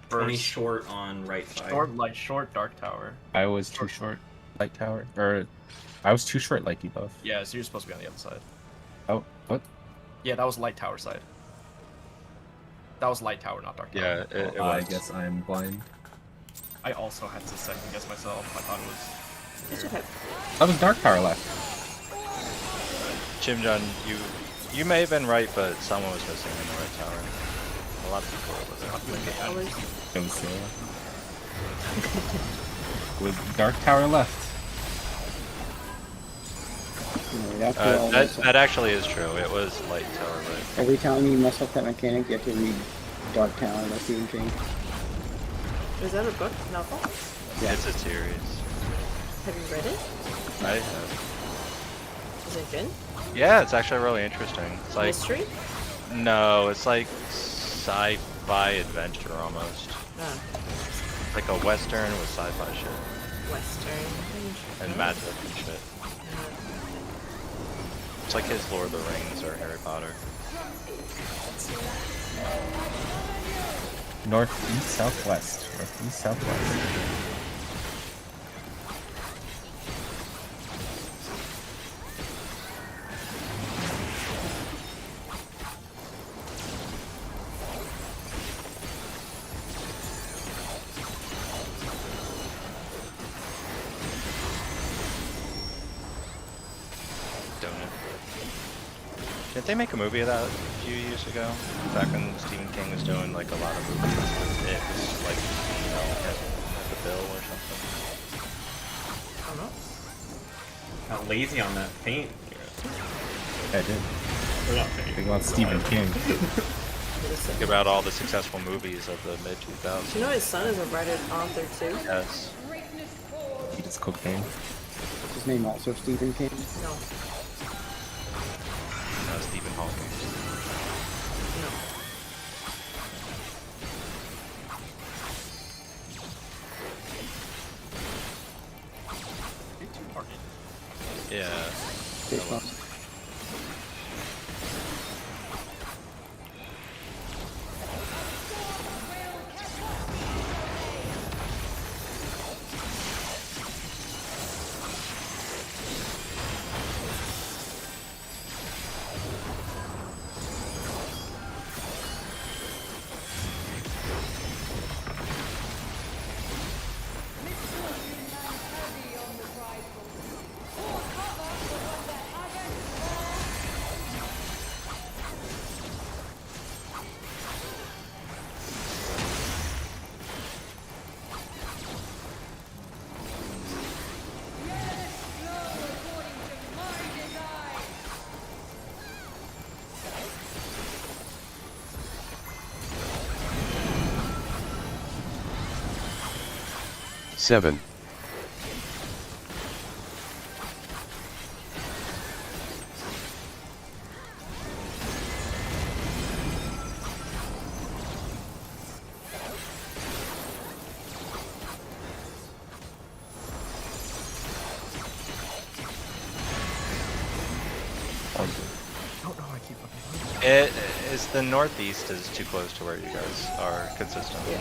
first? short on right side. Short Dark Tower. I was too short, light tower, or I was too short, light debuff. Yeah, so you're supposed to be on the other side. Oh, what? Yeah, that was Light Tower side. That was Light Tower, not Dark Tower. Yeah, it I was. guess I'm blind. I also had to second guess myself. I thought it was. You should have. That was dark tower left. Chimjun, you may have been right, but someone was missing in the right tower. A lot of people were over there. Colors. It was, with dark tower left. You have to always- That actually is true. It was light tower, right? every time you mess up that mechanic, you have to read Dark Tower, the Stephen King. Is that a book? Novel? Yeah. It's a series. Have you read it? I have. Is it good? Yeah, it's actually really interesting. It's like Mystery? no, it's like sci-fi adventure almost. Ah, Like a western with sci-fi shit Western. and magic and shit. It's like his Lord of the Rings or Harry Potter. Northeast, southwest. Northeast, southwest. Didn't they make a movie of that a few years ago? Back when Stephen King was doing like a lot of movies with it was like, you know, at the bill or something. I don't know. Got lazy on that paint. Yeah, I did. Or not paint. Think about Stephen King. Think about all the successful movies of the mid 2000s. Do you know his son is a writer author too? Yes. He does cocaine. What's his name also Stephen King? No. Stephen Hawking. No. Yeah. Goosebumps. Seven. something. Oh no, I keep fucking. It is the northeast is too close to where you guys are consistently.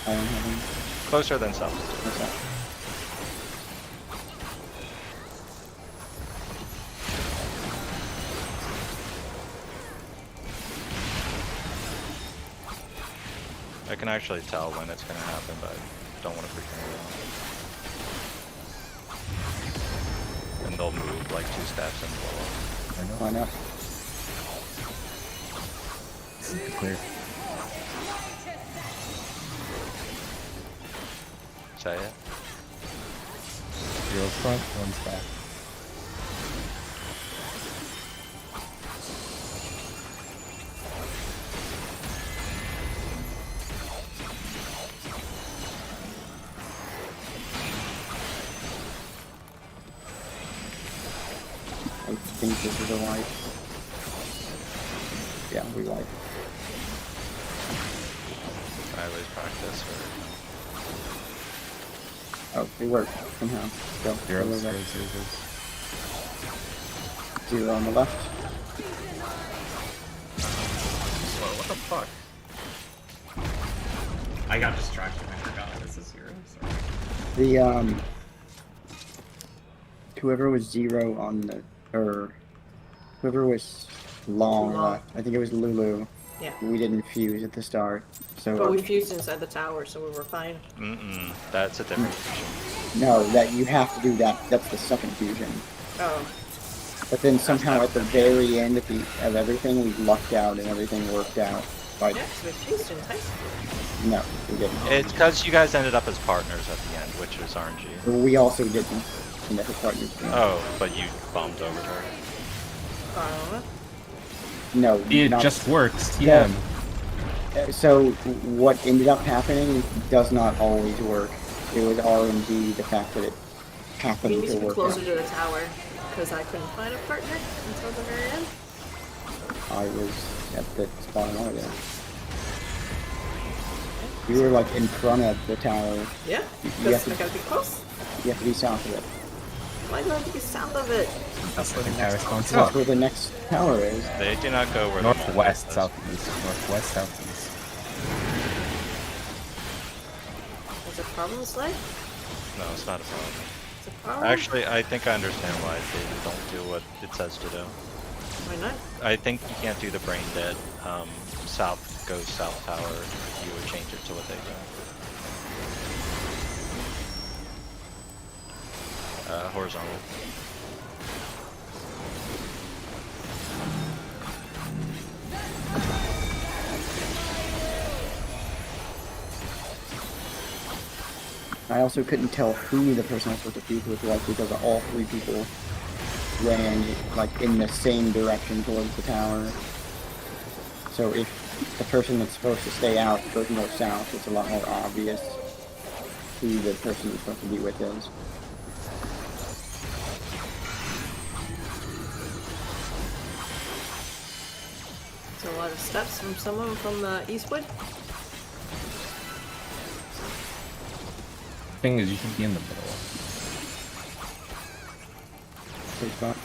I don't have any. Closer than south. What's that? I can actually tell when it's gonna happen, but I don't want to freak anyone out. And they'll move like 2 steps and blow up. I know. Why not? Super clear. Say it. Zero's front, one's back. I think this is a wipe. Yeah, we wipe. I always practice. Oh, it worked somehow. Go. Zero, Go, go, zero, go. zero, zero. 0 on the left. Whoa, what the fuck? I got distracted. I forgot this is 0. Sorry. The whoever was 0 on the whoever was long Long. left. I think it was Lulu. Yeah. We didn't fuse at the start, so But we fused inside the tower, so we were fine. Mm-mm. That's a different fusion. no, that you have to do that. That's the second fusion. Oh. But then somehow at the very end of everything, we lucked out and everything worked out. Like, Yeah, because we fused in time. no, we didn't. It's because you guys ended up as partners at the end, which is RNG. We also didn't. And that's a partner. Oh, but you bumped over to her. No, It not- just works. Yeah. TM. So what ended up happening does not always work. It was RNG, the fact that it We happened need to to be work closer out. to the tower, because I couldn't find a partner until the very end. I was at the spot on over there. You were like in front of the tower. Yeah, You because have I to, gotta be close. you have to be south of it. Why do I have to be south of it? That's where the tower's going That's south. where the next tower is. They do not go where Northwest, the southeast. Northwest, southeast. There's a problem, Slay? No, it's not a problem. It's a problem? Actually, I think I understand why they don't do what it says to do. Why not? I think you can't do the brain dead. South goes south tower. You would change it to what they go. Horizontal. I also couldn't tell who the person I was supposed to fuse with was because all 3 people ran like in the same direction towards the tower. So if the person that's supposed to stay out goes more south, it's a lot more obvious who the person you're supposed to be with is. So a lot of steps from someone from Eastwood? Thing is, you should be in the middle. Safe spot.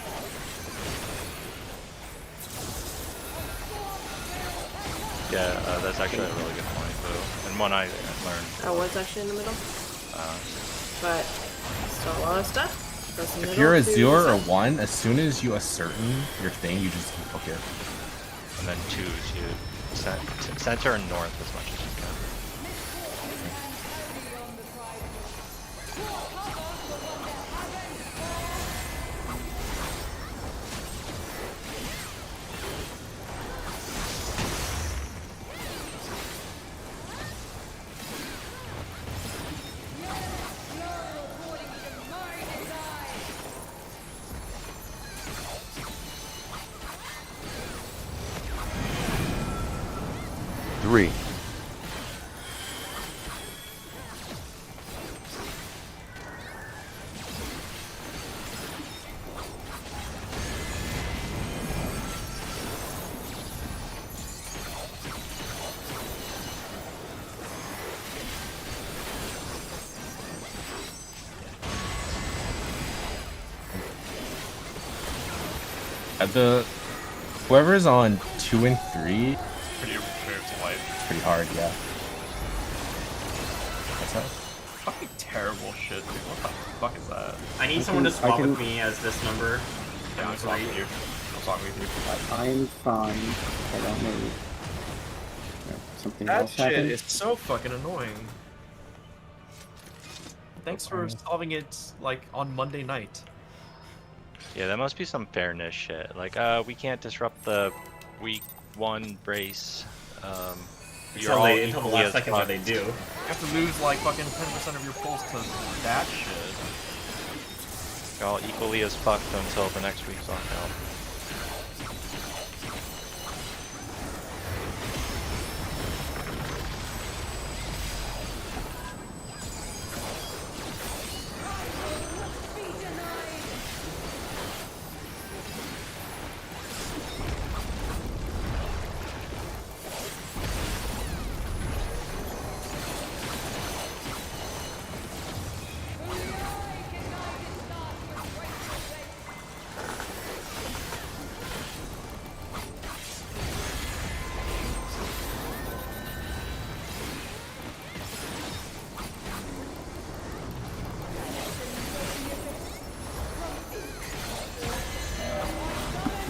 Yeah, that's actually a really good point, too. And one I learned. I was actually in the middle, but still a lot of stuff. Goes from If middle you're a to 0 or south. 1, as soon as you ascertain your thing, you just hook it. And then 2 is you center and north as much as you can. Three. At the whoever's on 2 and 3, Pretty light. pretty hard, yeah. What's that? Fucking terrible shit, dude. What the fuck is that? I need I someone to can- I swap can- with me as this number. Yeah, I'm talking with you. I'm talking with you. I'm fine. I don't know. Something That else shit happened. is so fucking annoying. Thanks for solving it, like, on Monday night. Yeah, that must be some fairness shit. Like, we can't disrupt the week 1 brace. You're Until, all until the equally last as second where fucked. they do. You have to lose, like, fucking 10% of your pulse to that shit. You're all equally as fucked until the next week's lockout.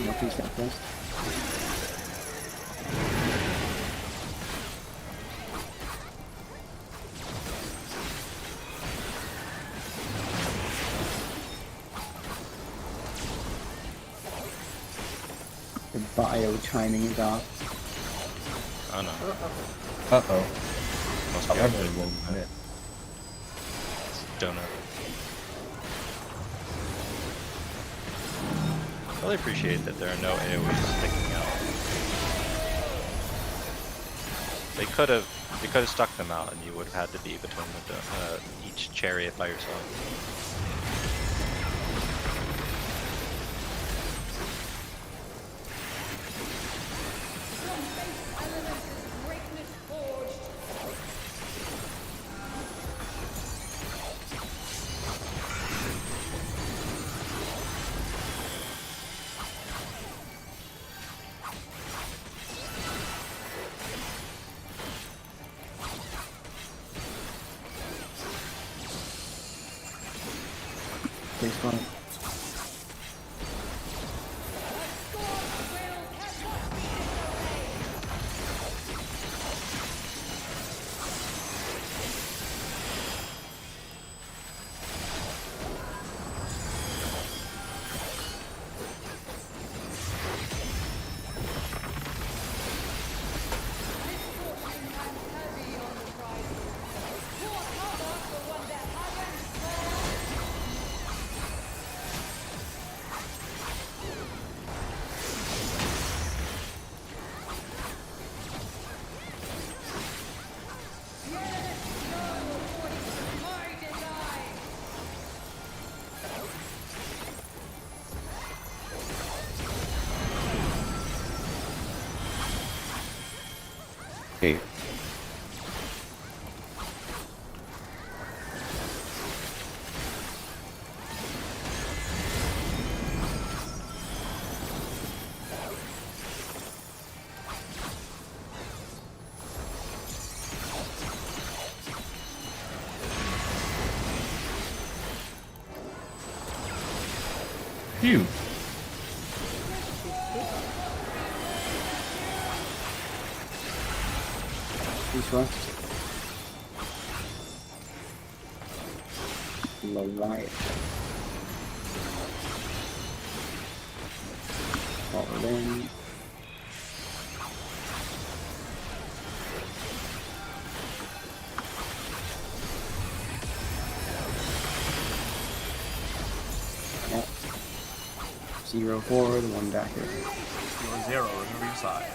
Northeast southwest. The bio chiming is off. Oh no. Uh-oh. Must I be wonder updated. what minute. Donut. I really appreciate that there are no AoEs sticking out. They could have stuck them out, and you would have had to be between each chariot by yourself. Please fine. Hey. Phew. East west. Leviathan. Forward in. Yep. 0 forward, 1 back here. 0, remember your side.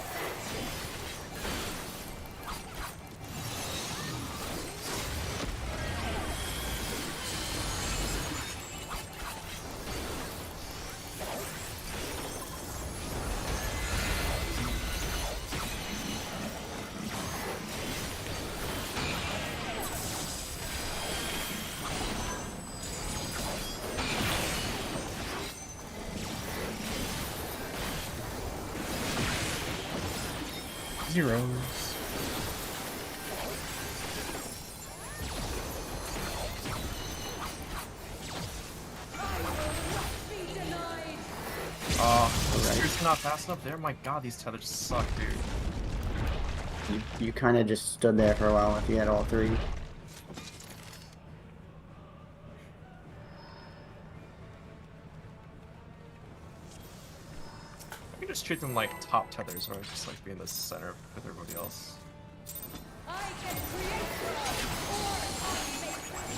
Zeros. Seriously not fast enough there? My god, these tethers suck, dude. You kind of just stood there for a while if you had all three. You can just treat them like top tethers, or just like be in the center with everybody else. I can create worlds, or I make them.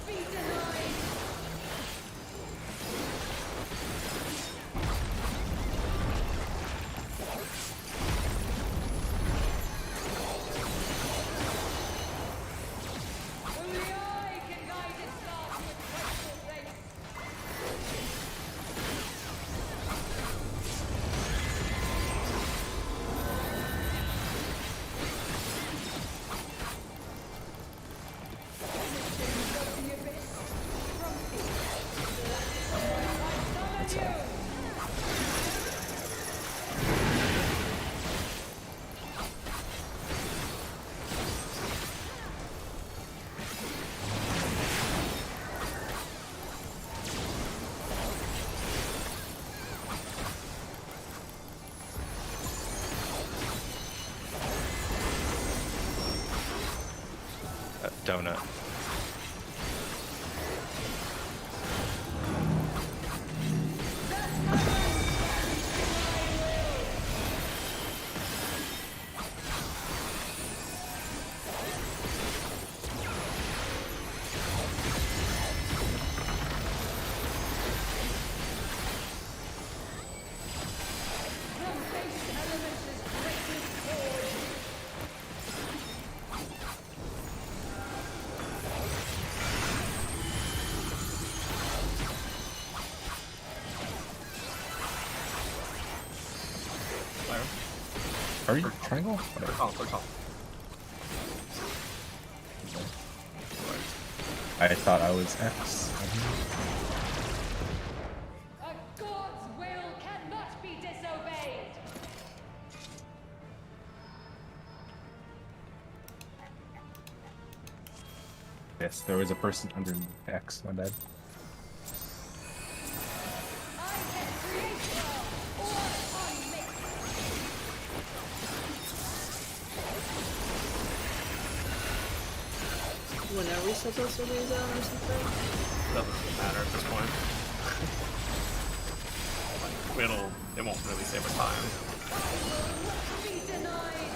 Be denied. Only I can guide its path with rightful grace. That's all. Donut. From base elements is greatness forged. Are you triangle? They're calm, they're calm. I thought I was X. A god's will cannot be disobeyed. Yes, there was a person underneath X. My bad. I can create worlds, or I make them. When are we supposed to lose out or something? Doesn't matter at this point. It won't really save us time. Be denied.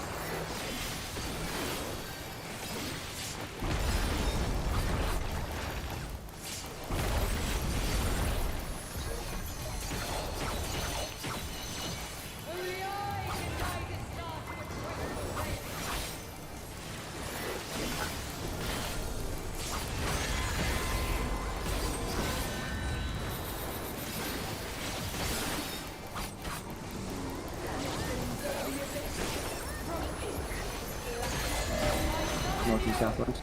Only I can guide its path with rightful grace. North and southwest.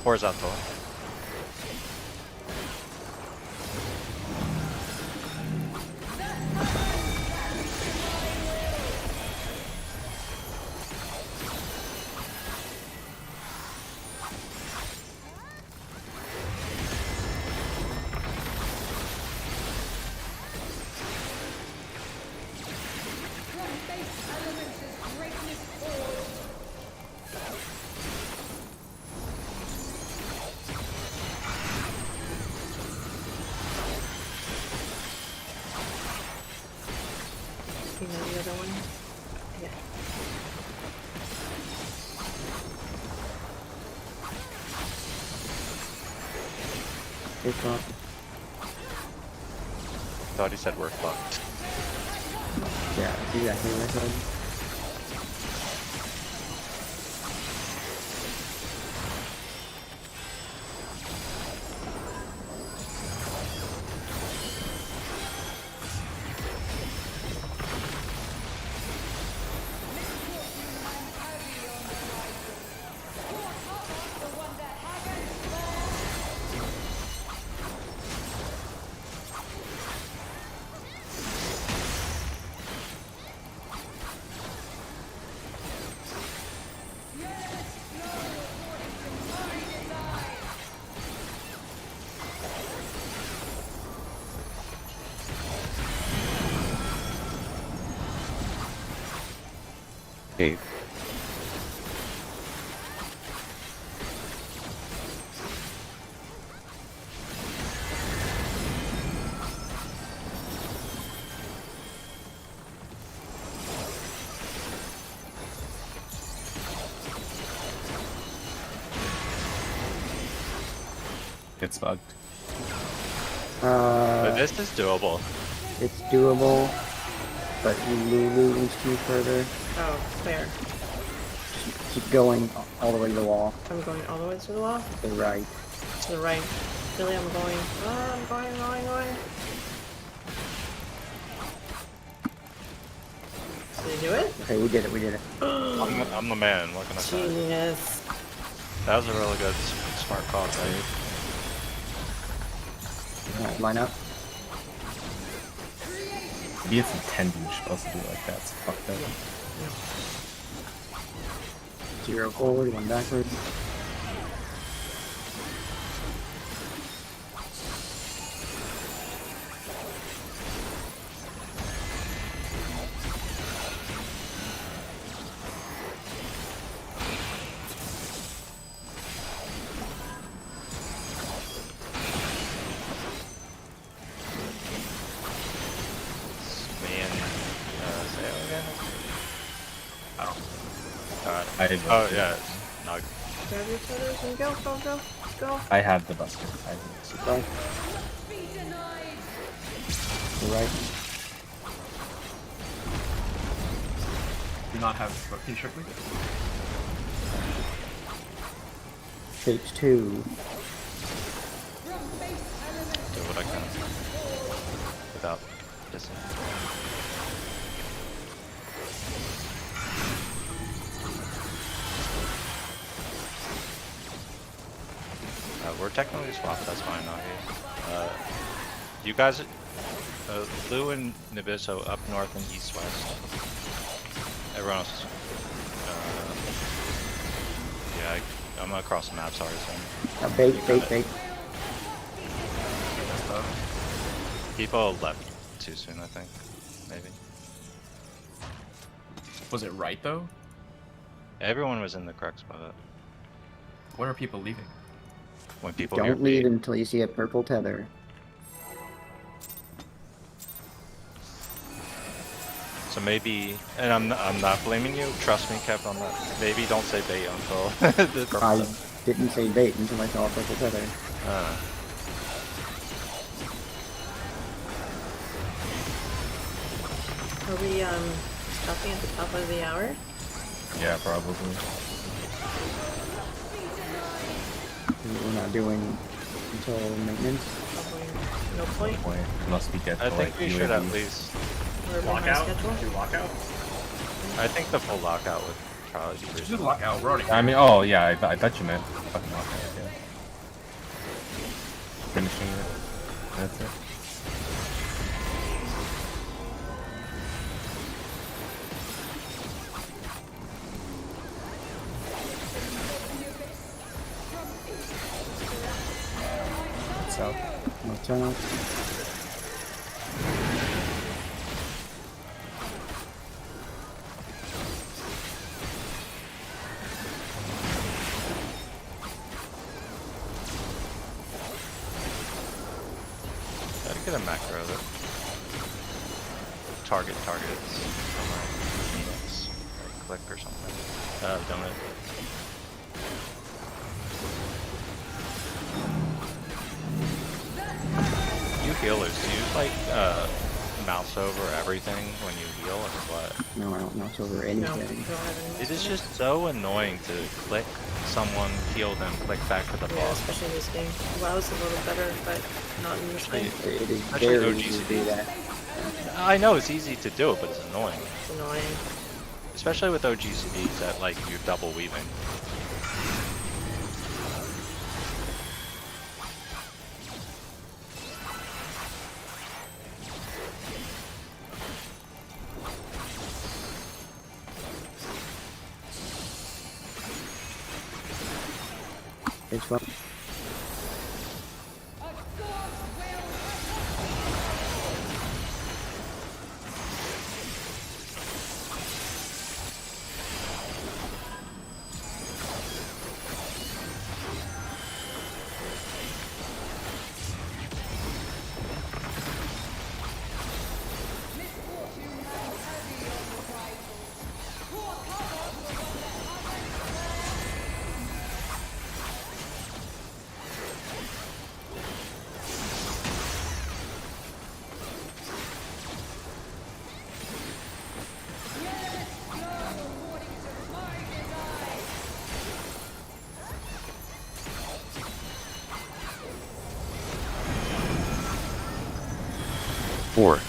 Horizontal. From base elements is greatness forged. Stay fucked. Thought he said we're fucked. Yeah, that's exactly what I said. Eight. It's bugged. But this is doable. It's doable, but Lulu needs to further. Oh, fair. Keep going all the way to the wall. I'm going all the way to the wall. To the right. To the right. Billy, I'm going. Oh, I'm going. Did you do it? Okay, we did it. I'm the man. What can I say? Genius. That was a really good, smart call, right? Alright, line up. Maybe it's intended you're supposed to do it like that. It's fucked up. 0 forward, 1 backward. Man, say it again? I did. Oh, yeah. No, Grab your feathers and go. I have the buster. I have the buster. Right. To the right. Do not have. Can you trick me? Shapes 2. do what I can. Without dissing. We're technically swapped, that's fine, not here. You guys, Lou and Nibiso up north and east-west. Everyone else, yeah, I'm across the map, sorry, son. Bait. People left too soon, I think, maybe. Was it right though? Everyone was in the correct spot. When are people leaving? When people hear Don't leave bait. until you see a purple tether. So maybe, and I'm not blaming you. Trust me, Kev, on that. Maybe don't say bait until the purple I tether. didn't say bait until I saw a purple tether. Are we stopping at the top of the hour? Yeah, probably. We're not doing until maintenance. Probably no point. Point. Unless we get I to, think like, we should at UAV. least. We're behind Lockout? schedule. Do lockout? I think the full lockout would probably be Just do the reasonable. lockout. We're already. I mean, oh yeah, I thought you meant fucking lockout. Yeah. Finishing it. That's it. South. What's up? Gotta get a macro that targets from like Phoenix or click or something. Donut. healers, do you like mouse over everything when you heal or what? No, I don't mouse over No, anything. don't have any It is just so annoying to click someone, heal them, click back to the Yeah, boss. especially in this game. WoW's a little better, but not in this game. It is Actually, very OG easy to do that. I know it's easy to do it, but it's annoying. It's annoying. Especially with OGCDs that like you're double weaving. It's fun. Four.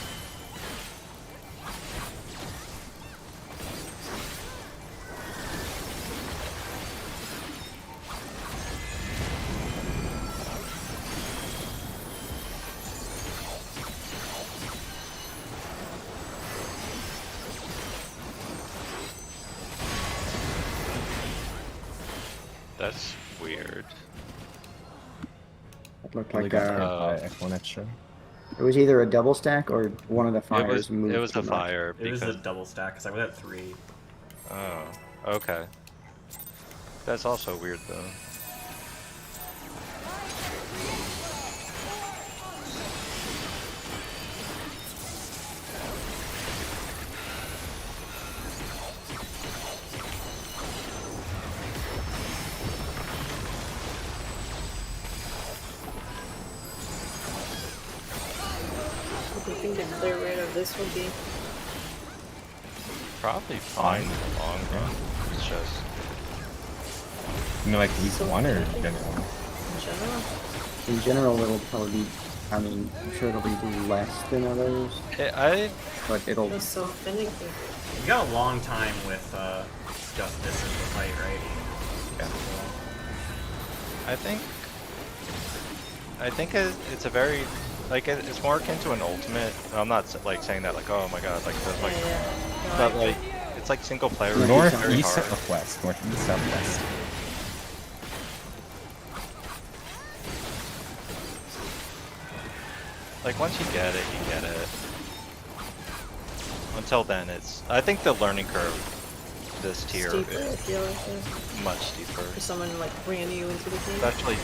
That's weird. It looked Really like got hit Uh, by one extra. it was either a double stack or one of the fires moved. It was too a much. fire It was because a double stack because I was at 3. oh, okay. That's also weird though. What do you think the clear rate of this would be? Probably fine in the long run. It's just You know, like week So- one or general? In general? In general, it'll probably be. I mean, I'm sure it'll be less than others, but it'll. That's so finicky. You got a long time with just this as the fight, right? yeah. I think it's a very like it's more akin to an ultimate. I'm not like saying that like oh my god like that's like Yeah. No, but I- like it's like single player. North, it's very Northeast, hard. southwest. Northeast, southwest. Like once you get it, you get it. Until then, it's. I think the learning curve, this tier, Steeper, I is feel like, yeah. much steeper. For someone like brand new into the game. Especially 10.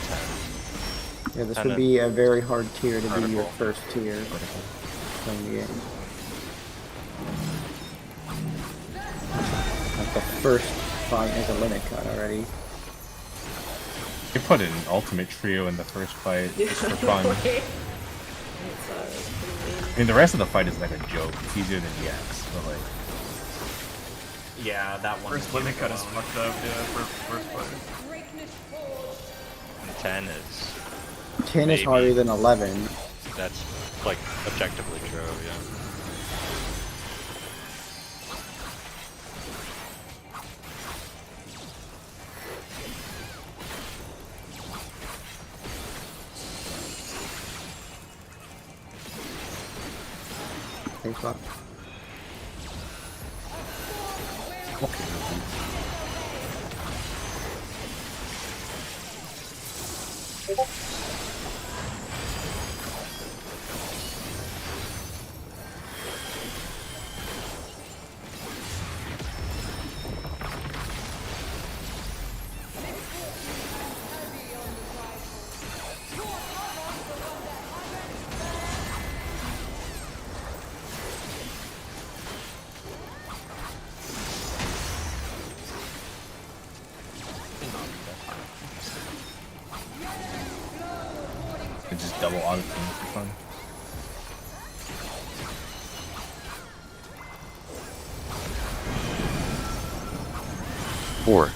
Yeah, this kinda would be a very hard tier to be your vertical. first tier playing the game. Like the first fight has a limit cut already. You put an ultimate trio in the first fight just for fun. It's, pretty mean. I mean, the rest of the fight is like a joke. It's easier than DX, but like, Yeah, that one. First limit cut is fucked up, yeah, for first fight. And 10 is. 10 is Maybe. harder than 11. That's like objectively true, yeah. Thanks, Bob. it's just double auto team for fun. 4.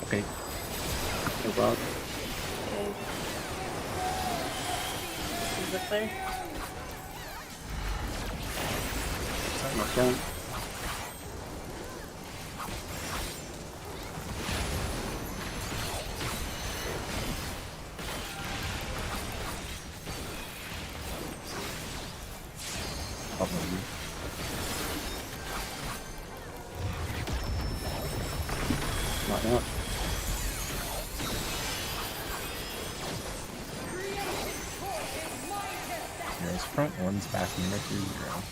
Okay. No bug. Okay. Is it clear? Mark down. I'll move you. Mark out. Heroes front, one's back, unit 3-0.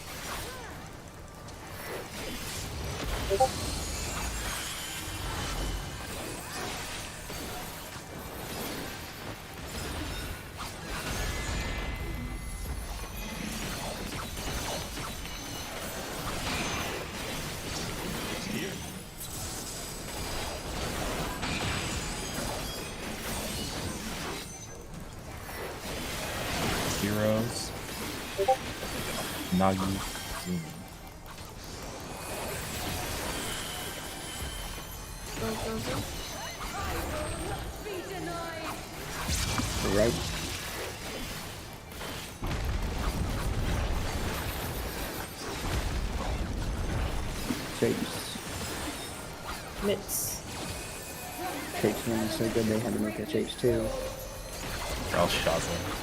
Heroes. Nagi. Zumi. Right. Chase. Mitts. Chase one is so good they had to make a chase too. Or else Shazam.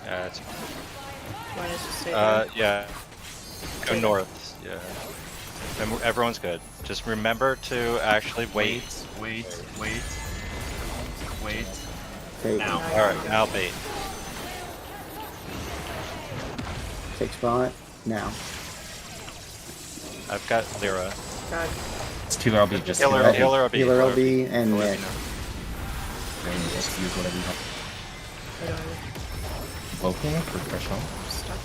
Yeah, it's Why does it say yeah. Go north. Yeah. And everyone's good. Just remember to actually wait. Wait. Okay. Now. All right, now bait. Take spot. Now. I've got Lyra. God. It's healer LB, just Healer, healer LB. healer, LB. Healer LB and Let Nick. me know. Then you just use whatever you have. I don't know. Invoking for Threshold. Stuck.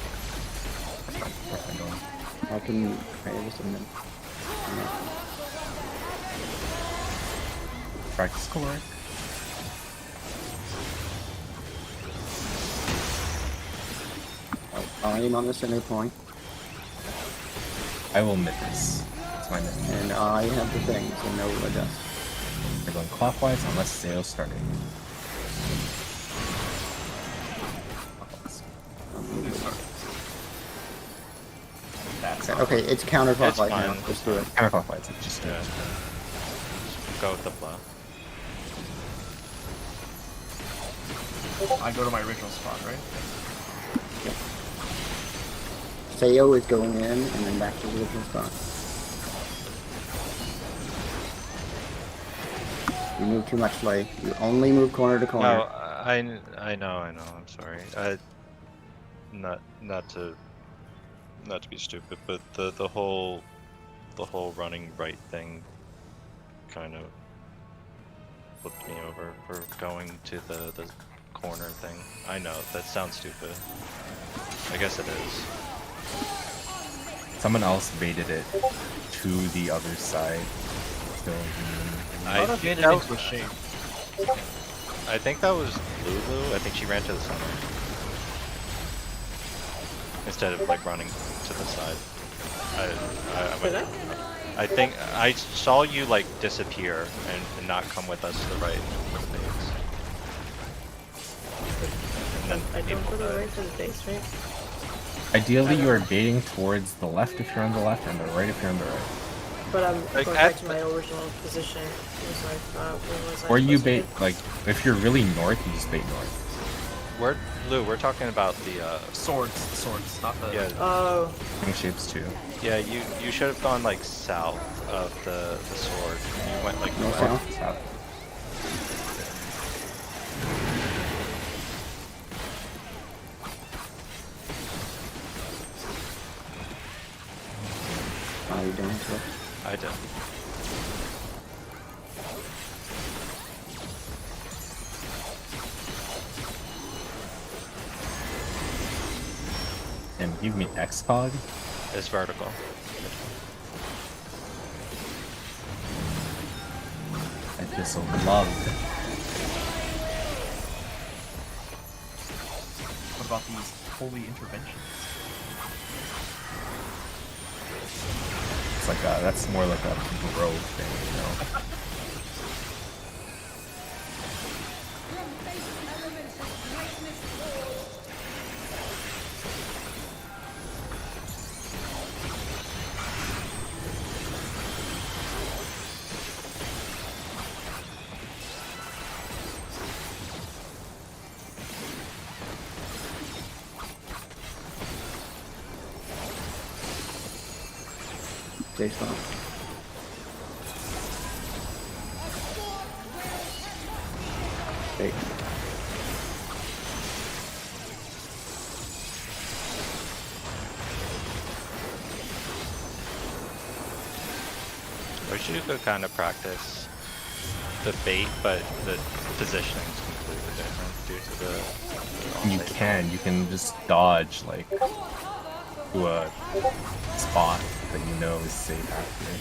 Where's my going? I can. Wait, just a minute. Practice caloric. I'll aim on the center point, I will mid this. It's my mid. and I have the thing, so no adjust. They're going clockwise unless sales starting. That's Okay, it's counterclockwise now. fine. Just do it. Counterclockwise, it's just Yeah. Go with the flow. I go to my original spot, right? Sayo is going in, and then back to the original spot. You move too much, Slay. You only move corner to corner. No, I know. I'm sorry. Not to be stupid, but the whole running right thing kind of flipped me over for going to the corner thing. I know that sounds stupid. I guess it is. Someone else baited it to the other side. So, I Auto think gated that into a shape. I think that was Lulu. I think she ran to the center instead of like running to the side. Did I? I think I saw you like disappear and not come with us to the right for the base. And then I don't people go to the died. right for the base, right? ideally, you are baiting towards the left if you're on the left, and the right if you're on the right. But I'm Like, going at back to my original position. Was I thought, where was I Or you supposed to bait, be? like, if you're really north, you just bait north. We're talking about the Swords, not the. yeah Oh, King shapes too. yeah you should have gone like south of the sword. You went like North, north. south? South. How are you doing, Swift? I did. And give me Xcog. It's vertical. I just loved. What about these holy interventions? It's like that's more like a rogue thing, you know. From base elements of greatness forged. Stay strong. Stay. We should go kind of practice the bait, but the positioning is completely different due to the. You can just dodge like to a spot that you know is safe after.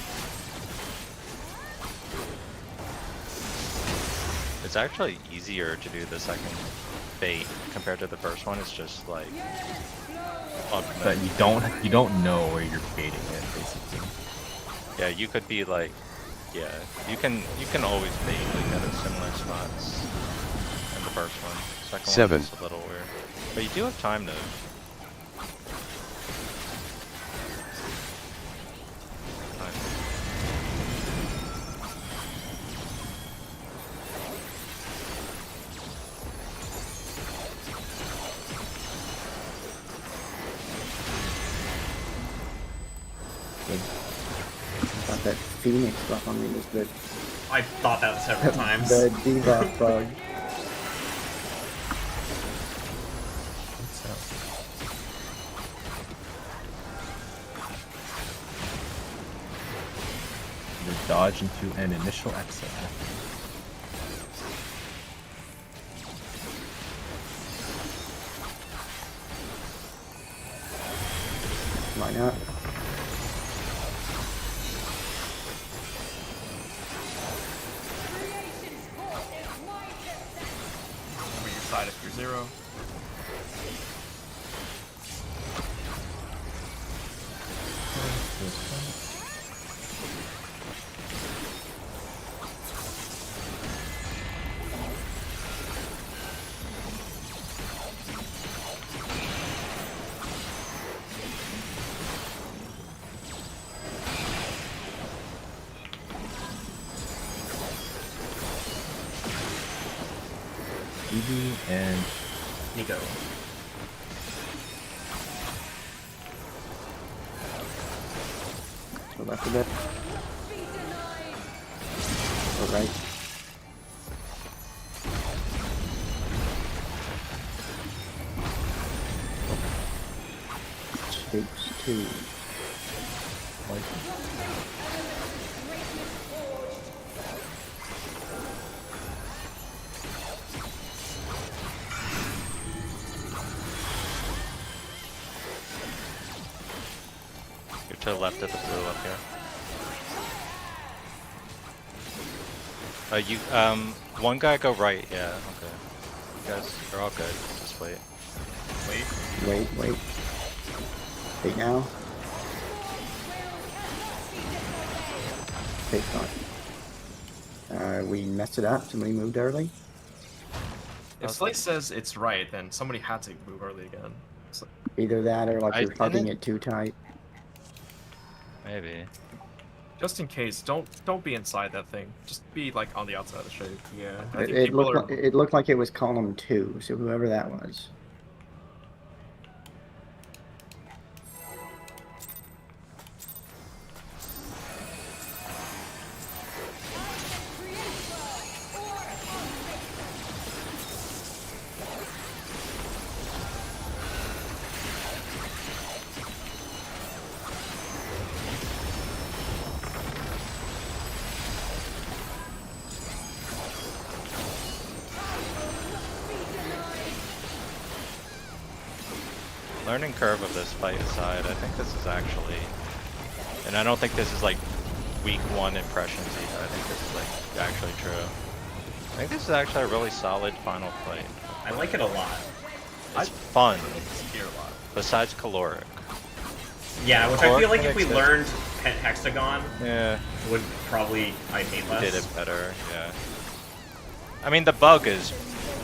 It's actually easier to do the second bait compared to the first one. It's just like But you don't know where you're baiting it, basically. yeah, you could be like yeah, you can always bait like at similar spots in the first one. Second 7. one is a little weird, but you do have time to. Thought that Phoenix buff on me was good. I thought that several times. The debuff bug. What's up? You dodge into an initial exit. Why not? Creation's force is my descent. Over your side if you're 0. Evie and Nico. Go left a bit. Be denied. Go right. Shapes 2. You're to the left of the blue up here. You one guy go right. Yeah. Okay. You guys are all good. Just wait. Wait. Wait now. Take on. We messed it up. Somebody moved early. If Slay says it's right, then somebody had to move early again. So, Either that or like I you're hugging didn't- it too tight. Maybe. just in case, don't be inside that thing. Just be like on the outside of the shade. Yeah. I think It people looked are. like, it looked like it was column 2, so whoever that was. learning curve of this fight aside, I think this is actually, and I don't think this is like week 1 impressions either. I think this is like actually true. I think this is actually a really solid final fight. I like it a lot. It's fun, Here a lot. besides caloric. Yeah, which I feel like if we learned Hexagon, Yeah, would probably I'd hate less. did it better, yeah. I mean, the bug is,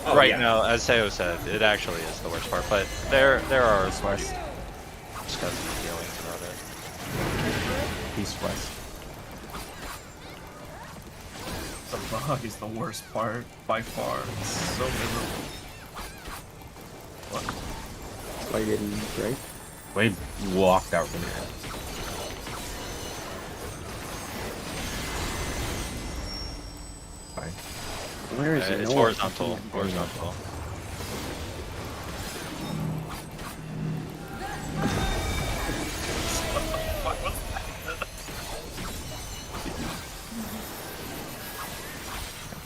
Oh, right yeah. now, as Seo said, it actually is the worst part, but there are East west. disgusting feelings about it. East west. The bug is the worst part by far. It's so miserable. What? Why you didn't break? Wade walked out really fast. Fine. Where is it? It's horizontal, horizontal. What was that?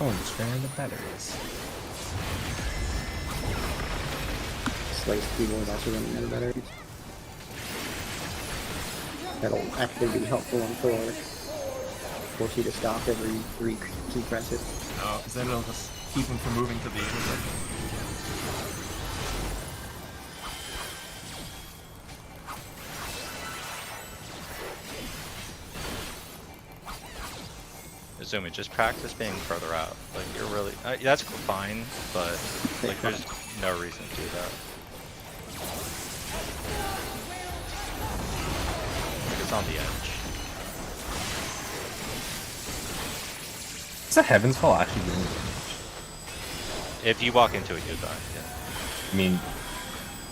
Oh, just ran the batteries. Slice keyboard also running out of batteries. That'll actually be helpful on Thor. Force you to stop every 3 key presses. No, because then it'll just keep him from moving to the intersection. Izumi, just practice being further out. Like, you're really, that's fine, but like, there's no reason to do that. Like, it's on the edge. Is that Heaven's Fall actually doing damage? If you walk into it, you die. Yeah. I mean,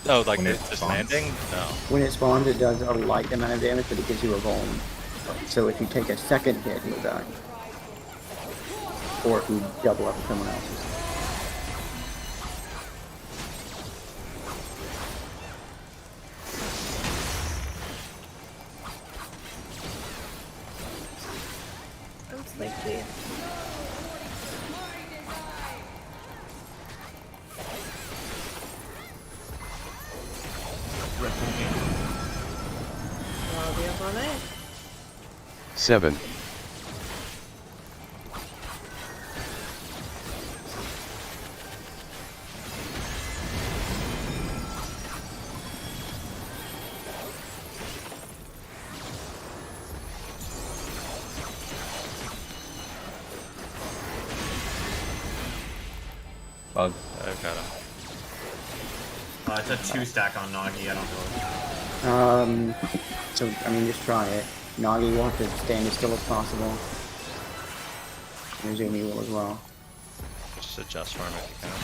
Oh, like When it this spawns? landing? No. When it spawns, it does a light amount of damage, but it gives you a vuln. So if you take a second hit, you'll die. Or if you double up with someone else's. I'm sleepy. Red Bull game. I'll be up all night. 7. bug. I've got him. It's a 2 stack on Nagi, I don't know. So, I mean, just try it. Nagi will have to stand as still as possible. Izumi will as well. Just adjust for him if you can.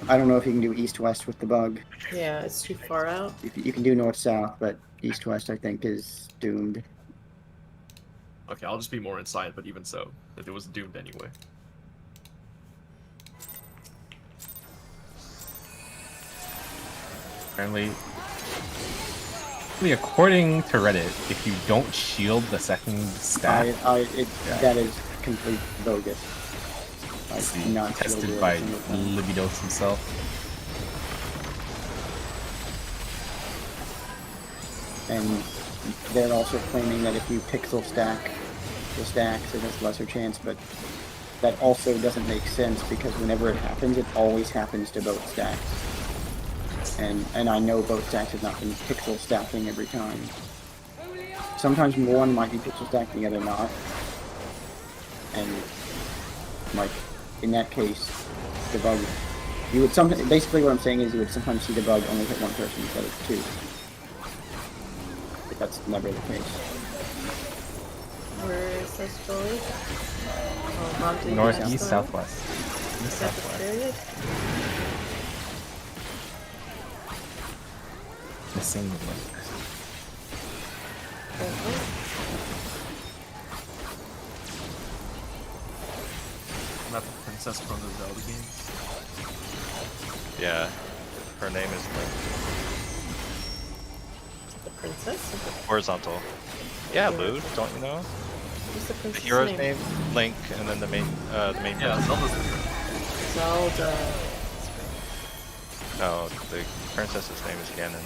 I don't know if you can do east-west with the bug. Yeah, it's too far out. You can do north-south, but east-west I think is doomed. Okay, I'll just be more inside, but even so, it was doomed anyway. Apparently, according to Reddit, if you don't shield the second stack, That is complete bogus. it's Like, not tested shielded by every single time. Libidos himself. And they're also claiming that if you pixel stack the stacks, it has lesser chance, but that also doesn't make sense because whenever it happens, it always happens to both stacks. And I know both stacks have not been pixel stacking every time. Sometimes one might be pixel stacked, the other not. And like in that case, the bug, you would sometimes, basically what I'm saying is you would sometimes see the bug only hit one person instead of 2. But that's never the case. Where is this bully? Oh, Monty Northeast, Gaston? southwest. East, Is that the southwest. period? Missing link. Okay. Not the princess from the Zelda games. Yeah. Her name is Link. The princess? Horizontal. Yeah, Lou, don't you know? What's the The princess hero's name? name, Link, and then the main Yeah, villain. Zelda's the hero. Zelda. Oh, the princess's name is Ganon.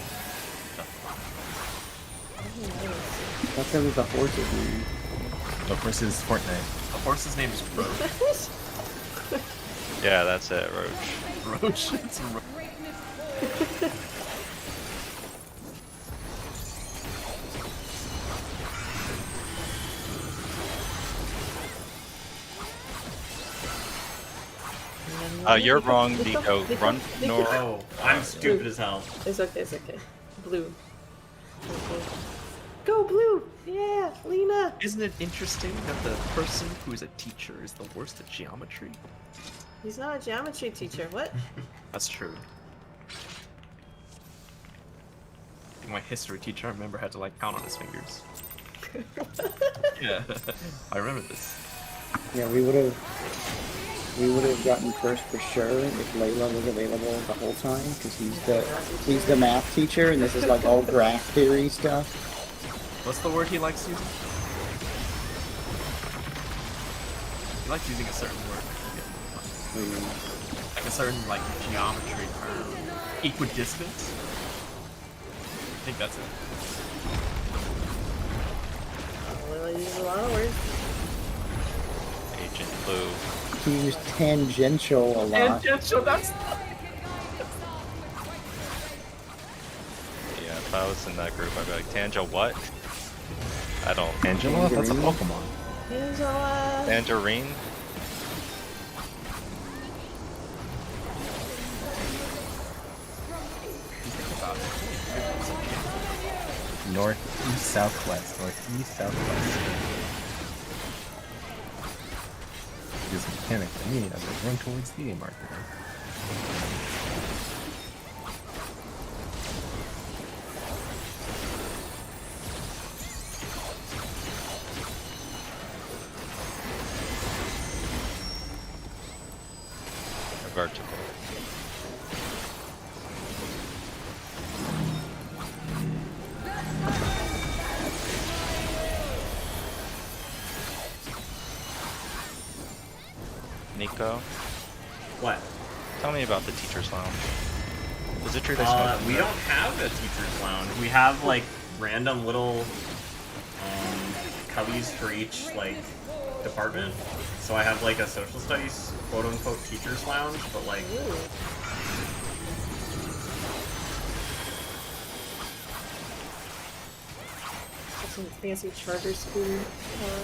I thought that was the horse's name. The horse is Fortnite. The horse's name is Roach. Yeah, that's it, Roach. Roach. It's Roach. You're wrong, Nico. Run north. Oh, I'm stupid as hell. It's okay, it's okay. Blue. Go blue! Yeah, Lena! Isn't it interesting that the person who's a teacher is the worst at geometry? He's not a geometry teacher, what? That's true. My history teacher, I remember, had to like count on his fingers. Yeah, I remember this. Yeah, we would have gotten first for sure if Layla was available the whole time, because he's the math teacher, and this is like all graph theory stuff. What's the word he likes using? He likes using a certain word. Like a certain like geometry term. Equidistant? I think that's it. Well, I use a lot of words. Agent Blue. He used tangential a lot. Tangential, that's Yeah, if I was in that group, I'd be like, Tangel what? I don't. Angela? That's a Tangerine? Pokemon. Angela! Tangerine? Northeast, southwest. Northeast, southwest. This mechanic to me as I run towards the A marker. Vertical. Nico, What? tell me about the teacher's lounge. Is it true they smoke? We don't have a teacher's lounge. We have like random little cubbies for each like department. So I have like a social studies quote unquote teacher's lounge, but like Some fancy charter school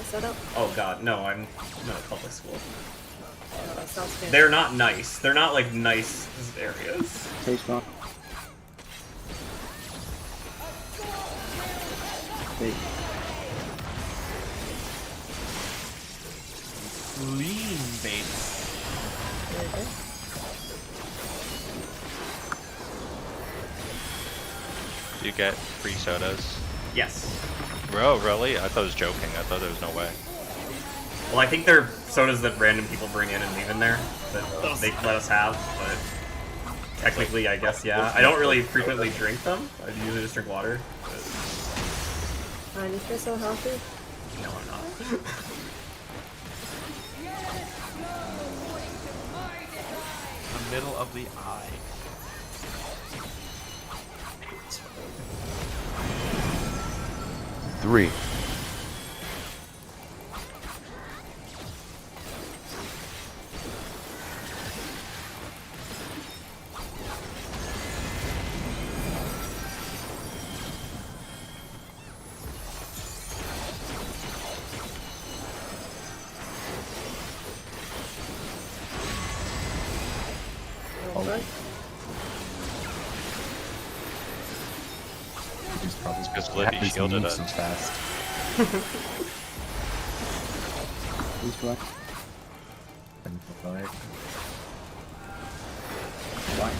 setup. oh god, no, I'm not a public school. That sounds fancy. They're not nice. They're not like nice areas. Taste rock. Hey, lean baits. Do you get free sodas? Yes. Bro, really? I thought I was joking. I thought there was no way. Well, I think they're sodas that random people bring in and leave in there that they let us have, but technically, I guess, yeah. I don't really frequently drink them. I usually just drink water. But You feel so healthy? no, I'm not. The middle of the eye. 3. Okay. He's probably because Libby happy to shielded move us. so fast. taste rock. And alright. White.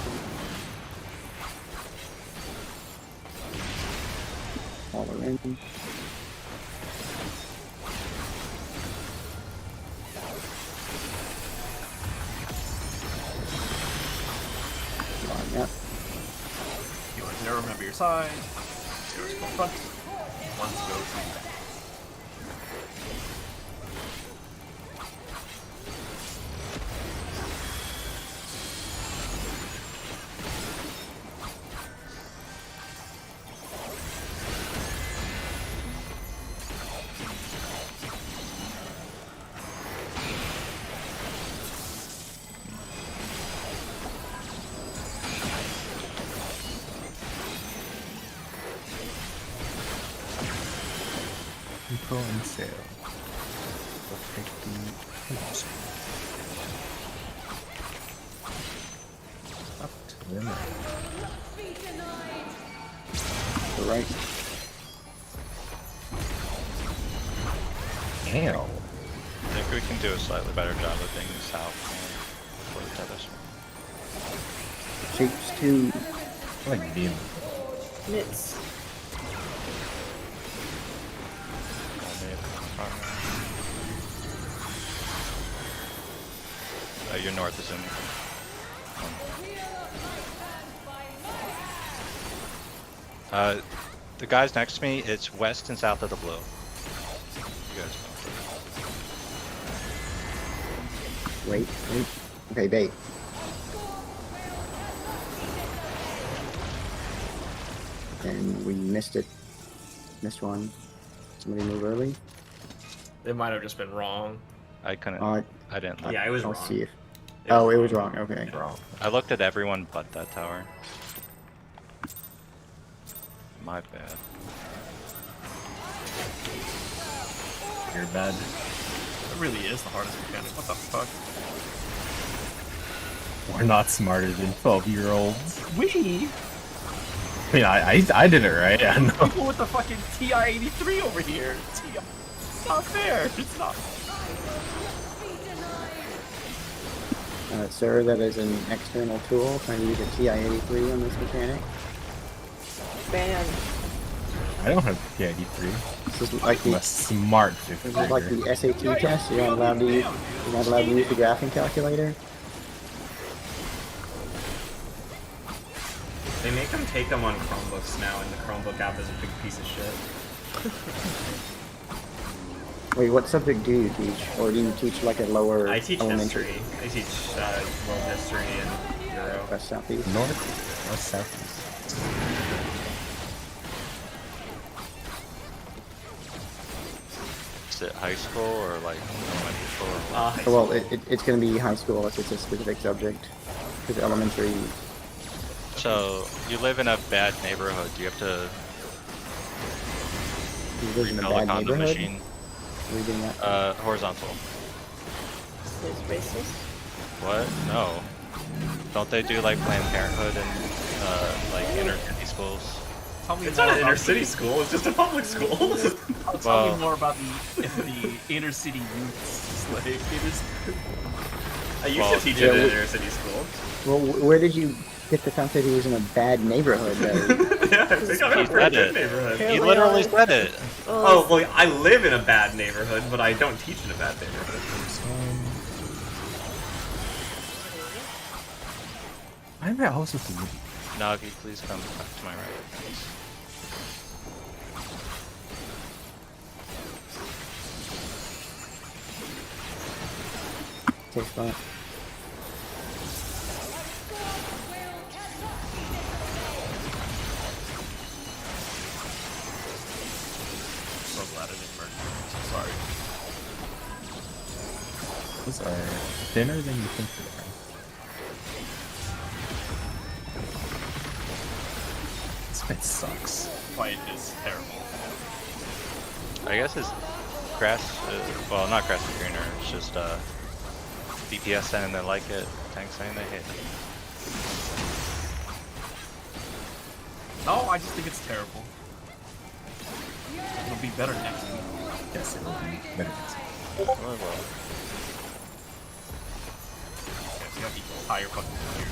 All around. Line up. You want to never remember your side. Zeros go front. Ones go to the back. and sail. We'll take the up to the right. The right. Damn. I think we can do a slightly better job of being south for the tethers. Shapes 2. I like being. Mitts. You're north, assuming. The guys next to me, it's west and south of the blue. You guys know. Wait. Okay, bait. And we missed it. Missed one. Somebody move early. It might have just been wrong. I couldn't. Uh, I didn't look. Yeah, it was I'll wrong. see if. Oh, it was wrong. Okay. I looked at everyone but that tower. My bad. You're bad. It really is the hardest mechanic. What the fuck? We're not smarter than 12-year-olds. We? I mean, I did it right. I know. People with the fucking TI-83 over here. It's not fair. It's not. Sir, that is an external tool trying to use a TI-83 on this mechanic. Ban. I don't have TI-83. This is like I'm the a smart this 50. is like the SAT test. You're not allowed to use the graphing calculator. They make them take them on Chromebooks now, and the Chromebook app is a big piece of shit. Wait, what subject do you teach? Or do you teach like a lower I teach elementary? history. I teach world history and Euro. West, southeast? North, west, southeast. Is it high school or like elementary school? Or what? Well, it's going to be high school if it's a specific subject. Because elementary... So you live in a bad neighborhood. Do you have to You live in a rebuild a bad condom neighborhood? machine? Reading that. Horizontal. Is racist? What? No. Don't they do like Planned Parenthood and like inner city schools? Tell me It's more not an about inner city school, it's just a public school. Tell Well- me more about the inner city youths. Like, I used Well, to teach yeah, at an we- inner city school. Well, where did you get the fact that he was in a bad neighborhood, though? Yeah, I think I'm in a He pretty said good it. neighborhood. He literally said it. Oh, well, I live in a bad neighborhood, but I don't teach in a bad neighborhood. Why am I always with the Nagi, please come back to my right. Take spot. so glad I didn't murder you. I'm so sorry. Those are thinner than you think they are. This bit sucks. Fight is terrible. I guess it's grass. Well, not grass is greener. It's just DPS saying they like it. Tanks saying they hate it. No, I just think it's terrible. It'll be better next week. Yes, it will be better next week. Oh, well. Yes, you have the entire fucking year.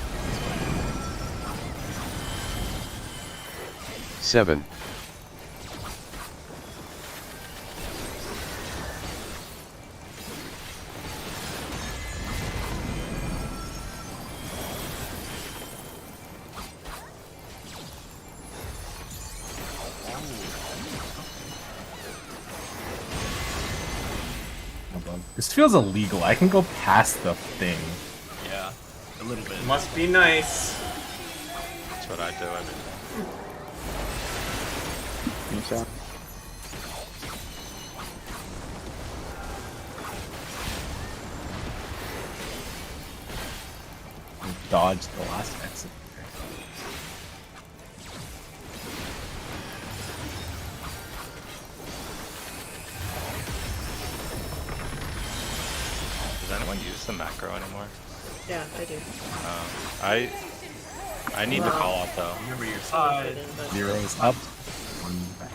7. Hold on. This feels illegal. I can go past the thing. Yeah, a little bit. Must be nice. That's what I do every day. So, Dodge the last exit. Does anyone use the macro anymore? Yeah, I do. I need to call out though. Remember your Someone put side. in, but- 0's up, 1 back.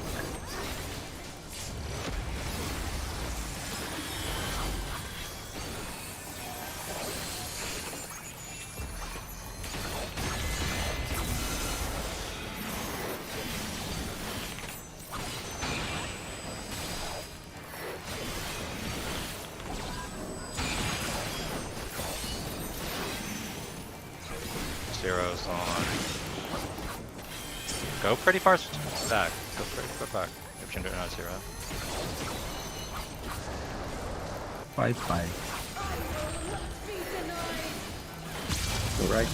Zero's on. Go pretty far back. Go pretty far back. If you're not 0. 5-5. Go right.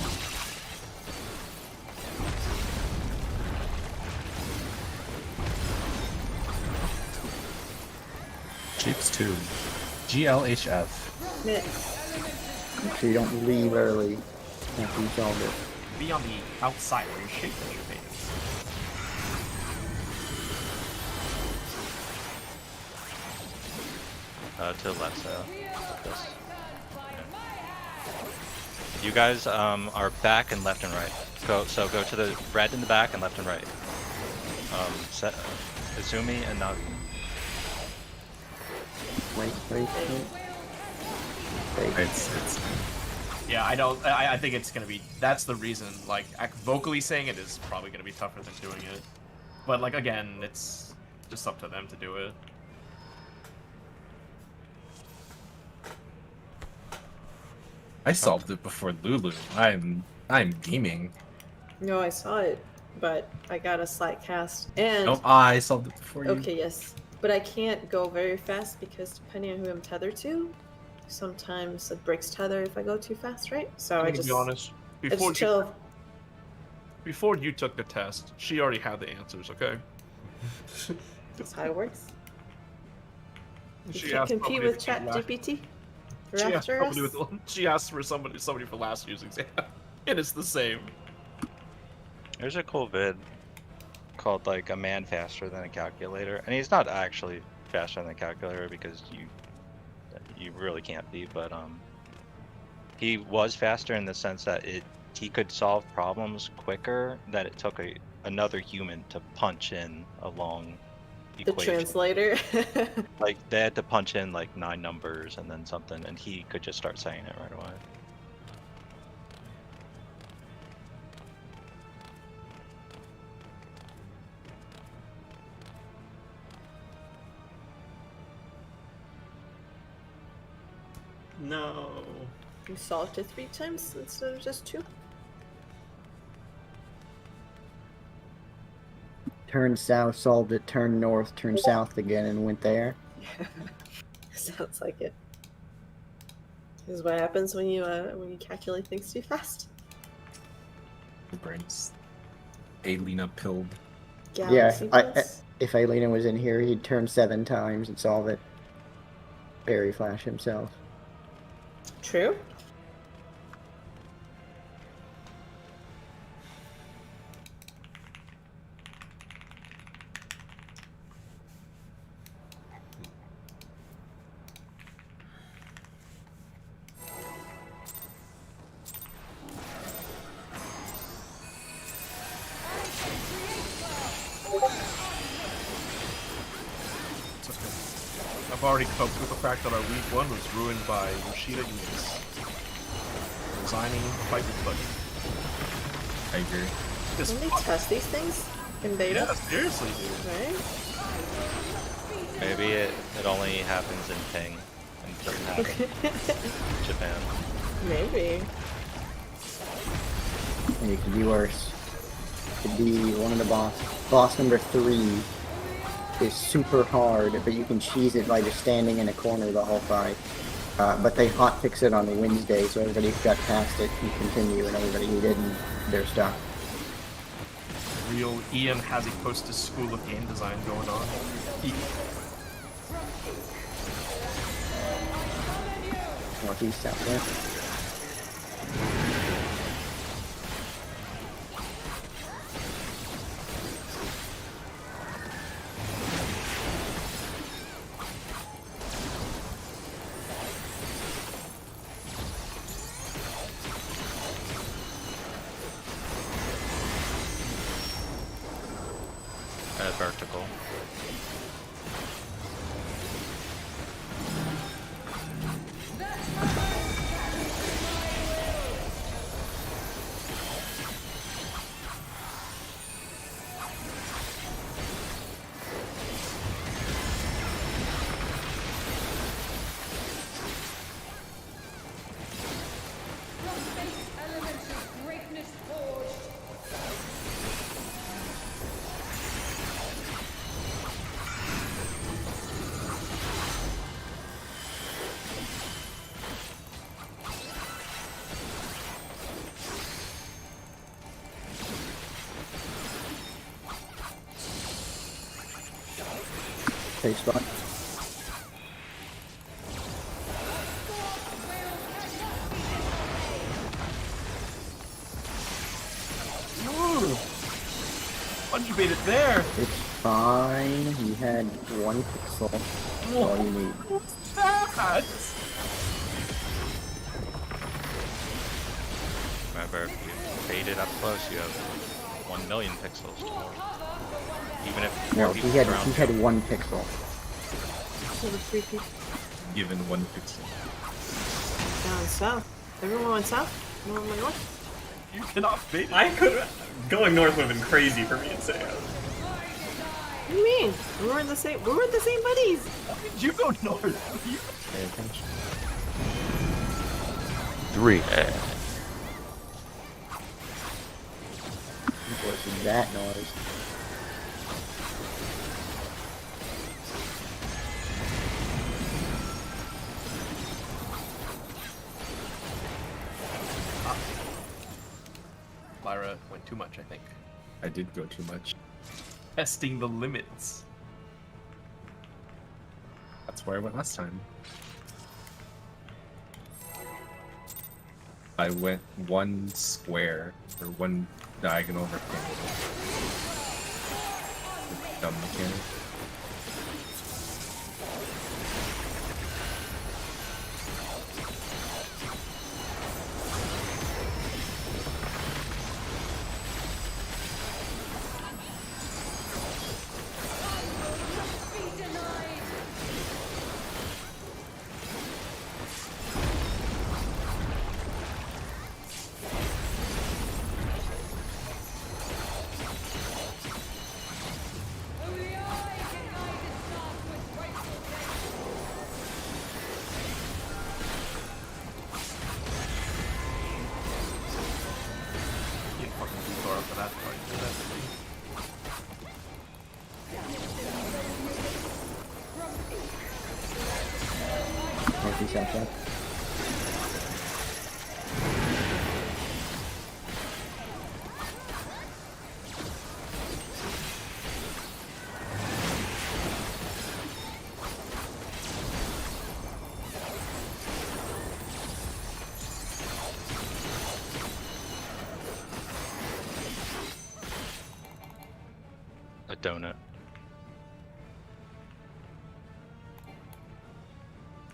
Chiefs 2. GLHF. Miss. Make sure you don't leave early after you solve it. Be on the outside where your shape is your face. To the left, so this. Yeah. You guys are back and left and right. Go to the red in the back and left and right. Set Izumi and Nagi. Wait. It's Yeah, I think it's gonna be. That's the reason. Like, vocally saying it is probably gonna be tougher than doing it. But like again, it's just up to them to do it. I solved it before Lulu. I'm gaming. No, I saw it, but I got a slight cast. And No, I solved it before you. okay, yes, but I can't go very fast because depending on who I'm tethered to, sometimes it breaks tether if I go too fast, right? So I'm I gonna just be honest. it's chill. Before you took the test, she already had the answers. Okay. That's how it works. You She can't asked compete somebody with for Chat last- GPT. She asked, After us. she asked for somebody for last year's exam, and it's the same. There's a cool vid called like a man faster than a calculator, and he's not actually faster than a calculator because you really can't be, but he was faster in the sense that he could solve problems quicker that it took another human to punch in a long The equation. translator. Like they had to punch in like 9 numbers and then something, and he could just start saying it right away. No. You solved it 3 times instead of just 2. Turned south, solved it, turned north, turned south again, and went there. Sounds like it. This is what happens when you calculate things too fast. The brains. Alina pilled. Galaxy points. If Alina was in here, he'd turn 7 times and solve it. Berry Flash himself. True. It's okay. I've already coped with the fact that our week 1 was ruined by Yoshida Enos resigning fight with Buddy. I agree. Just Don't they test these things in beta? Yeah, seriously, dude. Right? Maybe it only happens in Ping and doesn't happen in Japan. Maybe. And it could be worse. It could be one of the boss number 3 is super hard, but you can cheese it by just standing in a corner the whole fight. But they hotfix it on the Wednesday, so everybody who got past it can continue, and everybody who didn't, they're stuck. Real Ian has a post School of Game Design going on. Northeast out there. Tactical. From base elemental greatness forged. Take spot. Why'd you bait it there? It's fine. You had 1 pixel. That's all you need. What's that? Remember, if you bait it up close, you have 1 million pixels to move. Even if No, more he people had surround he you. had 1 pixel. So the 3 people Given 1 pixel. down south. Everyone went south? No one went north? You cannot bait it. I could. Going north would have been crazy for me and Saya. What do you mean? We were the same buddies! Why did you go north? Pay attention. 3, What was that noise? Lyra went too much, I think. I did go too much. Testing the limits. That's where I went last time. I went 1 square, or 1 diagonal rectangle. Dumb mechanic. Be denied. Only I can guide this path with rightful taste. You fucking do Thor for that part. Do that to me. Northeast outside. A donut.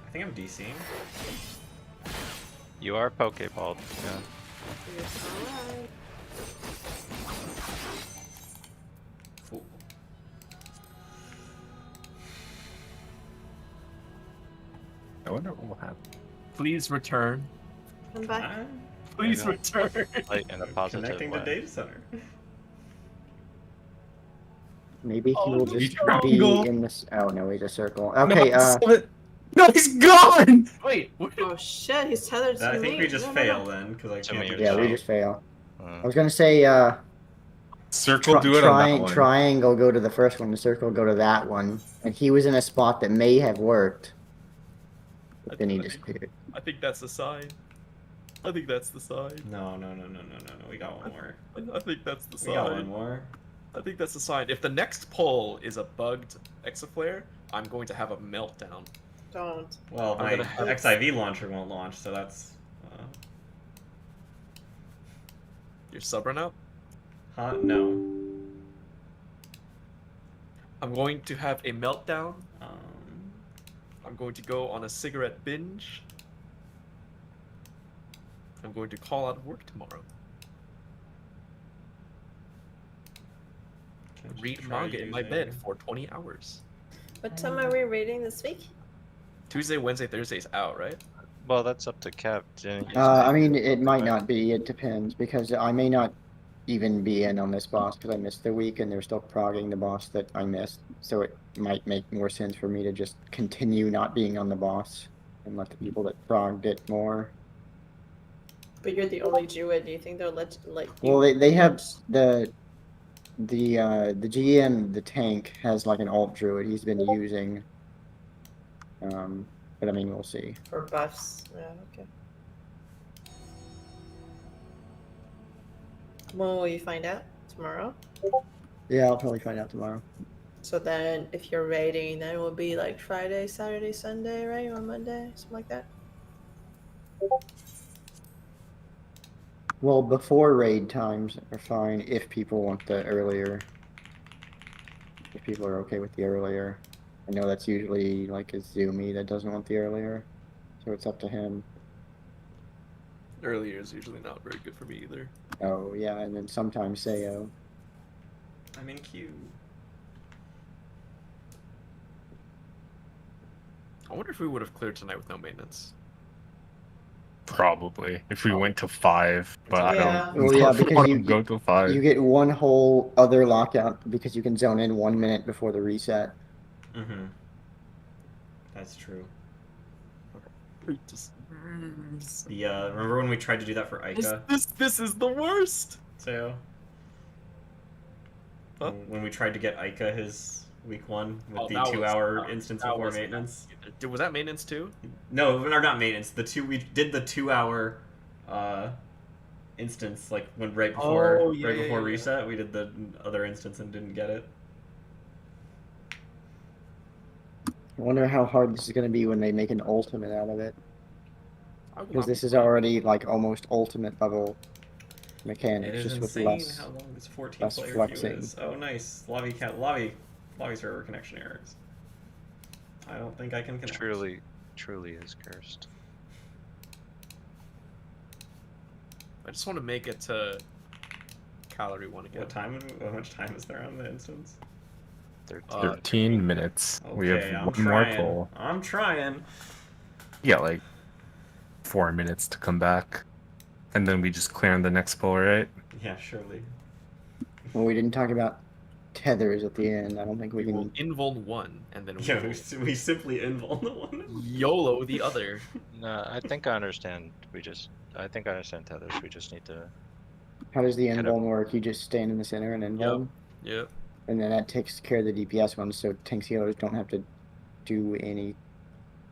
I think I'm DCing. You are Pokeballed, yeah. Yes, alright. Cool. I wonder what will happen. Please return. Come back. Ah, Please know. return. Like in a positive connecting way. the data center. Maybe he Oh, will the just triangle. be in this. Oh no, he's a circle. Okay, No, he's gone! Wait, Oh shit, he's tethered to I me. think we just No. fail then, because I Some of can't your do yeah, we that. just fail. I Uh, was gonna say, Circle, do it on that one. triangle, go to the first one. The circle, go to that one. And he was in a spot that may have worked, but then he disappeared. I think that's the sign. I think that's the sign. No. We got one more. I think that's the We got one sign. more. I think that's the sign. If the next pull is a bugged Exaflare, I'm going to have a meltdown. Don't. Well, I'm my gonna have- XIV launcher won't launch, so that's. You're subbing up? No. I'm going to have a meltdown. Um, I'm going to go on a cigarette binge. I'm going to call out of work tomorrow. okay. read try manga in my bed using- for 20 hours. What time are we reading this week? Tuesday, Wednesday, Thursday's out, right? Well, that's up to Cap. I mean, it might not be. It depends because I may not even be in on this boss because I missed the week and they're still progging the boss that I missed. So it might make more sense for me to just continue not being on the boss and let the people that progged it more. But you're the only Druid. Do you think they'll let you? Well, they have the GM, the tank, has like an alt druid he's been using. But I mean, we'll see. For buffs. Yeah, okay. When will you find out? Tomorrow? Yeah, I'll probably find out tomorrow. So then if you're raiding, then it will be like Friday, Saturday, Sunday, right? Or Monday? Something like that? Well, before raid times are fine if people want the earlier. If people are okay with the earlier. I know that's usually like a Zoomy that doesn't want the earlier. So it's up to him. Earlier is usually not very good for me either. Oh, yeah, and then sometimes Sayo. I'm in queue. I wonder if we would have cleared tonight with no maintenance. Probably if we went to 5, but I Yeah. don't. Well, yeah, because want you to go to 5. You get one whole other lockout because you can zone in 1 minute before the reset. Mm-hmm. That's true. Just... The remember when we tried to do that for Ica? This is the worst. So Huh? when we tried to get Ica his week 1 with Oh, the that 2-hour was- instance that before was- maintenance. Was that maintenance too? No, or not maintenance. We did the 2-hour instance like when right before Oh, yeah, right yeah, before yeah. reset. We did the other instance and didn't get it. I wonder how hard this is going to be when they make an ultimate out of it. I would Because not this be is surprised. already like almost ultimate level mechanics, It is just with insane less. how long this 14 less player queue flexing. is. Oh, nice. Lobby server connection errors. I don't think I can connect. Truly is cursed. I just want to make it to calorie 1 again. How much time is there on the instance? 13 minutes. We Okay, have I'm one more trying. pull. I'm trying. Yeah, like 4 minutes to come back, and then we just clear on the next pull, right? Yeah, surely. Well, we didn't talk about tethers at the end. I don't think we We will can. invuln one, and then we Yeah, will we simply invuln the one. YOLO the other. No, I think I understand. I think I understand tethers. We just need to. How does the Kind of- invuln work? You just stand in the center and invuln? Yep. And then that takes care of the DPS ones, so tank healers don't have to do any.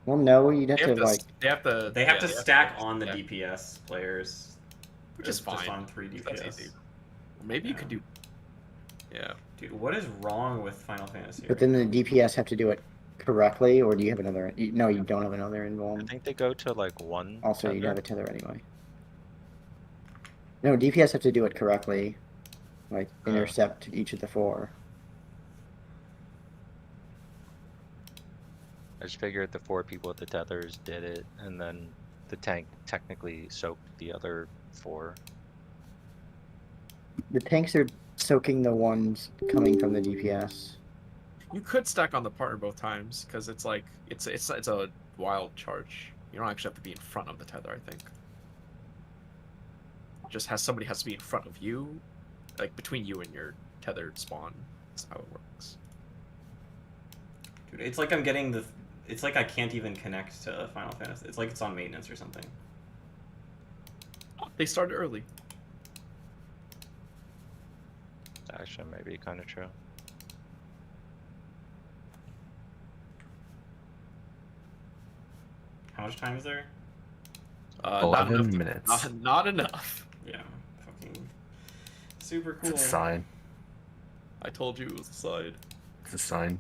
Well, no, you'd have They to have to, like. they have to. They have yeah, to they stack to- on the yeah, DPS players, which is just fine. on 3 DPS. That's easy. Or maybe you could do. Yeah. Dude, what is wrong with Final Fantasy? But then the DPS have to do it correctly, or do you have another? No, you don't have another I invuln. think they go to like 1. Also, you'd tether. have a tether anyway. No, DPS have to do it correctly, like intercept each of the 4. I just figured the 4 people with the tethers did it, and then the tank technically soaked the other 4. The tanks are soaking the ones coming from the DPS. You could stack on the partner both times because it's like it's a wild charge. You don't actually have to be in front of the tether. I think. Just somebody has to be in front of you, like between you and your tethered spawn. That's how it works. Dude, it's like I'm getting the. It's like I can't even connect to Final Fantasy. It's like it's on maintenance or something. They started early. Actually, maybe kind of true. How much time is there? Not 11 enough. minutes. Not enough. Yeah, fucking super cool. It's a sign. I told you it was a side. It's a sign.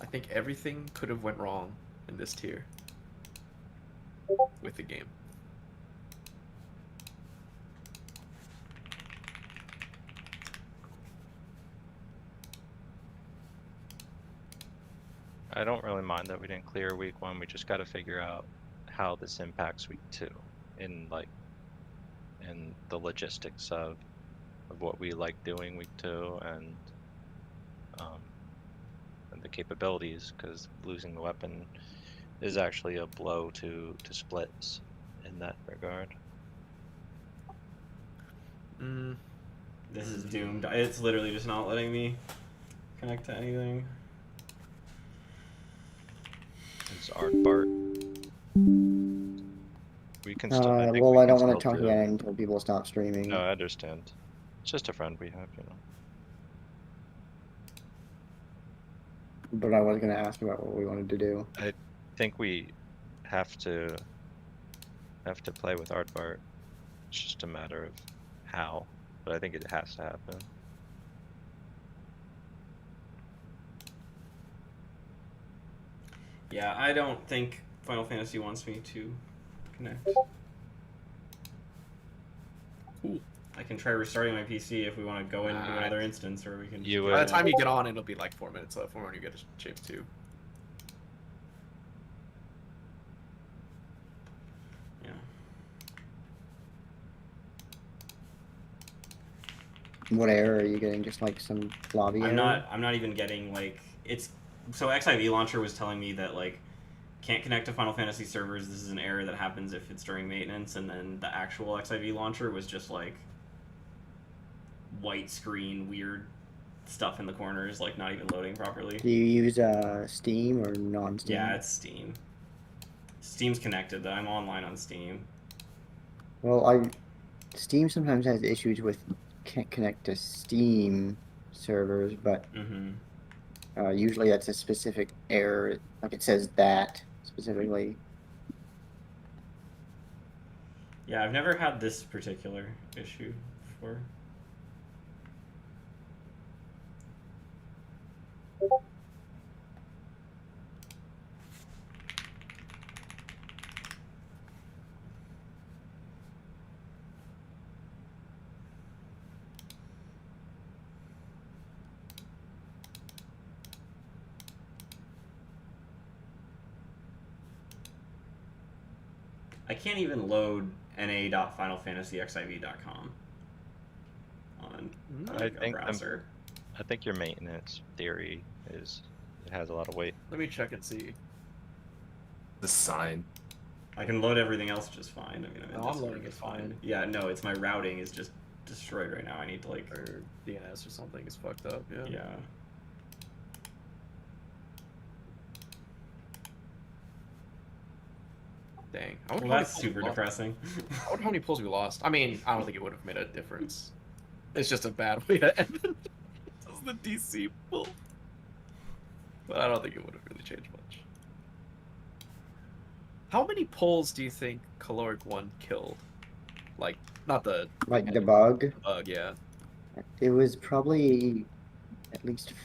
I think everything could have went wrong in this tier with the game. I don't really mind that we didn't clear week 1. We just got to figure out how this impacts week 2, in the logistics of what we like doing week 2 and the capabilities, because losing the weapon is actually a blow to splits in that regard. This is doomed. It's literally just not letting me connect to anything. It's Aardbart. We can still. I think well, we I can don't want to still talk do- about it until people stop streaming. No, I understand. It's just a friend we have, you know. But I was going to ask about what we wanted to do. I think we have to play with Aardbart. It's just a matter of how, but I think it has to happen. Yeah, I don't think Final Fantasy wants me to connect. I can try restarting my PC if we want to go into another instance, or we can. By the time you get on, it'll be like 4 minutes left when you get to shape 2. Yeah. What error are you getting? Just like some lobby error? I'm not even getting like it's. So XIV launcher was telling me that like can't connect to Final Fantasy servers. This is an error that happens if it's during maintenance, and then the actual XIV launcher was just like white screen, weird stuff in the corners, like not even loading properly. Do you use Steam or non-Steam? Yeah, it's Steam. Steam's connected though. I'm online on Steam. Well, Steam sometimes has issues with can't connect to Steam servers, but usually that's a specific error. Like it says that specifically. Yeah, I've never had this particular issue before. I can't even load na.finalfantasyxiv.com on I a think browser. I think your maintenance theory it has a lot of weight. Let me check and see. The sign. I can load everything else just fine. I mean, No, I'm Discord loading it is fine. Yeah, no, it's my routing is just destroyed right now. I need to like Or DNS or something is fucked up. Yeah. yeah. Dang. Well, wonder how many that's pulls super we lost. depressing. I wonder how many pulls we lost. I mean, I don't think it would have made a difference. It's just a bad way to end it. This is the DC pull. But I don't think it would have really changed much. How many pulls do you think Caloric 1 killed? Like, not the Like the bug? bug, yeah. It was probably at least